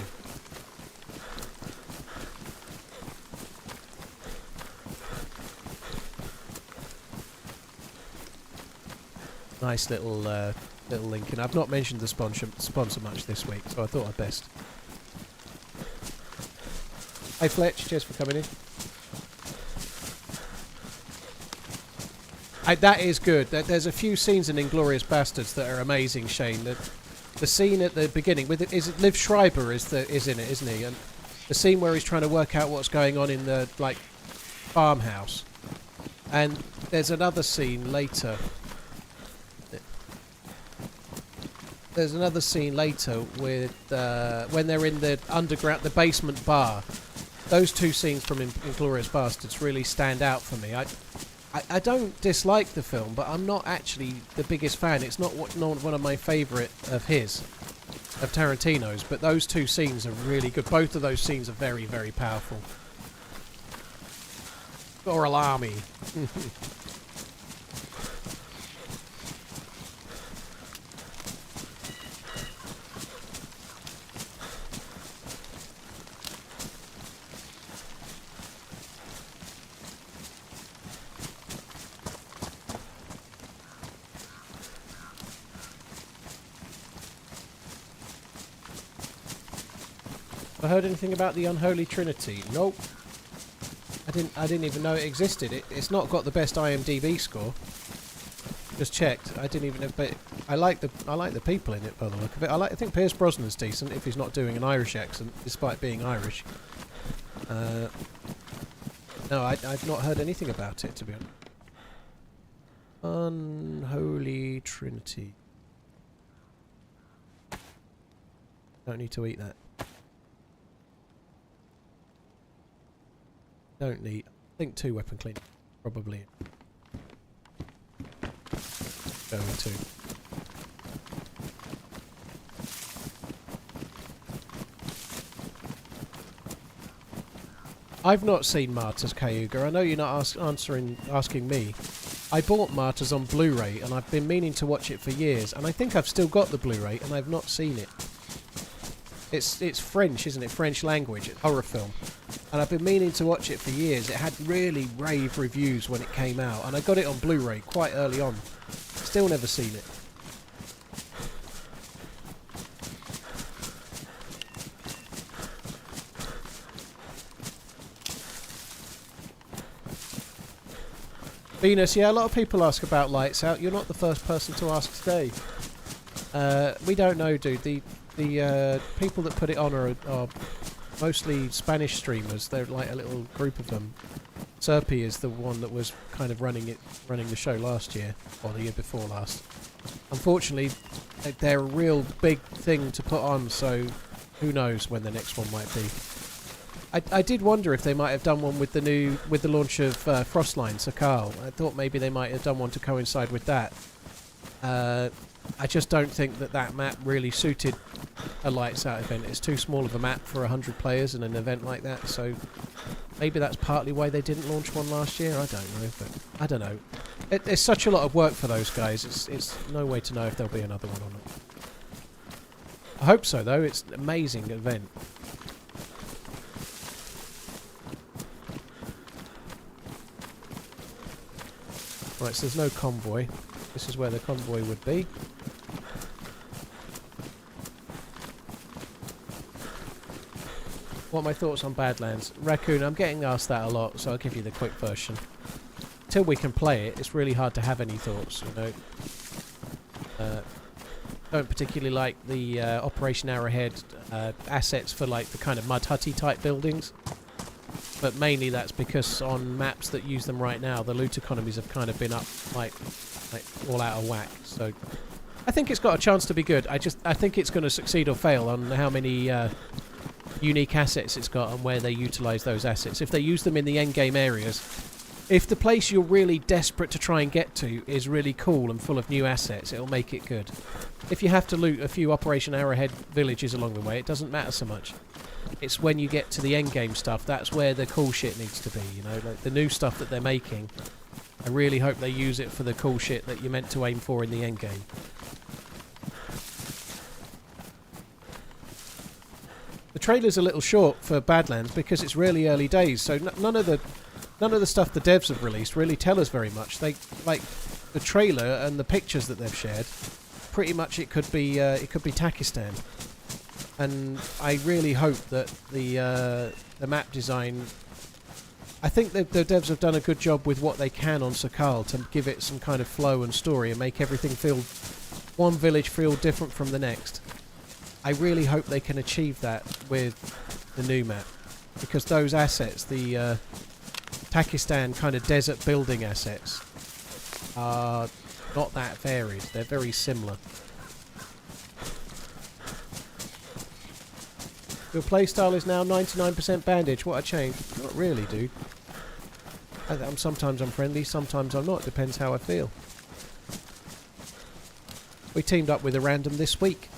Nice little link, and I've not mentioned the sponsor much this week, so I thought I'd best. Hey Fletch, cheers for coming in. That is good. There's a few scenes in Inglourious Bastards that are amazing, Shane. The scene at the beginning with Liv Schreiber is in it, isn't he? And the scene where he's trying to work out what's going on in the farmhouse, and there's another scene later. There's another scene later with when they're in the underground, the basement bar. Those two scenes from Inglourious Bastards really stand out for me. I don't dislike the film, but I'm not actually the biggest fan. It's not one of my favourite of Tarantino's, but those two scenes are really good. Both of those scenes are very, very powerful. Goralami. I heard anything about the Unholy Trinity? Nope. I didn't even know it existed. It's not got the best IMDb score. Just checked. I didn't even know, but I like the people in it by the look of it. I think Pierce Brosnan's decent if he's not doing an Irish accent, despite being Irish. No, I've not heard anything about it, to be honest. Unholy Trinity. Don't need to eat that. Don't need. I think 2 weapon cleaning. Probably. Go with 2. I've not seen Martyrs, Cayuga. I know you're not asking me. I bought Martyrs on Blu-ray, and I've been meaning to watch it for years, and I think I've still got the Blu-ray, and I've not seen it. It's French, isn't it? French language. It's a horror film. And I've been meaning to watch it for years. It had really rave reviews when it came out, and I got it on Blu-ray quite early on. Still never seen it. Venus, yeah, a lot of people ask about Lights Out. You're not the first person to ask today. We don't know, dude. the people that put it on are mostly Spanish streamers. They're like a little group of them. Serpi is the one that was kind of running the show last year, or the year before last. Unfortunately, they're a real big thing to put on, so who knows when the next one might be. I did wonder if they might have done one with the launch of Frostline Sakal. I thought maybe they might have done one to coincide with that. I just don't think that map really suited a lights out event. It's too small of a map for 100 players in an event like that, so maybe that's partly why they didn't launch one last year. I don't know, but I don't know. It's such a lot of work for those guys. It's no way to know if there'll be another one or not. I hope so, though. It's an amazing event. Right, so there's no convoy. This is where the convoy would be. What are my thoughts on Badlands? Raccoon, I'm getting asked that a lot, so I'll give you the quick version. Till we can play it, it's really hard to have any thoughts, you know. Don't particularly like the Operation Arrowhead assets for like the kind of mud hutty type buildings. But mainly that's because on maps that use them right now, the loot economies have kind of been up like all out of whack. So I think it's got a chance to be good. I think it's going to succeed or fail on how many unique assets it's got and where they utilise those assets. If they use them in the endgame areas, if the place you're really desperate to try and get to is really cool and full of new assets, it'll make it good. If you have to loot a few Operation Arrowhead villages along the way, it doesn't matter so much. It's when you get to the endgame stuff, that's where the cool shit needs to be, you know, like the new stuff that they're making. I really hope they use it for the cool shit that you're meant to aim for in the endgame. The trailer's a little short for Badlands because it's really early days, so none of the stuff the devs have released really tell us very much. They like the trailer and the pictures that they've shared. Pretty much it could be Takistan. And I really hope that the map design... I think the devs have done a good job with what they can on Sakal to give it some kind of flow and story and make everything feel... one village feel different from the next. I really hope they can achieve that with the new map. Because those assets, the Takistan kind of desert building assets, are not that varied. They're very similar. Your playstyle is now 99% bandage. What a change. Not really, dude. Sometimes I'm friendly, sometimes I'm not. Depends how I feel. We teamed up with a random this week.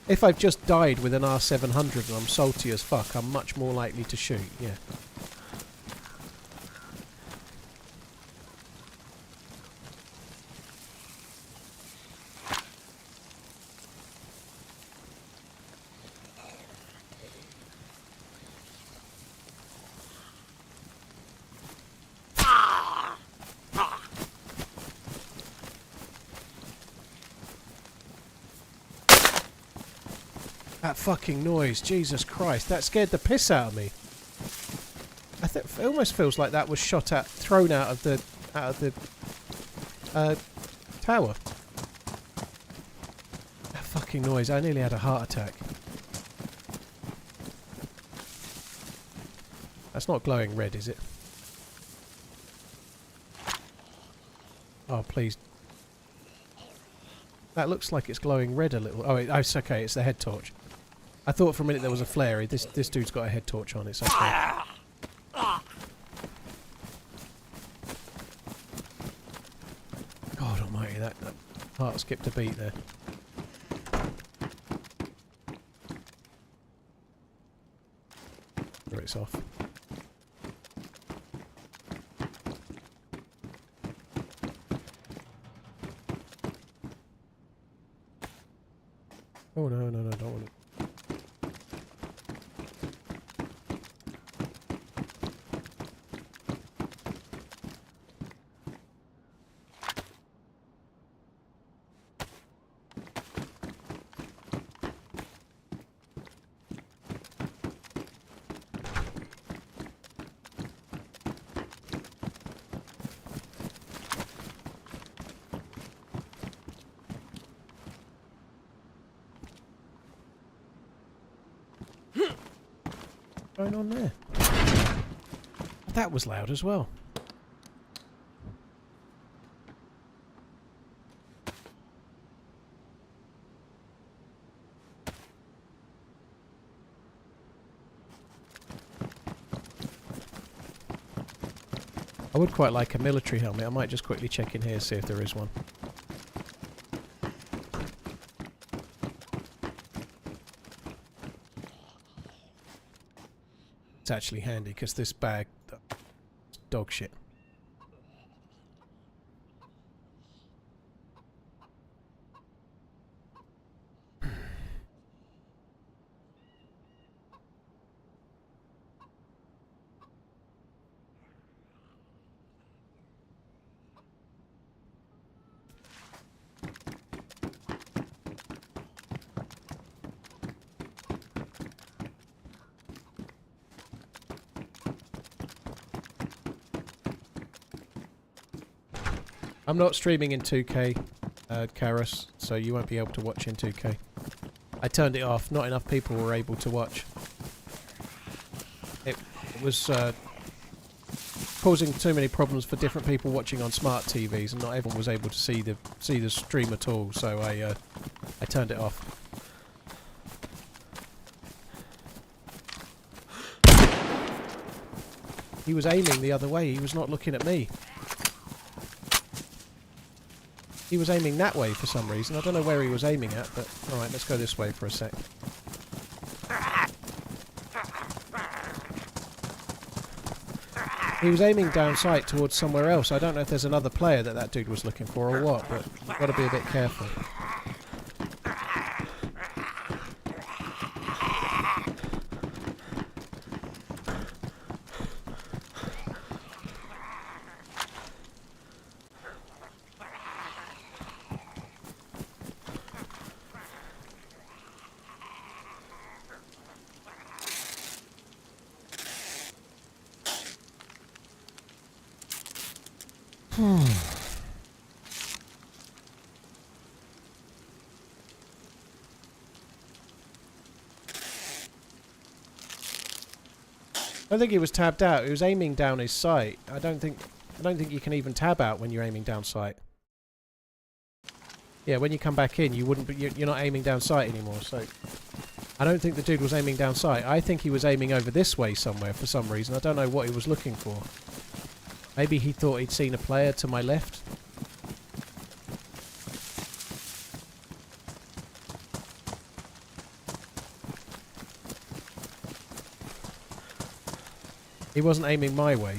If I've just died with an R700 and I'm salty as fuck, I'm much more likely to shoot, yeah. That fucking noise, Jesus Christ, that scared the piss out of me. I think it almost feels like that was thrown out of the tower. That fucking noise, I nearly had a heart attack. That's not glowing red, is it? Oh, please. That looks like it's glowing red a little. Oh, it's okay, it's the head torch. I thought for a minute there was a flare. This dude's got a head torch on. It's okay. God almighty, that heart skipped a beat there. There, it's off. Oh no, no, no, don't want it. going on there? That was loud as well. I would quite like a military helmet. I might just quickly check in here, see if there is one. It's actually handy because this bag is dog shit. I'm not streaming in 2K, Chernarus, so you won't be able to watch in 2K. I turned it off. Not enough people were able to watch. It was causing too many problems for different people watching on smart TVs, and not everyone was able to see the stream at all. So I turned it off. He was aiming the other way. He was not looking at me. He was aiming that way for some reason. I don't know where he was aiming at, but alright, let's go this way for a sec. He was aiming down sight towards somewhere else. I don't know if there's another player that dude was looking for or what, but you've got to be a bit careful. I don't think he was tabbed out. He was aiming down his sight. I don't think you can even tab out when you're aiming down sight. Yeah, when you come back in, you wouldn't. You're not aiming down sight anymore. So I don't think the dude was aiming down sight. I think he was aiming over this way somewhere for some reason. I don't know what he was looking for. Maybe he thought he'd seen a player to my left. He wasn't aiming my way.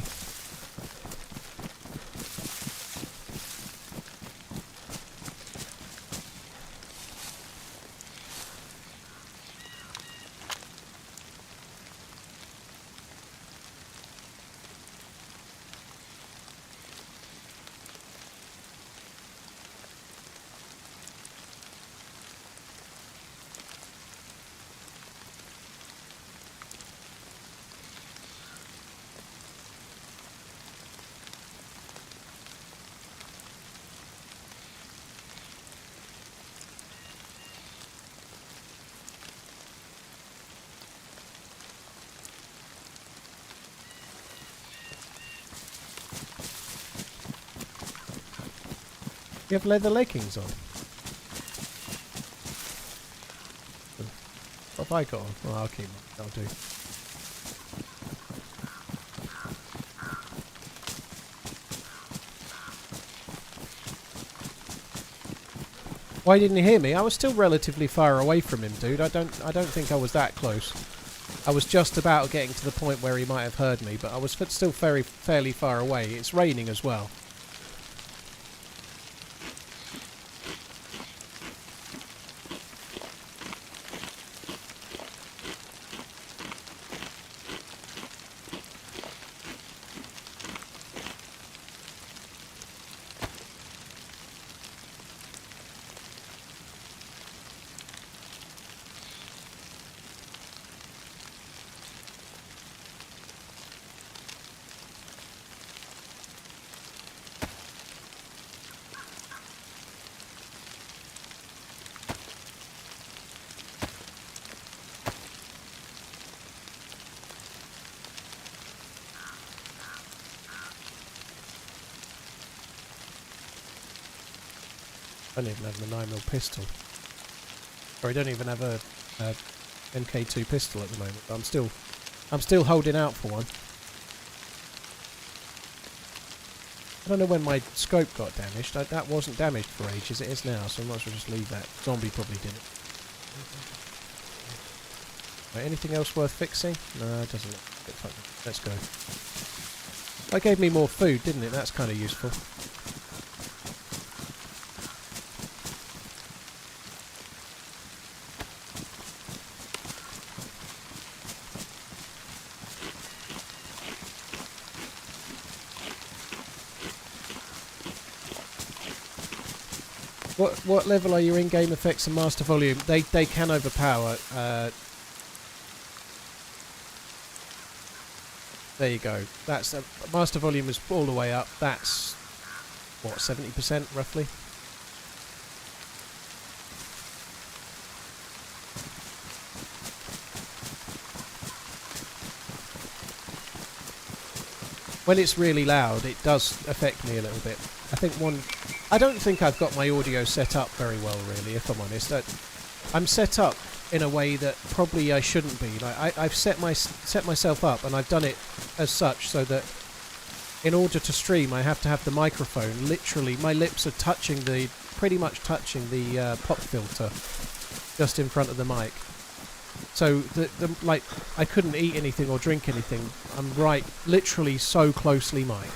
You have leather leggings on. What have I got on? Oh, I'll keep them. That'll do. Why didn't he hear me? I was still relatively far away from him, dude. I don't think I was that close. I was just about getting to the point where he might have heard me, but I was still fairly far away. It's raining as well. I don't even have the 9mm pistol. Or I don't even have a MK2 pistol at the moment. But I'm still holding out for one. I don't know when my scope got damaged. That wasn't damaged for ages. It is now, so I might as well just leave that. Zombie probably did it. Right, anything else worth fixing? No, it doesn't look good. Fuck it. Let's go. That gave me more food, didn't it? That's kind of useful. What level are your in-game effects and master volume? They can overpower. There you go. That's master volume is all the way up. That's what, 70% roughly. When it's really loud, it does affect me a little bit. I don't think I've got my audio set up very well, really, if I'm honest. I'm set up in a way that probably I shouldn't be. Like I've set myself up, and I've done it as such so that in order to stream, I have to have the microphone. Literally, my lips are pretty much touching the pop filter, just in front of the mic. So like I couldn't eat anything or drink anything. I'm literally so closely mic'd.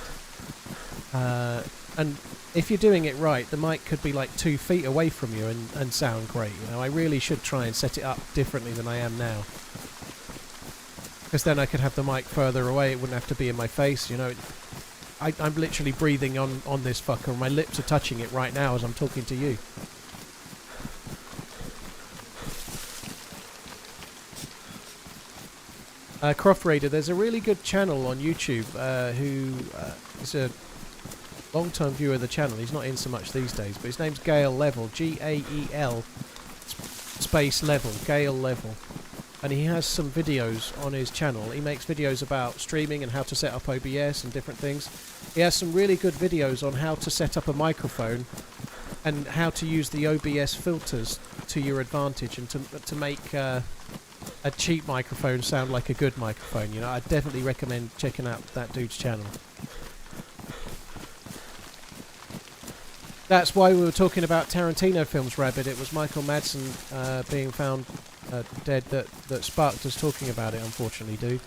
And if you're doing it right, the mic could be like 2 feet away from you and sound great. You know, I really should try and set it up differently than I am now. Because then I could have the mic further away. It wouldn't have to be in my face. You know, I'm literally breathing on this fucker. My lips are touching it right now as I'm talking to you. Croft Raider, there's a really good channel on YouTube who is a long-time viewer of the channel. He's not in so much these days, but his name's Gale Level, Gael space Level, Gale Level, and he has some videos on his channel. He makes videos about streaming and how to set up OBS and different things. He has some really good videos on how to set up a microphone and how to use the OBS filters to your advantage and to make a cheap microphone sound like a good microphone. You know, I definitely recommend checking out that dude's channel. That's why we were talking about Tarantino films, Rabbit. It was Michael Madsen being found dead that sparked us talking about it, unfortunately, dude.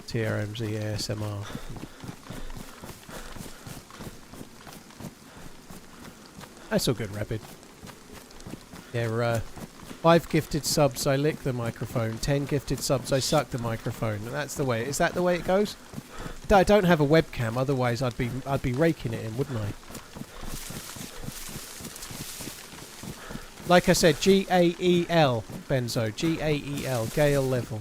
TRMZ ASMR. That's all good, Rapid. Yeah, 5 gifted subs, I lick the microphone. 10 gifted subs, I suck the microphone. That's the way. Is that the way it goes? I don't have a webcam, otherwise I'd be raking it in, wouldn't I? Like I said, Gael, Benzo. Gael, Gale Level.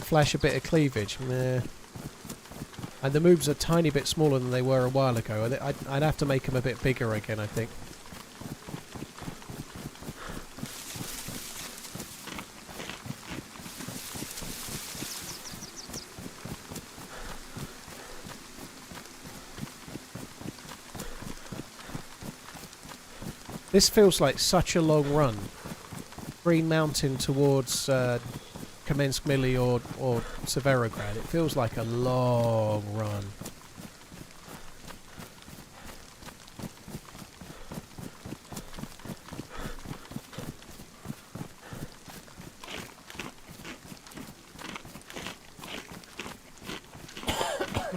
Flash a bit of cleavage. Meh. And the moves are a tiny bit smaller than they were a while ago. I'd have to make them a bit bigger again, I think. This feels like such a long run. Green Mountain towards Kamensk Milli or Severograd. It feels like a long run.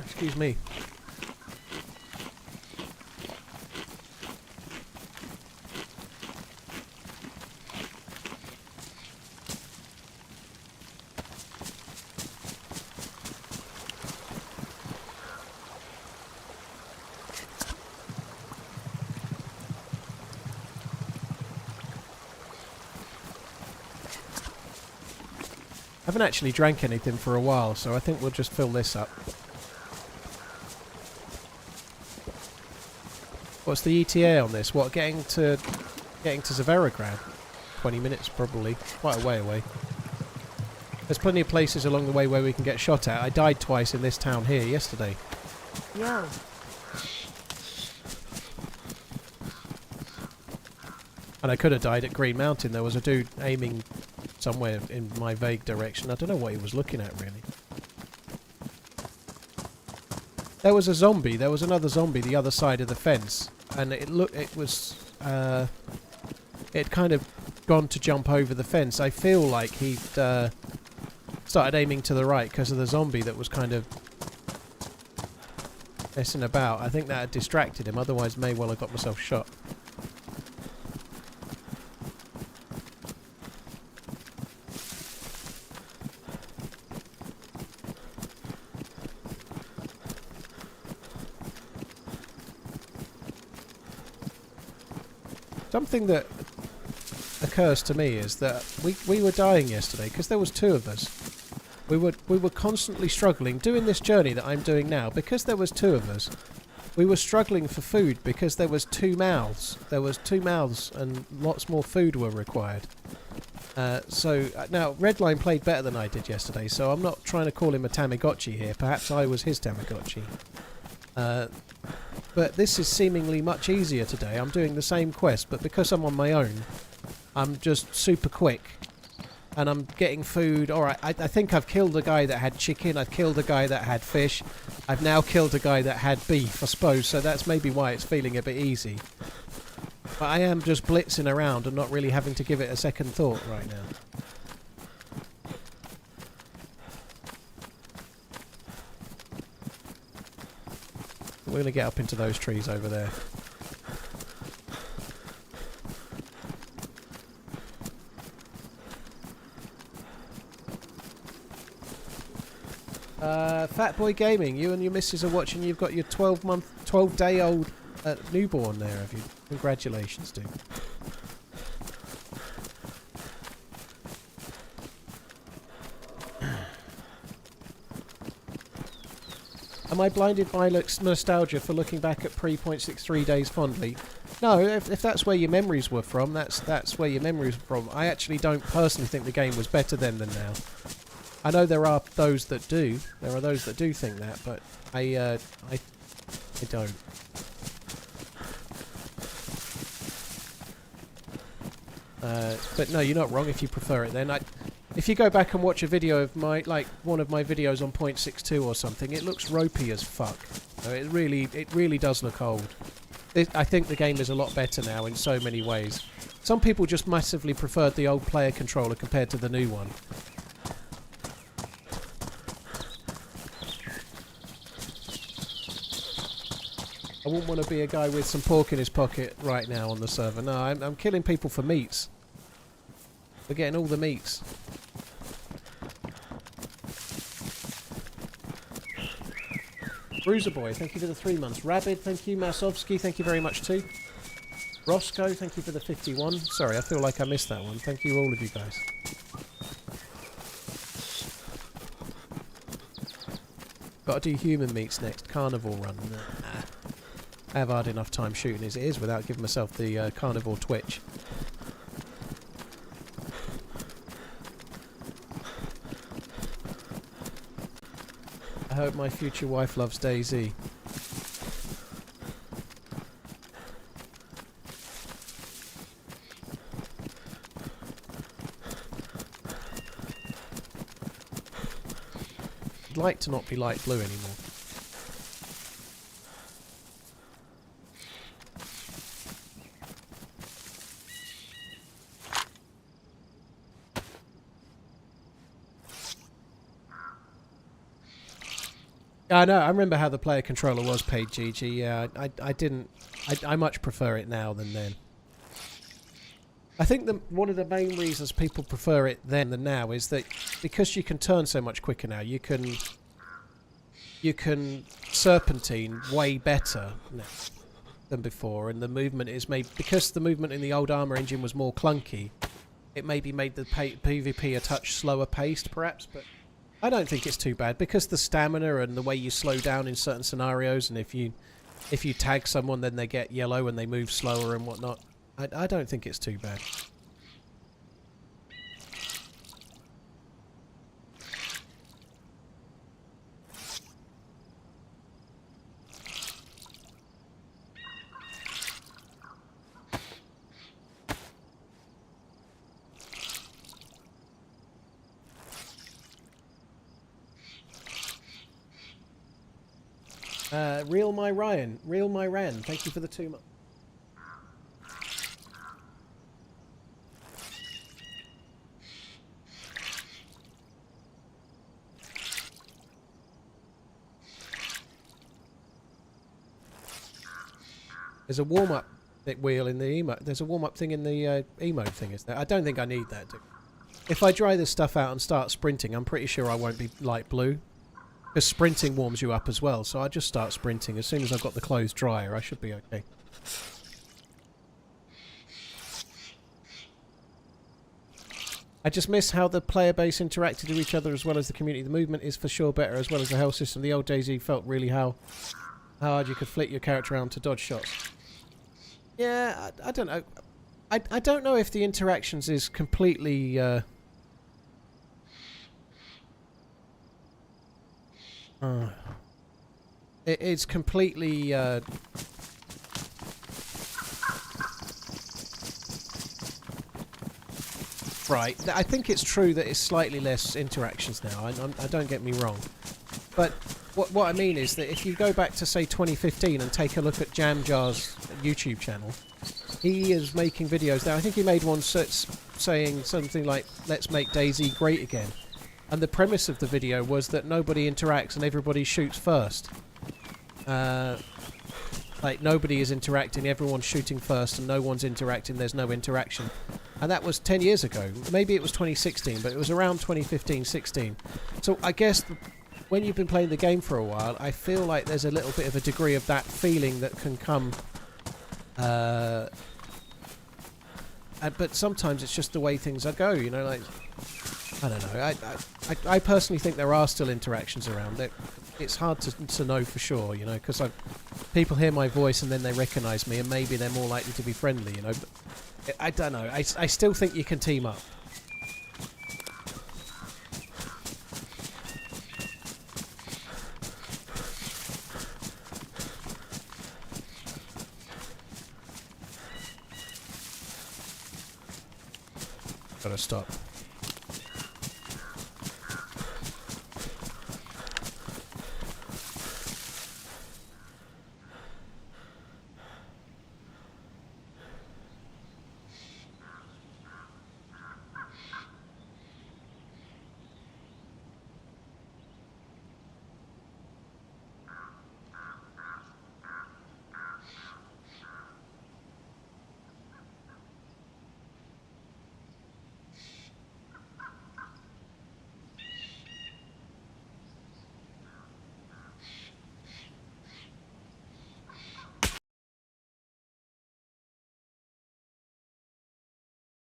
Excuse me. haven't actually drank anything for a while, so I think we'll just fill this up. What's the ETA on this? What, getting to Zverograd? 20 minutes probably. Quite a way away. There's plenty of places along the way where we can get shot at. I died twice in this town here yesterday. Yo. And I could have died at Green Mountain. There was a dude aiming somewhere in my vague direction. I don't know what he was looking at, really. There was a zombie. There was another zombie the other side of the fence. And it kind of gone to jump over the fence. I feel like he'd started aiming to the right because of the zombie that was kind of messing about. I think that had distracted him. Otherwise, may well have got myself shot. Something that occurs to me is that we were dying yesterday because there was two of us. We were constantly struggling doing this journey that I'm doing now because there was two of us. We were struggling for food because there was two mouths. There was two mouths and lots more food were required. So now Redline played better than I did yesterday, so I'm not trying to call him a Tamagotchi here. Perhaps I was his Tamagotchi. But this is seemingly much easier today. I'm doing the same quest, but because I'm on my own, I'm just super quick. And I'm getting food. Alright, I think I've killed a guy that had chicken. I've killed a guy that had fish. I've now killed a guy that had beef, I suppose. So that's maybe why it's feeling a bit easy. But I am just blitzing around and not really having to give it a second thought right now. We're going to get up into those trees over there. Fatboy Gaming, you and your missus are watching. You've got your 12-day-old newborn there, have you? Congratulations, dude. Am I blinded by nostalgia for looking back at pre-.63 days fondly? No, if that's where your memories were from, that's where your memories were from. I actually don't personally think the game was better then than now. I know there are those that do. There are those that do think that, but I don't. But no, you're not wrong if you prefer it then. If you go back and watch a video of one of my videos on .62 or something, it looks ropey as fuck. So it really does look old. I think the game is a lot better now in so many ways. Some people just massively preferred the old player controller compared to the new one. I wouldn't want to be a guy with some pork in his pocket right now on the server. No, I'm killing people for meats. We're getting all the meats. Bruiser Boy, thank you for the 3 months. Rabid, thank you. Masovsky, thank you very much too. Roscoe, thank you for the 51. Sorry, I feel like I missed that one. Thank you all of you guys. Got to do human meats next. Carnivore run. Nah. I have hard enough time shooting as it is without giving myself the carnivore twitch. I hope my future wife loves DayZ. I'd like to not be light blue anymore. I know, I remember how the player controller was paid, GG. Yeah, I much prefer it now than then. I think one of the main reasons people prefer it then than now is that because you can turn so much quicker now, you can serpentine way better now than before, and the movement is made because the movement in the old armor engine was more clunky. it maybe made the PvP a touch slower paced, perhaps, but I don't think it's too bad because the stamina and the way you slow down in certain scenarios, and if you tag someone, then they get yellow and they move slower and whatnot. I don't think it's too bad. Real My Ran, thank you for the 2 months. There's a warm-up wheel in the emote. There's a warm-up thing in the emote thing, is there? I don't think I need that. If I dry this stuff out and start sprinting, I'm pretty sure I won't be light blue. Because sprinting warms you up as well, so I just start sprinting. As soon as I've got the clothes drier, I should be okay. I just miss how the player base interacted with each other as well as the community. The movement is for sure better, as well as the health system. The old DayZ felt really how hard you could flick your character around to dodge shots. Yeah, I don't know. I don't know if the interactions is completely... it's completely right. I think it's true that it's slightly less interactions now. I don't get me wrong, but what I mean is that if you go back to say 2015 and take a look at Jamjar's YouTube channel, he is making videos now. I think he made one saying something like "Let's make DayZ great again." And the premise of the video was that nobody interacts and everybody shoots first. Like, nobody is interacting, everyone's shooting first, and no one's interacting, there's no interaction. And that was 10 years ago. Maybe it was 2016, but it was around 2015-16. So I guess when you've been playing the game for a while, I feel like there's a little bit of a degree of that feeling that can come... but sometimes it's just the way things go, you know, like... I don't know. I personally think there are still interactions around. It's hard to know for sure, you know, because people hear my voice and then they recognise me, and maybe they're more likely to be friendly, you know. But I don't know. I still think you can team up. Gotta stop.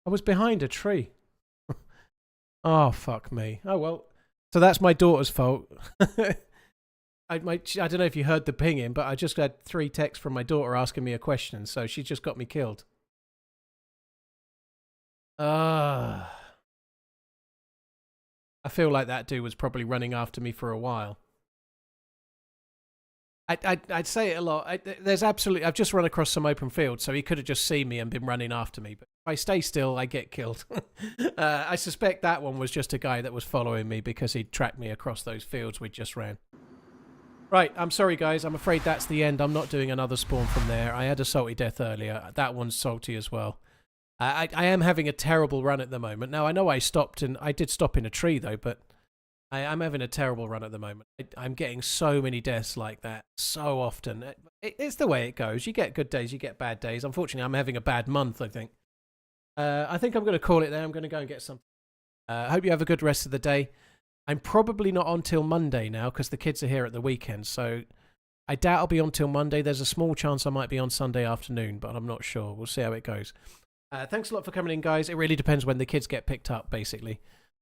I was behind a tree. Oh, fuck me. Oh, well. So that's my daughter's fault. I don't know if you heard the pinging, but I just had 3 texts from my daughter asking me a question, so she just got me killed. I feel like that dude was probably running after me for a while. I'd say it a lot. There's absolutely... I've just run across some open field, so he could have just seen me and been running after me. But if I stay still, I get killed. I suspect that one was just a guy that was following me because he'd tracked me across those fields we just ran. Right, I'm sorry, guys. I'm afraid that's the end. I'm not doing another spawn from there. I had a salty death earlier. That one's salty as well. I am having a terrible run at the moment. Now, I know I did stop in a tree, though, but... I'm having a terrible run at the moment. I'm getting so many deaths like that so often. It's the way it goes. You get good days, you get bad days. Unfortunately, I'm having a bad month, I think. I think I'm going to call it there. I'm going to go and get some. I hope you have a good rest of the day. I'm probably not on till Monday now because the kids are here at the weekend. So I doubt I'll be on till Monday. There's a small chance I might be on Sunday afternoon, but I'm not sure. We'll see how it goes. Thanks a lot for coming in, guys. It really depends when the kids get picked up, basically.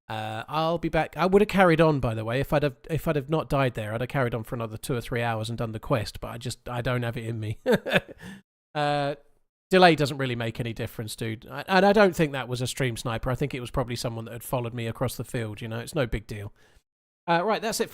I'll be back. I would have carried on, by the way, if I'd have not died there. I'd have carried on for another 2 or 3 hours and done the quest, but I don't have it in me. Delay doesn't really make any difference, dude. And I don't think that was a stream sniper. I think it was probably someone that had followed me across the field. You know, it's no big deal. Right, that's it for